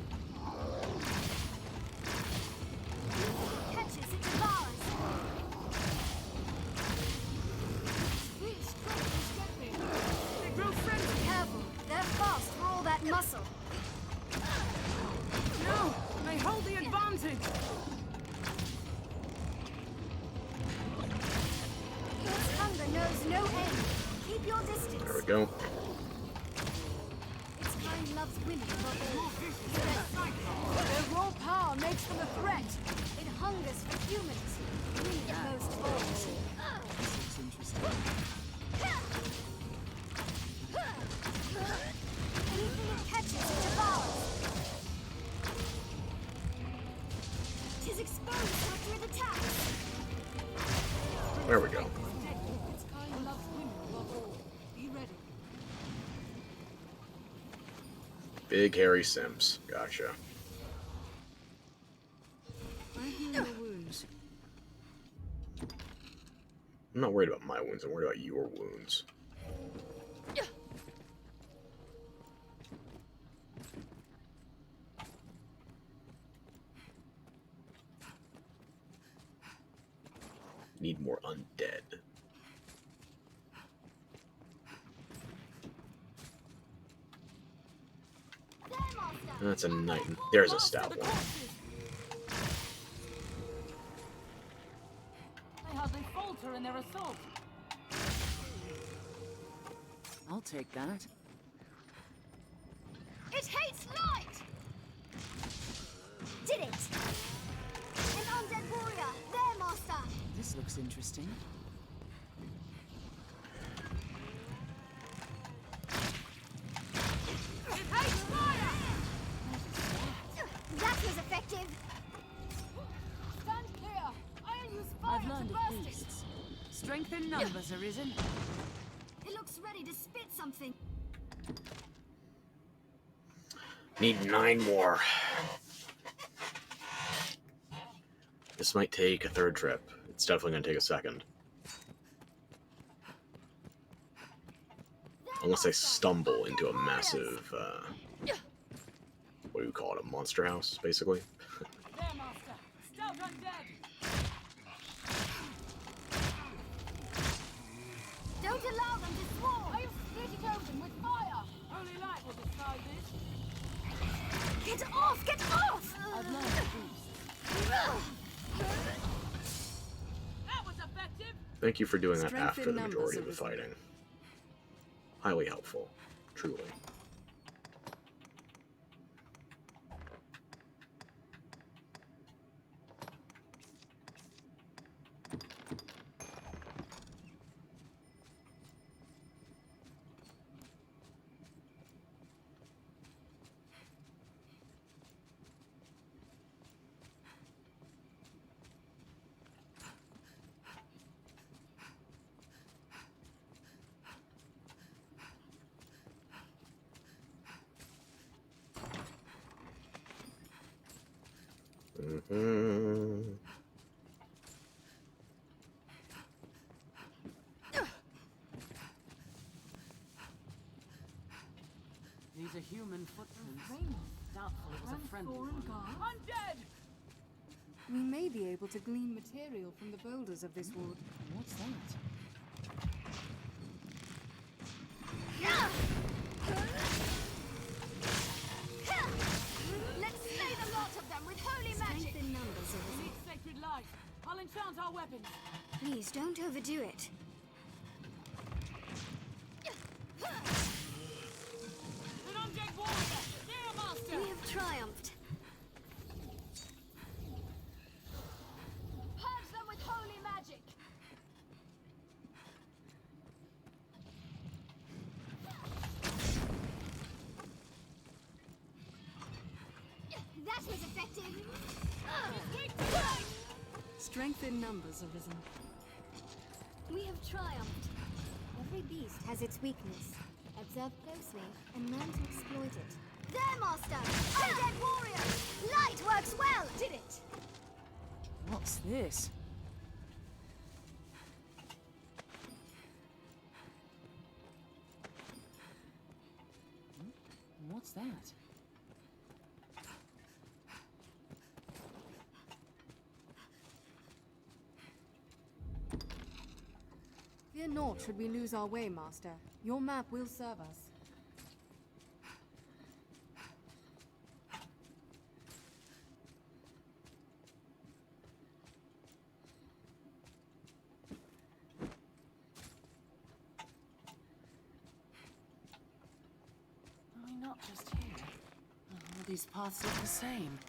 Speaker 21: Catches, it devours. Sweet strength is stepping. They grow friendly. Careful, they're fast for all that muscle.
Speaker 6: No! They hold the advantage!
Speaker 21: Its hunger knows no end. Keep your distance.
Speaker 1: There we go.
Speaker 21: Its kind loves women above all. Their raw power makes them a threat. It hungers for humans. We at most falls.
Speaker 6: This looks interesting.
Speaker 21: Anything it catches, it devours. It is exposed after it attacks.
Speaker 1: There we go.
Speaker 21: Its kind loves women above
Speaker 1: Big hairy Sims. Gotcha.
Speaker 3: I heal your wounds.
Speaker 1: I'm not worried about my wounds. I'm worried about your wounds. Need more undead. That's a night. There's a stout one.
Speaker 13: They hardly falter in their assault.
Speaker 6: I'll take that.
Speaker 9: It hates light! Did it! An undead warrior! There, master!
Speaker 6: This looks interesting.
Speaker 9: It hates fire! That was effective!
Speaker 13: Stand clear! I'll use fire
Speaker 6: I've learned
Speaker 13: to
Speaker 6: of
Speaker 13: burst it!
Speaker 6: beasts. Strength in numbers, Arisen.
Speaker 9: It looks ready to spit something.
Speaker 1: Need 9 more. This might take a third trip. It's definitely going to take a second. Unless I stumble into a massive, what do you call it, a monster house, basically.
Speaker 13: There, master! Stout undead!
Speaker 9: Don't allow them to swarm!
Speaker 13: I'll split it open with fire! Holy light will decide this.
Speaker 9: Get off! Get off!
Speaker 13: I've learned of beasts. That was effective!
Speaker 1: Thank you for doing that
Speaker 3: Strength
Speaker 1: after
Speaker 3: in
Speaker 1: the majority of
Speaker 3: numbers,
Speaker 1: the fighting. Highly helpful. Truly.
Speaker 6: These are human footprints. Doubtful it was a friendly one.
Speaker 13: Undead!
Speaker 3: We may be able to glean material from the boulders of this wood.
Speaker 6: What's that?
Speaker 9: Let's slay the lot of them with holy magic!
Speaker 3: In numbers,
Speaker 13: We need sacred light. I'll enchant our weapons.
Speaker 9: Please, don't overdo it.
Speaker 13: An undead warrior! There, master!
Speaker 9: We have triumphed.
Speaker 13: Purge them with holy magic!
Speaker 9: That was effective!
Speaker 3: Strength in numbers, Arisen.
Speaker 9: We have triumphed. Every beast has its weakness. Observe closely and learn to exploit it. There, master! Undead warrior! Light works well! Did it!
Speaker 6: What's this? What's that?
Speaker 3: Fear naught should we lose our way, Master. Your map will serve us.
Speaker 6: Are we not just here? All these paths look the same.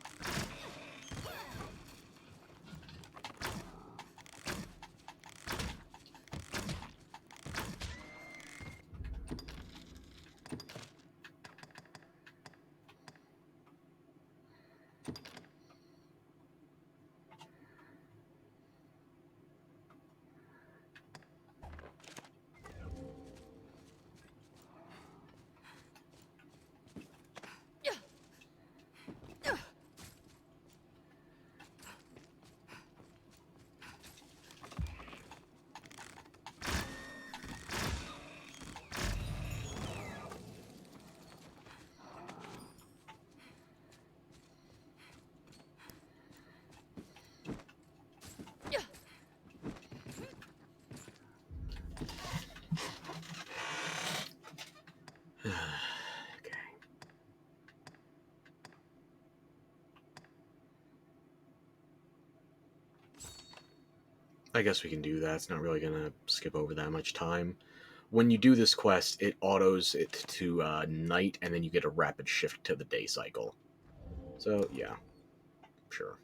Speaker 1: Okay. I guess we can do that. It's not really gonna skip over that much time. When you do this quest, it autos it to night, and then you get a rapid shift to the day cycle. So, yeah. Sure.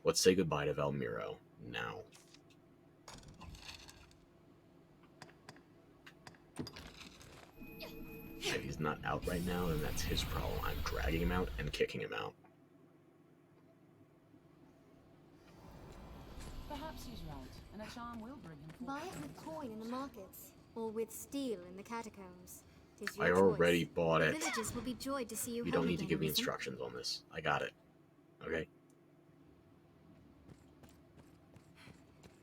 Speaker 1: Let's say goodbye to Valmiro now. If he's not out right now, then that's his problem. I'm dragging him out and kicking him out.
Speaker 6: Perhaps he's right, and a charm will bring him
Speaker 3: Buy
Speaker 6: forth.
Speaker 3: it with coin in the markets, or with steel in the catacombs. 'Tis
Speaker 1: I
Speaker 3: your
Speaker 1: already
Speaker 3: choice.
Speaker 1: bought
Speaker 3: The
Speaker 1: it.
Speaker 3: villagers will be joyed to see you
Speaker 1: You don't
Speaker 3: home
Speaker 1: need to
Speaker 3: again,
Speaker 1: give me
Speaker 3: Arisen.
Speaker 1: instructions on this. I got it. Okay?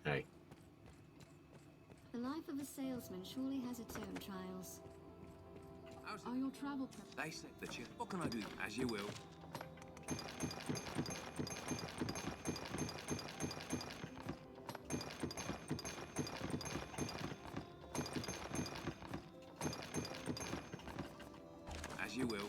Speaker 1: Hey.
Speaker 3: The life of a salesman surely has its own trials.
Speaker 13: Are your travel plans?
Speaker 20: They set the chair. What can I do? As you will. As you will.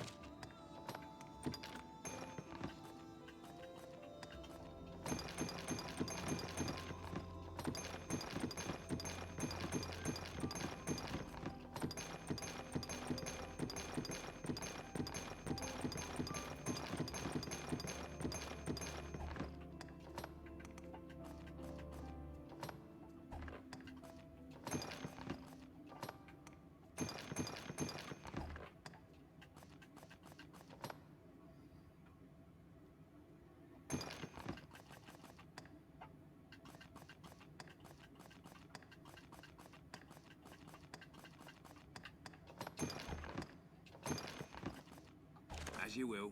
Speaker 20: As you will.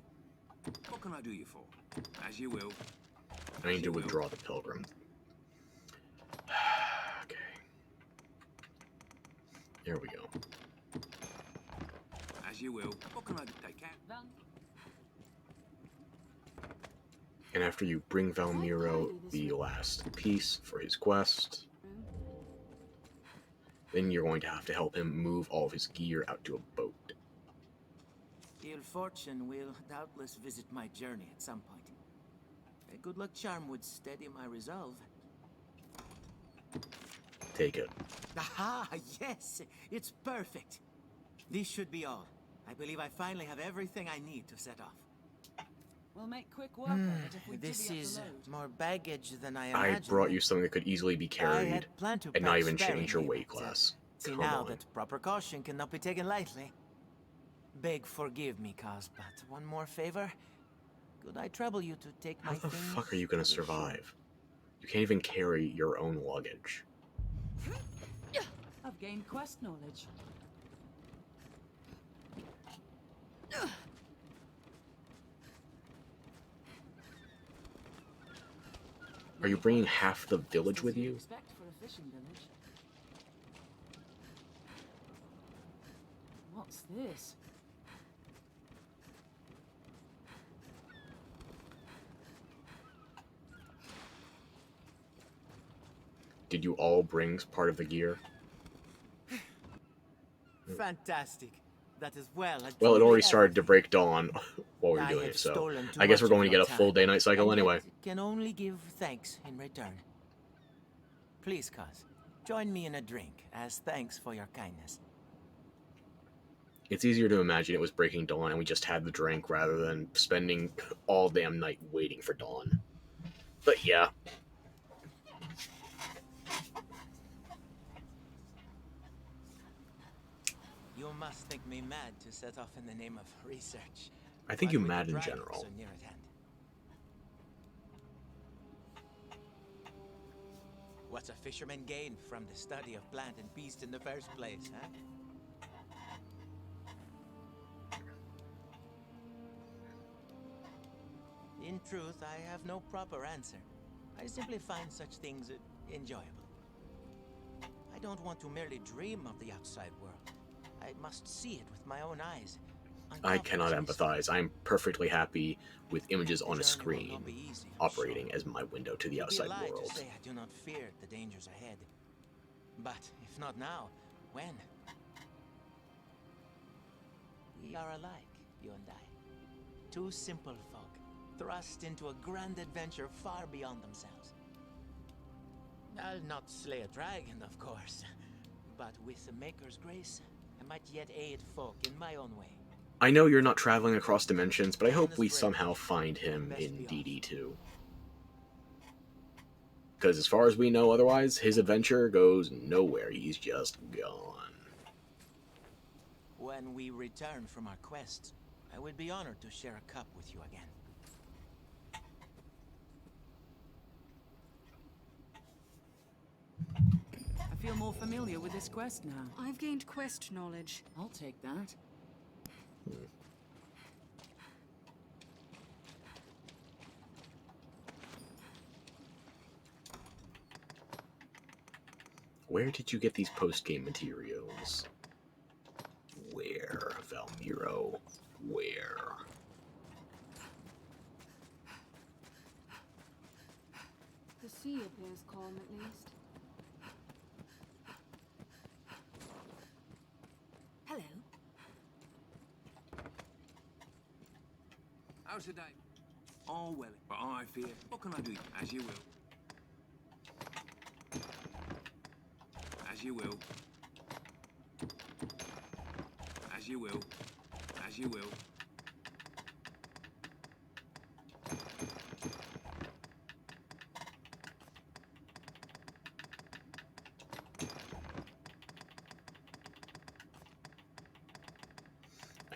Speaker 20: What can I do you for? As you will.
Speaker 1: I need to withdraw the pilgrim. Okay. There we go.
Speaker 20: As you will. What can I do? Take care.
Speaker 1: And after you bring Valmiro the last piece for his quest, then you're going to have to help him move all of his gear out to a boat.
Speaker 11: Ill fortune will doubtless visit my journey at some point. A good luck charm would steady my resolve.
Speaker 1: Take it.
Speaker 11: Aha! Yes! It's perfect! This should be all. I believe I finally have everything I need to set off.
Speaker 6: We'll make quick work of it if we
Speaker 11: This
Speaker 6: divvy up
Speaker 11: is
Speaker 6: the load.
Speaker 11: more baggage than I
Speaker 1: I
Speaker 11: imagined.
Speaker 1: brought you something that could easily be
Speaker 11: I
Speaker 1: carried
Speaker 11: had planned to
Speaker 1: and not
Speaker 11: pack
Speaker 1: even change your
Speaker 11: sparingly,
Speaker 1: weight
Speaker 11: but,
Speaker 1: class.
Speaker 11: See
Speaker 1: Come
Speaker 11: now
Speaker 1: on.
Speaker 11: that proper caution cannot be taken lightly. Beg forgive me, Kaz, but one more favor. Could I trouble you to take
Speaker 1: How
Speaker 11: my
Speaker 1: the
Speaker 11: things
Speaker 1: fuck are you gonna
Speaker 11: to the ship?
Speaker 1: survive? You can't even carry your own luggage.
Speaker 6: I've gained quest knowledge.
Speaker 1: Are you bringing half the village with you?
Speaker 6: Expect for a fishing village. What's this?
Speaker 1: Did you all bring part of the gear?
Speaker 11: Fantastic. That is well.
Speaker 1: Well, it already started to break dawn while we were
Speaker 11: I
Speaker 1: doing
Speaker 11: have
Speaker 1: it, so
Speaker 11: stolen too
Speaker 1: I guess
Speaker 11: much
Speaker 1: we're
Speaker 11: of
Speaker 1: going to
Speaker 11: your
Speaker 1: get a full
Speaker 11: time,
Speaker 1: day-night cycle
Speaker 11: and
Speaker 1: anyway.
Speaker 11: yet can only give thanks in return. Please, Kaz, join me in a drink as thanks for your kindness.
Speaker 1: It's easier to imagine it was breaking dawn and we just had the drink rather than spending all damn night waiting for dawn. But yeah.
Speaker 11: You must think me mad to set off in the name of research.
Speaker 1: I think
Speaker 11: But
Speaker 1: you
Speaker 11: with
Speaker 1: mad
Speaker 11: the
Speaker 1: in
Speaker 11: dragon
Speaker 1: general.
Speaker 11: so near at hand. What's a fisherman gain from the study of plant and beast in the first place, huh? In truth, I have no proper answer. I simply find such things enjoyable. I don't want to merely dream of the outside world. I must see it with my own eyes.
Speaker 1: I cannot empathize. I'm perfectly happy with images on a screen operating as my window to the
Speaker 11: It'd be a
Speaker 1: outside
Speaker 11: lie
Speaker 1: world.
Speaker 11: to say I do not fear the dangers ahead. But if not now, when? We are alike, you and I. Two simple folk, thrust into a grand adventure far beyond themselves. I'll not slay a dragon, of course, but with the Maker's grace, I might yet aid folk in my own way.
Speaker 1: I know you're not traveling across dimensions, but I hope we somehow find him in DD2. Because as far as we know otherwise, his adventure goes nowhere. He's just gone.
Speaker 11: When we return from our quest, I would be honored to share a cup with you again.
Speaker 6: I feel more familiar with this quest now.
Speaker 3: I've gained quest knowledge.
Speaker 6: I'll take that.
Speaker 1: Where did you get these post-game materials? Where, Valmiro? Where?
Speaker 3: The sea appears calm, at least.
Speaker 12: Hello.
Speaker 20: How's the day? All well, but I fear. What can I do? As you will. As you will. As you will. As you will.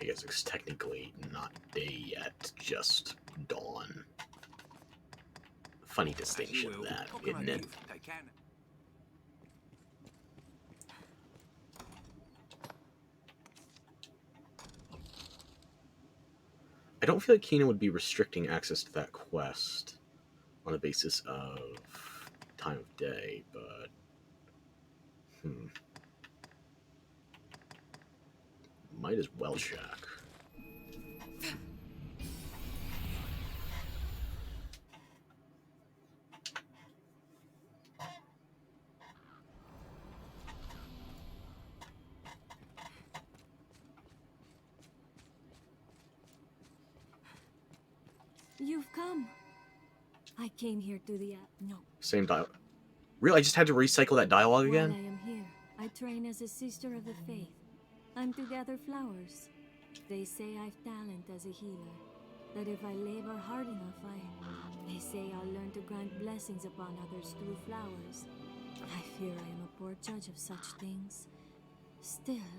Speaker 1: I guess it's technically not day yet, just dawn. Funny distinction, that, isn't it? I don't feel like Keenan would be restricting access to that quest on the basis of time of day, but might as well check.
Speaker 12: You've come. I came here to the no.
Speaker 1: Same dialogue. Really? I just had to recycle that dialogue again?
Speaker 12: While I am here, I train as a sister of the faith. I'm to gather flowers. They say I've talent as a healer. That if I labor hard enough, they say I'll learn to grant blessings upon others through flowers. I fear I am a poor judge of such things. Still,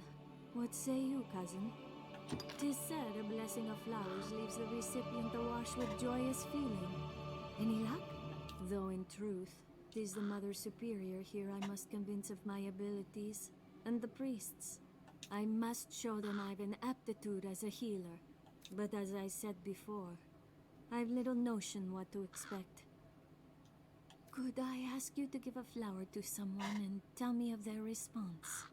Speaker 12: what say you, cousin? 'Tis said a blessing of flowers leaves the recipient awash with joyous feeling. Any luck? Though in truth, 'tis the Mother Superior here I must convince of my abilities, and the priests. I must show them I've an aptitude as a healer. But as I said before, I've little notion what to expect. Could I ask you to give a flower to someone and tell me of their response?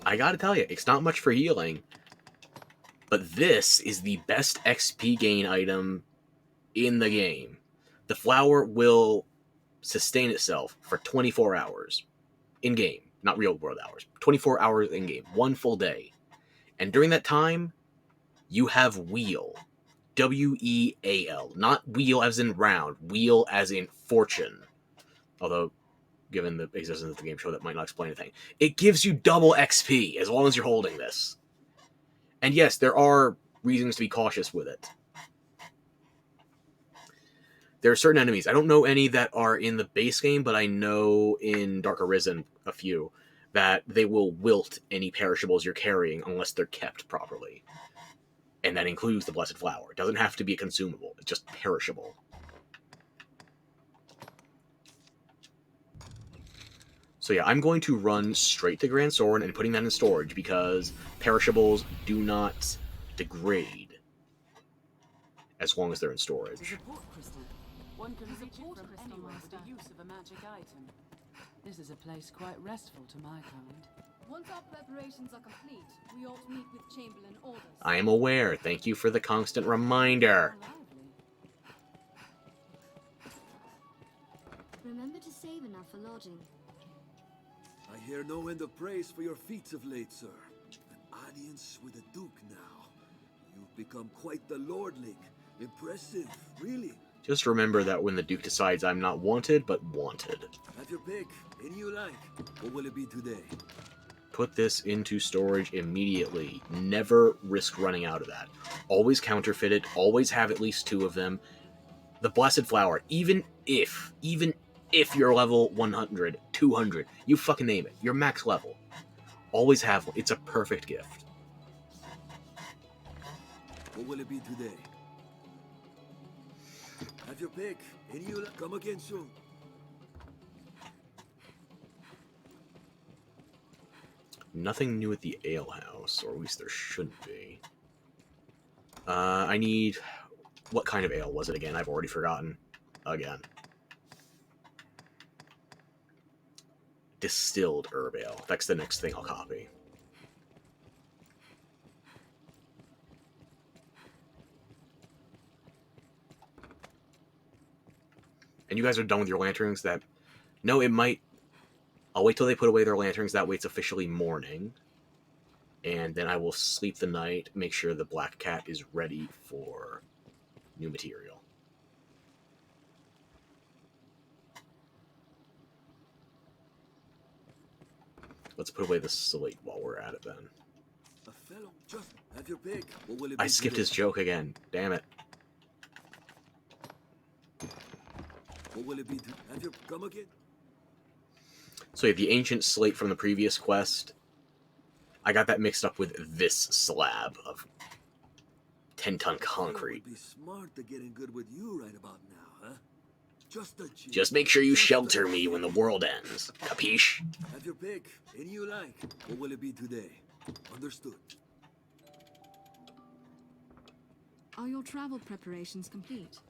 Speaker 1: I gotta tell you, it's not much for healing, but this is the best XP gain item in the game. The flower will sustain itself for 24 hours in-game, not real-world hours. 24 hours in-game, one full day. And during that time, you have wheel. W-E-A-L. Not wheel as in round, wheel as in fortune. Although, given the existence of the game show, that might not explain anything. It gives you double XP as long as you're holding this. And yes, there are reasons to be cautious with it. There are certain enemies. I don't know any that are in the base game, but I know in Dark Arisen a few that they will wilt any perishables you're carrying unless they're kept properly. And that includes the Blessed Flower. It doesn't have to be a consumable. It's just perishable. So yeah, I'm going to run straight to Grand Soren and putting that in storage because perishables do not degrade as long as they're in storage.
Speaker 6: It's a support crystal. One can reach it from anywhere with the use of a magic item. This is a place quite restful to my kind.
Speaker 18: Once our preparations are complete, we ought to meet with Chamberlain Orders.
Speaker 1: I am aware. Thank you for the constant reminder.
Speaker 9: Remember to save enough for lodging.
Speaker 5: I hear no end of praise for your feats of late, sir. And alliance with the Duke now. You've become quite the lordling. Impressive, really.
Speaker 1: Just remember that when the Duke decides I'm not wanted, but wanted.
Speaker 5: Have your pick. Any you like. What will it be today?
Speaker 1: Put this into storage immediately. Never risk running out of that. Always counterfeit it. Always have at least 2 of them. The Blessed Flower, even if you're level 100, 200, you fucking name it. You're max level. Always have one. It's a perfect gift.
Speaker 5: What will it be today? Have your pick. Any you like. Come again soon.
Speaker 1: Nothing new at the ale house, or at least there shouldn't be. I need... What kind of ale was it again? I've already forgotten. Again. Distilled herb ale. That's the next thing I'll copy. And you guys are done with your lanterns? That... No, it might... I'll wait till they put away their lanterns. That way it's officially morning. And then I will sleep the night, make sure the black cat is ready for new material. Let's put away the slate while we're at it then.
Speaker 5: A fellow, just have your pick. What will it be
Speaker 1: I skipped his joke again. Damn it.
Speaker 5: What will it be? Have your come again?
Speaker 1: So yeah, the ancient slate from the previous quest, I got that mixed up with this slab of 10-ton concrete.
Speaker 5: It would be smart to get in good with you right about now, huh?
Speaker 1: Just make sure you shelter me when the world ends. Capiche?
Speaker 5: Have your pick. Any you like. What will it be today? Understood.
Speaker 3: Are your travel preparations complete?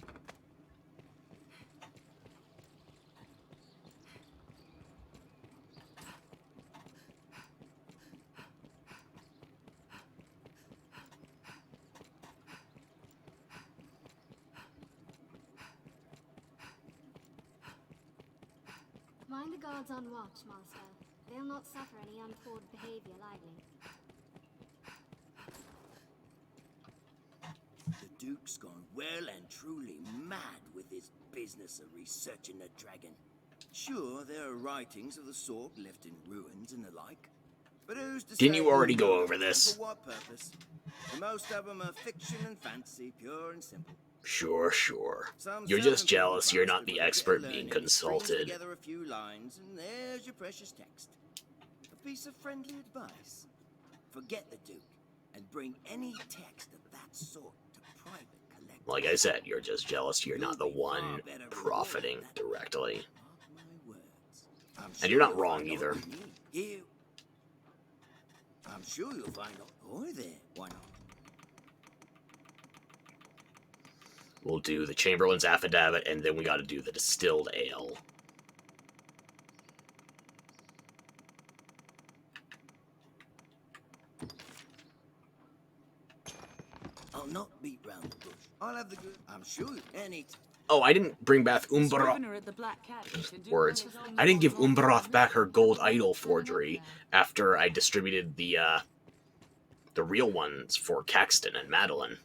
Speaker 9: Mind the guards on watch, Master. They'll not suffer any untoward behavior lightly.
Speaker 10: The Duke's gone well and truly mad with his business of researching the dragon. Sure, there are writings of the sort left in ruins and the like, but who's to
Speaker 1: Didn't
Speaker 10: say
Speaker 1: you already
Speaker 10: who
Speaker 1: go
Speaker 10: knows
Speaker 1: over
Speaker 10: and
Speaker 1: this?
Speaker 10: For what purpose? And most of them are fiction and fancy, pure and simple.
Speaker 1: Sure, sure.
Speaker 10: Some
Speaker 1: You're just
Speaker 10: servant
Speaker 1: jealous you're
Speaker 10: bastard
Speaker 1: not the
Speaker 10: with a bit of
Speaker 1: expert
Speaker 10: learning
Speaker 1: being
Speaker 10: strings
Speaker 1: consulted.
Speaker 10: together a few lines, and there's your precious text. A piece of friendly advice. Forget the Duke, and bring any text of that sort to private collection.
Speaker 1: Like I said, you're just jealous you're not the one profiting directly. And you're not wrong either.
Speaker 10: I'm sure you'll find out more there. Why not?
Speaker 1: We'll do the Chamberlain's Affidavit, and then we gotta do the distilled ale.
Speaker 10: I'll not beat round the bush. I'll have the good. I'm sure any.
Speaker 1: Oh, I didn't bring back Umbra... Words. I didn't give Umbroth back her gold idol forgery after I distributed the real ones for Caxton and Madeline.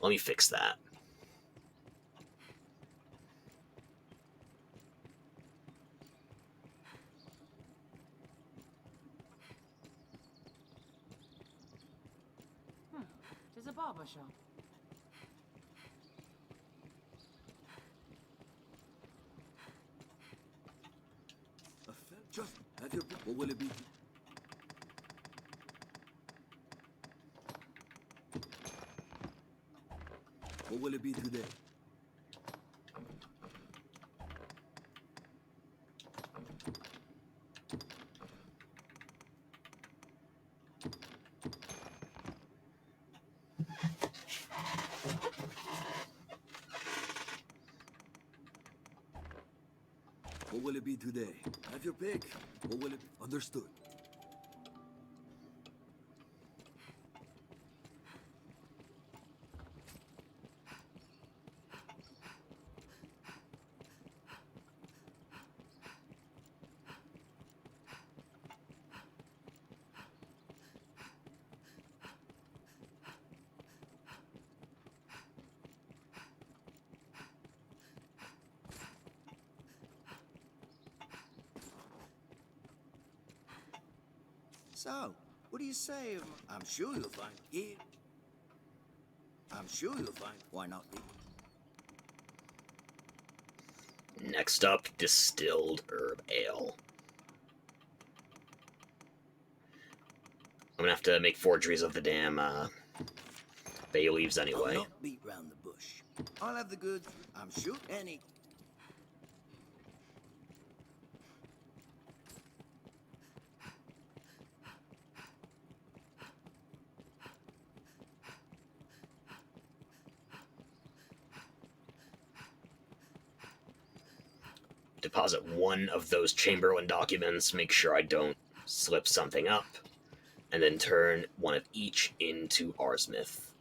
Speaker 1: Let me fix that.
Speaker 6: There's a barber shop.
Speaker 5: Just have your pick. What will it be? What will it be today? What will it be today? Have your pick. What will it be? Understood.
Speaker 10: So, what do you say? I'm sure you'll find here. I'm sure you'll find. Why not?
Speaker 1: Next up, distilled herb ale. I'm gonna have to make forgeries of the damn bay leaves anyway.
Speaker 10: I'll not beat round the bush. I'll have the goods. I'm sure. Any.
Speaker 1: Deposit one of those Chamberlain documents, make sure I don't slip something up, and then turn one of each into Arsmith.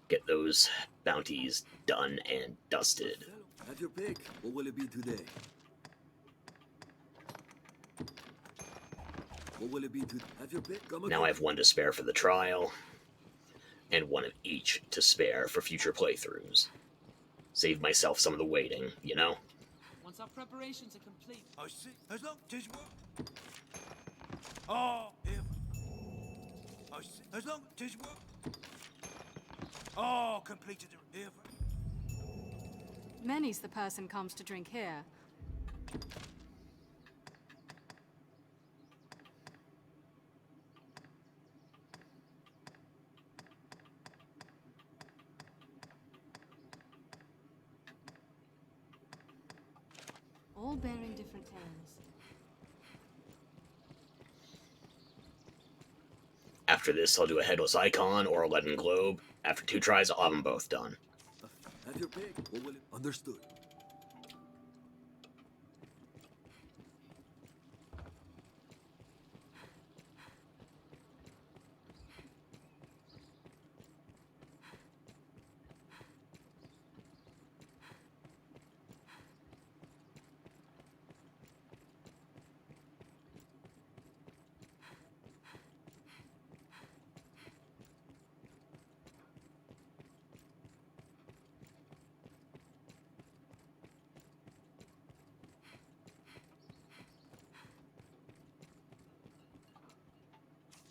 Speaker 1: Get those bounties done and dusted.
Speaker 5: Have your pick. What will it be today? What will it be to have your pick? Come
Speaker 1: Now I have one to spare for the trial, and one of each to spare for future playthroughs. Save myself some of the waiting, you know?
Speaker 6: Once our preparations are complete.
Speaker 20: I see. As long as work. Oh, if. I see. As long as work. Oh, completed it. If.
Speaker 3: Many's the person comes to drink here. All bearing different tales.
Speaker 1: After this, I'll do a headless icon or a leaden globe. After 2 tries, I'll have them both done.
Speaker 5: Have your pick. What will it? Understood.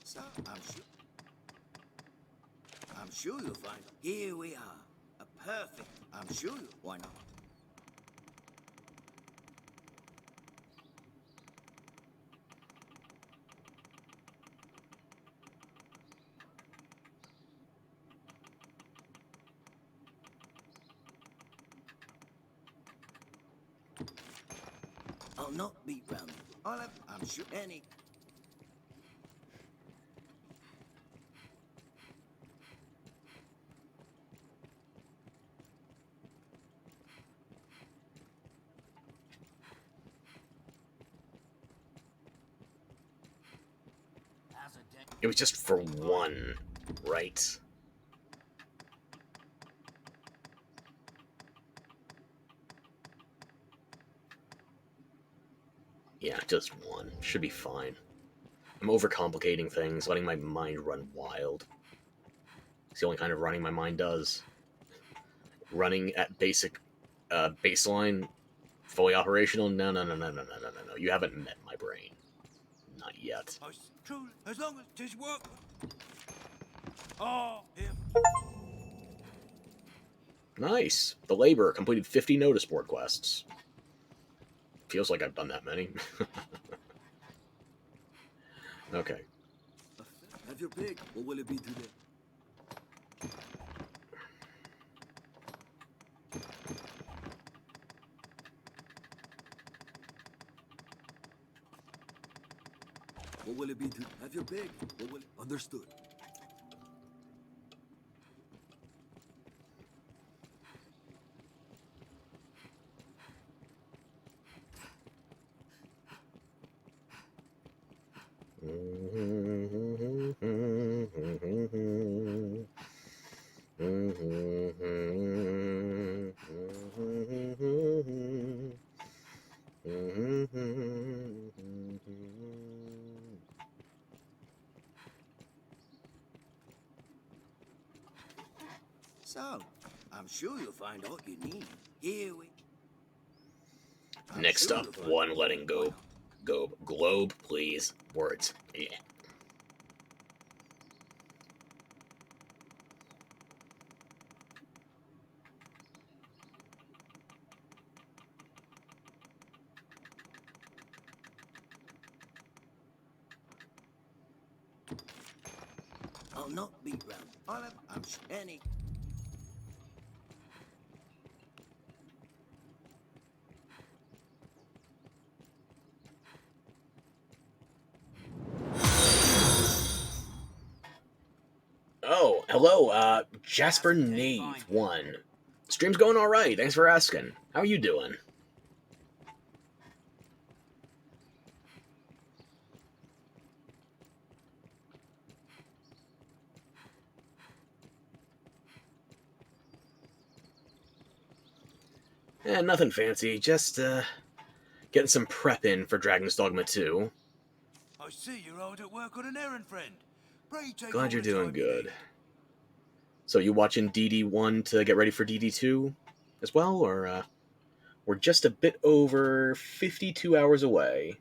Speaker 10: So, I'm sure you'll find. Here we are. A perfect. I'm sure you. Why not? I'll not beat round. I'll have. I'm sure any.
Speaker 1: It was just for one, right? Yeah, just one. Should be fine. I'm overcomplicating things, letting my mind run wild. It's the only kind of running my mind does. Running at basic baseline, fully operational? No. You haven't met my brain. Not yet.
Speaker 20: True, as long as this work. Oh, if.
Speaker 1: Nice. The Laborer completed 50 notice board quests. Feels like I've done that many. Okay.
Speaker 5: Have your pick. What will it be today? What will it be to have your pick? What will it? Understood.
Speaker 10: So, I'm sure you'll find all you need. Here we.
Speaker 1: Next up, one letting go. Globe, please. Words. Yeah.
Speaker 10: I'll not beat round. I'm any.
Speaker 1: Oh, hello, Jasper Knave 1. Stream's going alright, thanks for asking. How are you doing? Nothing fancy, just, getting some prep in for Dragon's Dogma 2.
Speaker 20: I see you're hard at work on an errand, friend. Pray take
Speaker 1: Glad
Speaker 20: all
Speaker 1: you're
Speaker 20: the
Speaker 1: doing
Speaker 20: time you
Speaker 1: good.
Speaker 20: need.
Speaker 1: So you watching DD1 to get ready for DD2 as well, or, we're just a bit over 52 hours away.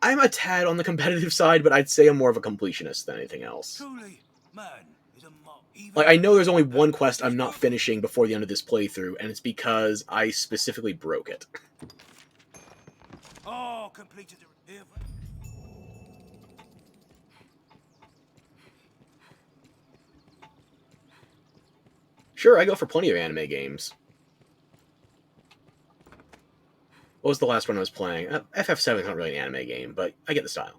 Speaker 1: I'm a tad on the competitive side, but I'd say I'm more of a completionist than anything else.
Speaker 20: Truly, man is a
Speaker 1: Like, I know there's only one quest I'm not finishing before the end of this playthrough, and it's because I specifically broke it.
Speaker 20: Oh, completed the here.
Speaker 1: Sure, I go for plenty of anime games. What was the last one I was playing? FF7 is not really an anime game, but I get the style.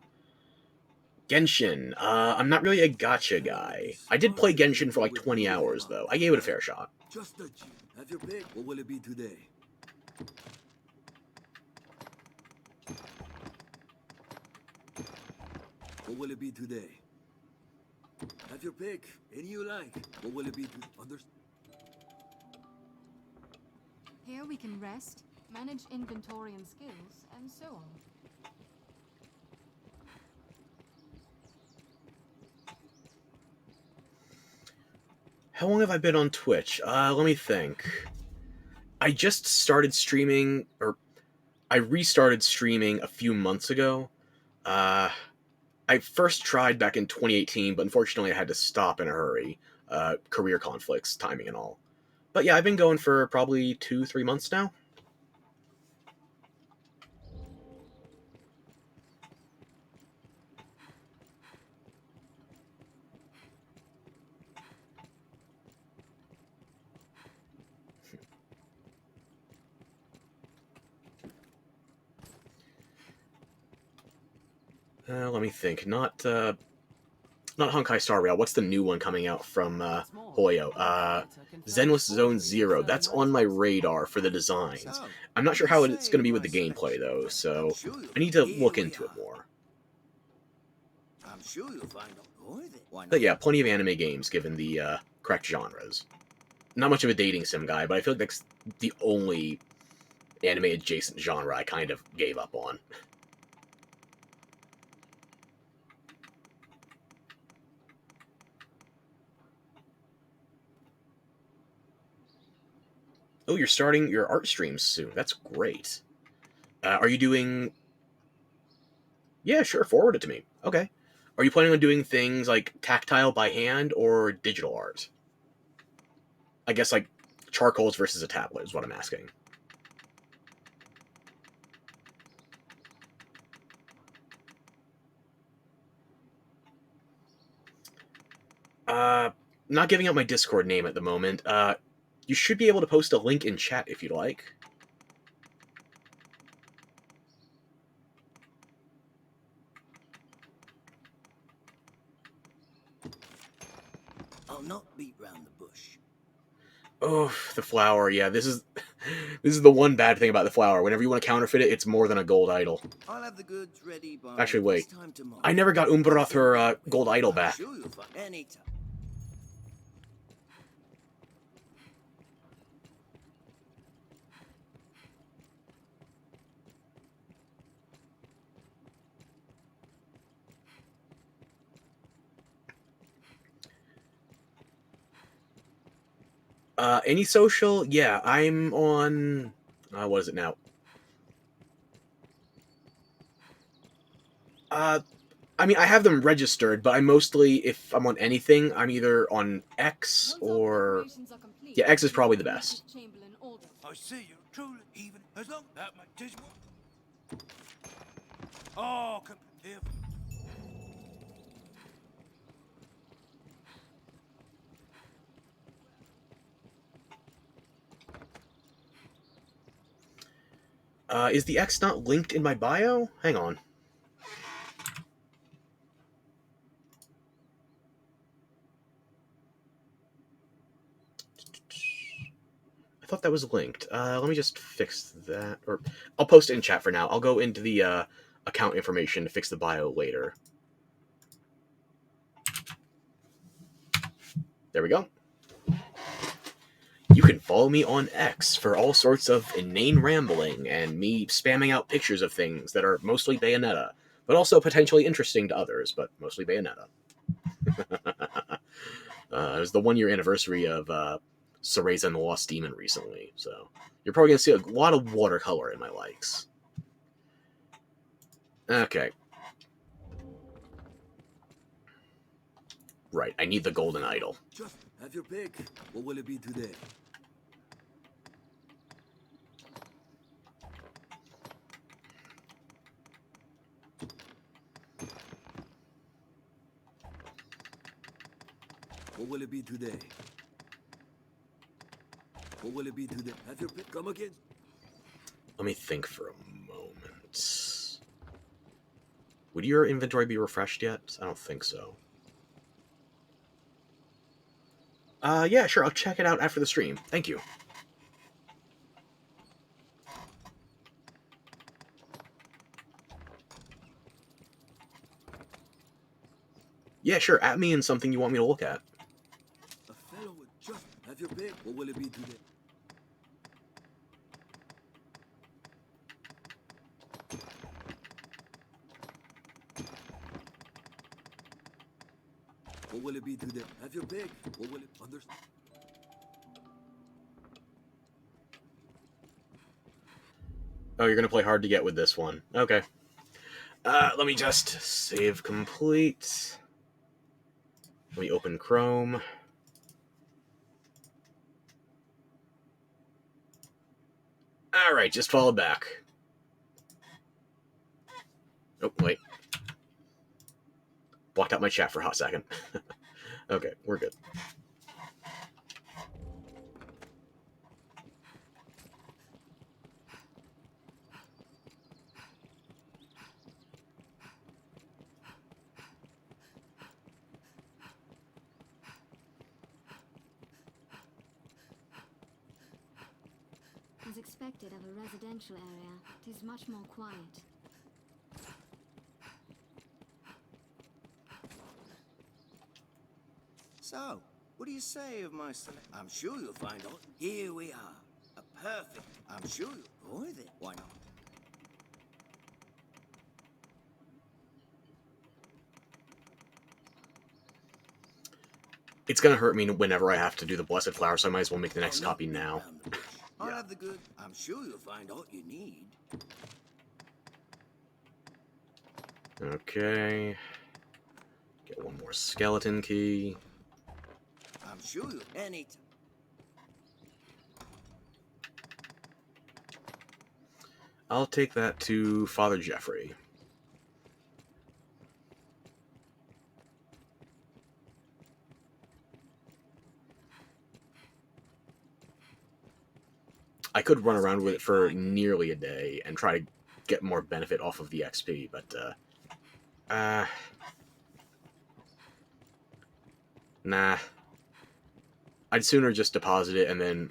Speaker 1: Genshin. I'm not really a gacha guy. I did play Genshin for like 20 hours, though. I gave it a fair shot.
Speaker 5: Just a G. Have your pick. What will it be today? What will it be today? Have your pick. Any you like. What will it be to
Speaker 3: Here we can rest, manage inventory and skills, and so on.
Speaker 1: How long have I been on Twitch? Let me think. I just started streaming, or I restarted streaming a few months ago. I first tried back in 2018, but unfortunately I had to stop in a hurry. Career conflicts, timing and all. But yeah, I've been going for probably 2-3 months now. Let me think. Not Honkai Star Rail. What's the new one coming out from Hoyo? Zenless Zone Zero. That's on my radar for the designs. I'm not sure how it's going to be with the gameplay, though, so I need to look into it more.
Speaker 10: I'm sure you'll find out more of it. Why not?
Speaker 1: But yeah, plenty of anime games, given the correct genres. Not much of a dating sim guy, but I feel like that's the only anime-adjacent genre I kind of gave up on. Oh, you're starting your art streams soon. That's great. Are you doing... Yeah, sure, forward it to me. Okay. Are you planning on doing things like tactile by hand or digital art? I guess like charcoals versus a tablet is what I'm asking. Not giving out my Discord name at the moment. You should be able to post a link in chat if you'd like.
Speaker 10: I'll not beat round the bush.
Speaker 1: Oh, the flower. Yeah, this is the one bad thing about the flower. Whenever you want to counterfeit it, it's more than a gold idol.
Speaker 10: I'll have the goods ready by
Speaker 1: Actually, wait.
Speaker 10: this time tomorrow.
Speaker 1: I never got Umbroth her gold idol back.
Speaker 10: Sure you'll find any time.
Speaker 1: Any social? Yeah, I'm on... what is it now? I mean, I have them registered, but I mostly, if I'm on anything, I'm either on X or... Yeah, X is probably the best.
Speaker 20: I see you truly even as long that my dish. Oh, here.
Speaker 1: Is the X not linked in my bio? Hang on. I thought that was linked. Let me just fix that. Or I'll post it in chat for now. I'll go into the account information to fix the bio later. There we go. You can follow me on X for all sorts of inane rambling and me spamming out pictures of things that are mostly Bayonetta, but also potentially interesting to others, but mostly Bayonetta. It was the 1-year anniversary of Cereza and the Lost Demon recently, so you're probably going to see a lot of watercolor in my likes. Okay. Right, I need the golden idol.
Speaker 5: Just have your pick. What will it be today? What will it be today? What will it be today? Have your pick. Come again.
Speaker 1: Let me think for a moment. Would your inventory be refreshed yet? I don't think so. Yeah, sure, I'll check it out after the stream. Thank you. Yeah, sure, at me in something you want me to look at.
Speaker 5: A fellow would just have your pick. What will it be today? What will it be today? Have your pick. What will it understand?
Speaker 1: Oh, you're gonna play hard to get with this one. Okay. Let me just save complete. Let me open Chrome. Alright, just follow back. Oh, wait. Blocked out my chat for a hot second. Okay, we're good.
Speaker 12: As expected of a residential area, it is much more quiet.
Speaker 10: So, what do you say of my select? I'm sure you'll find out. Here we are. A perfect. I'm sure you'll go with it. Why not?
Speaker 1: It's gonna hurt me whenever I have to do the Blessed Flower, so I might as well make the next copy now.
Speaker 10: I'll have the good. I'm sure you'll find all you need.
Speaker 1: Okay. Get one more skeleton key.
Speaker 10: I'm sure you'll any.
Speaker 1: I'll take that to Father Jeffrey. I could run around with it for nearly a day and try to get more benefit off of the XP, but, nah. I'd sooner just deposit it and then...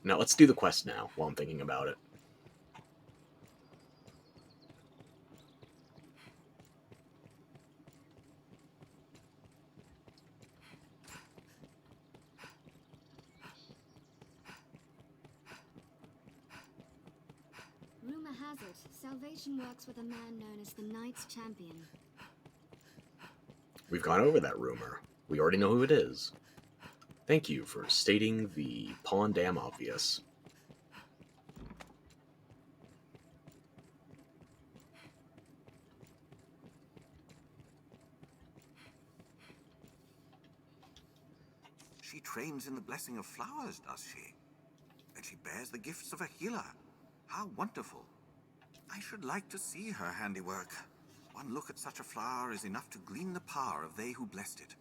Speaker 1: No, let's do the quest now, while I'm thinking about it.
Speaker 12: Rumor has it, salvation works with a man known as the Knight's Champion.
Speaker 1: We've gone over that rumor. We already know who it is. Thank you for stating the pawn damn obvious.
Speaker 15: She trains in the blessing of flowers, does she? And she bears the gifts of a healer. How wonderful. I should like to see her handiwork. One look at such a flower is enough to glean the power of they who blessed it.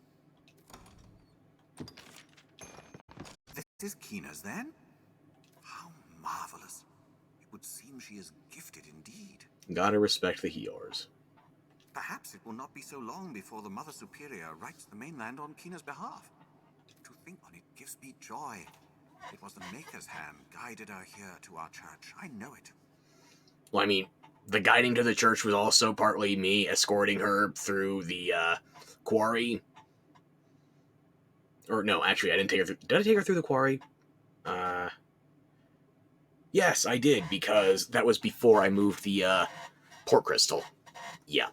Speaker 15: This is Keena's, then? marvelous. It would seem she is gifted indeed.
Speaker 1: Gotta respect the healers.
Speaker 15: Perhaps it will not be so long before the Mother Superior writes the mainland on Kina's behalf. To think on it gives me joy. It was the Maker's hand guided her here to our church. I know it.
Speaker 1: Well, I mean, the guiding to the church was also partly me escorting her through the quarry. Or no, actually, I didn't take her through... Did I take her through the quarry? Yes, I did, because that was before I moved the port crystal. Yeah.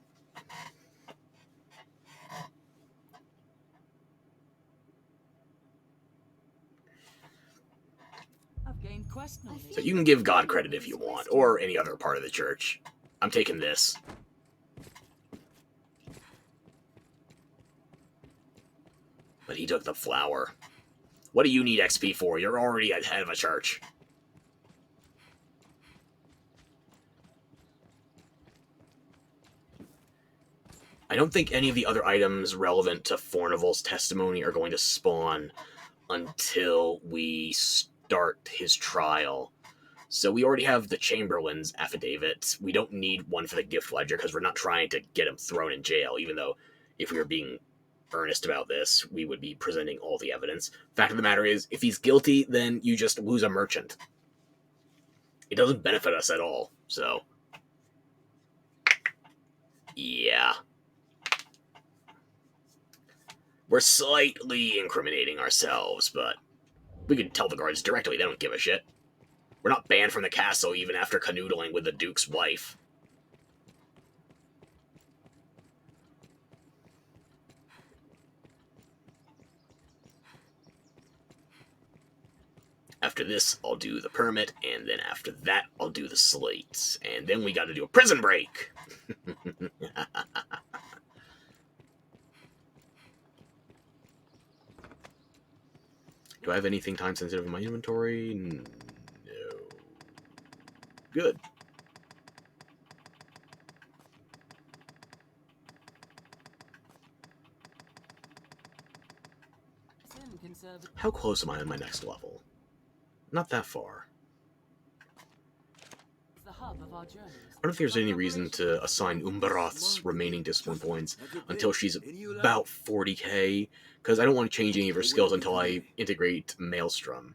Speaker 6: I've gained quest knowledge.
Speaker 1: So you can give God credit if you want, or any other part of the church. I'm taking this. But he took the flower. What do you need XP for? You're already ahead of a church. I don't think any of the other items relevant to Fornival's testimony are going to spawn until we start his trial. So we already have the Chamberlain's affidavit. We don't need one for the gift ledger because we're not trying to get him thrown in jail, even though if we were being earnest about this, we would be presenting all the evidence. Fact of the matter is, if he's guilty, then you just lose a merchant. It doesn't benefit us at all, so... yeah. We're slightly incriminating ourselves, but we can tell the guards directly, they don't give a shit. We're not banned from the castle even after canoodling with the Duke's wife. After this, I'll do the permit, and then after that, I'll do the slates. And then we gotta do a prison break! Do I have anything time-sensitive in my inventory? No. Good. How close am I on my next level? Not that far.
Speaker 6: The hub of our journeys.
Speaker 1: I don't think there's any reason to assign Umbaroth's remaining discipline points until she's about 40k, because I don't want to change any of her skills until I integrate Maelstrom.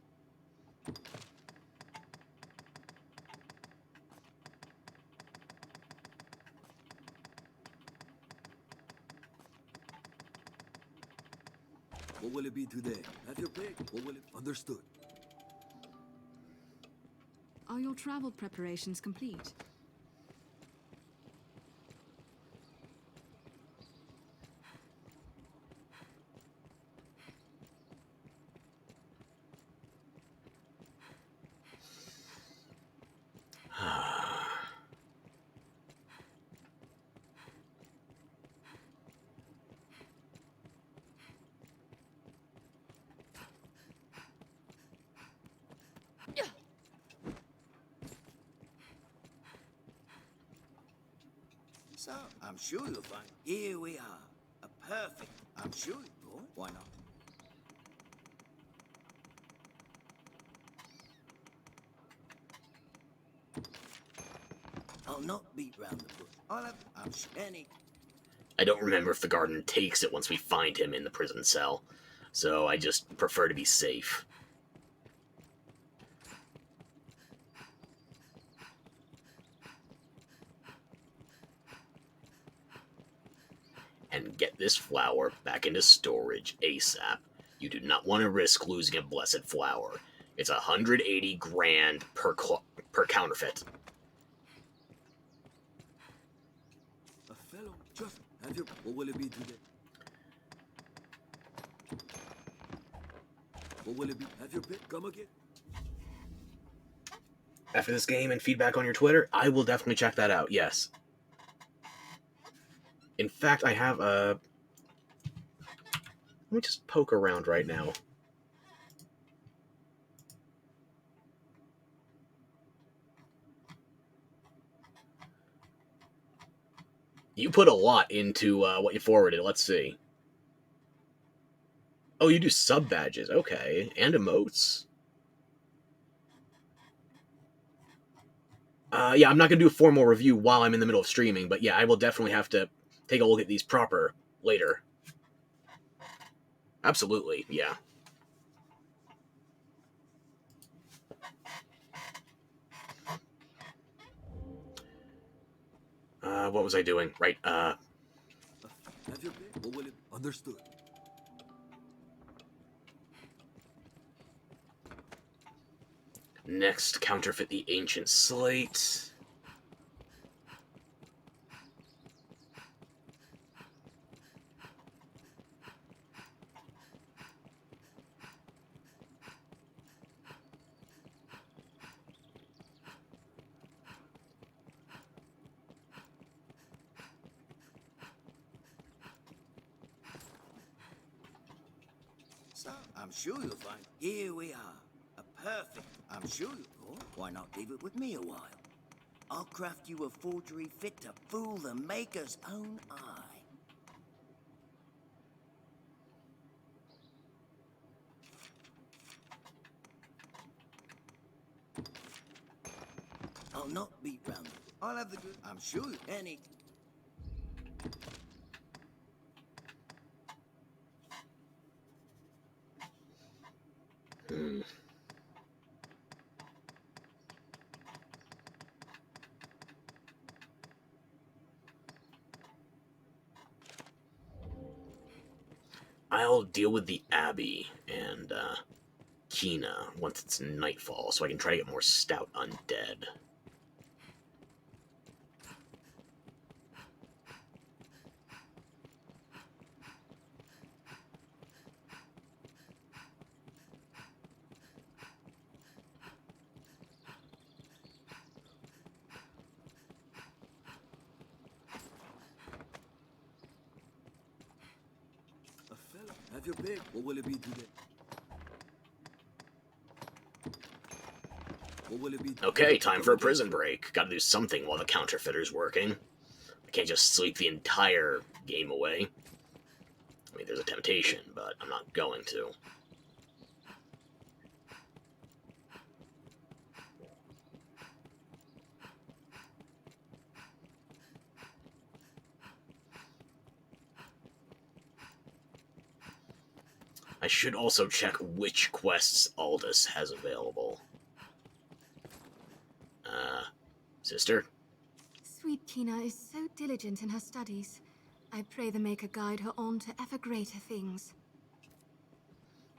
Speaker 5: What will it be today? Have your pick. What will it... Understood.
Speaker 3: Are your travel preparations complete?
Speaker 10: So, I'm sure you'll find... Here we are. A perfect... I'm sure you will. Why not? I'll not beat round the bush. I'll have... I'm sure any...
Speaker 1: I don't remember if the garden takes it once we find him in the prison cell, so I just prefer to be safe. And get this flower back into storage ASAP. You do not want to risk losing a blessed flower. It's 180 grand per counterfeit.
Speaker 5: A fellow just have your... What will it be today? What will it be? Have your pick. Come again.
Speaker 1: After this game and feedback on your Twitter, I will definitely check that out, yes. In fact, I have a... Let me just poke around right now. You put a lot into what you forwarded. Let's see. Oh, you do sub-badges. Okay. And emotes. Yeah, I'm not going to do a formal review while I'm in the middle of streaming, but yeah, I will definitely have to take a look at these proper later. Absolutely, yeah. What was I doing? Right,
Speaker 5: Have your pick. What will it? Understood.
Speaker 1: Next, counterfeit the ancient slate.
Speaker 10: So, I'm sure you'll find... Here we are. A perfect... I'm sure you'll... Oh, why not leave it with me a while? I'll craft you a forgery fit to fool the Maker's own eye. I'll not beat round it. I'll have the good... I'm sure any...
Speaker 1: I'll deal with the Abbey and Kina once it's nightfall, so I can try to get more stout undead.
Speaker 5: A fella. Have your pick. What will it be today? What will it be?
Speaker 1: Okay, time for a prison break. Gotta do something while the counterfeiter's working. I can't just sleep the entire game away. I mean, there's a temptation, but I'm not going to. I should also check which quests Aldous has available. Sister?
Speaker 3: Sweet Kina is so diligent in her studies. I pray the Maker guide her on to ever greater things.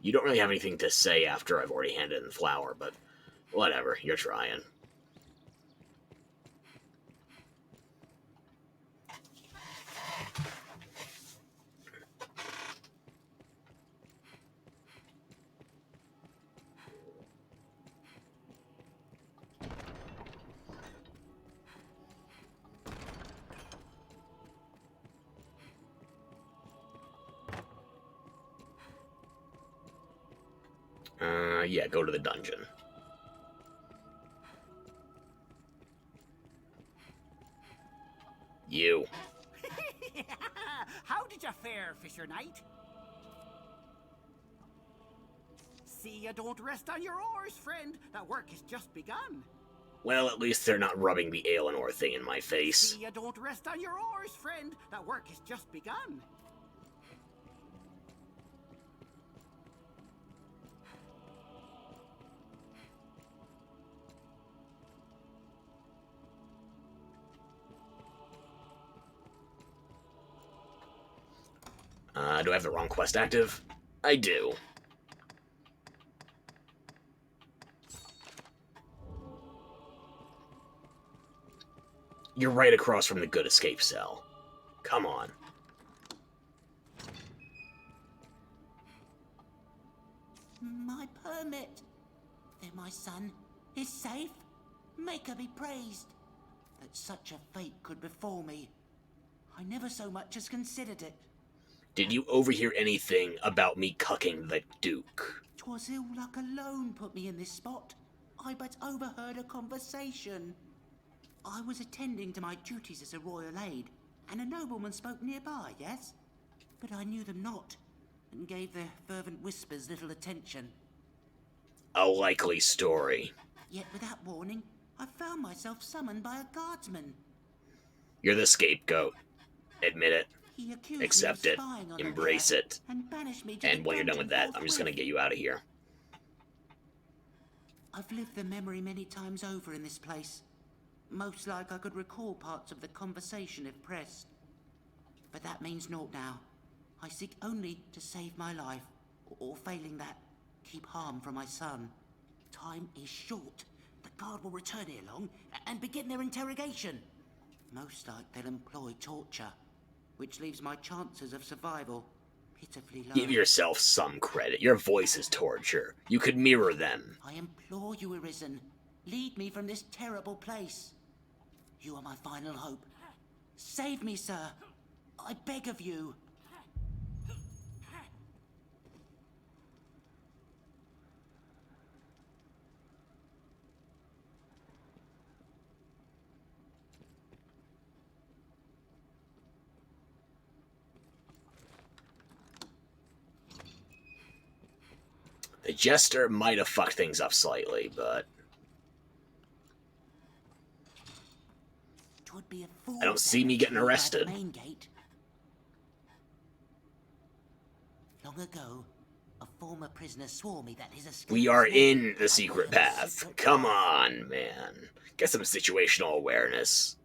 Speaker 1: You don't really have anything to say after I've already handed in the flower, but whatever, you're trying. Yeah, go to the dungeon. You.
Speaker 16: How did you fare, Fisher Knight? See, you don't rest on your oars, friend. That work has just begun.
Speaker 1: Well, at least they're not rubbing the Aelinor thing in my face.
Speaker 16: See, you don't rest on your oars, friend. That work has just begun.
Speaker 1: Do I have the wrong quest active? I do. You're right across from the good escape cell. Come on.
Speaker 21: My permit. There, my son, is safe. Maker be praised. That such a fate could befall me. I never so much as considered it.
Speaker 1: Did you overhear anything about me cucking the Duke?
Speaker 21: 'Twas ill luck alone put me in this spot. I but overheard a conversation. I was attending to my duties as a royal aide, and a nobleman spoke nearby, yes? But I knew them not, and gave their fervent whispers little attention.
Speaker 1: A likely story.
Speaker 21: Yet without warning,
Speaker 16: I found myself summoned by a guardsman.
Speaker 1: You're the scapegoat. Admit it.
Speaker 16: He accused
Speaker 1: Accept
Speaker 16: me of
Speaker 1: it.
Speaker 16: spying on
Speaker 1: Embrace
Speaker 16: the heir
Speaker 1: it.
Speaker 16: and banished me to
Speaker 1: And
Speaker 16: the
Speaker 1: when you're done
Speaker 16: dungeon
Speaker 1: with that, I'm just gonna
Speaker 16: forthwith.
Speaker 1: get you out of here.
Speaker 16: I've lived the memory many times over in this place. Most like I could recall parts of the conversation if pressed. But that means naught now. I seek only to save my life, or failing that, keep harm from my son. Time is short. The guard will return ere long and begin their interrogation. Most like they'll employ torture, which leaves my chances of survival pitifully low.
Speaker 1: Give yourself some credit. Your voice is torture. You could mirror them.
Speaker 16: I implore you, Arisen, lead me from this terrible place. You are my final hope. Save me, sir. I beg of you.
Speaker 1: The Jester might have fucked things up slightly, but I don't see me getting arrested.
Speaker 16: Main gate. Long ago, a former prisoner swore me that his escape
Speaker 1: We are
Speaker 16: was made.
Speaker 1: in the secret path. Come on, man. Get some situational awareness.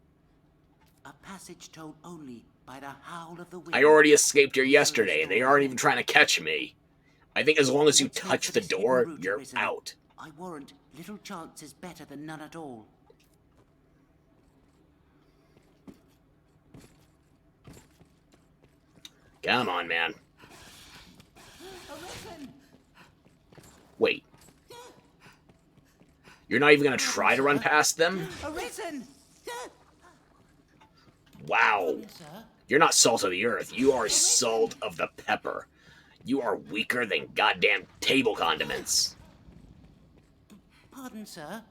Speaker 16: A passage told only by the howl of the wind.
Speaker 1: I already escaped here yesterday, and they aren't even trying to catch me. I think as long as you touch the door, you're out.
Speaker 16: I warrant little chance is better than none at all.
Speaker 1: Come on, man.
Speaker 16: Arisen!
Speaker 1: Wait. You're not even gonna try to run past them?
Speaker 16: Arisen!
Speaker 1: Wow. You're not salt of the earth. You are salt of the pepper. You are weaker than goddamn table condiments.
Speaker 16: Pardon, sir.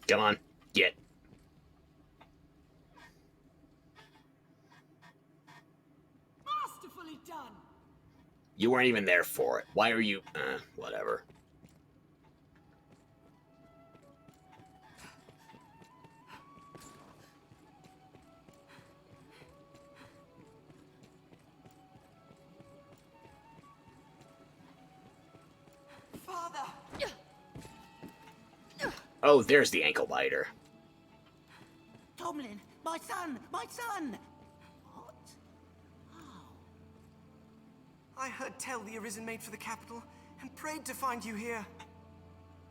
Speaker 1: Come on, get.
Speaker 13: Masterfully done.
Speaker 1: You weren't even there for it. Why are you... whatever.
Speaker 13: Father.
Speaker 1: Oh, there's the ankle biter.
Speaker 16: Tomlin, my son! My son! What?
Speaker 22: I heard tell the Arisen made for the capital and prayed to find you here.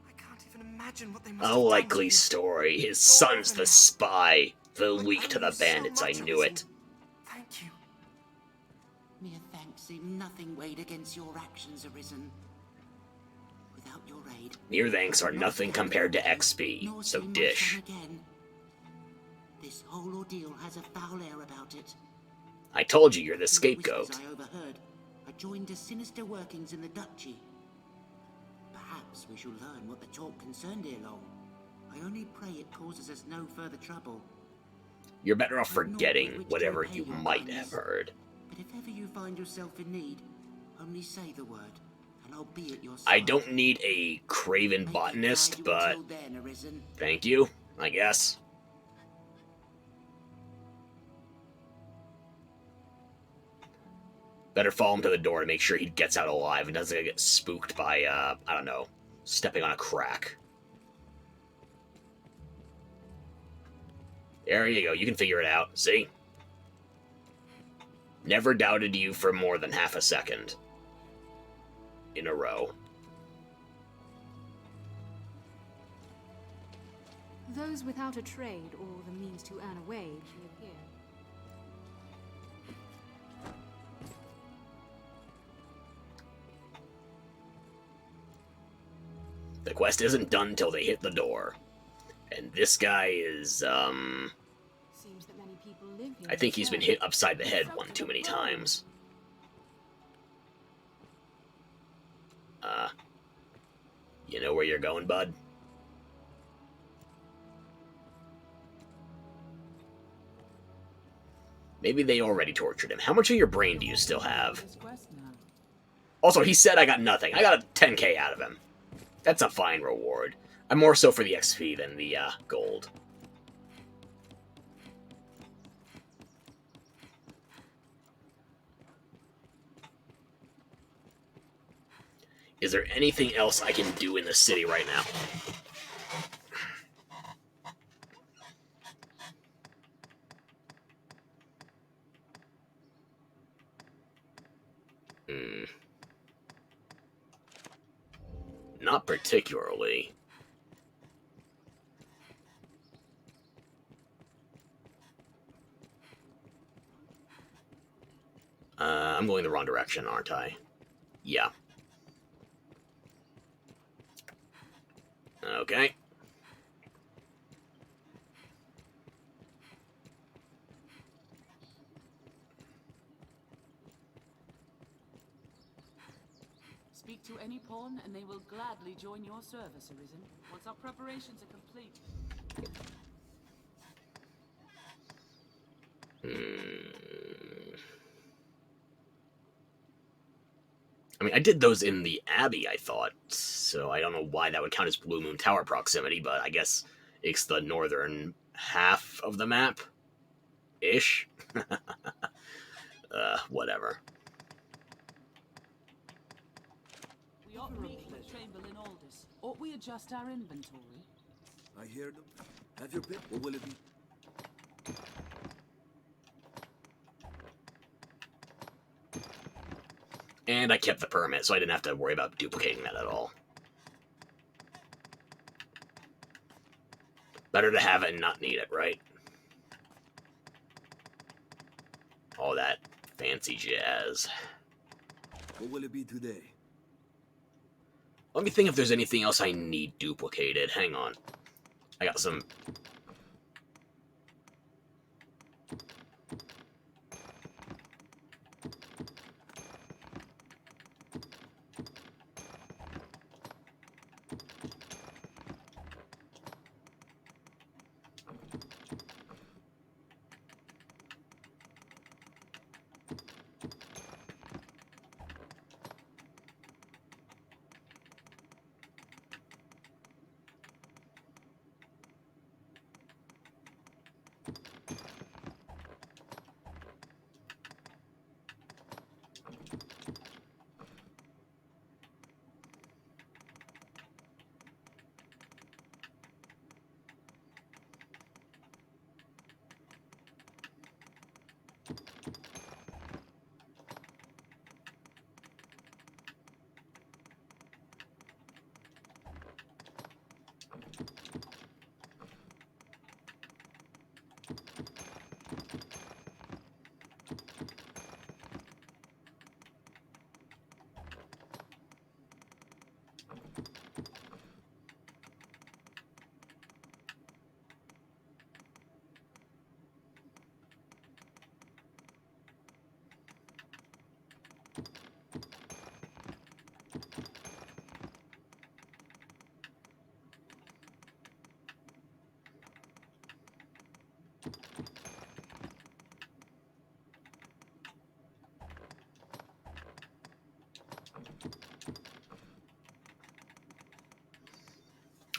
Speaker 22: I can't even imagine what they must
Speaker 1: A
Speaker 22: have done to
Speaker 1: likely
Speaker 22: you.
Speaker 1: story. His son's the spy. The leak to the bandits. I knew it.
Speaker 22: Thank you.
Speaker 16: Mere thanks seem nothing weighed against your actions, Arisen. Without your aid,
Speaker 1: Mere thanks are nothing compared to XP.
Speaker 16: nor
Speaker 1: So
Speaker 16: see my
Speaker 1: dish.
Speaker 16: son again. This whole ordeal has a foul air about it.
Speaker 1: I told you you're the
Speaker 16: Whispers
Speaker 1: scapegoat.
Speaker 16: I overheard are joined to sinister workings in the duchy. Perhaps we shall learn what the talk concerned ere long. I only pray it causes us no further trouble.
Speaker 1: You're better off forgetting whatever you might have heard.
Speaker 16: But if ever you find yourself in need, only say the word, and I'll be at your side.
Speaker 1: I don't need a craven botanist, but
Speaker 16: Until then, Arisen.
Speaker 1: thank you, I guess. Better follow him to the door to make sure he gets out alive and doesn't get spooked by, I don't know, stepping on a crack. There you go, you can figure it out, see? Never doubted you for more than half a second. In a row.
Speaker 3: Those without a trade or the means to earn a wage live here.
Speaker 1: The quest isn't done till they hit the door. And this guy is, I think he's been hit upside the head one too many times. You know where you're going, bud? Maybe they already tortured him. How much of your brain do you still have? Also, he said I got nothing. I got a 10k out of him. That's a fine reward. I'm more so for the XP than the gold. Is there anything else I can do in the city right now? Not particularly. I'm going the wrong direction, aren't I? Yeah. Okay.
Speaker 6: Speak to any pawn, and they will gladly join your service, Arisen, once our preparations are complete.
Speaker 1: I mean, I did those in the Abbey, I thought, so I don't know why that would count as Blue Moon Tower proximity, but I guess it's the northern half of the map. Ish. Whatever.
Speaker 6: We ought to meet with Chamberlain Aldous. Ought we adjust our inventory?
Speaker 5: I hear them. Have your pick, or will it be?
Speaker 1: And I kept the permit, so I didn't have to worry about duplicating that at all. Better to have it and not need it, right? All that fancy jazz.
Speaker 5: What will it be today?
Speaker 1: Let me think if there's anything else I need duplicated. Hang on. I got some...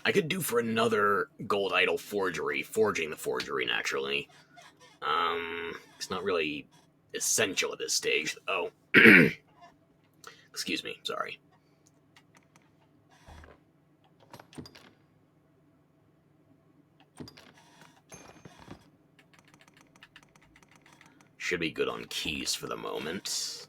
Speaker 1: I could do for another gold idol forging the forgery, naturally. It's not really essential at this stage. Oh. Excuse me, sorry. Should be good on keys for the moment.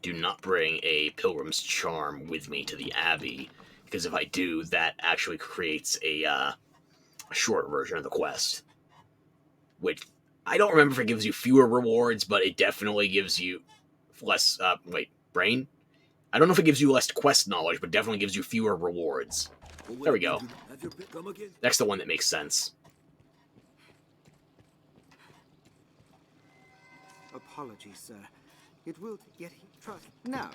Speaker 1: do not bring a Pilgrim's Charm with me to the Abbey, because if I do, that actually creates a short version of the quest. Which, I don't remember if it gives you fewer rewards, but it definitely gives you less, brain? I don't know if it gives you less quest knowledge, but definitely gives you fewer rewards. There we go. That's the one that makes sense.
Speaker 22: Apologies, sir. It will yet he trust. Now.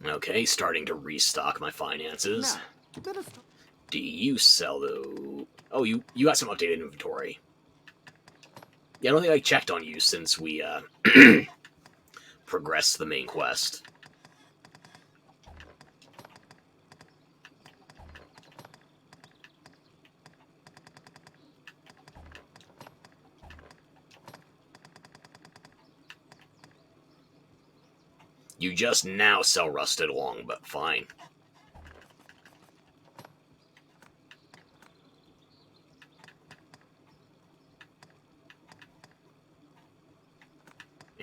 Speaker 1: Okay, starting to restock my finances.
Speaker 22: Let us
Speaker 1: Do you sell though? Oh, you got some updated inventory. Yeah, I don't think I checked on you since we progressed the main quest. You just now sell rusted long, but fine.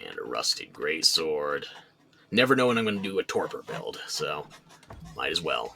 Speaker 1: And a rusted greatsword. Never know when I'm going to do a torpor build, so might as well.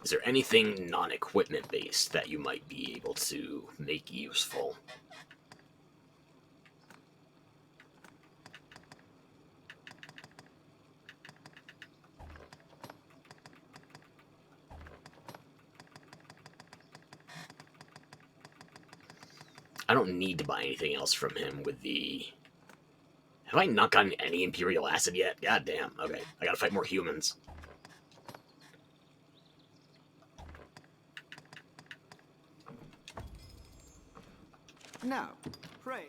Speaker 1: Is there anything non-equipment based that you might be able to make useful? I don't need to buy anything else from him with the... Have I not gotten any Imperial Acid yet? God damn. Okay, I gotta fight more humans.
Speaker 22: now. Pray.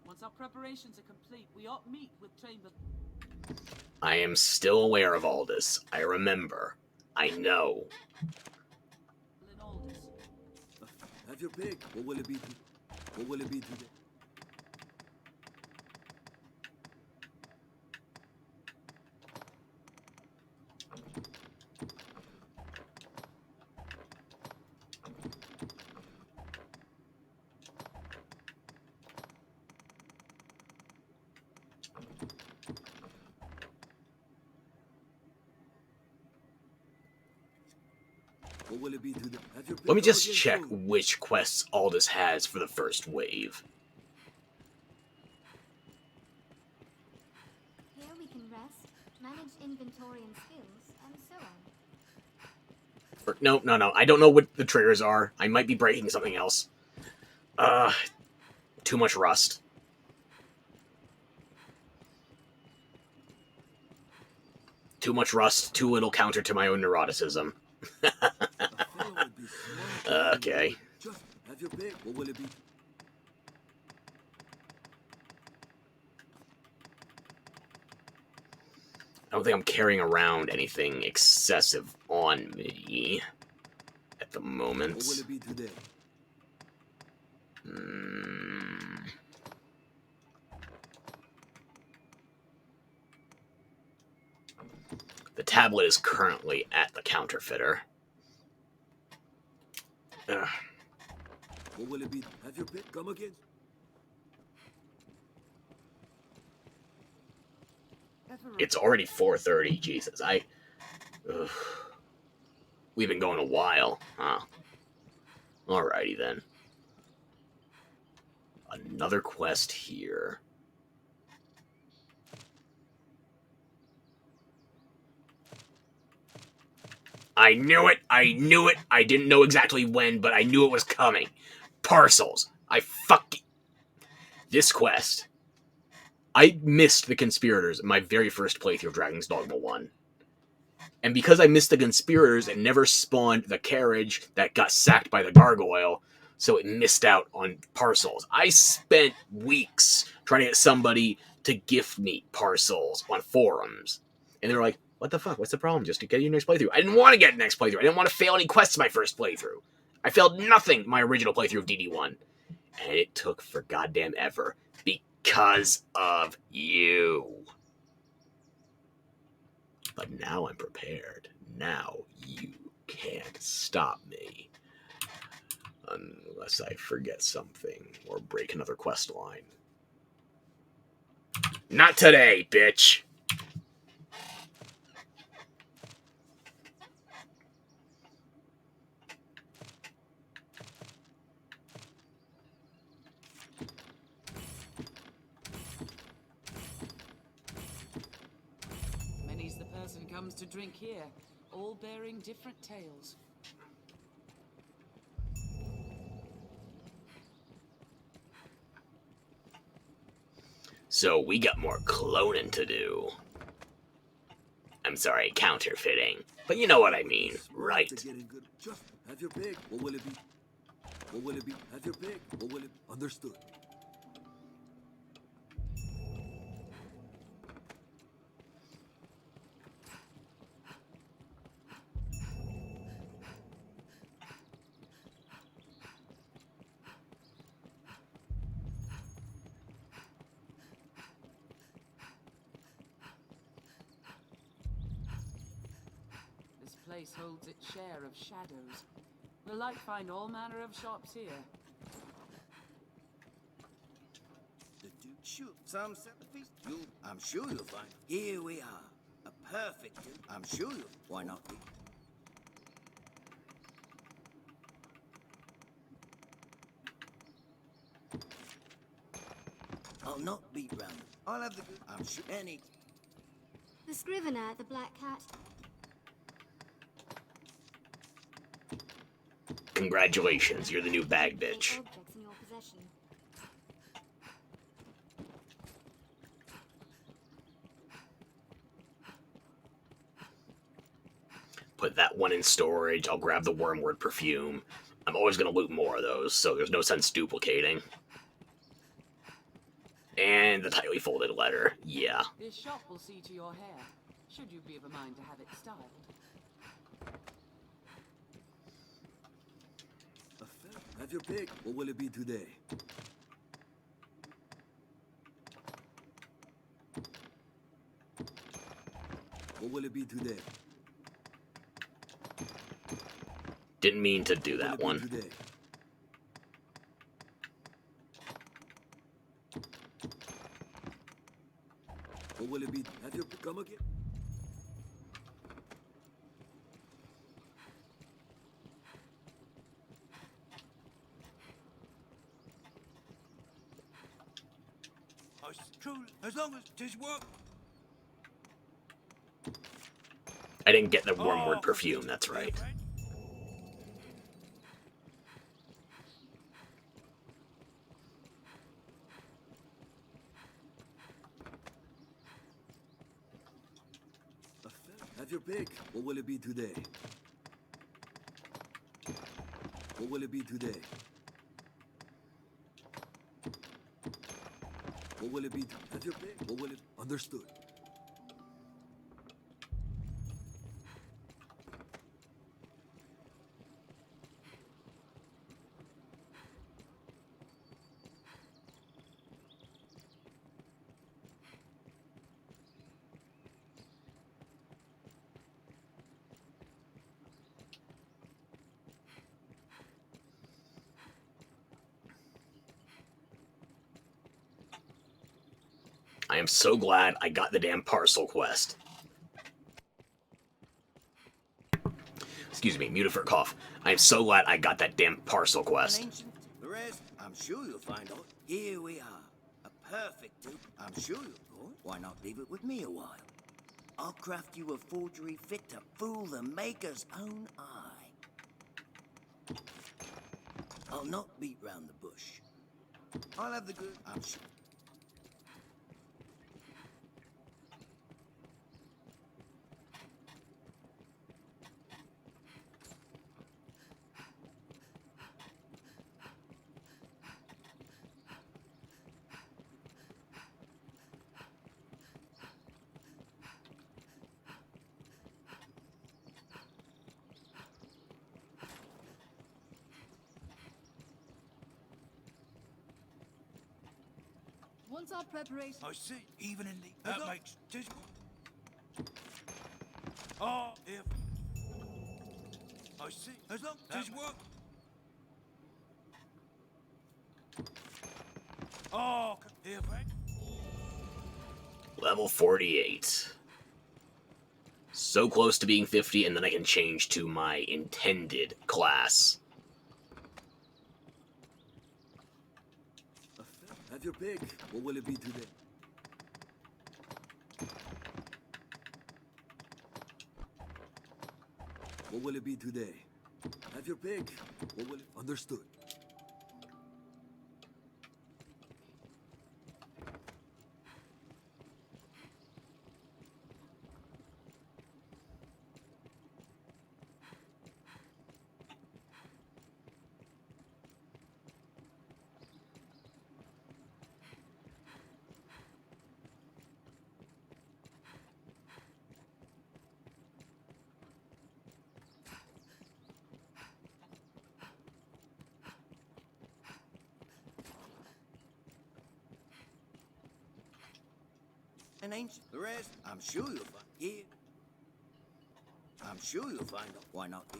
Speaker 6: Once our preparations are complete, we ought meet with Chamber.
Speaker 1: I am still aware of all this. I remember. I know.
Speaker 5: Have your pick. What will it be? What will it be today? What will it be today? Have your pick.
Speaker 1: Let me just check which quests Aldous has for the first wave.
Speaker 3: Here we can rest, manage inventory and skills, and so on.
Speaker 1: No. I don't know what the triggers are. I might be breaking something else. Too much rust. Too much rust, too little counter to my own neuroticism. Okay.
Speaker 5: Just have your pick. What will it be?
Speaker 1: I don't think I'm carrying around anything excessive on me at the moment.
Speaker 5: What will it be today?
Speaker 1: The tablet is currently at the counterfeiter.
Speaker 5: What will it be? Have your pick. Come again.
Speaker 1: It's already 4:30. Jesus, ugh. We've been going a while, huh? Alrighty then. Another quest here. I knew it! I knew it! I didn't know exactly when, but I knew it was coming. Parcels. This quest. I missed the conspirators in my very first playthrough of Dragon's Dogma 1. And because I missed the conspirators, it never spawned the carriage that got sacked by the gargoyle, so it missed out on parcels. I spent weeks trying to get somebody to gift me parcels on forums. And they were like, what the fuck? What's the problem? Just to get your next playthrough. I didn't want to get next playthrough. I didn't want to fail any quests in my first playthrough. I failed nothing my original playthrough of DD1. And it took for goddamn ever. Because of you. But now I'm prepared. Now you can't stop me. Unless I forget something or break another quest line. Not today, bitch!
Speaker 6: Many's the person comes to drink here, all bearing different tales.
Speaker 1: So we got more cloning to do. I'm sorry, counterfeiting. But you know what I mean, right?
Speaker 5: Just have your pick. What will it be? What will it be? Have your pick. What will it be? Understood.
Speaker 6: This place holds its share of shadows. We'll like find all manner of shops here.
Speaker 10: Shoot, some selfies. I'm sure you'll find. Here we are. A perfect. I'm sure you'll. Why not be? I'll not beat round. I'll have the good. I'm sure any.
Speaker 3: The scrivener, the Black Cat.
Speaker 1: Congratulations, you're the new bag bitch.
Speaker 3: Objects in your possession.
Speaker 1: Put that one in storage. I'll grab the Wormwood perfume. I'm always going to loot more of those, so there's no sense duplicating. And the tightly folded letter. Yeah.
Speaker 6: This shop will see to your hair, should you be of a mind to have it styled.
Speaker 5: Have your pick. What will it be today? What will it be today?
Speaker 1: Didn't mean to do that one.
Speaker 5: Today? What will it be? Have your come again?
Speaker 20: As long as 'tis work.
Speaker 1: I didn't get the Wormwood perfume, that's right.
Speaker 5: Have your pick. What will it be today? What will it be today? What will it be? Have your pick. What will it? Understood.
Speaker 1: I am so glad I got the damn parcel quest. Excuse me, muted for a cough. I am so glad I got that damn parcel quest.
Speaker 10: The rest, I'm sure you'll find out. Here we are. A perfect dupe. I'm sure you'll go. Why not leave it with me a while? I'll craft you a forgery fit to fool the Maker's own eye. I'll not beat round the bush. I'll have the good. I'm sure.
Speaker 13: Once our preparation...
Speaker 20: I see, even in the... That makes... Oh, if... I see, as long as work... Oh, if...
Speaker 1: Level 48. So close to being 50, and then I can change to my intended class.
Speaker 5: Have your pick. What will it be today? What will it be today? Have your pick. What will it... Understood.
Speaker 10: An ancient. The rest, I'm sure you'll find. Here. I'm sure you'll find out. Why not be?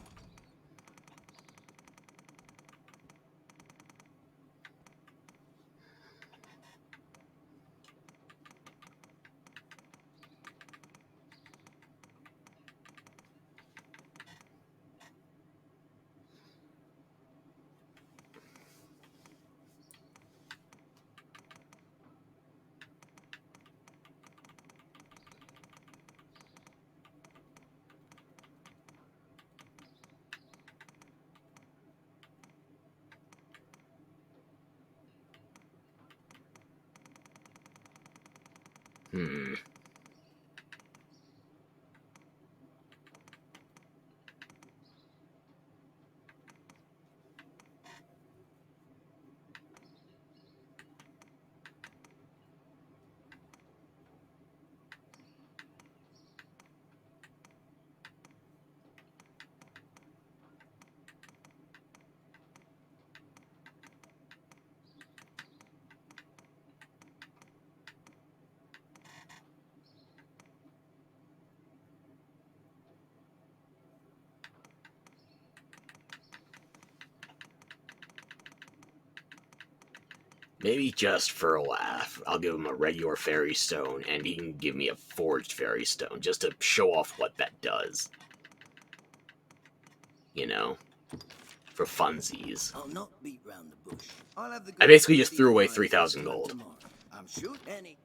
Speaker 1: Maybe just for a laugh, I'll give him a regular fairy stone, and he can give me a forged fairy stone, just to show off what that does. You know? For funsies.
Speaker 10: I'll not beat round the bush. I'll have the
Speaker 1: I basically just threw away 3,000 gold.
Speaker 10: I'm sure any.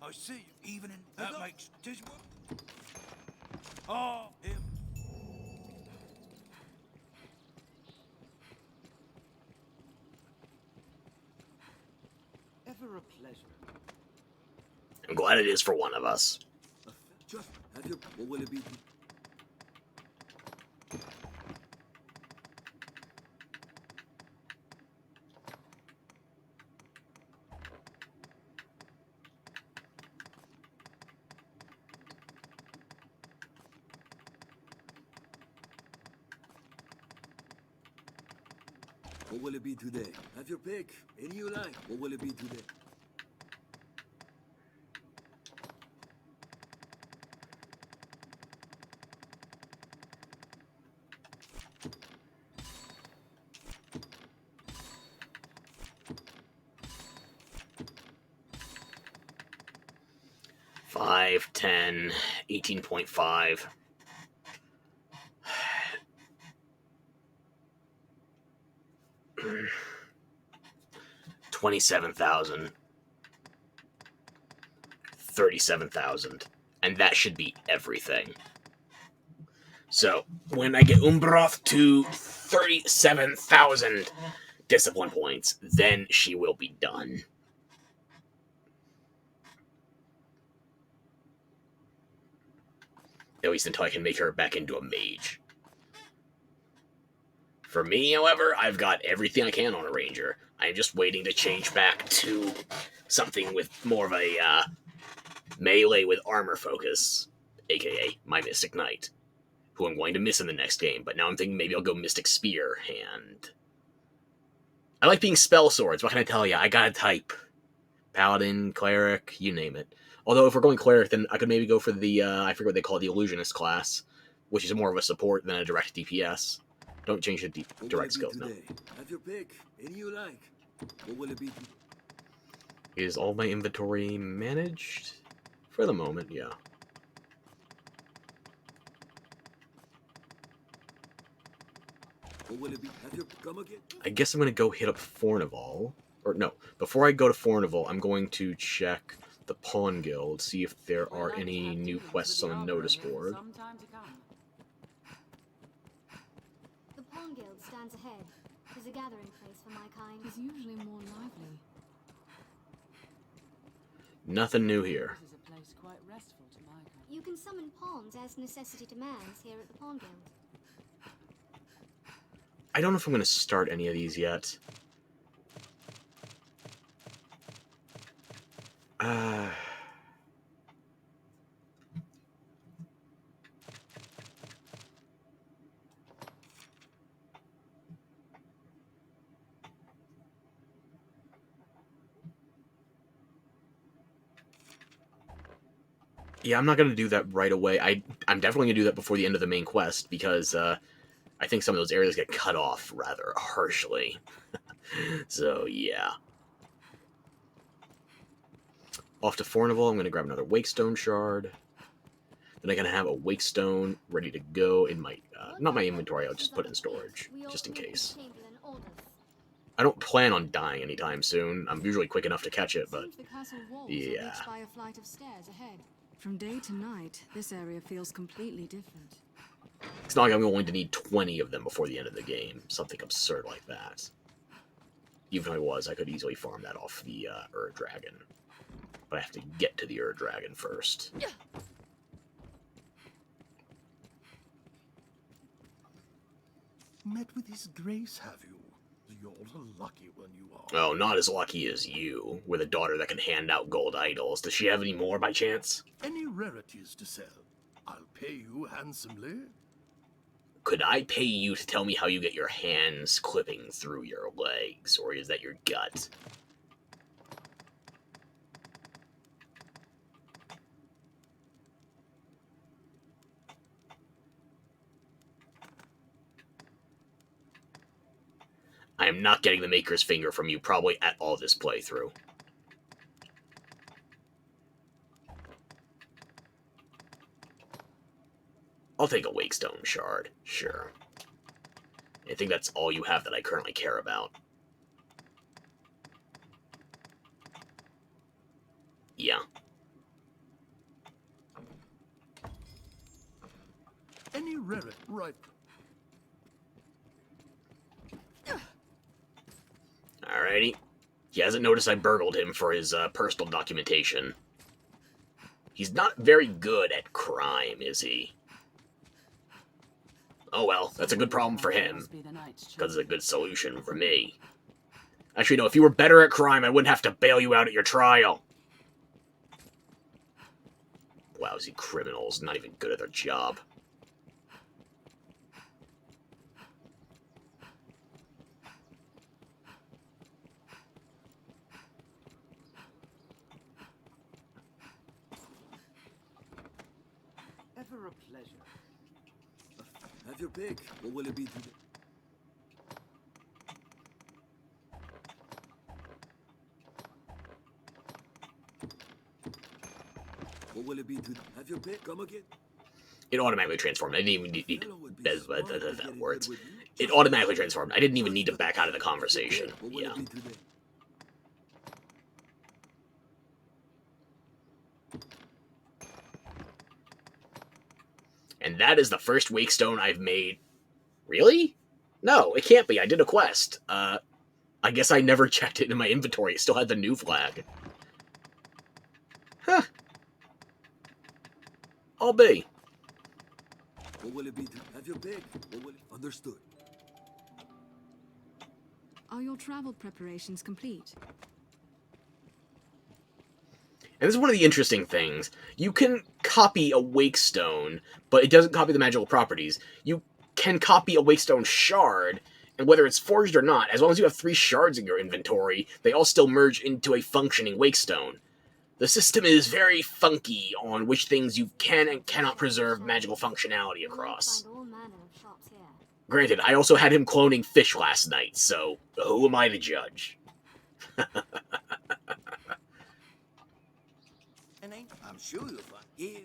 Speaker 20: I see, even in... That makes... Oh, if...
Speaker 2: Ever a pleasure.
Speaker 1: I'm glad it is for one of us.
Speaker 5: Just have your... What will it be? What will it be today? Have your pick. Any you like. What will it be today?
Speaker 1: Five, 10, 18.5. 27,000. 37,000. And that should be everything. So, when I get Umbroth to 37,000 discipline points, then she will be done. At least until I can make her back into a mage. For me, however, I've got everything I can on a ranger. I'm just waiting to change back to something with more of a melee with armor focus, aka my Mystic Knight, who I'm going to miss in the next game, but now I'm thinking maybe I'll go Mystic Spear, and I like being spell swords, what can I tell you? I got a type. Paladin, Cleric, you name it. Although if we're going Cleric, then I could maybe go for the, I forget what they call it, the Illusionist class, which is more of a support than a direct DPS. Don't change the direct skills, no.
Speaker 5: Have your pick. Any you like. What will it be?
Speaker 1: Is all my inventory managed? For the moment, yeah.
Speaker 5: What will it be? Have your come again?
Speaker 1: I guess I'm going to go hit up Fornival. Or no, before I go to Fornival, I'm going to check the Pawn Guild, see if there are any new quests on the notice board.
Speaker 3: The Pawn Guild stands ahead. There's a gathering place for my kind.
Speaker 18: It's usually more lively.
Speaker 1: Nothing new here.
Speaker 6: This is a place quite restful to my kind.
Speaker 3: You can summon pawns as necessity demands here at the Pawn Guild.
Speaker 1: I don't know if I'm going to start any of these yet. Yeah, I'm not going to do that right away. I'm definitely going to do that before the end of the main quest, because I think some of those areas get cut off rather harshly. So, yeah. Off to Fornival, I'm going to grab another Wakestone shard. Then I'm going to have a Wakestone ready to go in my, not my inventory, I'll just put it in storage, just in case. I don't plan on dying anytime soon. I'm usually quick enough to catch it, but yeah.
Speaker 18: By a flight of stairs ahead. From day to night, this area feels completely different.
Speaker 1: It's not like I'm going to need 20 of them before the end of the game. Something absurd like that. Even if I was, I could easily farm that off the Ur-Dragon. But I have to get to the Ur-Dragon first.
Speaker 17: Met with his grace, have you? You're a lucky one, you are.
Speaker 1: Oh, not as lucky as you, with a daughter that can hand out gold idols. Does she have any more by chance?
Speaker 17: Any rarities to sell? I'll pay you handsomely.
Speaker 1: Could I pay you to tell me how you get your hands clipping through your legs, or is that your gut? I am not getting the Maker's Finger from you probably at all this playthrough. I'll take a Wakestone shard, sure. I think that's all you have that I currently care about. Yeah.
Speaker 17: Any rarity, right?
Speaker 1: Alrighty. He hasn't noticed I burgled him for his personal documentation. He's not very good at crime, is he? Oh well, that's a good problem for him, because it's a good solution for me. Actually, no, if you were better at crime, I wouldn't have to bail you out at your trial. Lousy criminals, not even good at their job.
Speaker 5: Ever a pleasure. Have your pick. What will it be today? What will it be today? Have your pick. Come again.
Speaker 1: It automatically transformed. I didn't even need that words. It automatically transformed. I didn't even need to back out of the conversation. Yeah. And that is the first Wakestone I've made. Really? No, it can't be. I did a quest. I guess I never checked it in my inventory. It still had the new flag. Huh. I'll be.
Speaker 5: What will it be? Have your pick. What will it? Understood.
Speaker 3: Are your travel preparations complete?
Speaker 1: And this is one of the interesting things. You can copy a Wakestone, but it doesn't copy the magical properties. You can copy a Wakestone shard, and whether it's forged or not, as long as you have 3 shards in your inventory, they all still merge into a functioning Wakestone. The system is very funky on which things you can and cannot preserve magical functionality across. Granted, I also had him cloning fish last night, so who am I to judge?
Speaker 10: I'm sure you'll find here.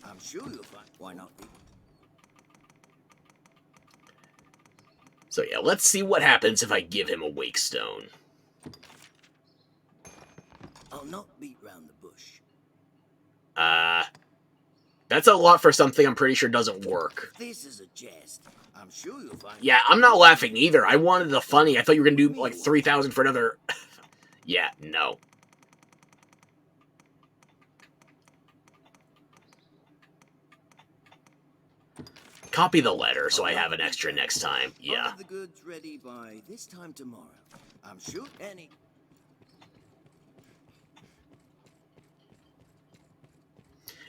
Speaker 10: I'm sure you'll find. Why not?
Speaker 1: So yeah, let's see what happens if I give him a Wakestone.
Speaker 10: I'll not beat round the bush.
Speaker 1: That's a lot for something I'm pretty sure doesn't work.
Speaker 10: This is a jest. I'm sure you'll find.
Speaker 1: Yeah, I'm not laughing either. I wanted the funny. I thought you were gonna do like 3,000 for another. Yeah, no. Copy the letter so I have an extra next time. Yeah.
Speaker 10: I'll have the goods ready by this time tomorrow. I'm sure any.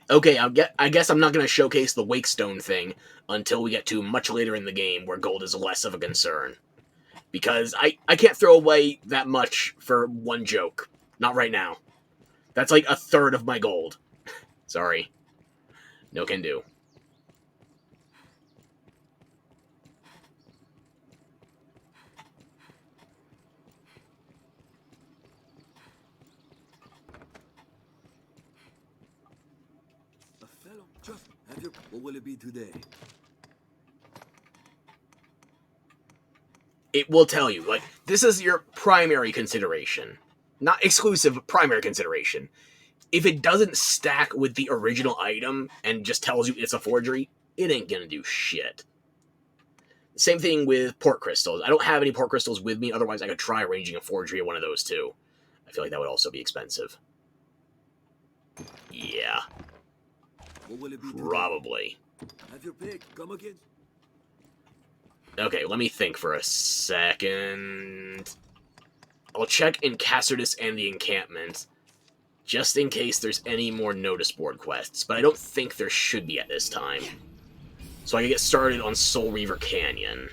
Speaker 1: Okay, I guess I'm not going to showcase the Wakestone thing until we get to much later in the game where gold is less of a concern. Because I can't throw away that much for one joke. Not right now. That's like 1/3 of my gold. Sorry. No can do.
Speaker 5: What will it be today?
Speaker 1: It will tell you, like, this is your primary consideration. Not exclusive, but primary consideration. If it doesn't stack with the original item and just tells you it's a forgery, it ain't gonna do shit. Same thing with port crystals. I don't have any port crystals with me, otherwise I could try arranging a forgery of one of those too. I feel like that would also be expensive. Yeah.
Speaker 5: What will it be
Speaker 1: Probably.
Speaker 5: Have your pick. Come again.
Speaker 1: Okay, let me think for a second. I'll check in Cassardus and the encampment, just in case there's any more notice board quests, but I don't think there should be at this time. So I can get started on Soul Reaver Canyon.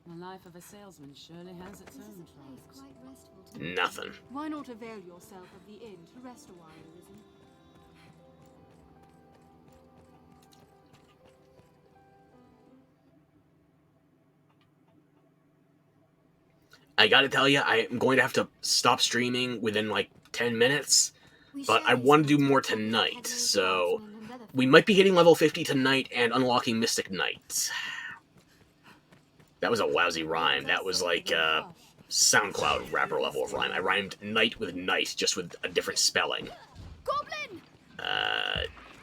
Speaker 6: The life of a salesman surely has its own troubles.
Speaker 1: Nothing.
Speaker 18: Why not avail yourself of the inn to rest a while, Arisen?
Speaker 1: I gotta tell you, I'm going to have to stop streaming within like 10 minutes, but I want to do more tonight, so we might be hitting level 50 tonight and unlocking Mystic Knight. That was a lousy rhyme. That was like SoundCloud rapper level of rhyme. I rhymed night with night, just with a different spelling.
Speaker 18: Goblin!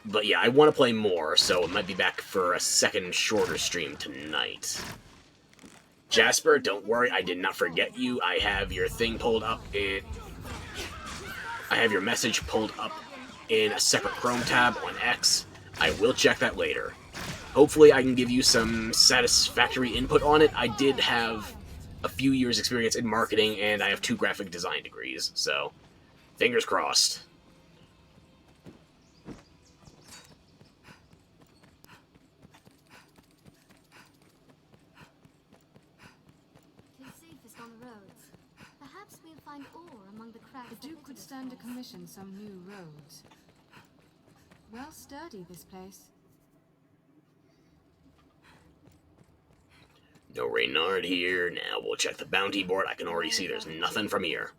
Speaker 1: But yeah, I want to play more, so it might be back for a second shorter stream tonight. Jasper, don't worry, I did not forget you. I have your thing pulled up in... I have your message pulled up in a separate Chrome tab on X. I will check that later. Hopefully I can give you some satisfactory input on it. I did have a few years experience in marketing, and I have 2 graphic design degrees, so fingers crossed.
Speaker 3: roads. Perhaps we'll find ore among the cracks.
Speaker 18: The Duke could stand to commission some new roads. Well sturdy, this place.
Speaker 1: No Reynard here. Now we'll check the bounty board. I can already see there's nothing from here.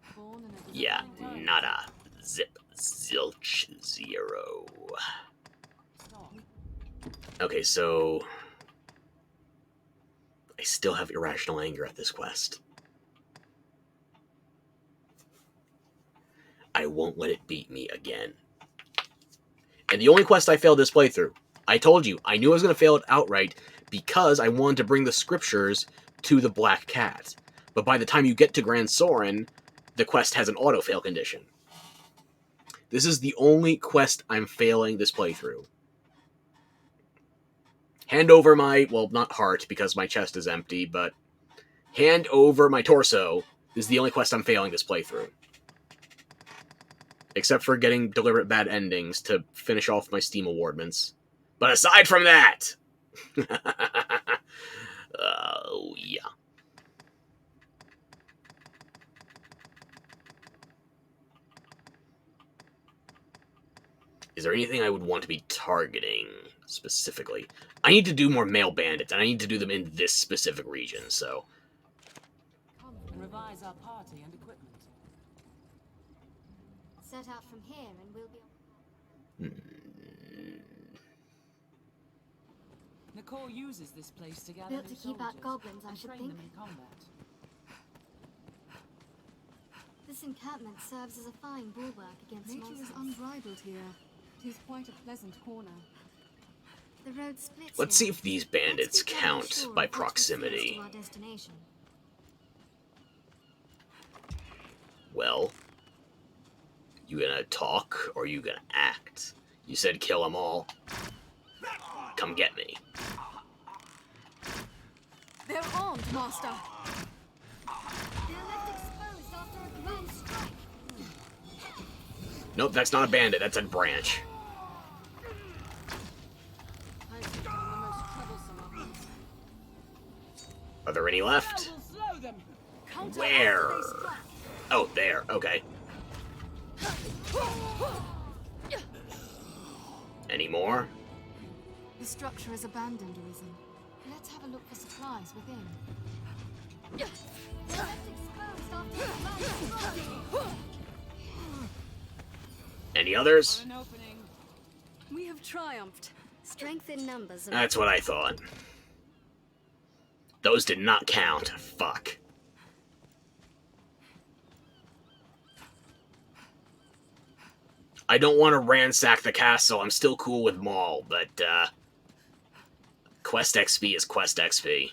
Speaker 1: Yeah, nada. Zip. Zilch. Zero. Okay, so... I still have irrational anger at this quest. I won't let it beat me again. And the only quest I failed this playthrough. I told you, I knew I was going to fail it outright because I wanted to bring the scriptures to the Black Cat. But by the time you get to Grand Soren, the quest has an auto-fail condition. This is the only quest I'm failing this playthrough. Hand over my, well, not heart, because my chest is empty, but hand over my torso is the only quest I'm failing this playthrough. Except for getting deliberate bad endings to finish off my Steam awardments. But aside from that... Oh, yeah. Is there anything I would want to be targeting specifically? I need to do more male bandits, and I need to do them in this specific region, so...
Speaker 6: Revise our party and equipment.
Speaker 3: Set out from here and we'll be...
Speaker 6: The Corps uses this place to gather
Speaker 3: Built to keep out goblins, I should think.
Speaker 6: them in combat.
Speaker 3: This encampment serves as a fine bulwark against
Speaker 18: Nature
Speaker 3: monsters.
Speaker 18: is unbridled here. It is quite a pleasant corner.
Speaker 3: The road splits.
Speaker 1: Let's see if these bandits count by proximity. Well, you gonna talk or you gonna act? You said kill them all. Come get me.
Speaker 18: They're armed, Master.
Speaker 3: They're left exposed after a grand strike.
Speaker 1: Nope, that's not a bandit, that's a branch. Are there any left? Where? Oh, there, okay. Any more?
Speaker 18: The structure is abandoned, Arisen. Let's have a look for supplies within.
Speaker 3: They're left exposed after a grand strike.
Speaker 1: Any others?
Speaker 3: We have triumphed. Strength in numbers.
Speaker 1: That's what I thought. Those did not count. Fuck. I don't want to ransack the castle. I'm still cool with Maul, but, Quest XP is Quest XP.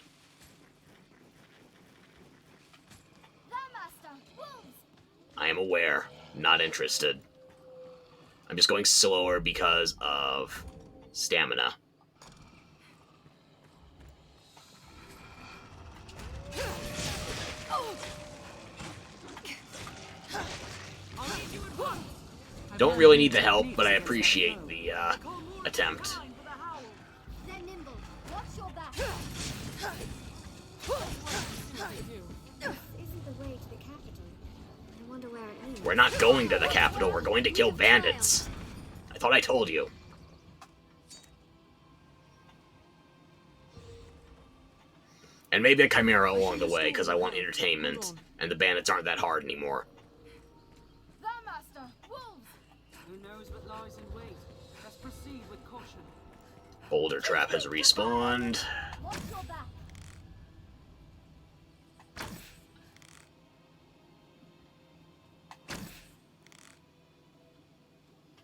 Speaker 1: I am aware. Not interested. I'm just going slower because of stamina. Don't really need the help, but I appreciate the attempt. We're not going to the capital, we're going to kill bandits. I thought I told you. And maybe a chimera along the way, because I want entertainment, and the bandits aren't that hard anymore.
Speaker 6: Who knows what lies in wait? Let's proceed with caution.
Speaker 1: Boulder Trap has respawned.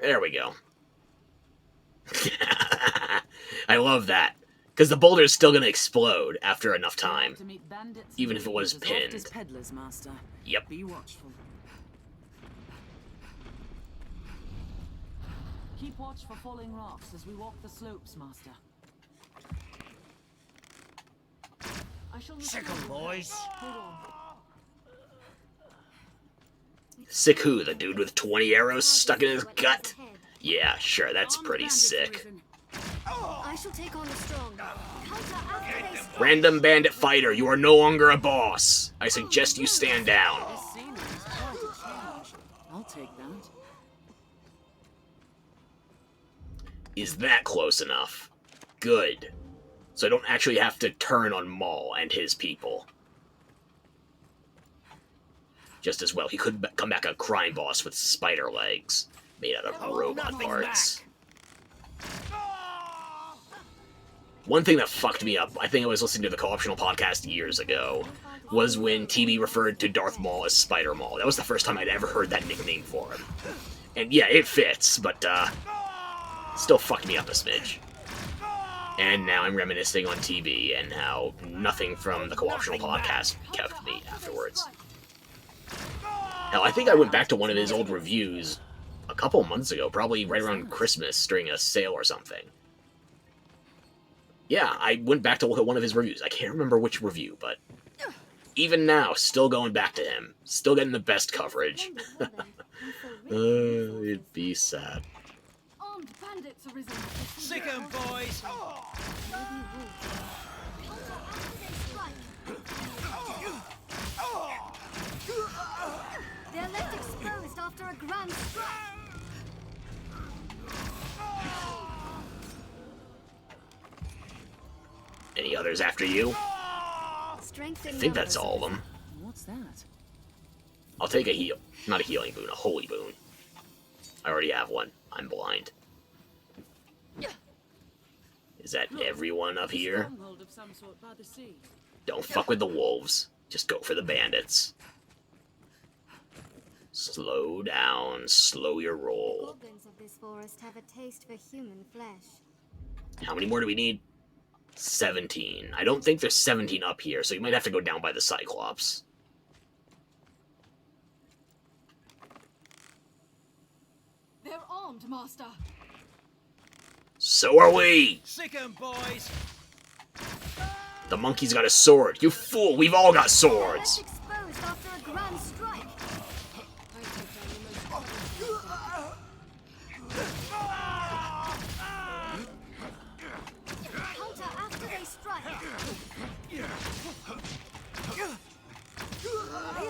Speaker 1: There we go. I love that. Because the boulder is still going to explode after enough time. Even if it was pinned.
Speaker 6: Peddlers, Master.
Speaker 1: Yep.
Speaker 6: Be watchful. Keep watch for falling rocks as we walk the slopes, Master.
Speaker 11: Sick 'em, boys.
Speaker 1: Sick who? The dude with 20 arrows stuck in his gut? Yeah, sure, that's pretty sick.
Speaker 3: I shall take on a strong. Counter after they
Speaker 1: Random bandit fighter, you are no longer a boss. I suggest you stand down.
Speaker 6: This scenery is quite a change. I'll take that.
Speaker 1: Is that close enough? Good. So I don't actually have to turn on Maul and his people. Just as well, he could come back a crime boss with spider legs made out of robot parts. One thing that fucked me up, I think I was listening to the Co-optional podcast years ago, was when TV referred to Darth Maul as Spider Maul. That was the first time I'd ever heard that nickname for him. And yeah, it fits, but still fucked me up a smidge. And now I'm reminiscing on TV and how nothing from the Co-optional podcast kept me afterwards. Hell, I think I went back to one of his old reviews a couple months ago, probably right around Christmas during a sale or something. Yeah, I went back to look at one of his reviews. I can't remember which review, but even now, still going back to him. Still getting the best coverage. It'd be sad.
Speaker 13: Armed bandits arisen.
Speaker 11: Sick 'em, boys!
Speaker 3: They're left exposed after a grand strike.
Speaker 1: Any others after you? I think that's all of them.
Speaker 6: What's that?
Speaker 1: I'll take a heal. Not a healing boon, a holy boon. I already have one. I'm blind. Is that everyone up here?
Speaker 6: Stronghold of some sort by the sea.
Speaker 1: Don't fuck with the wolves. Just go for the bandits. Slow down. Slow your roll.
Speaker 3: Goblins of this forest have a taste for human flesh.
Speaker 1: How many more do we need? 17. I don't think there's 17 up here, so you might have to go down by the Cyclops.
Speaker 13: They're armed, Master.
Speaker 1: So are we!
Speaker 11: Sick 'em, boys!
Speaker 1: The monkey's got a sword. You fool, we've all got swords!
Speaker 3: Exposed after a grand strike. Counter after they strike.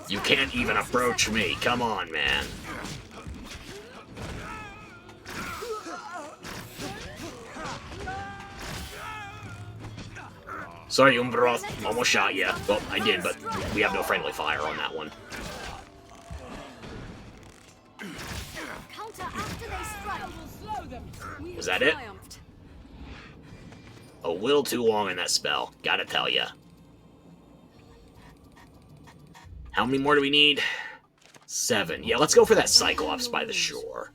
Speaker 1: You can't even approach me. Come on, man. Sorry, Umbroth. Almost shot you. Well, I did, but we have no friendly fire on that one.
Speaker 3: Counter after they strike.
Speaker 1: Was that it? A little too long in that spell, gotta tell ya. How many more do we need? 7. Yeah, let's go for that Cyclops by the shore.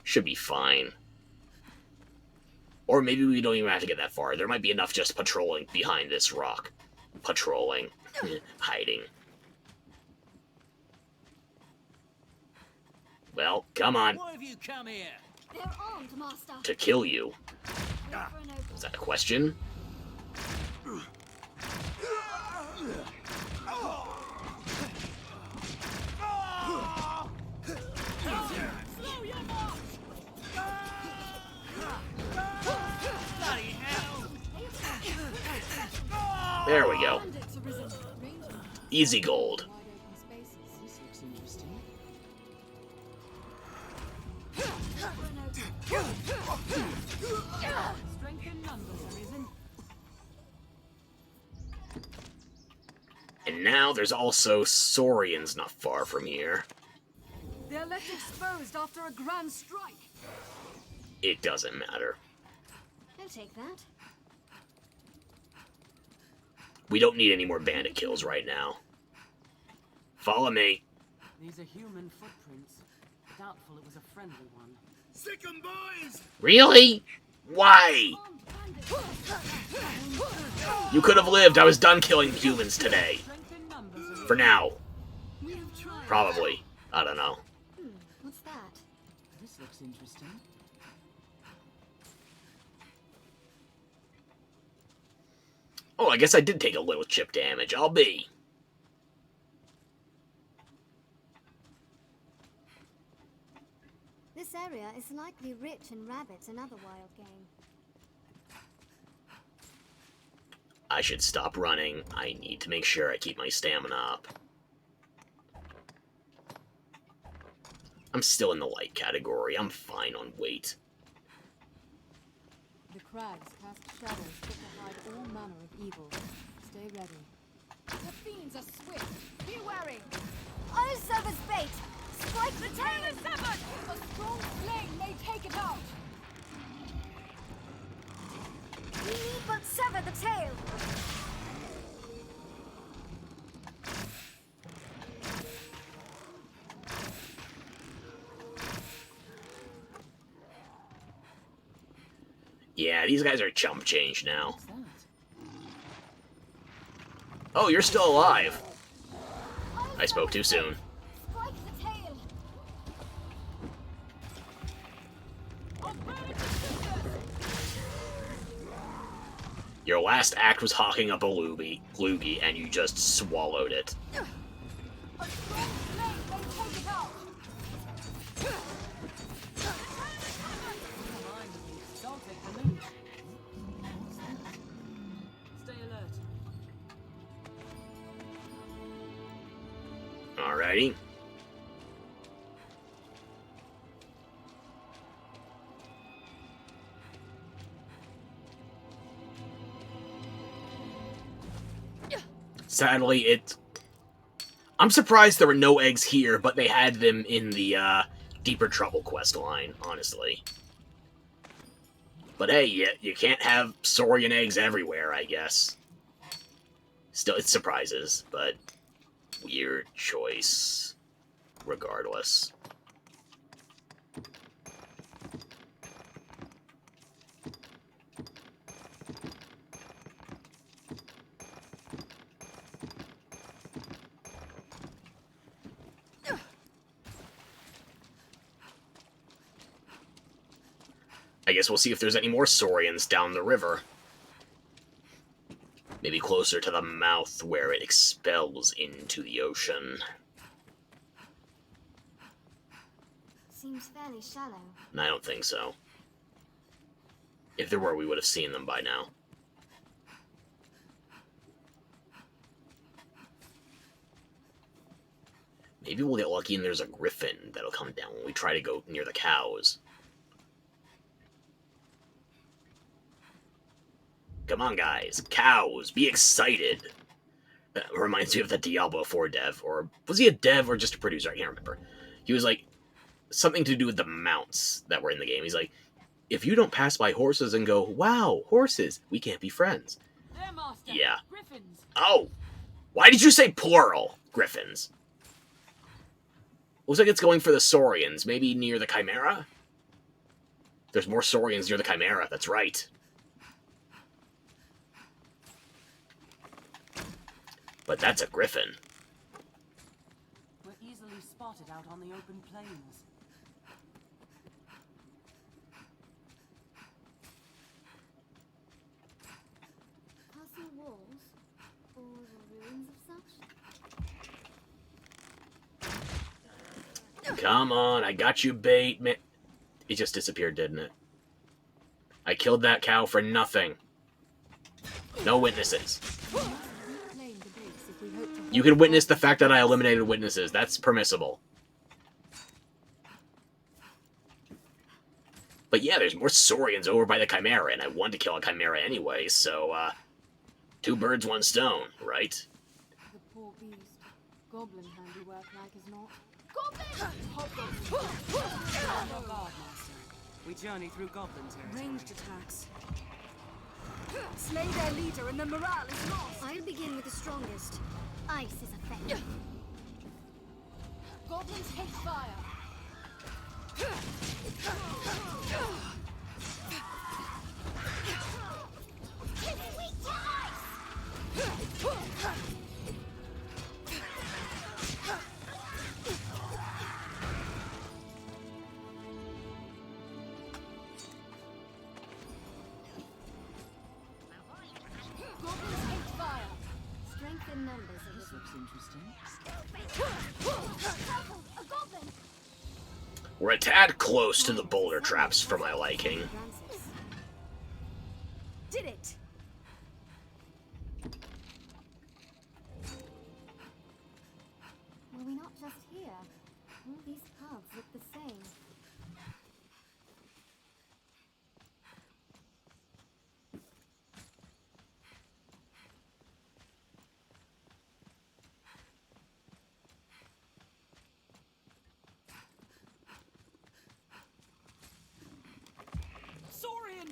Speaker 1: Should be fine. Or maybe we don't even have to get that far. There might be enough just patrolling behind this rock. Patrolling. Hiding. Well, come on.
Speaker 11: Why have you come here?
Speaker 3: They're armed, Master.
Speaker 1: To kill you. Is that a question? There we go. Easy gold. And now there's also Saurians not far from here.
Speaker 13: They're left exposed after a grand strike.
Speaker 1: It doesn't matter.
Speaker 3: I'll take that.
Speaker 1: We don't need any more bandit kills right now. Follow me.
Speaker 6: These are human footprints. Doubtful it was a friendly one.
Speaker 20: Sick 'em, boys!
Speaker 1: Really? Why? You could have lived. I was done killing humans today. For now. Probably. I don't know.
Speaker 3: What's that?
Speaker 6: This looks interesting.
Speaker 1: Oh, I guess I did take a little chip damage. I'll be.
Speaker 3: This area is likely rich in rabbits and other wild game.
Speaker 1: I should stop running. I need to make sure I keep my stamina up. I'm still in the light category. I'm fine on weight.
Speaker 12: The crags cast shadows fit to hide all manner of evil. Stay ready.
Speaker 13: The fiends are swift. Be wary.
Speaker 21: I'll serve as bait. Strike the tail.
Speaker 13: Is severed. A strong flame may take it out.
Speaker 21: We need but sever the tail.
Speaker 1: Yeah, these guys are chump change now. Oh, you're still alive. I spoke too soon.
Speaker 21: Strike the tail.
Speaker 1: Your last act was hawking up a loogie, and you just swallowed it.
Speaker 13: A strong flame may take it out.
Speaker 6: Stay alert.
Speaker 1: Alrighty. Sadly, I'm surprised there were no eggs here, but they had them in the Deeper Trouble quest line, honestly. But hey, you can't have saurian eggs everywhere, I guess. Still, it's surprises, but weird choice, regardless. I guess we'll see if there's any more saurians down the river. Maybe closer to the mouth where it expels into the ocean.
Speaker 3: Seems fairly shallow.
Speaker 1: I don't think so. If there were, we would have seen them by now. Maybe we'll get lucky and there's a griffin that'll come down when we try to go near the cows. Come on, guys. Cows, be excited. That reminds me of the Diablo 4 dev. Or was he a dev or just a producer? I can't remember. He was like, something to do with the mounts that were in the game. He's like, if you don't pass by horses and go, wow, horses, we can't be friends.
Speaker 6: There, Master.
Speaker 1: Yeah.
Speaker 6: Griffins.
Speaker 1: Oh, why did you say plural, griffins? Looks like it's going for the saurians. Maybe near the Chimera? There's more saurians near the Chimera. That's right. But that's a griffin.
Speaker 6: We're easily spotted out on the open plains.
Speaker 9: Castle walls? Or the ruins of such?
Speaker 1: Come on, I got you bait, man. It just disappeared, didn't it? I killed that cow for nothing. No witnesses. You can witness the fact that I eliminated witnesses. That's permissible. But yeah, there's more saurians over by the Chimera, and I wanted to kill a Chimera anyway, so, two birds, one stone, right?
Speaker 12: The poor beast. Goblin handiwork like as not.
Speaker 6: We journey through goblin territory.
Speaker 8: Ranged attacks. Slay their leader and the morale is lost.
Speaker 3: I'll begin with the strongest. Ice is effective.
Speaker 13: Goblins hate fire. Goblins hate fire.
Speaker 3: Strength in numbers.
Speaker 6: This looks interesting.
Speaker 3: A goblin!
Speaker 1: We're a tad close to the boulder traps for my liking.
Speaker 8: Did it!
Speaker 12: All these paths look the same.
Speaker 6: Saurian!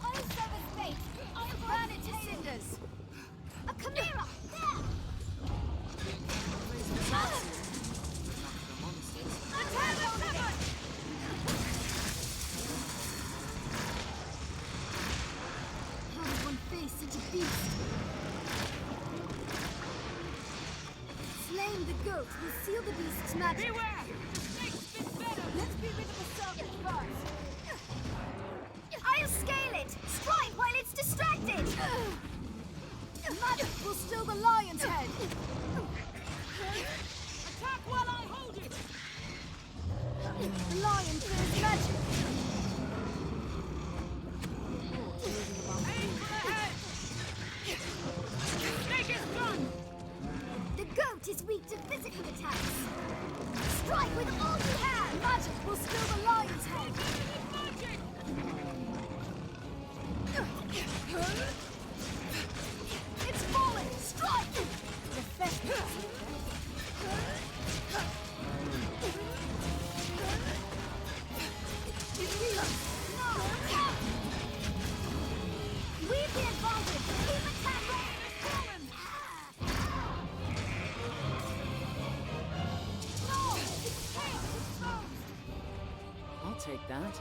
Speaker 3: I'll serve as bait. I'll burn it to cinders. A chimera! There! How does one face such a beast? Slaying the goat will seal the beast's magic.
Speaker 13: Beware! The snake spits venom! Let's be rid of the serpent first!
Speaker 3: I'll scale it! Strike while it's distracted! Magic will still the lion's head!
Speaker 13: Attack while I hold it!
Speaker 3: The lion fears magic!
Speaker 13: Aim for the head! Snake is gone!
Speaker 3: The goat is weak to physical attacks! Strike with all you have! Magic will still the lion's head!
Speaker 13: Magic!
Speaker 3: It's falling! Strike! The best We've the advantage! Keep attacking!
Speaker 13: No! Its tail exposed!
Speaker 6: I'll take that.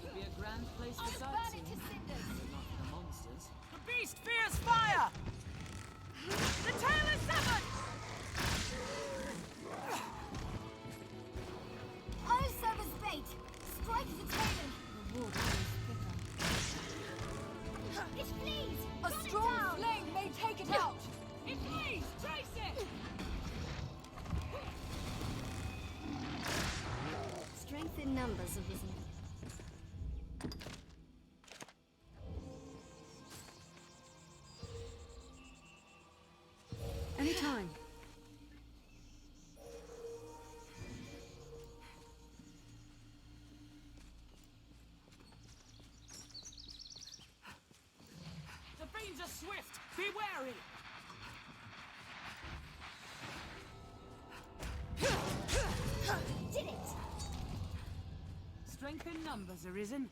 Speaker 6: Could be a grand place to sightsee. Not for the monsters.
Speaker 13: The beast fears fire! The tail is severed!
Speaker 3: I'll serve as bait! Strike as it's hailing!
Speaker 12: The wood grows thicker.
Speaker 3: It flees!
Speaker 13: A
Speaker 3: Run it
Speaker 13: strong
Speaker 3: down!
Speaker 13: flame may take it out! It flees! Chase it!
Speaker 3: Strength in numbers, Arisen.
Speaker 12: Anytime.
Speaker 13: The fiends are swift! Be wary!
Speaker 3: Did it!
Speaker 6: Strength in numbers, Arisen.